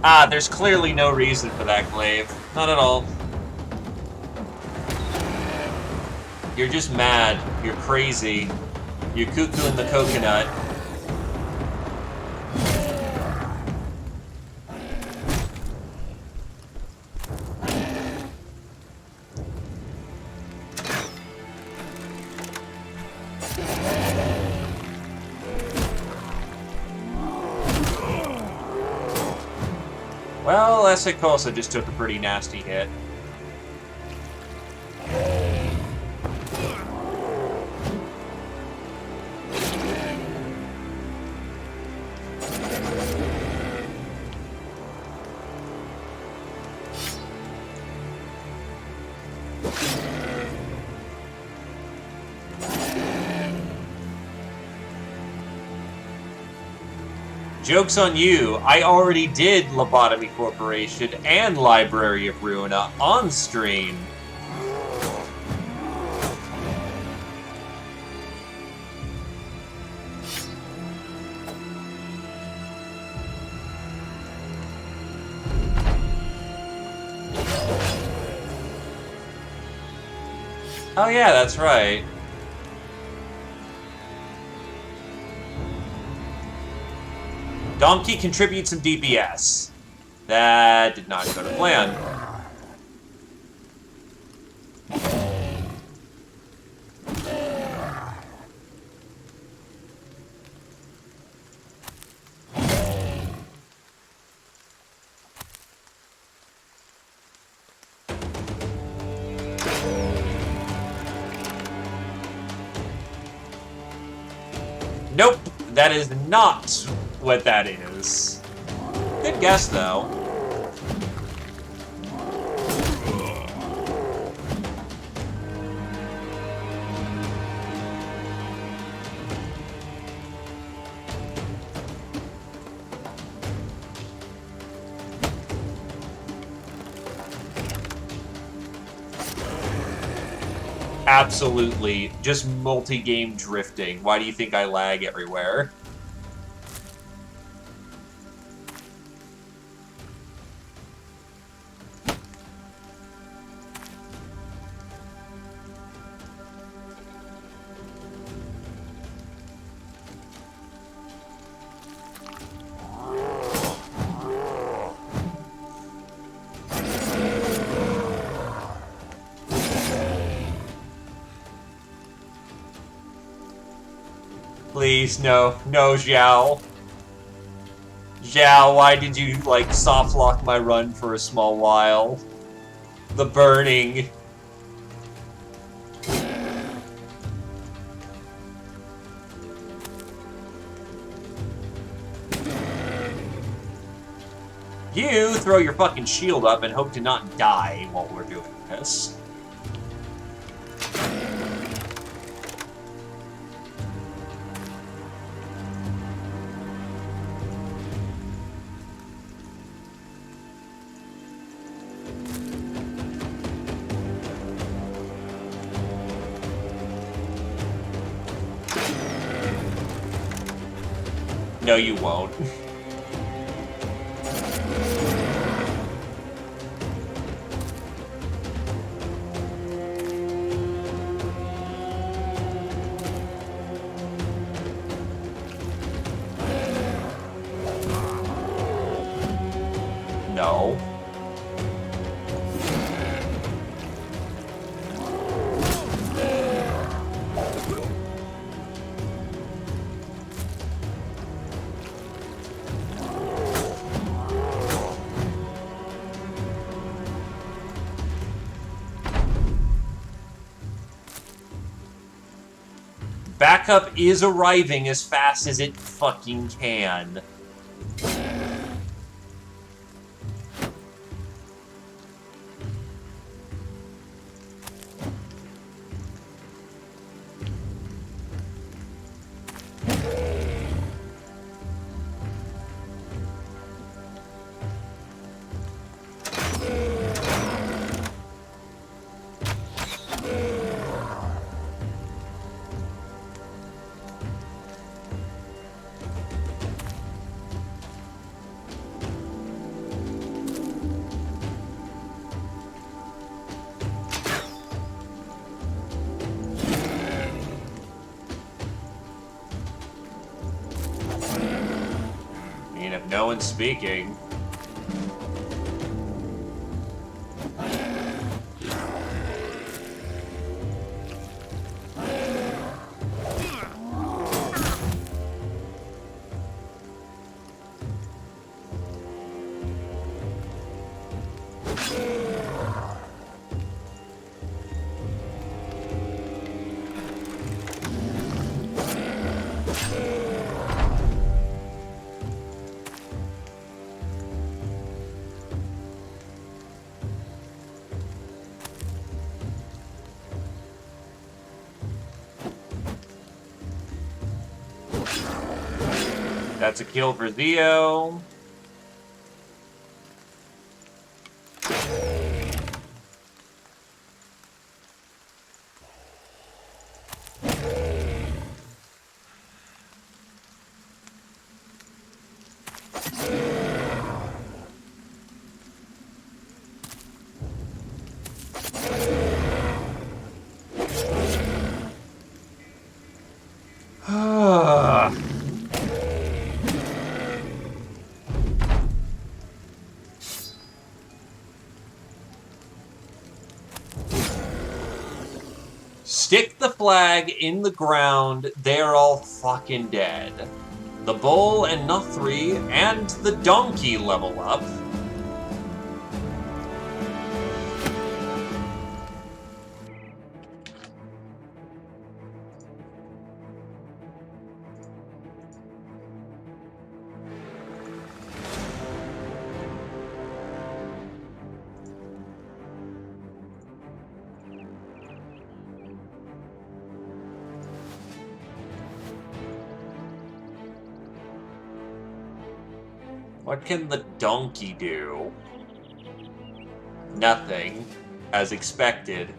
Ah, there's clearly no reason for that, Glaive. Not at all. You're just mad. You're crazy. You're cuckoo in the coconut. Well, Esikosa just took a pretty nasty hit. Joke's on you, I already did Lobotomy Corporation and Library of Ruina on stream. Oh yeah, that's right. Donkey contributes some DPS. That did not go to plan. Nope, that is not what that is. Good guess, though. Absolutely. Just multi-game drifting. Why do you think I lag everywhere? Please, no. No, Xiao. Xiao, why did you, like, soft-lock my run for a small while? The burning. You throw your fucking shield up and hope to not die while we're doing this. No, you won't. No. Backup is arriving as fast as it fucking can. No one's speaking. That's a kill for Theo. Stick the flag in the ground, they're all fucking dead. The bull and Nuth3 and the donkey level up. What can the donkey do? Nothing, as expected.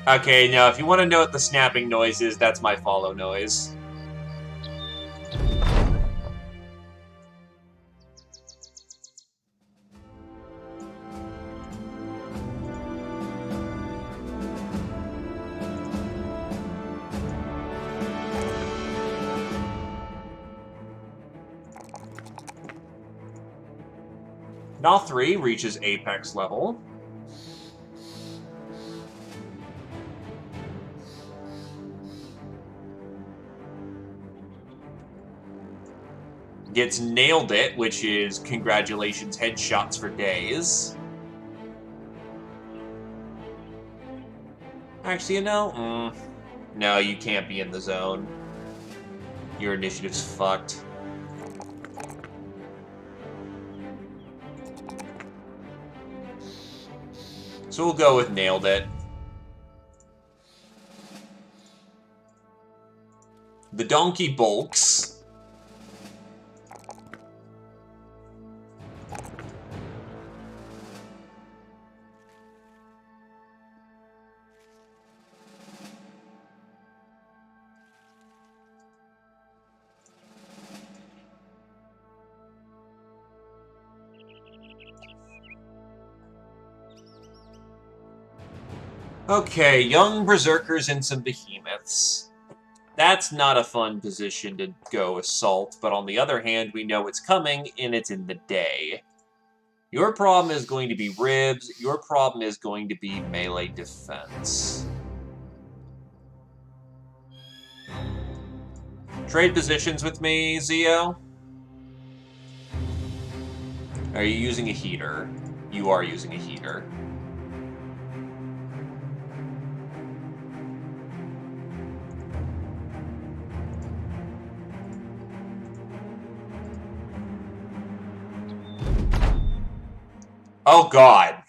Okay, now if you want to know what the snapping noise is, that's my follow noise. Nuth3 reaches apex level. Gets nailed it, which is congratulations headshots for days. Actually, you know, no, you can't be in the zone. Your initiative's fucked. So we'll go with nailed it. The donkey bulks. Okay, young berserkers and some behemoths. That's not a fun position to go assault, but on the other hand, we know it's coming, and it's in the day. Your problem is going to be ribs, your problem is going to be melee defense. Trade positions with me, Zio? Are you using a heater? You are using a heater. Oh god.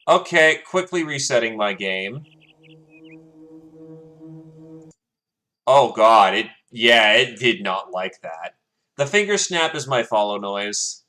Okay, quickly resetting my game. Oh god, it did not like that. The finger snap is my follow noise.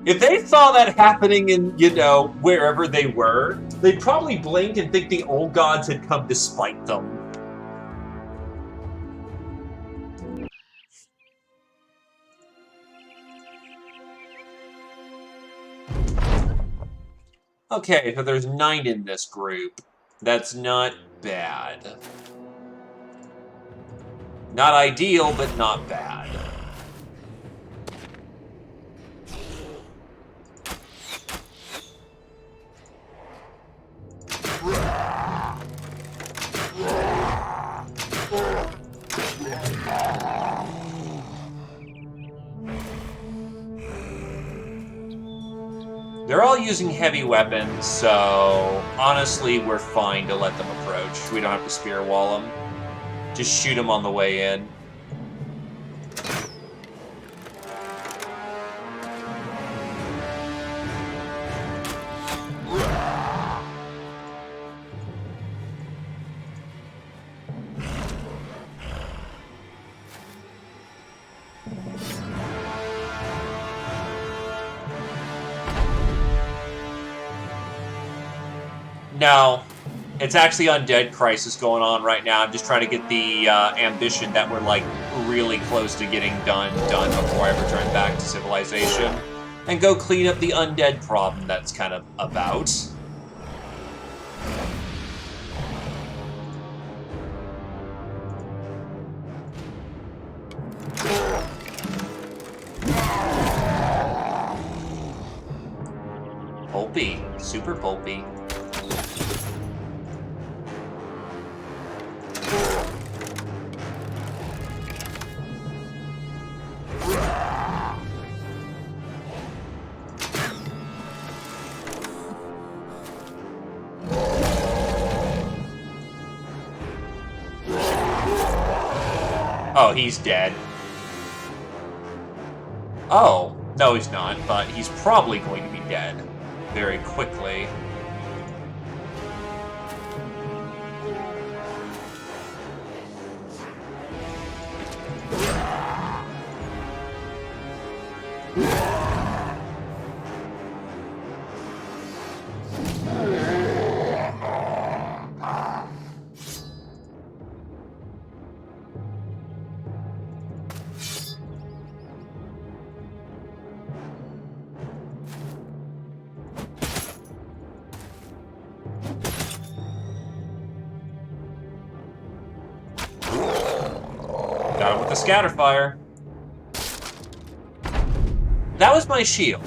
If they saw that happening in, you know, wherever they were, they'd probably blink and think the old gods had come to spite them. Okay, so there's 9 in this group. That's not bad. Not ideal, but not bad. They're all using heavy weapons, so honestly, we're fine to let them approach. We don't have to spear wall them. Just shoot them on the way in. No, it's actually Undead Crisis going on right now. I'm just trying to get the ambition that we're, like, really close to getting done before I return back to Civilization. And go clean up the undead problem that's kind of about. Pulpy. Super pulpy. Oh, he's dead. Oh, no he's not, but he's probably going to be dead very quickly. Got him with the scatterfire. That was my shield.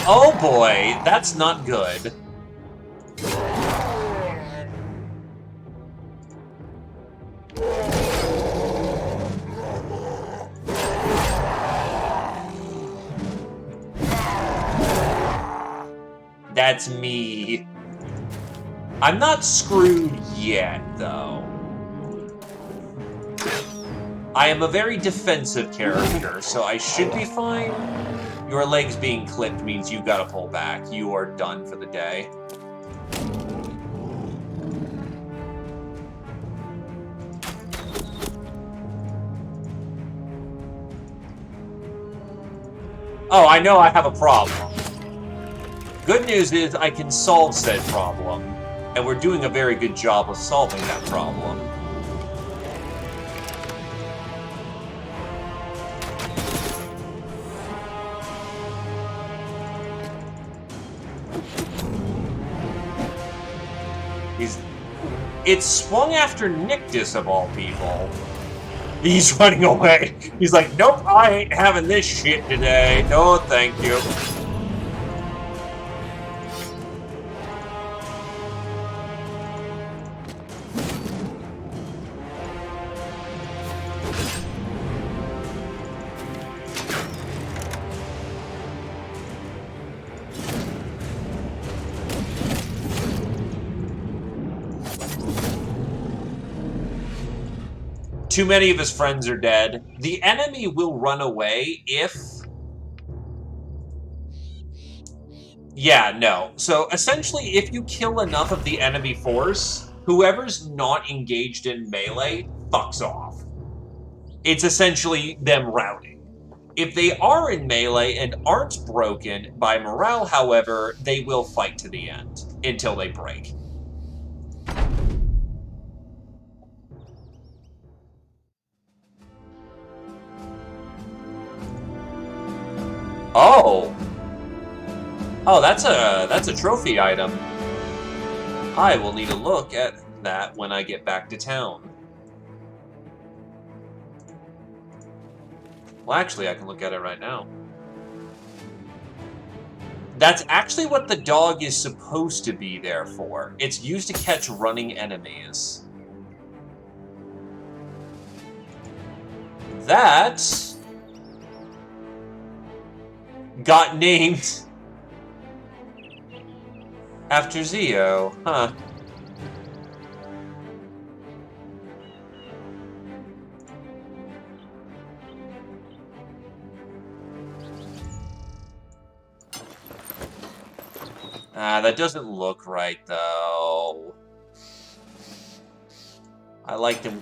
Oh boy, that's not good. That's me. I'm not screwed yet, though. I am a very defensive character, so I should be fine. Your legs being clipped means you gotta pull back. You are done for the day. Oh, I know I have a problem. Good news is I can solve said problem, and we're doing a very good job of solving that problem. It's swung after Nictus, of all people. He's running away. He's like, nope, I ain't having this shit today. No, thank you. Too many of his friends are dead. The enemy will run away if... Yeah, no. So, essentially, if you kill enough of the enemy force, whoever's not engaged in melee fucks off. It's essentially them routing. If they are in melee and aren't broken by morale, however, they will fight to the end until they break. Oh! Oh, that's a trophy item. I will need a look at that when I get back to town. Well, actually, I can look at it right now. That's actually what the dog is supposed to be there for. It's used to catch running enemies. That got named after Zio, huh? That doesn't look right, though. I like him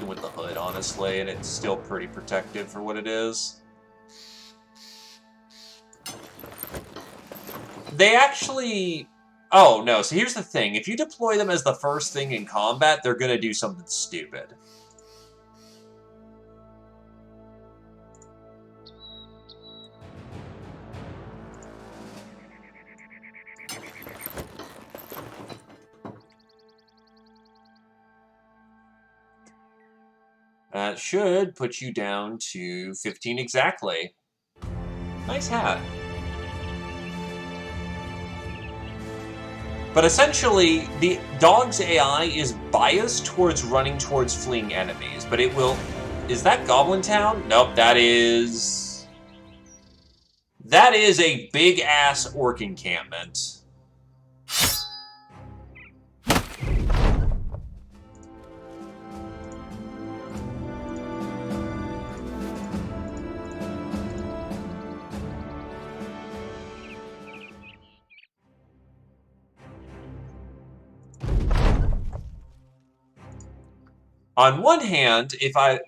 with the hood, honestly, and it's still pretty protective for what it is. They actually... Oh, no, so here's the thing. If you deploy them as the first thing in combat, they're gonna do something stupid. That should put you down to 15 exactly. Nice hat. But essentially, the dog's AI is biased towards running towards fleeing enemies, but it will... Is that Goblin Town? Nope, that is... That is a big-ass orc encampment. On one hand,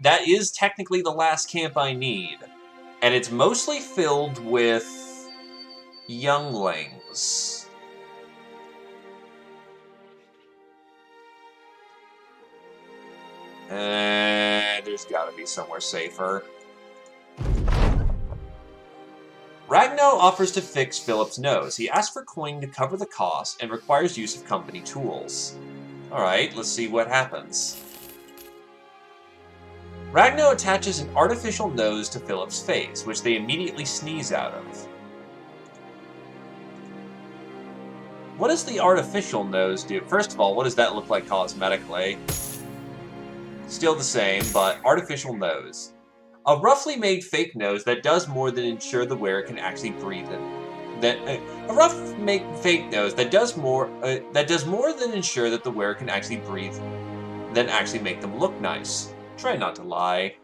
that is technically the last camp I need, and it's mostly filled with younglings. There's gotta be somewhere safer. Ragno offers to fix Philip's nose. He asks for coin to cover the cost and requires use of company tools. Alright, let's see what happens. Ragno attaches an artificial nose to Philip's face, which they immediately sneeze out of. What does the artificial nose do? First of all, what does that look like cosmetically? Still the same, but artificial nose. A roughly made fake nose that does more than ensure the wearer can actually breathe in. A rough made fake nose that does more than ensure that the wearer can actually breathe, than actually make them look nice. Try not to lie.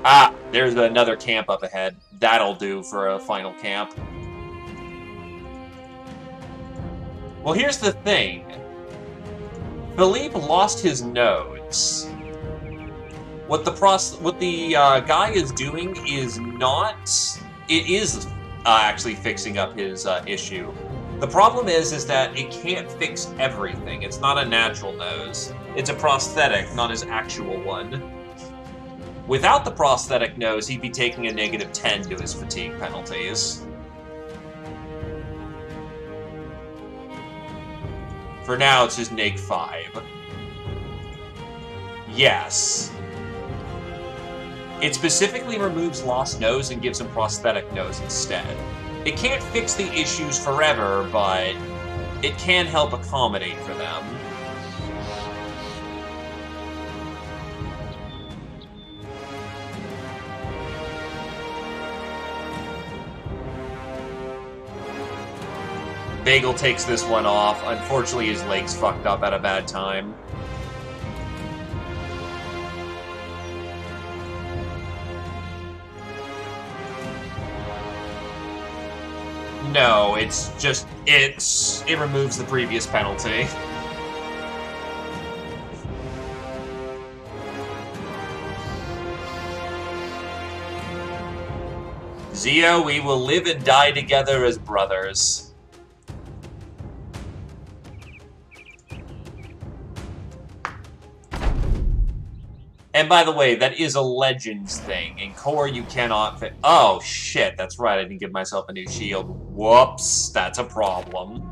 Ah, there's another camp up ahead. That'll do for a final camp. Well, here's the thing. Philippe lost his nose. What the guy is doing is not... It is actually fixing up his issue. The problem is that it can't fix everything. It's not a natural nose. It's a prosthetic, not his actual one. Without the prosthetic nose, he'd be taking a -10 to his fatigue penalties. For now, it's just -5. Yes. It specifically removes lost nose and gives him prosthetic nose instead. It can't fix the issues forever, but it can help accommodate for them. Bagel takes this one off. Unfortunately, his leg's fucked up at a bad time. No, it's just, it removes the previous penalty. Zio, we will live and die together as brothers. And by the way, that is a Legends thing. In Core, you cannot fit... Oh, shit, that's right, I didn't give myself a new shield. Whoops, that's a problem.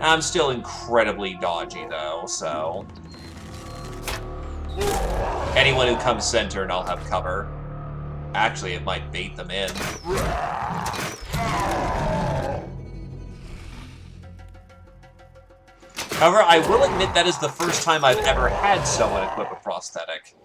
I'm still incredibly dodgy, though, so... Anyone who comes center and I'll have cover. Actually, it might bait them in. However, I will admit that is the first time I've ever had someone equip a prosthetic.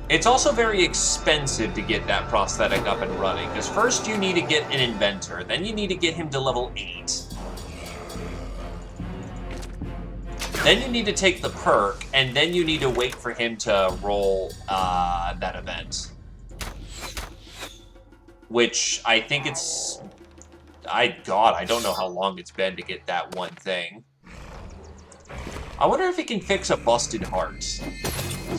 It's also very expensive to get that prosthetic up and running, because first you need to get an inventor, then you need to get him to level 8. Then you need to take the perk, and then you need to wait for him to roll that event. Which, I think it's... God, I don't know how long it's been to get that one thing. I wonder if he can fix a busted heart.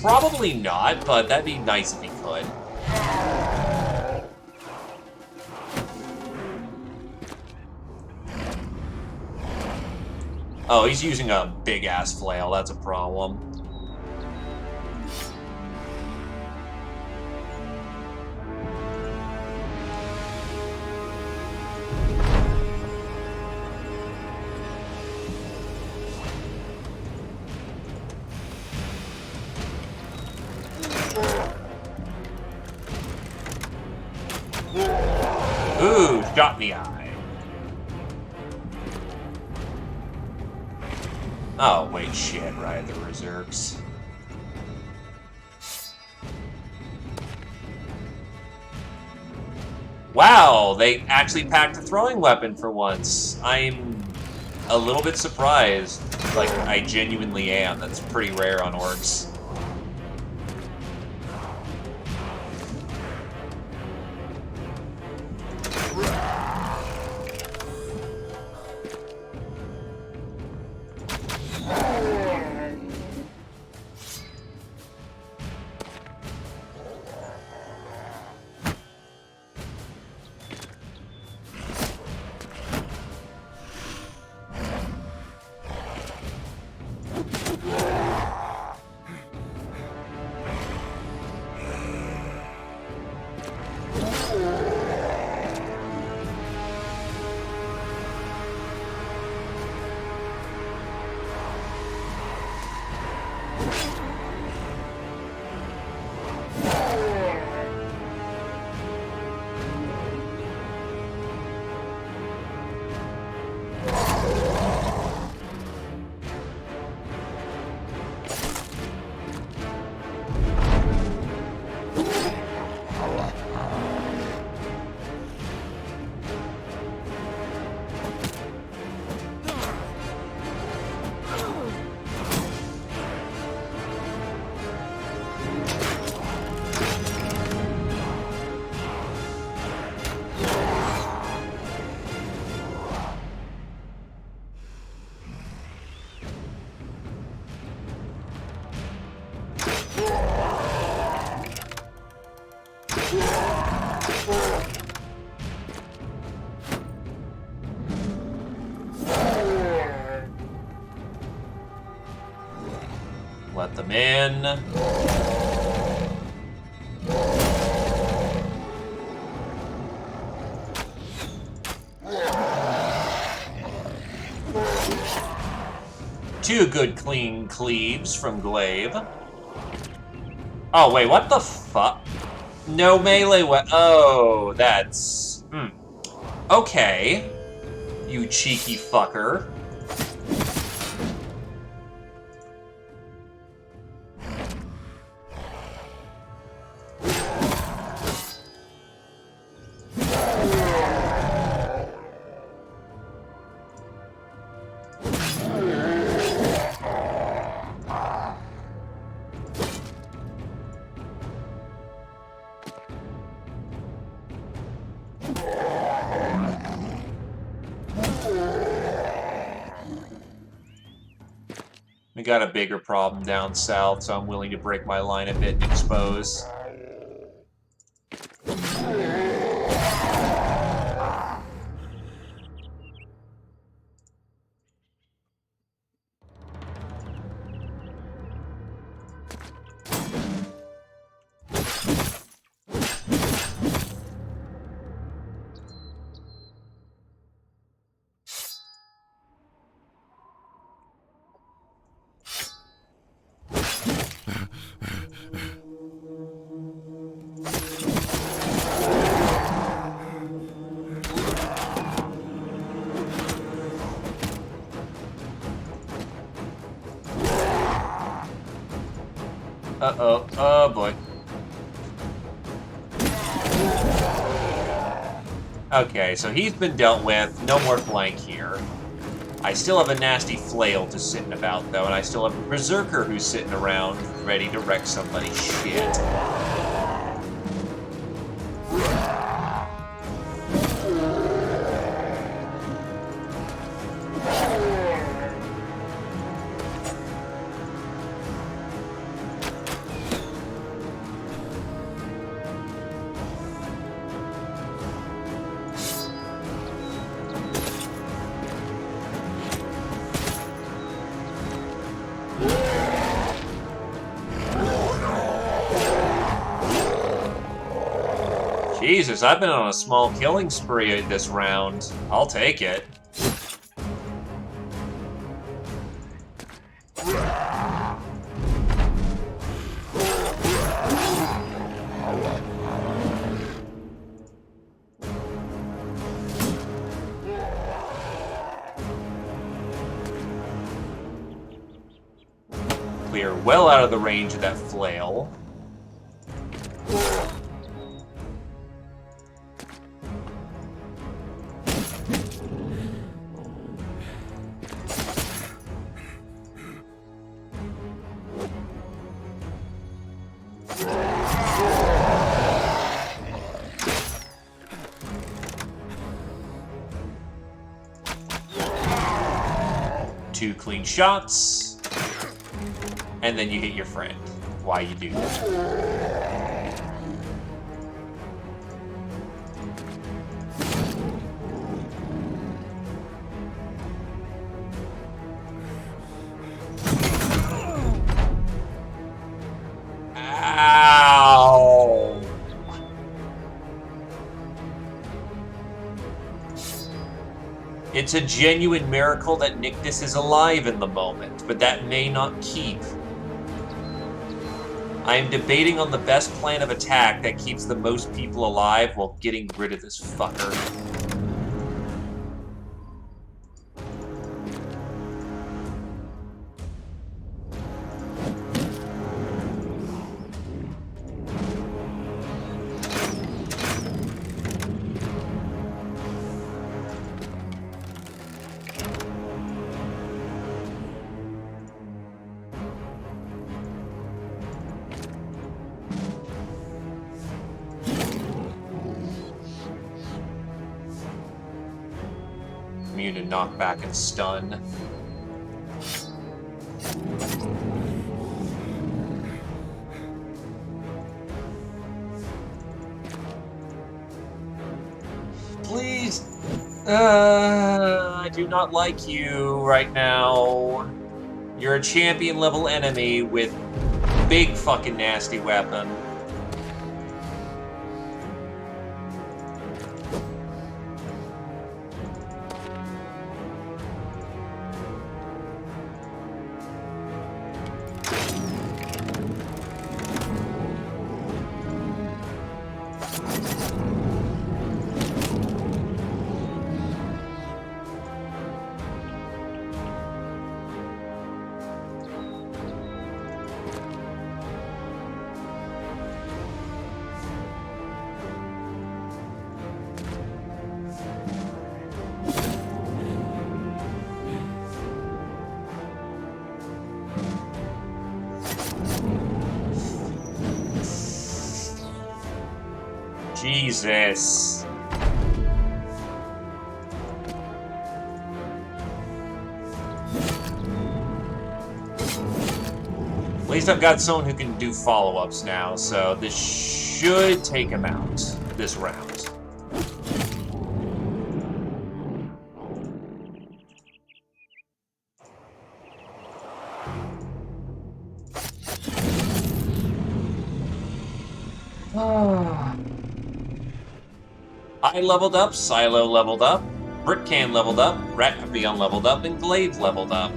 Probably not, but that'd be nice if he could. Oh, he's using a big-ass flail. That's a problem. Ooh, shot in the eye. Oh, wait, shit, right, the reserves. Wow, they actually packed a throwing weapon for once. I'm a little bit surprised. Like, I genuinely am. That's pretty rare on orcs. Let them in. Two good clean cleaves from Glaive. Oh, wait, what the fuck? No melee oh, that's... Okay. You cheeky fucker. We got a bigger problem down south, so I'm willing to break my line a bit and expose. Uh-oh. Oh, boy. Okay, so he's been dealt with. No more flank here. I still have a nasty flail just sitting about, though, and I still have a berserker who's sitting around ready to wreck somebody's shit. Jesus, I've been on a small killing spree this round. I'll take it. Clear well out of the range of that flail. Two clean shots, and then you hit your friend. Why you do that? Ow! It's a genuine miracle that Nictus is alive in the moment, but that may not keep. I am debating on the best plan of attack that keeps the most people alive while getting rid of this fucker. Immune to knockback and stun. Please! I do not like you right now. You're a champion level enemy with big fucking nasty weapon. Jesus. At least I've got someone who can do follow-ups now, so this should take him out this round. I leveled up, Silo leveled up, Brickcan leveled up, Rat Papillon leveled up, and Glaive leveled up.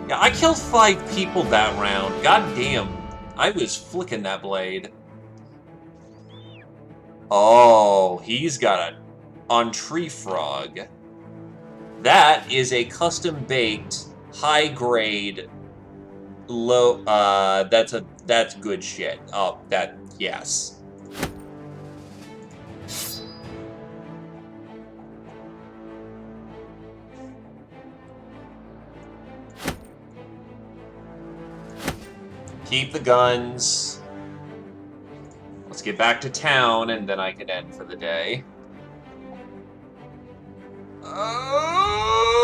Yeah, I killed 5 people that round. God damn. I was flicking that blade. Oh, he's got an on-tree frog. That is a custom-baked, high-grade, low, that's good shit. Oh, yes. Keep the guns. Let's get back to town, and then I can end for the day. Oh,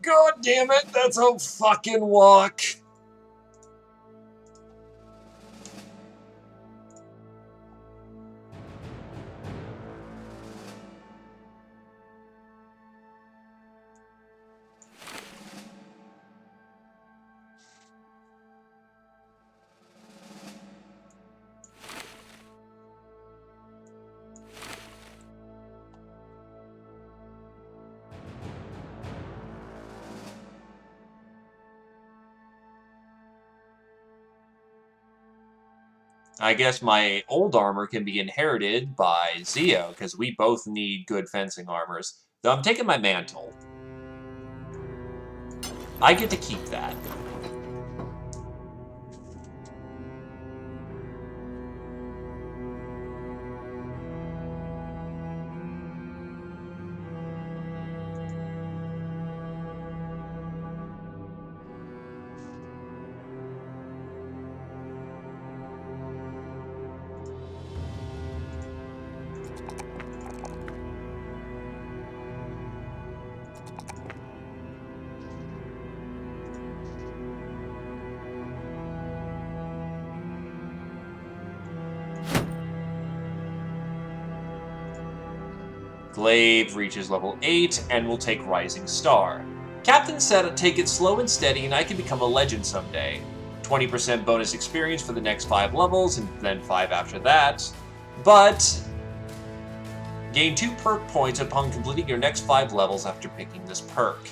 God damn it, that's a fucking walk. I guess my old armor can be inherited by Zio, because we both need good fencing armors. Though I'm taking my mantle. I get to keep that. Glaive reaches level 8 and will take Rising Star. Captain said I'd take it slow and steady and I can become a legend someday. 20% bonus experience for the next 5 levels and then 5 after that. But gain 2 perk points upon completing your next 5 levels after picking this perk.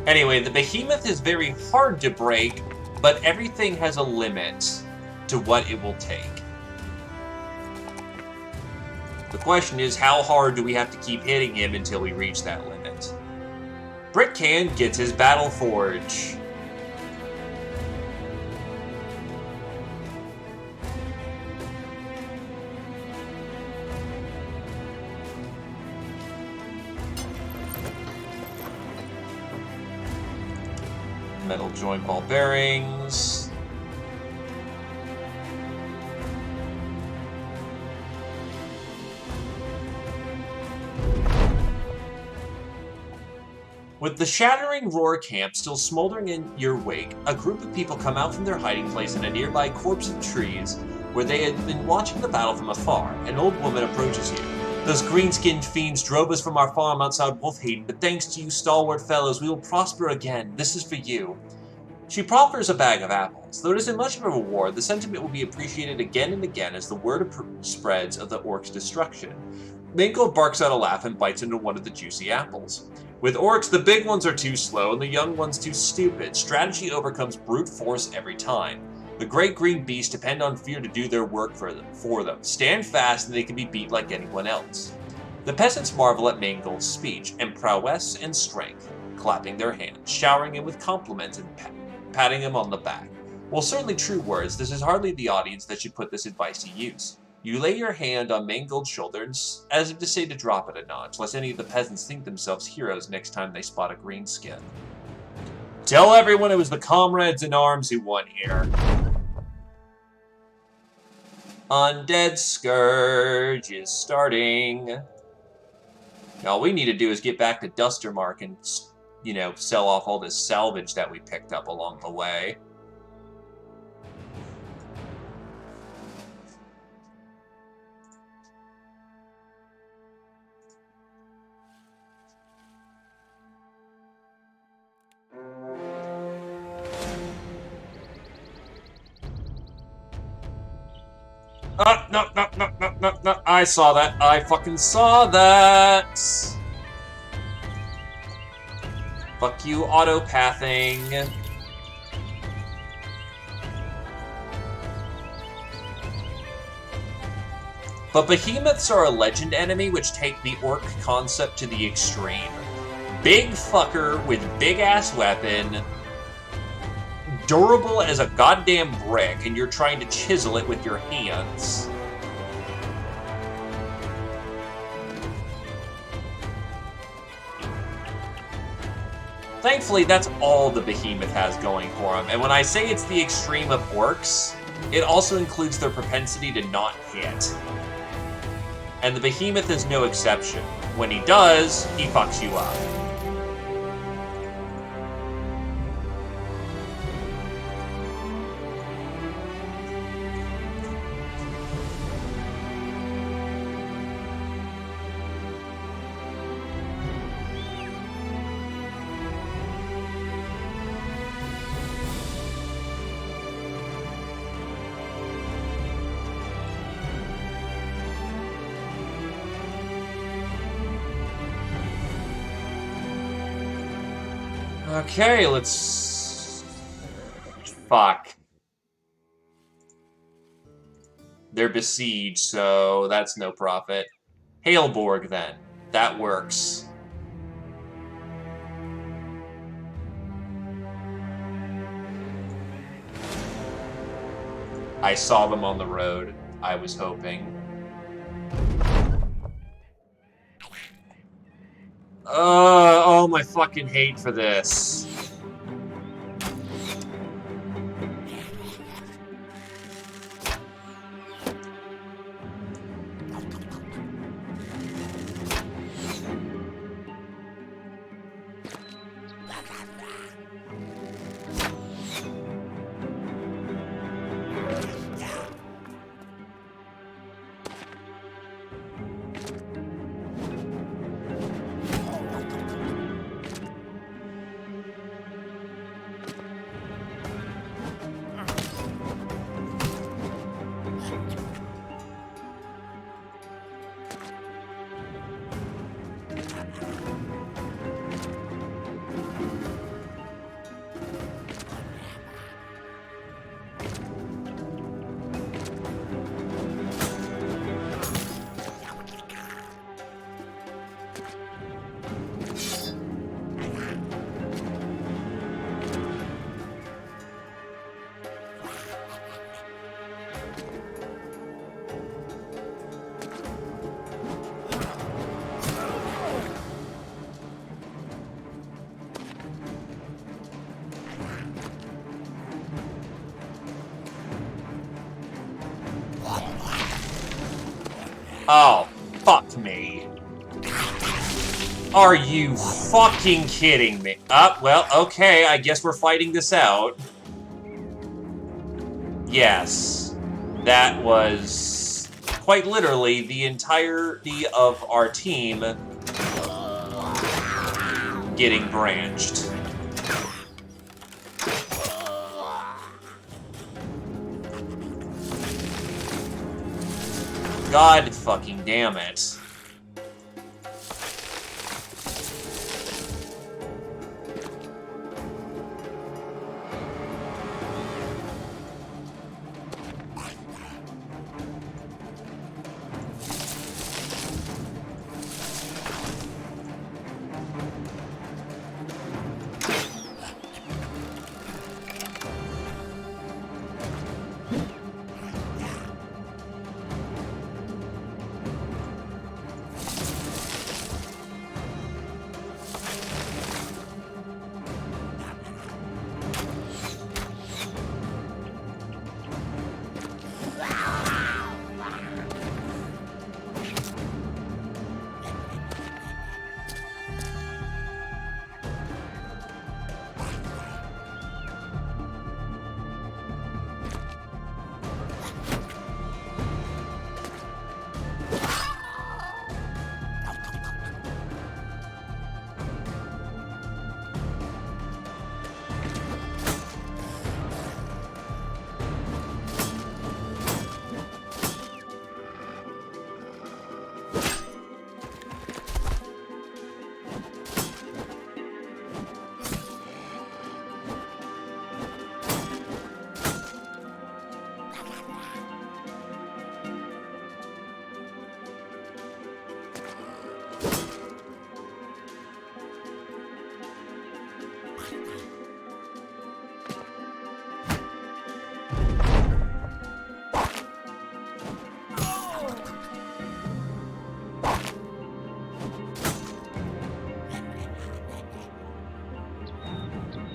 Anyway, the behemoth is very hard to break, but everything has a limit to what it will take. The question is, how hard do we have to keep hitting him until we reach that limit? Brickcan gets his Battle Forge. Metal joint ball bearings. With the shattering roar camp still smoldering in your wake, a group of people come out from their hiding place in a nearby copse of trees where they had been watching the battle from afar. An old woman approaches you. Those green-skinned fiends drove us from our farm outside Wolfhaven, but thanks to you stalwart fellows, we will prosper again. This is for you. She proffers a bag of apples. Though it isn't much of a reward, the sentiment will be appreciated again and again as the word spreads of the orcs' destruction. Minko barks out a laugh and bites into one of the juicy apples. With orcs, the big ones are too slow and the young ones too stupid. Strategy overcomes brute force every time. The great green beasts depend on fear to do their work for them. Stand fast and they can be beat like anyone else. The peasants marvel at Mangold's speech and prowess and strength, clapping their hands, showering him with compliments and patting him on the back. While certainly true words, this is hardly the audience that should put this advice to use. You lay your hand on Mangold's shoulders, as if to say to drop it a notch, lest any of the peasants think themselves heroes next time they spot a greenskin. Tell everyone it was the comrades in arms who won here. Undead Scourge is starting. Now, all we need to do is get back to Dustermark and, you know, sell off all this salvage that we picked up along the way. No. I saw that. I fucking saw that. Fuck you, autopathing. But behemoths are a legend enemy which take the orc concept to the extreme. Big fucker with big-ass weapon, durable as a goddamn brick, and you're trying to chisel it with your hands. Thankfully, that's all the behemoth has going for him. And when I say it's the extreme of orcs, it also includes their propensity to not hit. And the behemoth is no exception. When he does, he fucks you up. Okay, let's... Fuck. They're besieged, so that's no profit. Hailborg, then. That works. I saw them on the road. I was hoping. Oh, my fucking hate for this. Oh, fuck me. Are you fucking kidding me? Well, okay, I guess we're fighting this out. Yes, that was quite literally the entirety of our team getting branched. God fucking damn it.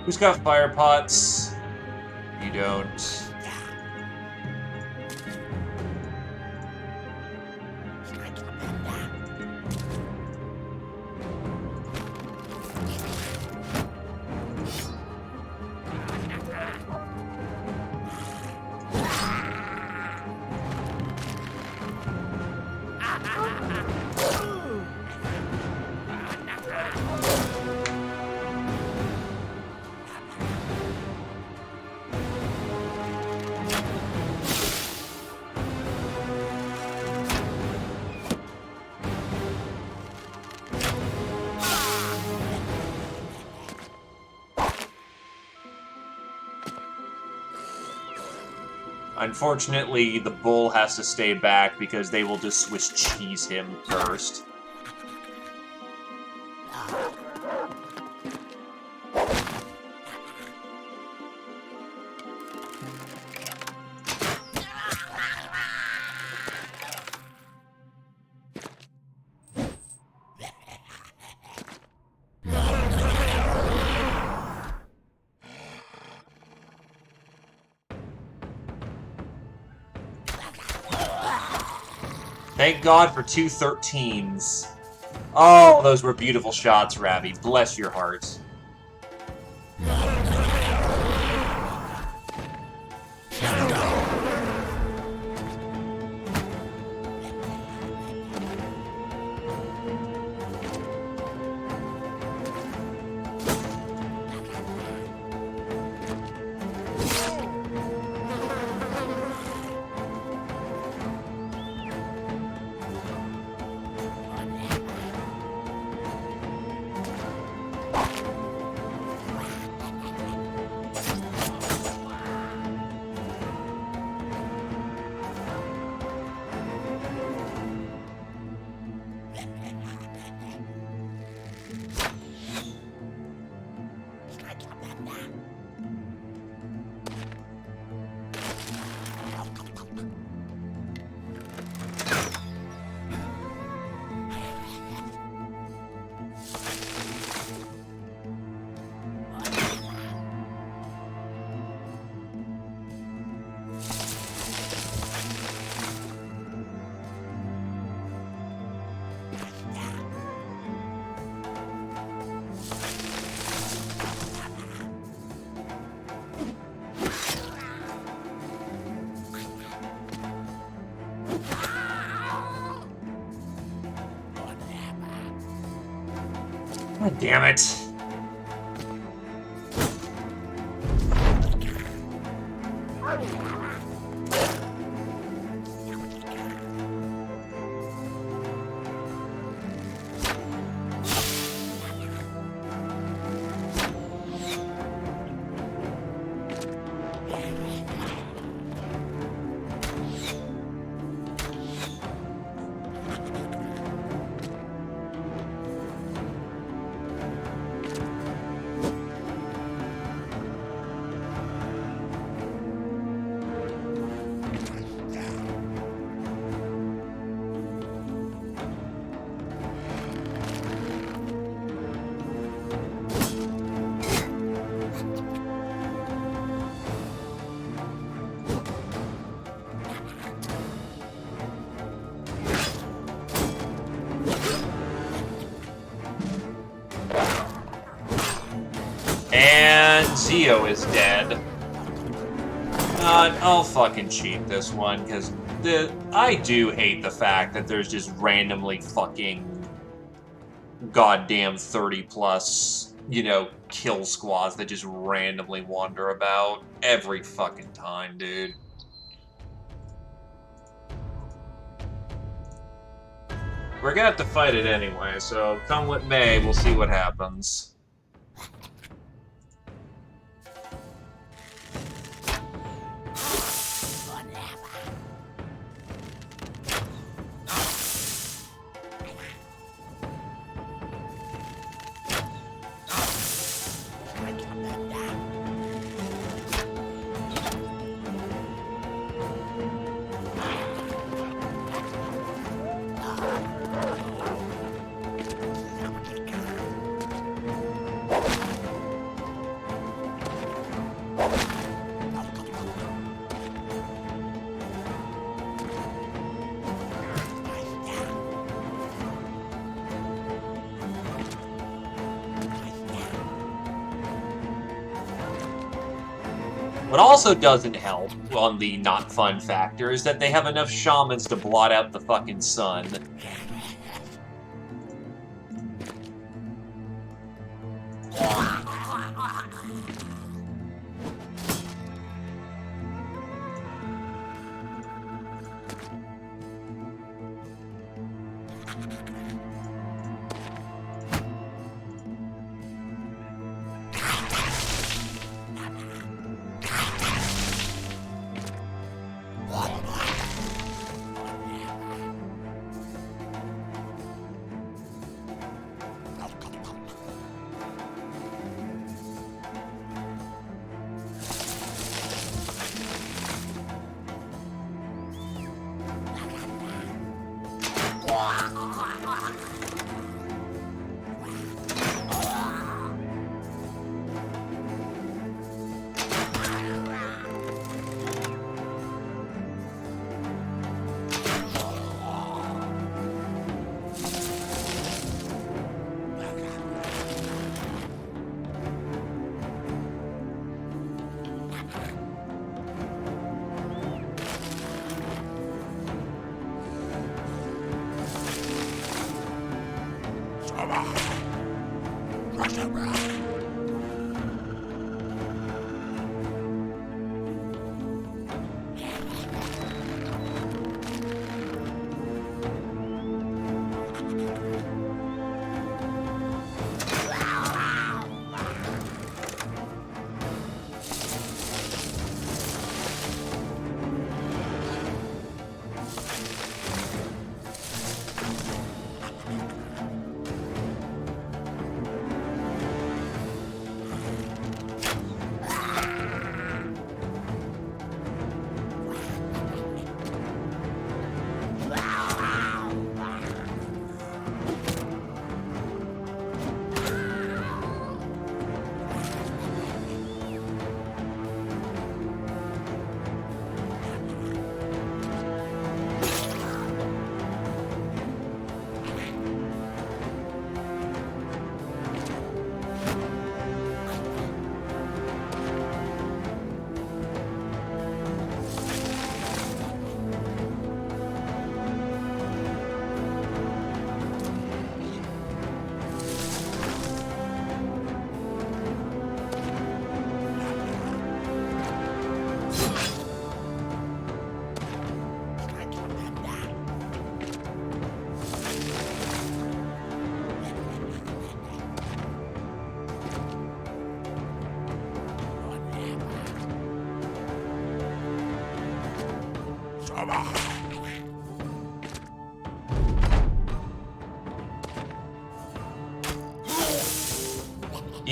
Who's got fire pots? You don't. Unfortunately, the bull has to stay back because they will just Swiss cheese him first. Thank God for 2 13s. Oh, those were beautiful shots, Ravi. Bless your heart. God damn it. And Zio is dead. I'll fucking cheat this one, because I do hate the fact that there's just randomly fucking goddamn 30 plus, you know, kill squads that just randomly wander about every fucking time, dude. We're gonna have to fight it anyway, so come what may, we'll see what happens. What also doesn't help on the not fun factor is that they have enough shamans to blot out the fucking sun.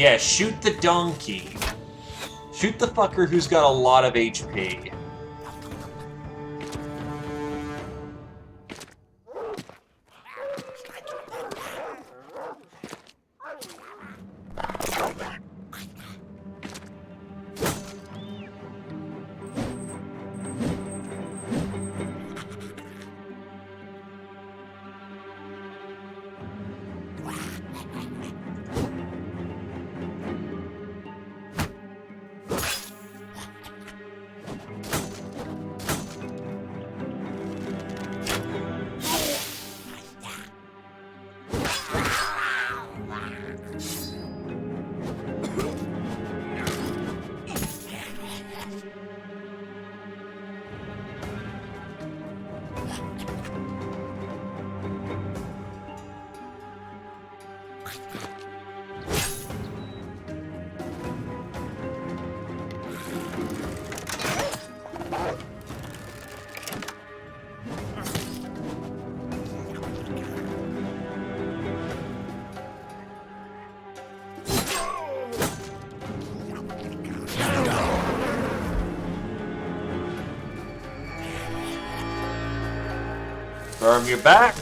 Yeah, shoot the donkey. Shoot the fucker who's got a lot of HP. Arm your back.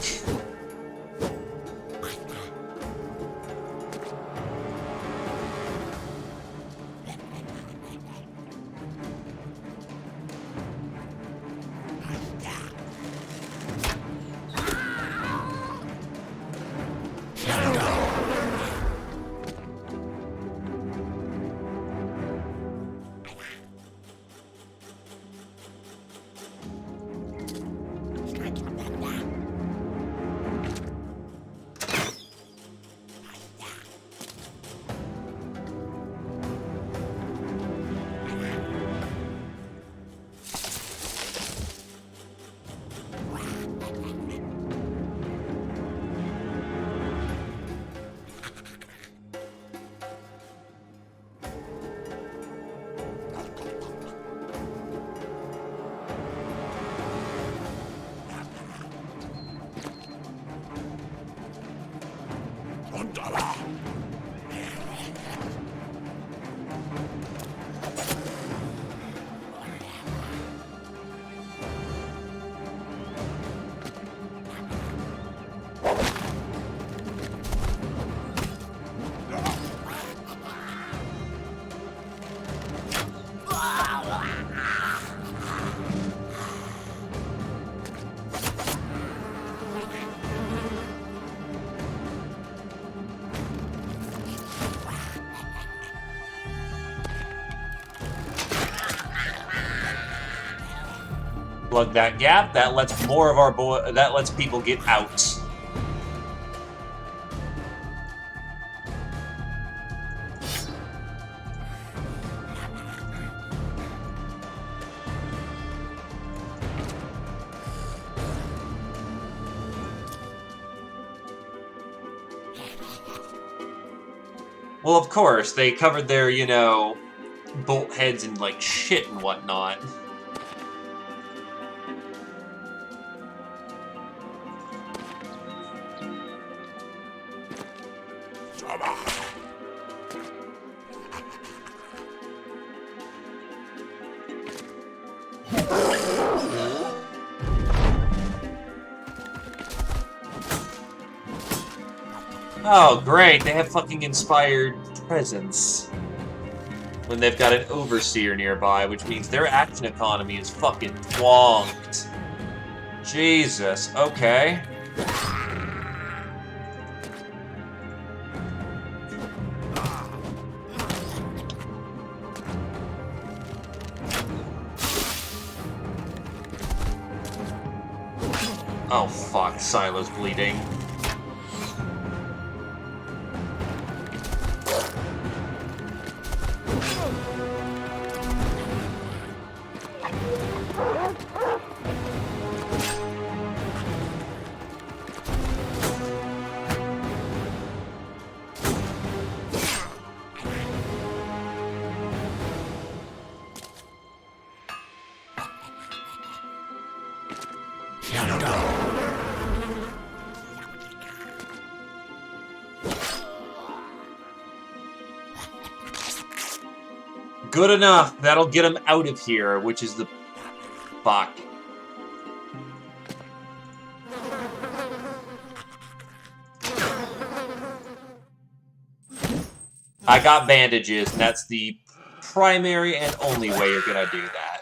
Plug that gap. That lets more of our that lets people get out. Well, of course, they covered their, you know, bolt heads and, like, shit and whatnot. Oh, great, they have fucking inspired presence. When they've got an overseer nearby, which means their action economy is fucking twonked. Jesus, okay. Oh fuck, Silo's bleeding. Good enough. That'll get him out of here, which is the... Fuck. I got bandages, and that's the primary and only way you're gonna do that.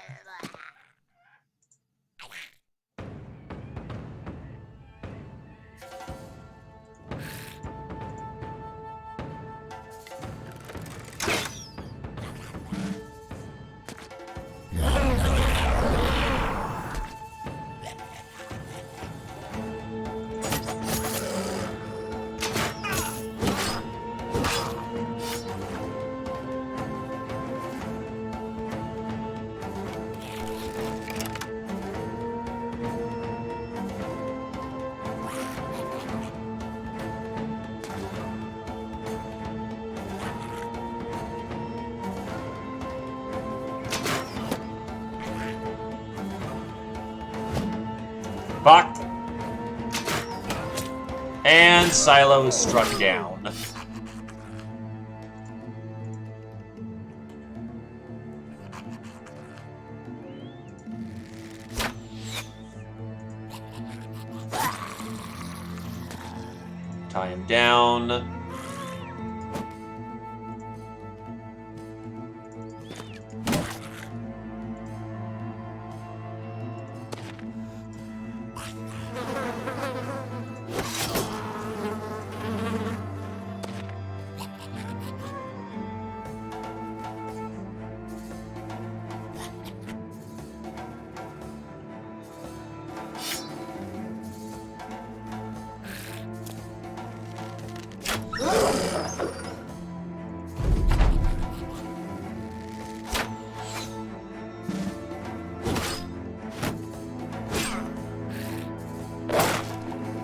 Fuck. And Silo is struck down. Tie him down.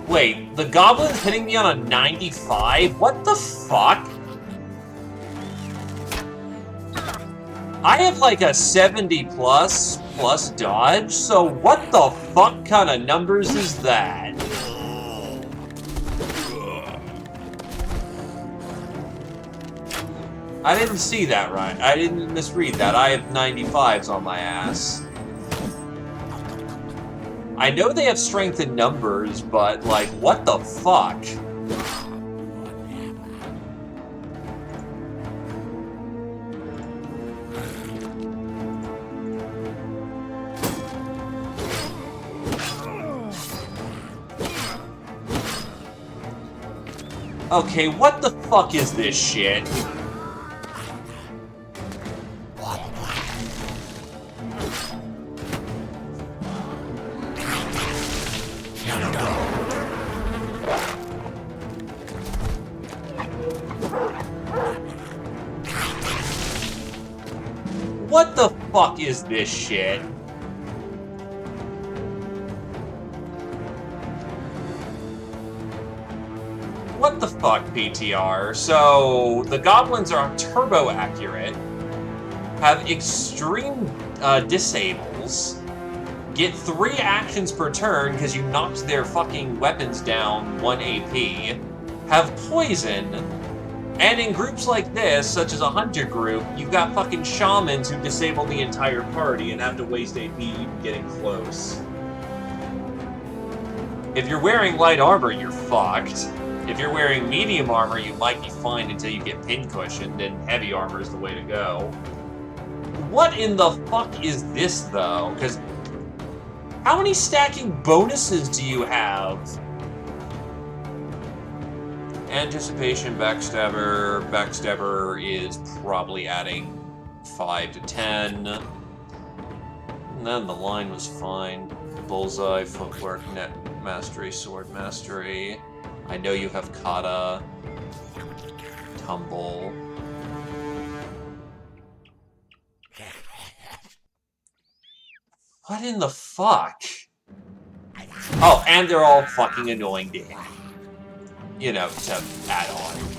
Wait, the goblin's hitting me on a 95? What the fuck? I have like a 70 plus dodge, so what the fuck kind of numbers is that? I didn't see that right. I didn't misread that. I have 95s on my ass. I know they have strength in numbers, but, like, what the fuck? Okay, what the fuck is this shit? What the fuck is this shit? What the fuck, PTR? So, the goblins are turbo accurate, have extreme disables, get 3 actions per turn because you knocked their fucking weapons down 1 AP, have poison, and in groups like this, such as a hunter group, you've got fucking shamans who disable the entire party and have to waste AP even getting close. If you're wearing light armor, you're fucked. If you're wearing medium armor, you might be fine until you get pin-cushioned, and heavy armor is the way to go. What in the fuck is this, though? Because how many stacking bonuses do you have? Anticipation, Backstabber. Backstabber is probably adding 5 to 10. And then the line was fine. Bullseye, Footwork, Net Mastery, Sword Mastery. I know you have Kata, Tumble. What in the fuck? Oh, and they're all fucking annoying to hit. You know, to add on.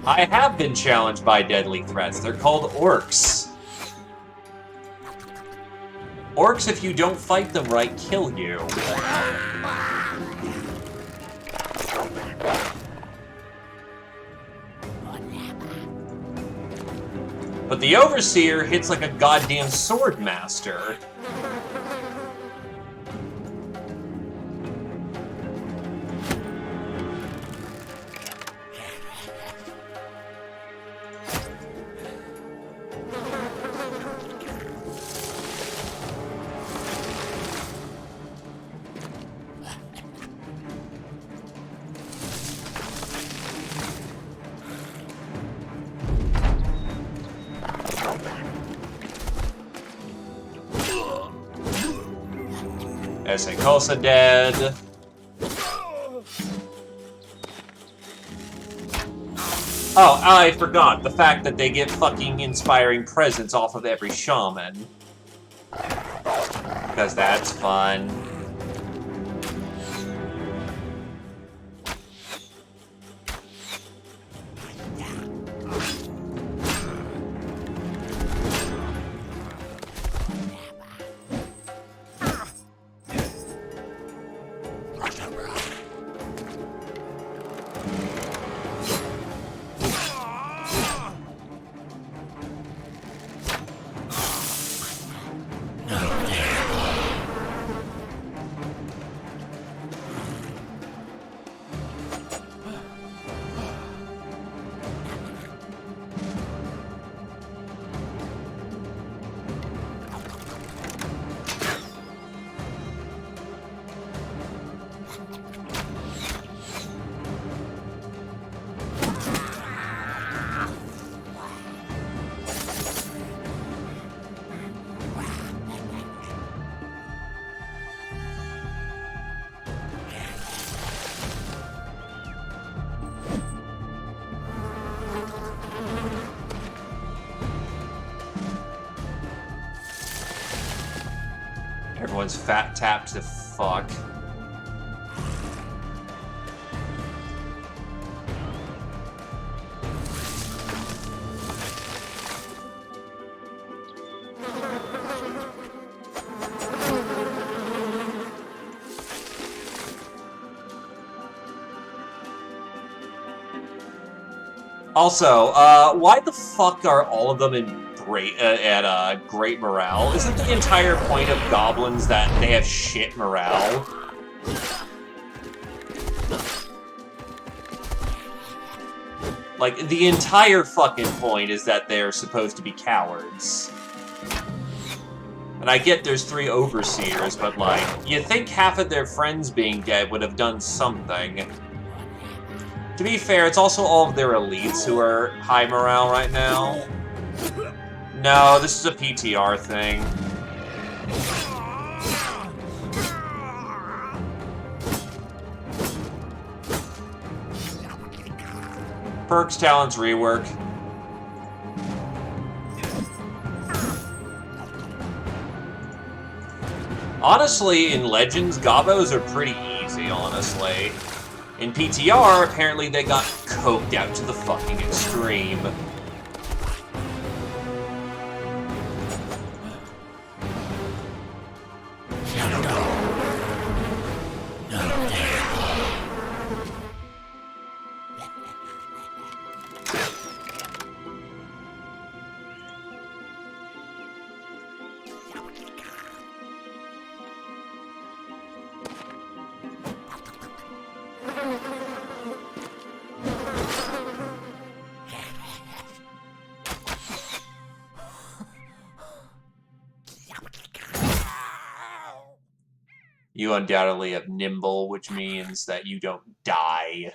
I have been challenged by deadly threats. They're called orcs. Orcs, if you don't fight them right, kill you. But the Overseer hits like a goddamn sword master. Tulsa dead. Oh, I forgot the fact that they get fucking inspiring presence off of every shaman. Because that's fun. Goblins fat tapped to fuck. Also, why the fuck are all of them in great morale? Isn't the entire point of goblins that they have shit morale? Like, the entire fucking point is that they're supposed to be cowards. And I get there's 3 overseers, but like, you'd think half of their friends being dead would have done something. To be fair, it's also all of their elites who are high morale right now. No, this is a PTR thing. Perks, talents, rework. Honestly, in Legends, Gobos are pretty easy, honestly. In PTR, apparently they got coked out to the fucking extreme. You undoubtedly have nimble, which means that you don't die.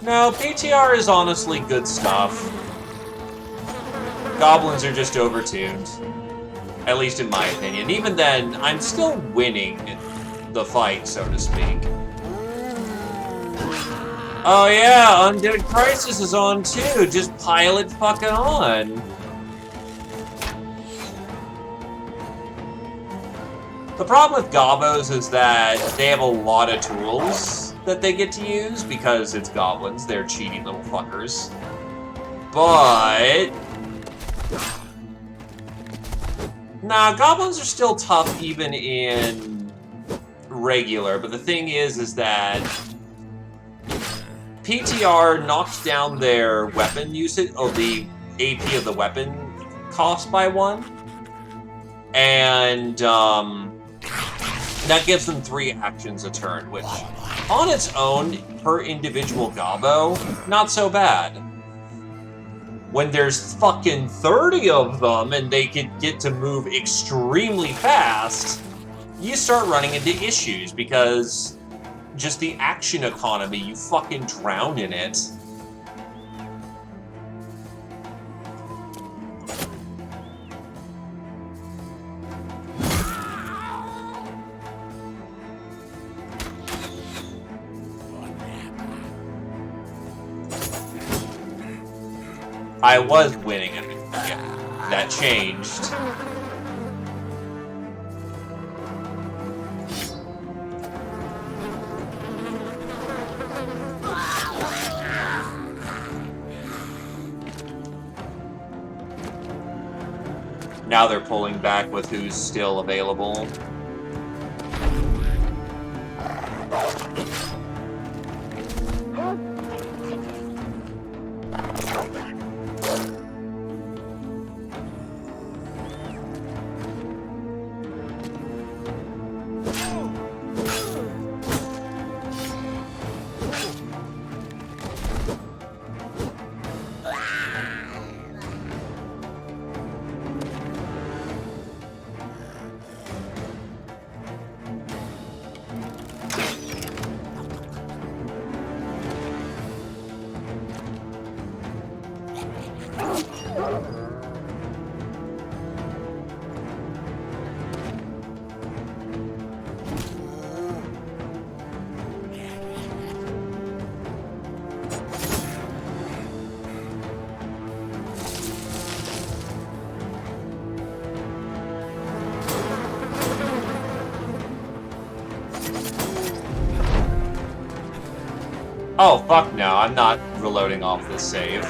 No, PTR is honestly good stuff. Goblins are just overtuned. At least in my opinion. Even then, I'm still winning the fight, so to speak. Oh yeah, Undead Crisis is on too. Just pile it fucking on. The problem with Gobos is that they have a lot of tools that they get to use because it's goblins. They're cheating little fuckers. But nah, goblins are still tough even in regular, but the thing is that PTR knocked down their weapon usage, or the AP of the weapon cost by 1, and that gives them 3 actions a turn, which on its own, per individual Gobbo, not so bad. When there's fucking 30 of them and they can get to move extremely fast, you start running into issues because just the action economy, you fucking drown in it. I was winning it. Yeah, that changed. Now they're pulling back with who's still available. Oh, fuck no, I'm not reloading off this save.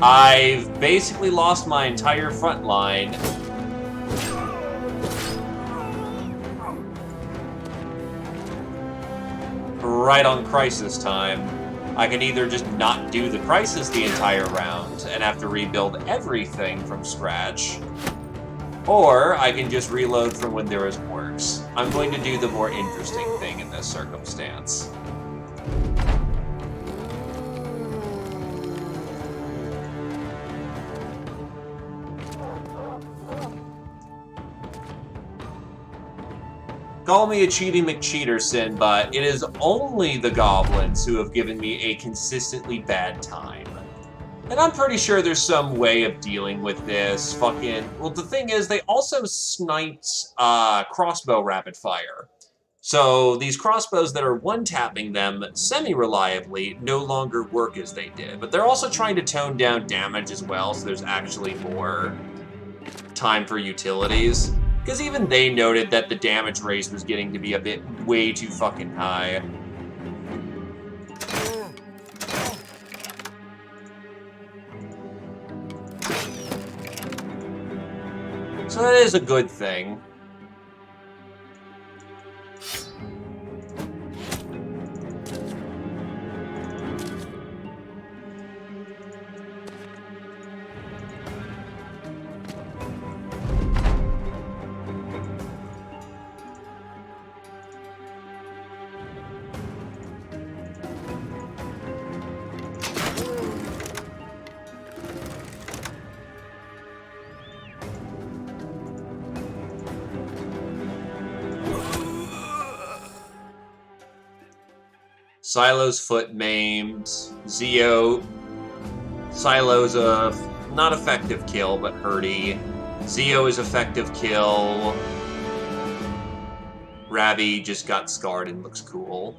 I've basically lost my entire front line. Right on crisis time. I can either just not do the crisis the entire round and have to rebuild everything from scratch, or I can just reload from when there is works. I'm going to do the more interesting thing in this circumstance. Call me a cheating McCheaterson, but it is only the goblins who have given me a consistently bad time. And I'm pretty sure there's some way of dealing with this Well, the thing is, they also sniped crossbow rapid fire. So these crossbows that are one-tapping them semi-reliably no longer work as they did. But they're also trying to tone down damage as well, so there's actually more time for utilities. Because even they noted that the damage race was getting to be a bit way too fucking high. So that is a good thing. Silo's foot maimed. Zio. Silo's a not effective kill, but hurty. Zio is effective kill. Ravi just got scarred and looks cool.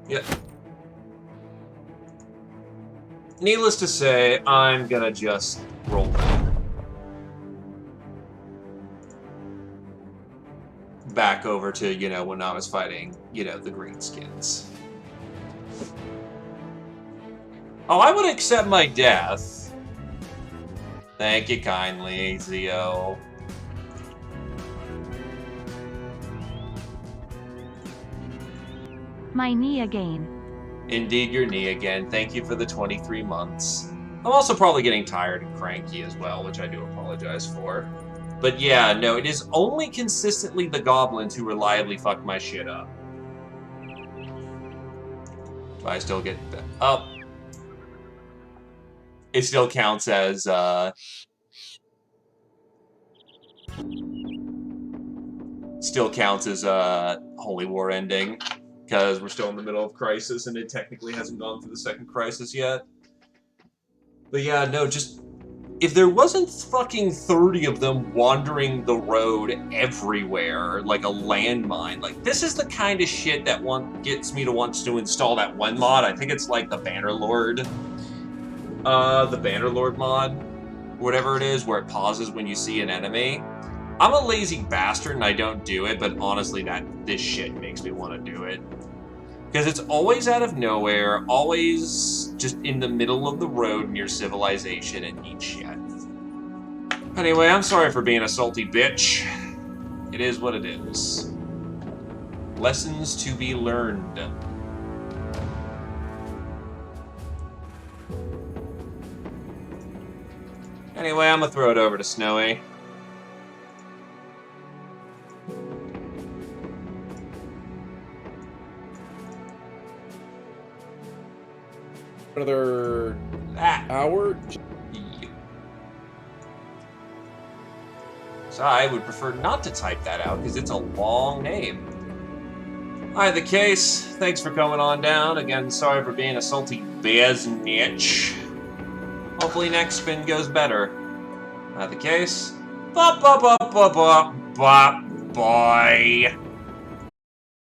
Yep. Needless to say, I'm gonna just roll back over to, when I was fighting, the greenskins. Oh, I would accept my death. Thank you kindly, Zio. My knee again. Indeed, your knee again. Thank you for the 23 months. I'm also probably getting tired and cranky as well, which I do apologize for. But yeah, no, it is only consistently the goblins who reliably fuck my shit up. Do I still get that? Oh. It still counts as, Holy War ending, because we're still in the middle of Crisis, and it technically hasn't gone through the second Crisis yet. But yeah, no, just... If there wasn't fucking 30 of them wandering the road everywhere, like a landmine, like, this is the kind of shit that gets me to want to install that one mod. I think it's like the Bannerlord. The Bannerlord mod, whatever it is, where it pauses when you see an enemy. I'm a lazy bastard and I don't do it, but honestly, this shit makes me want to do it. Because it's always out of nowhere, always just in the middle of the road near civilization and neat shit. Anyway, I'm sorry for being a salty bitch. It is what it is. Lessons to be learned. Anyway, I'm gonna throw it over to Snowy. Another hour? So I would prefer not to type that out, because it's a long name. Either case, thanks for coming on down. Again, sorry for being a salty biznitch. Hopefully next spin goes better. Either case, bye.